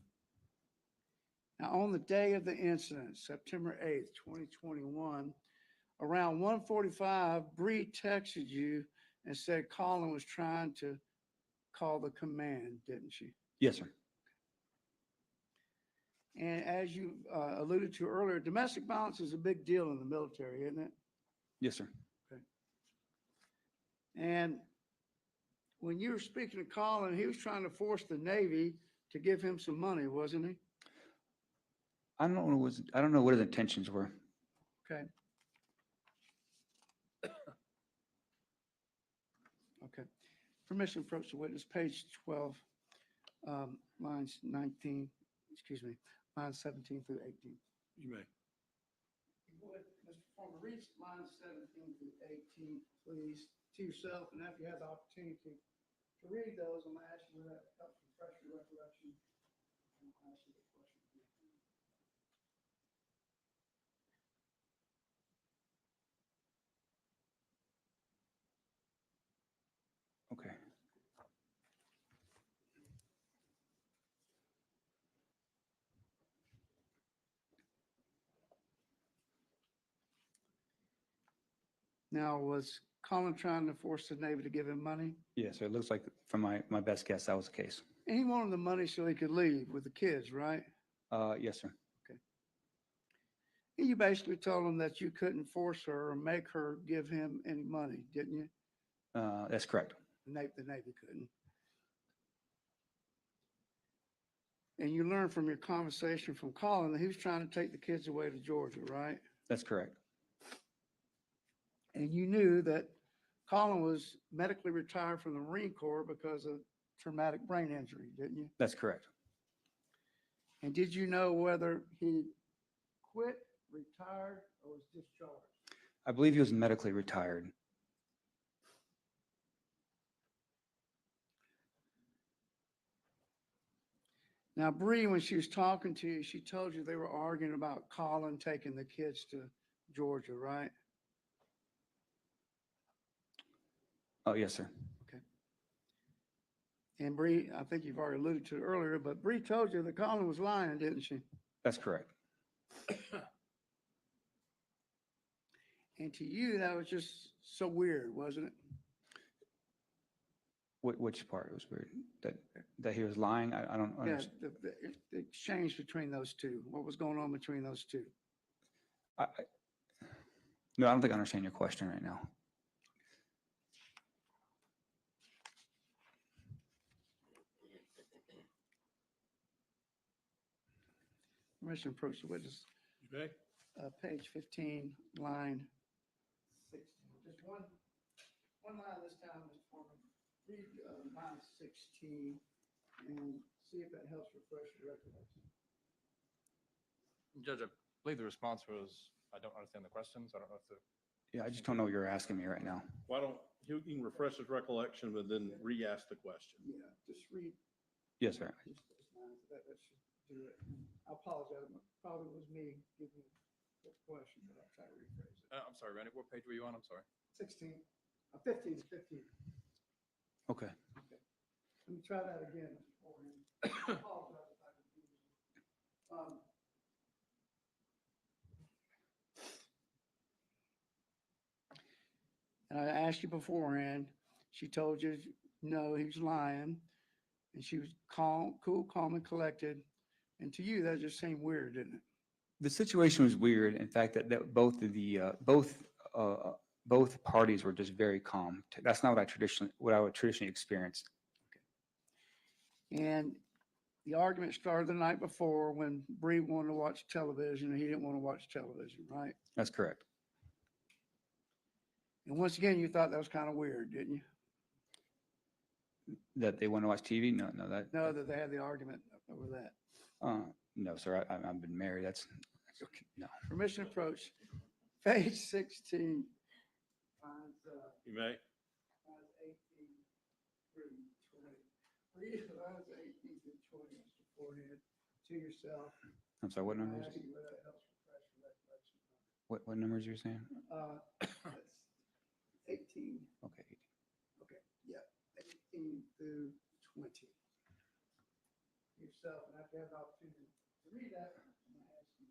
Now, on the day of the incident, September 8th, 2021, around 1:45, Bree texted you and said Colin was trying to call the command, didn't she? Yes, sir. And as you alluded to earlier, domestic violence is a big deal in the military, isn't it? Yes, sir. And when you were speaking to Colin, he was trying to force the Navy to give him some money, wasn't he? I don't know what his intentions were. Okay. Okay. Permission to approach the witness, page 12, lines 19, lines 17 through 18. You may. Would, Mr. Former, read lines 17 through 18, please, to yourself, and after you have the opportunity to read those, I'm going to ask you whether that helps refresh your recollection. And I'll ask you the question. Okay. Now, was Colin trying to force the Navy to give him money? Yes, sir. It looks like, from my best guess, that was the case. And he wanted the money so he could leave with the kids, right? Yes, sir. And you basically told him that you couldn't force her or make her give him any money, didn't you? That's correct. The Navy couldn't. And you learned from your conversation from Colin that he was trying to take the kids away to Georgia, right? That's correct. And you knew that Colin was medically retired from the Marine Corps because of traumatic brain injury, didn't you? That's correct. And did you know whether he quit, retired, or was discharged? I believe he was medically retired. Now, Bree, when she was talking to you, she told you they were arguing about Colin taking the kids to Georgia, right? Oh, yes, sir. And Bree, I think you've already alluded to it earlier, but Bree told you that Colin was lying, didn't she? That's correct. And to you, that was just so weird, wasn't it? Which part was weird? That he was lying? I don't Yeah, understand. the exchange between those two. What was going on between those two? No, I don't think I understand your question right now. Permission to approach the witness. You may. Page 15, line 16. Just one line this time, Mr. Foreman. Read line 16 and see if that helps refresh your recollection. Judge, I believe the response was, I don't understand the questions. I don't know if the. Yeah, I just don't know what you're asking me right now. Why don't, you can refresh his recollection, but then re-ask the question. Yeah, just read. Yes, sir. Just those lines. That should do it. I apologize. It probably was me giving you the question, but I'll try to rephrase it. I'm sorry, Randy, what page were you on? I'm sorry. 16, 15. Okay. Let me try that again, Mr. Foreman. I apologize if I confused you. And I asked you beforehand, she told you, no, he was lying. And she was calm, cool, calm, and collected. And to you, that just seemed weird, didn't it? The situation was weird. In fact, that both parties were just very calm. That's not what I would traditionally experience. And the argument started the night before when Bree wanted to watch television and he didn't want to watch television, right? That's correct. And once again, you thought that was kind of weird, didn't you? That they want to watch TV? No, No, that they had the argument over that. no, sir. I've been married. That's okay. No. Permission approach, page 16. You may. Lines 18/3/20. Read lines 18 through 20, Mr. Forehead, to yourself. I'm sorry, what I numbers? ask you whether that helps refresh your recollection. What numbers you're saying? That's 18, Okay. okay, yeah, 18 through 20. Yourself, and after you have the opportunity to read that, I'm going to ask you.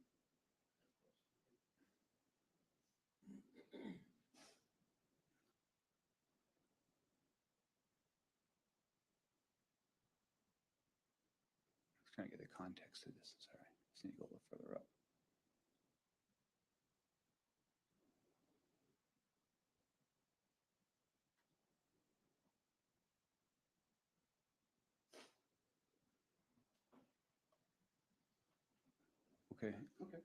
Trying to get the context of this. Sorry. Just need to go a little further up. Okay. Okay.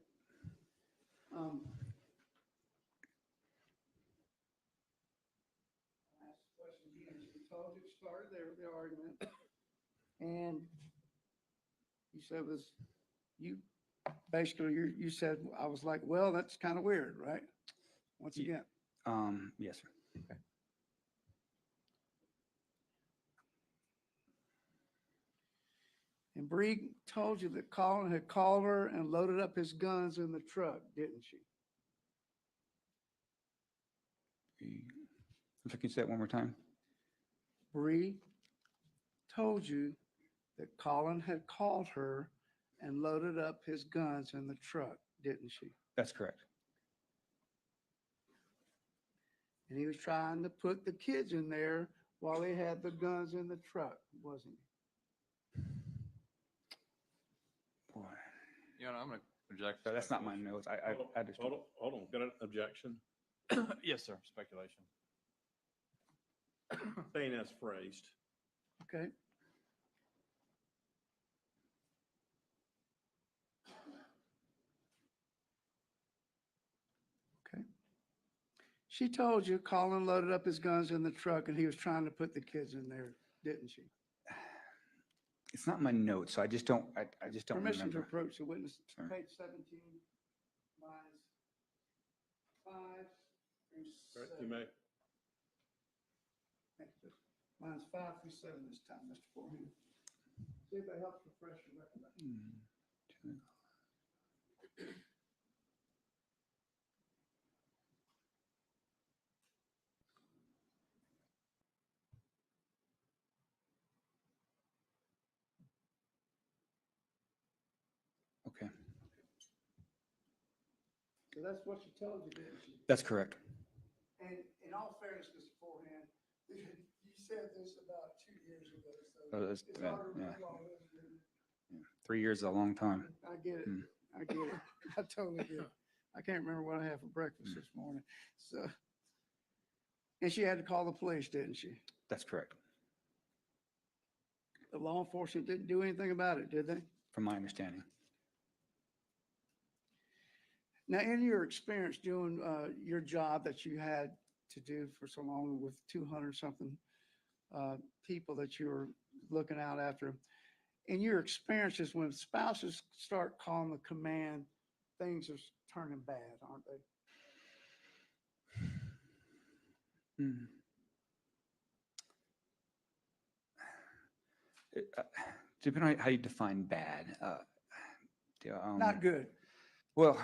Um, I asked the question again. She told you it started there, the argument. And you said it was, you, basically, you said, I was like, well, that's kind of weird, right? Once Ye- again. Yes, sir. And Bree told you that Colin had called her and loaded up his guns in the truck, didn't she? If I could say that one more time. Bree told you that Colin had called her and loaded up his guns in the truck, didn't she? That's correct. And he was trying to put the kids in there while he had the guns in the truck, wasn't he? Boy, Yeah, I'm going to object. that's not my notes. I just. Hold on, got an objection? Yes, sir. Speculation. Saying as phrased. Okay. Okay. She told you Colin loaded up his guns in the truck and he was trying to put the kids in there, didn't she? It's not my notes, so I just don't. I just don't Permission to remember. approach the witness, Sure. page 17, lines 5 through Right, 7. you may. Lines 5 through 7 this time, Mr. Foreman. See if that helps refresh your recollection. Okay, So that's what she told you, didn't she? that's correct. And in all fairness, Mr. Forehand, you said this about 2 years ago, so Oh, that's- it's hard to yeah. remember all this, isn't it? Yeah. 3 years is a long time. I get it. Hmm. I get it. I totally get it. I can't remember what I had for breakfast this morning. So, and she had to call the police, didn't she? That's correct, The law enforcement didn't do anything about it, did they? from my understanding. Now, in your experience doing your job that you had to do for so long with 200 something people that you were looking out after, in your experiences, when spouses start calling the command, things are turning bad, aren't they? Hmm. Depending on how you define bad. Not good. Well,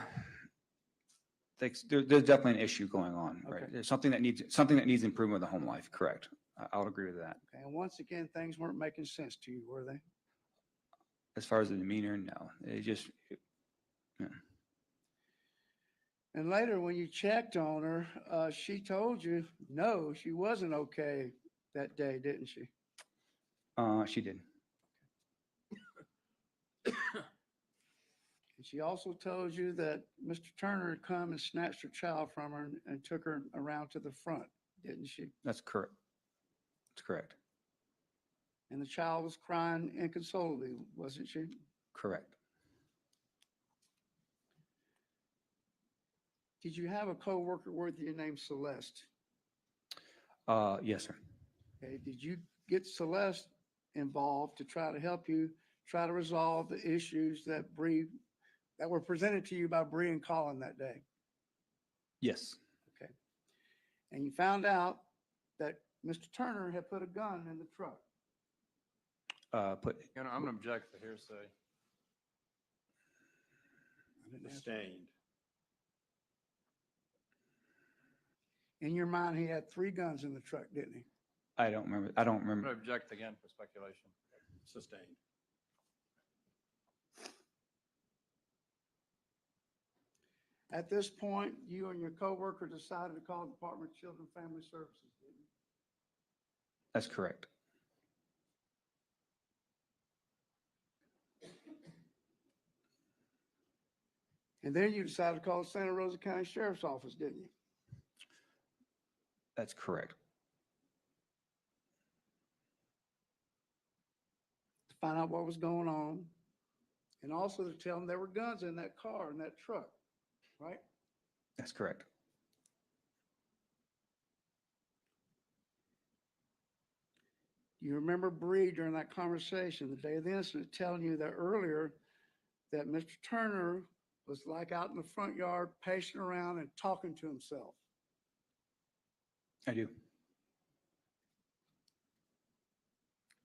there's definitely an issue going on, right? Okay. There's something that needs improvement in the home life. Correct. I'll agree with that. Okay, and once again, things weren't making sense to you, were they? As far as the demeanor, no. Yeah. And later, when you checked on her, she told you, no, she wasn't okay that day, didn't she? She did. And she also told you that Mr. Turner had come and snatched her child from her and took her around to the front, didn't she? That's correct. That's correct. And the child was crying inconsolably, wasn't she? Correct. Did you have a coworker with you named Celeste? Yes, sir. Okay, did you get Celeste involved to try to help you try to resolve the issues that were presented to you by Bree and Colin that day? Yes. Okay. And you found out that Mr. Turner had put a gun in the truck. I'm gonna object to hearsay. I didn't ask. Sustained. In your mind, he had 3 guns in the truck, didn't he? I don't remember. I don't I'm remember. gonna object again for speculation. Sustained. At this point, you and your coworker decided to call the Department of Children and Family Services, didn't you? That's correct. And then you decided to call the Santa Rosa County Sheriff's Office, didn't you? That's correct. To find out what was going on, and also to tell them there were guns in that car, in that truck, right? That's correct. Do you remember Bree during that conversation, the day of the incident, telling you that earlier that Mr. Turner was like out in the front yard, pacing around and talking to himself? I do.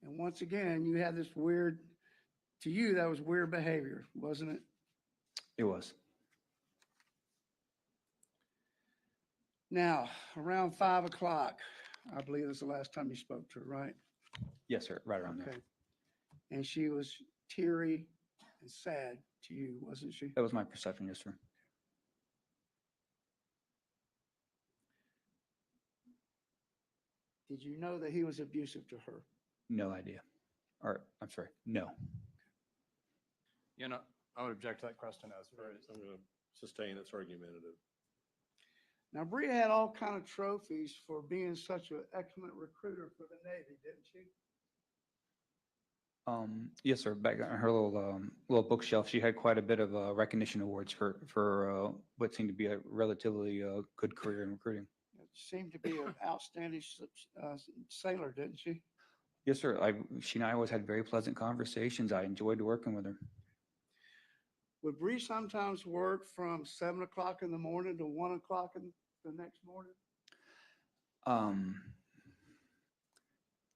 And once again, you had this weird, to you, that was weird behavior, wasn't it? It was. Now, around 5 o'clock, I believe that's the last time you spoke to her, right? Yes, sir. Right around there. Okay. And she was teary and sad to you, wasn't she? That was my perception. Yes, sir. Did you know that he was abusive to her? No idea. Or, I'm sorry. No. I would object to that question as phrased. I'm going to sustain its argumentative. Now, Bree had all kind of trophies for being such an excellent recruiter for the Navy, didn't she? Yes, sir. Back on her little bookshelf, she had quite a bit of recognition awards for what seemed to be a relatively good career in recruiting. She seemed to be an outstanding sailor, didn't she? Yes, sir. She and I always had very pleasant conversations. I enjoyed working with her. Would Bree sometimes work from 7 o'clock in the morning to 1 o'clock in the next morning?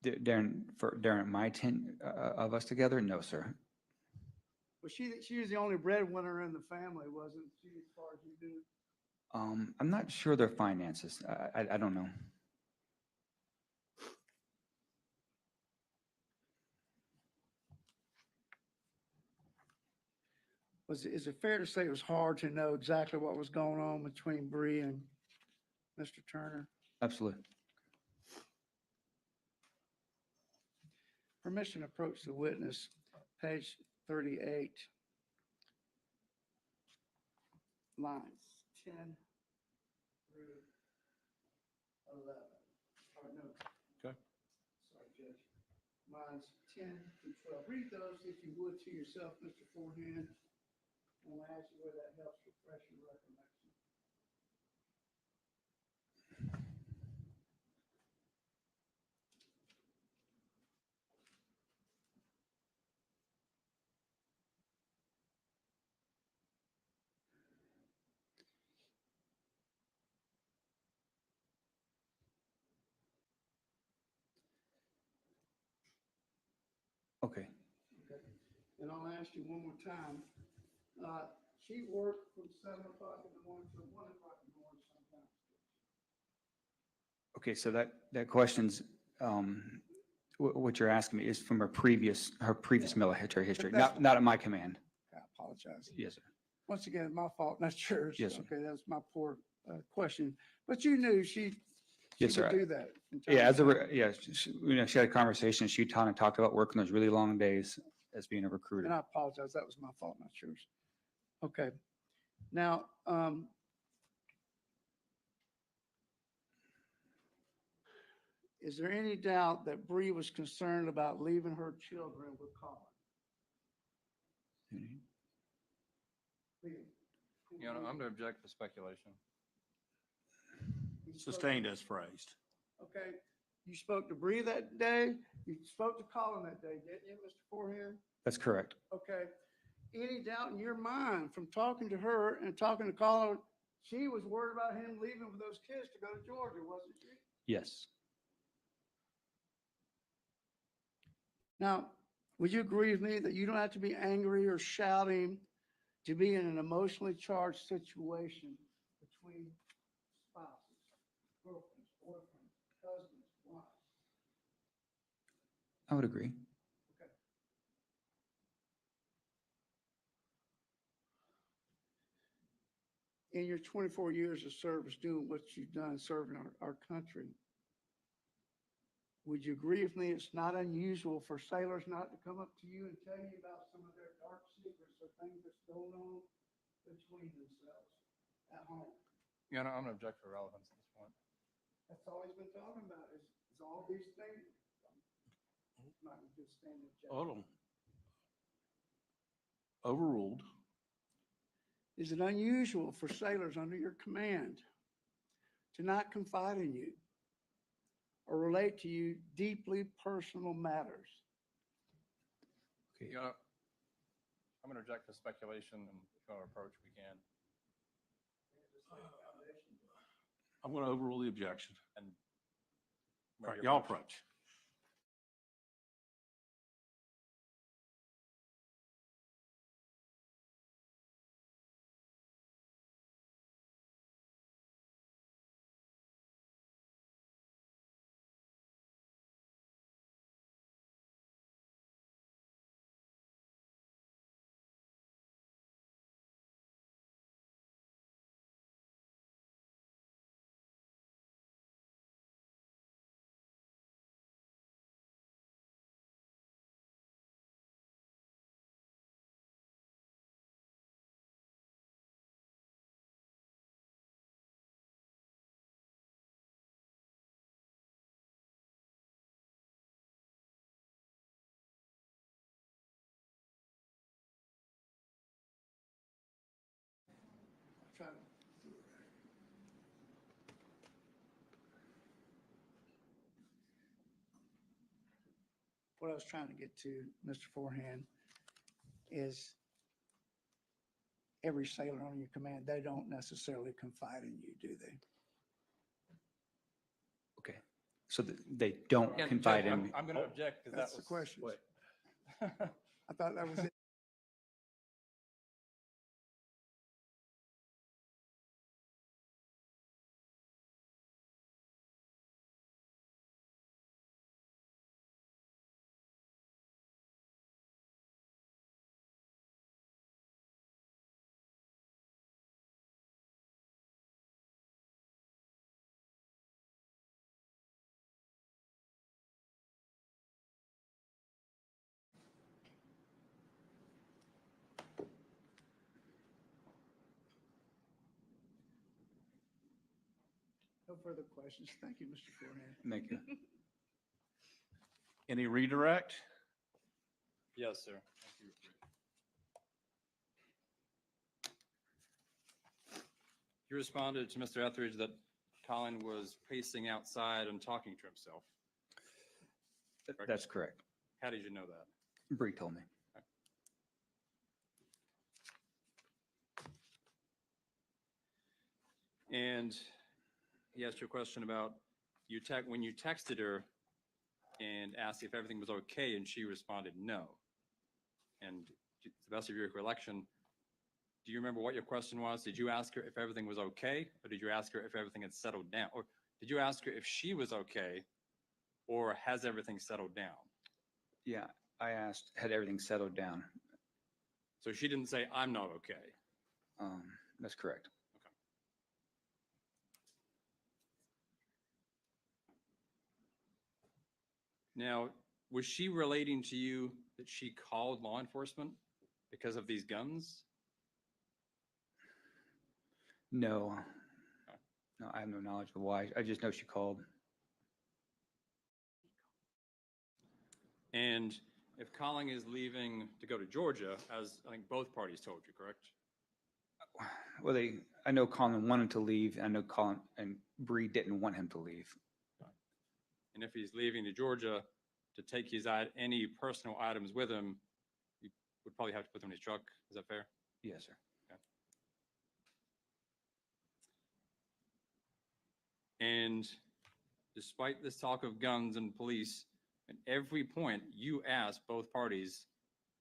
During my 10 of us together, no, sir. Well, she was the only breadwinner in the family, wasn't she, as far as you knew? I'm not sure their finances. I don't know. Is it fair to say it was hard to know exactly what was going on between Bree and Mr. Turner? Absolutely. Permission to approach the witness, page 38, lines 10 through 11. Or no. Okay. Sorry, Judge. Lines 10 through 12. Read those, if you would, to yourself, Mr. Forehand. And I'll ask you where that helps refresh your recollection. Okay. Okay. And I'll ask you one more time. She worked from 7 o'clock in the morning to 1 o'clock in the morning sometimes. Okay, so that question's what you're asking me is from her previous military history, not at my command. I apologize. Yes, sir. Once again, my fault, not yours. Yes, sir. Okay, that was my poor question. But you knew she Yes, sir. would do that. from time Yeah, to time. she had a conversation. She kind of talked about working those really long days as being a recruiter. And I apologize. That was my fault, not yours. Okay. Now, is there any doubt that Bree was concerned about leaving her children with Colin? I'm going to object for speculation. Sustained as phrased. Okay. You spoke to Bree that day. You spoke to Colin that day, didn't you, Mr. Forehand? That's correct. Okay. Any doubt in your mind from talking to her and talking to Colin, she was worried about him leaving with those kids to go to Georgia, wasn't she? Yes. Now, would you agree with me that you don't have to be angry or shouting to be in an emotionally charged situation between spouses, girlfriends, boyfriends, husbands, wives? I would agree. In your 24 years of service, doing what you've done, serving our country, would you agree with me it's not unusual for sailors not to come up to you and tell you about some of their dark secrets or things that's going on between themselves at home? Yeah, no, I'm gonna object for relevance at this point. That's all he's been talking about is all these things. I'm not gonna just stand and object. Hold on. Overruled. Is it unusual for sailors under your command to not confide in you or relate to you deeply personal matters? Okay. Yeah, I'm gonna object to speculation, and if you want to approach, we can. I'm going to overrule the objection. And All right, y'all approach. Try to- What I was trying to get to, Mr. Forehand, is every sailor on your command, they don't necessarily confide in you, do they? Okay. So they don't Yeah, confide Judge, in me. I'm gonna object because that That's the was. question. Wait. I thought that was it. No further questions. Thank you, Mr. Forehand. Thank you. Any redirect? Yes, sir. Thank you. You responded to Mr. Etheridge that Colin was pacing outside and talking to himself. That's correct. How did you know that? Bree told me. And he asked you a question about when you texted her and asked if everything was okay, and she responded no. And to the best of your recollection, do you remember what your question was? Did you ask her if everything was okay, or did you ask her if everything had settled down? Or did you ask her if she was okay, or has everything settled down? Yeah, I asked, had everything settled down? So she didn't say, I'm not okay. That's correct. Now, was she relating to you that she called law enforcement because of these guns? No. No, I have no knowledge of why. I just know she called. And if Colin is leaving to go to Georgia, as I think both parties told you, correct? Well, I know Colin wanted to leave. I know Colin and Bree didn't want him to leave. And if he's leaving to Georgia to take any personal items with him, you would probably have to put them in his truck. Is that fair? Yes, sir. Okay. And despite this talk of guns and police, At every point, you asked both parties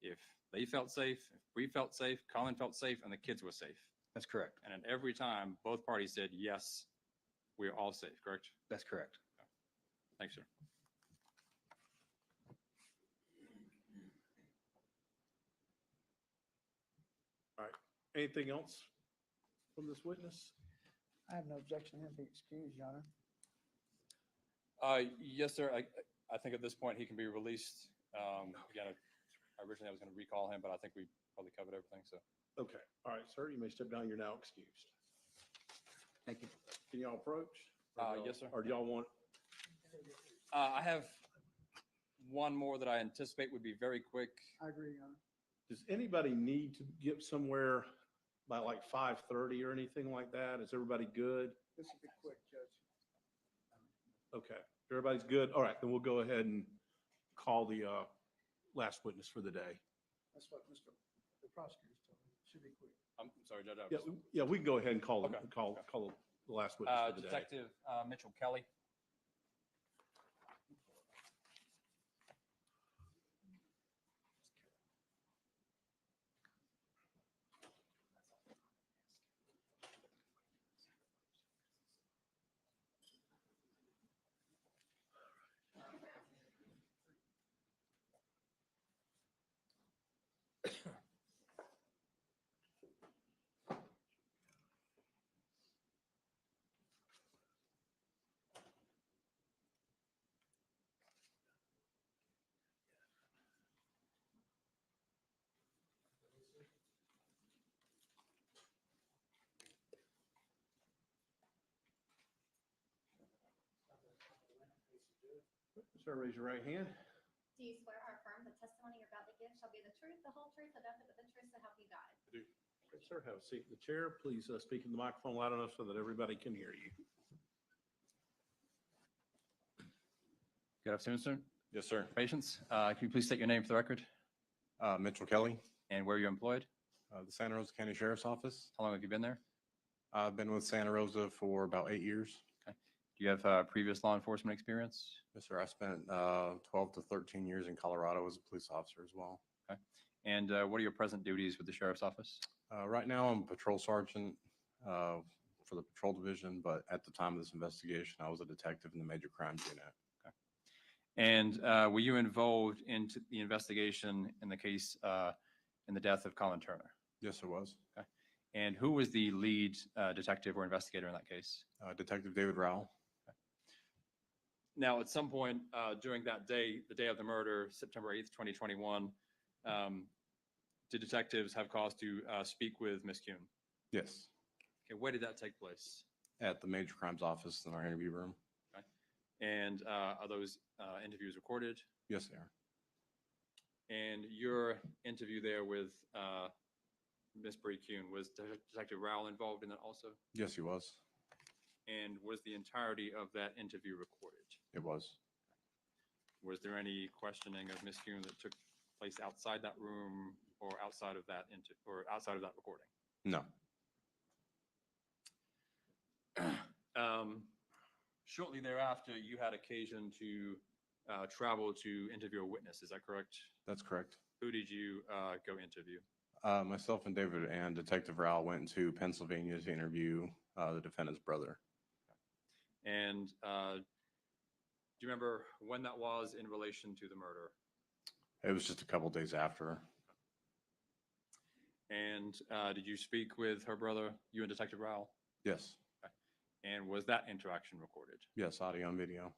if they felt safe, if we felt safe, Colin felt safe, and the kids were safe. That's correct. And at every time, both parties said, yes, we're all safe, correct? That's correct. Thanks, sir. All right. Anything else from this witness? I have no objection to him being excused, Your Honor. Yes, sir. I think at this point he can be released. Again, originally I was going to recall him, but I think we probably covered everything. So. Okay. All right, sir. You may step down. You're now excused. Thank you. Can y'all approach? Yes, sir. Or do y'all want? I have one more that I anticipate would be very quick. I agree, Your Honor. Does anybody need to get somewhere by like 5:30 or anything like that? Is everybody good? This will be quick, Judge. Okay. Everybody's good. All right, then we'll go ahead and call the last witness for the day. That's what the prosecutor's told me. Should be quick. I'm sorry, Judge. Yeah, we can go ahead and call Okay. call the last witness for the day. Detective Mitchell Kelly. Sir, raise your right hand. Do you swear or affirm the testimony you're about to give shall be the truth, the whole truth, and nothing but the truth to help you God? I do. Yes, sir, have a seat in the chair. Please speak in the microphone loud enough so that everybody can hear you. Good afternoon, sir. Yes, sir. Patients, can you please state your name for the record Mitchell Kelly, and where you're employed? the Santa Rosa County Sheriff's Office. How long have you been there? I've been with Santa Rosa for about 8 years. Do you have previous law enforcement experience? Yes, sir. I spent 12 to 13 years in Colorado as a police officer as well. Okay. And what are your present duties with the Sheriff's Office? Right now, I'm a patrol sergeant for the patrol division, but at the time of this investigation, I was a detective in the major crimes unit. And were you involved in the investigation in the case in the death of Colin Turner? Yes, I was. Okay. And who was the lead detective or investigator in that case? Detective David Rowell. Now, at some point during that day, the day of the murder, September 8th, 2021, did detectives have cause to speak with Ms. Kuhn? Yes. Okay, where did that take place? At the major crimes office in our interview room. Okay. And are those interviews recorded? Yes, they are. And your interview there with Ms. Bree Kuhn, was Detective Rowell involved in that also? Yes, he was. And was the entirety of that interview recorded? It was. Was there any questioning of Ms. Kuhn that took place outside that room or outside of that outside of that recording? No. Shortly thereafter, you had occasion to travel to interview a witness. Is that correct? That's correct. Who did you go interview? Myself and David and Detective Rowell went to Pennsylvania to interview the defendant's brother. And do you remember when that was in relation to the murder? It was just a couple days after. And did you speak with her brother, you and Detective Rowell? Yes. Okay. And was that interaction recorded? Yes, audio and video.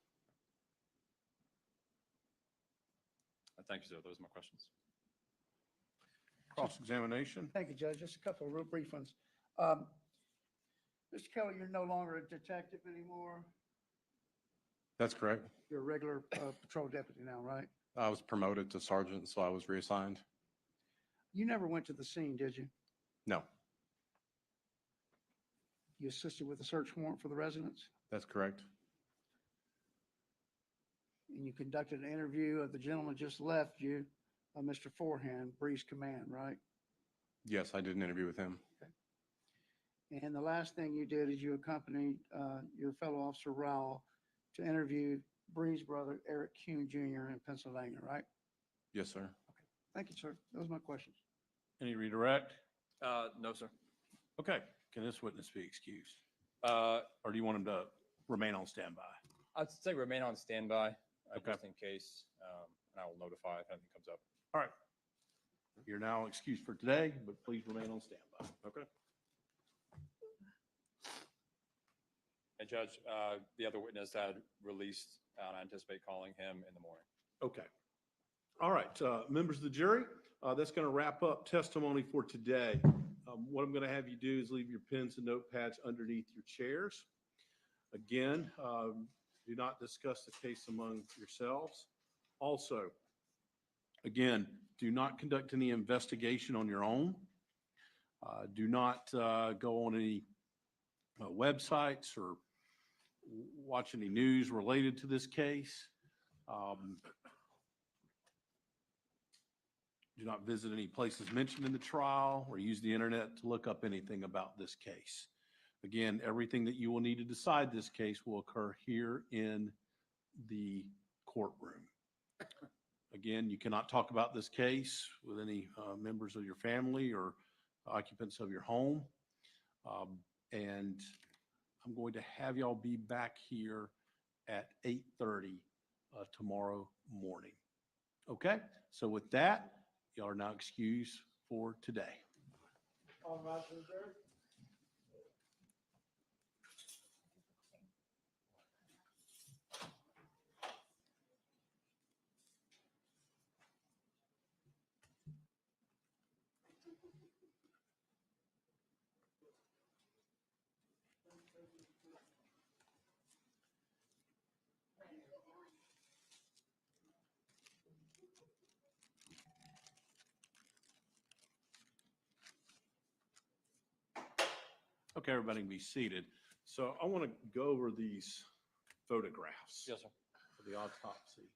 Thank you, sir. Those are my questions. Cross-examination. Thank you, Judge. Just a couple of real brief ones. Mr. Kelly, you're no longer a detective anymore. That's correct. You're a regular patrol deputy now, right? I was promoted to sergeant, so I was reassigned. You never went to the scene, did you? No, You assisted with a search warrant for the residence, that's correct. and you conducted an interview of the gentleman just left you, Mr. Forehand, Breeze Command, right? Yes, I did an interview with him. And the last thing you did is you accompanied your fellow officer Rowell to interview Bree's brother, Eric Kuhn Jr. in Pennsylvania, right? Yes, sir. Thank you, sir. Those are my questions. Any redirect? No, sir. Okay, can this witness be excused? Uh, Or do you want him to remain on standby? I'd say remain on standby, Okay. just in case, and I will notify if anything comes up. All right. You're now excused for today, but please remain on standby. Okay. And Judge, the other witness had released, and I anticipate calling him in the morning. Okay. All right, members of the jury, that's going to wrap up testimony for today. What I'm going to have you do is leave your pens and notepads underneath your chairs. Again, do not discuss the case among yourselves. Also, again, do not conduct any investigation on your own. Do not go on any websites or watch any news related to this case. Do not visit any places mentioned in the trial or use the internet to look up anything about this case. Again, everything that you will need to decide this case will occur here in the courtroom. Again, you cannot talk about this case with any members of your family or occupants of your home. And I'm going to have y'all be back here at 8:30 tomorrow morning. Okay, so with that, y'all are now excused for today. All right, sir. Okay, everybody can be seated. So I want to go over these photographs Yes, sir. of the autopsy.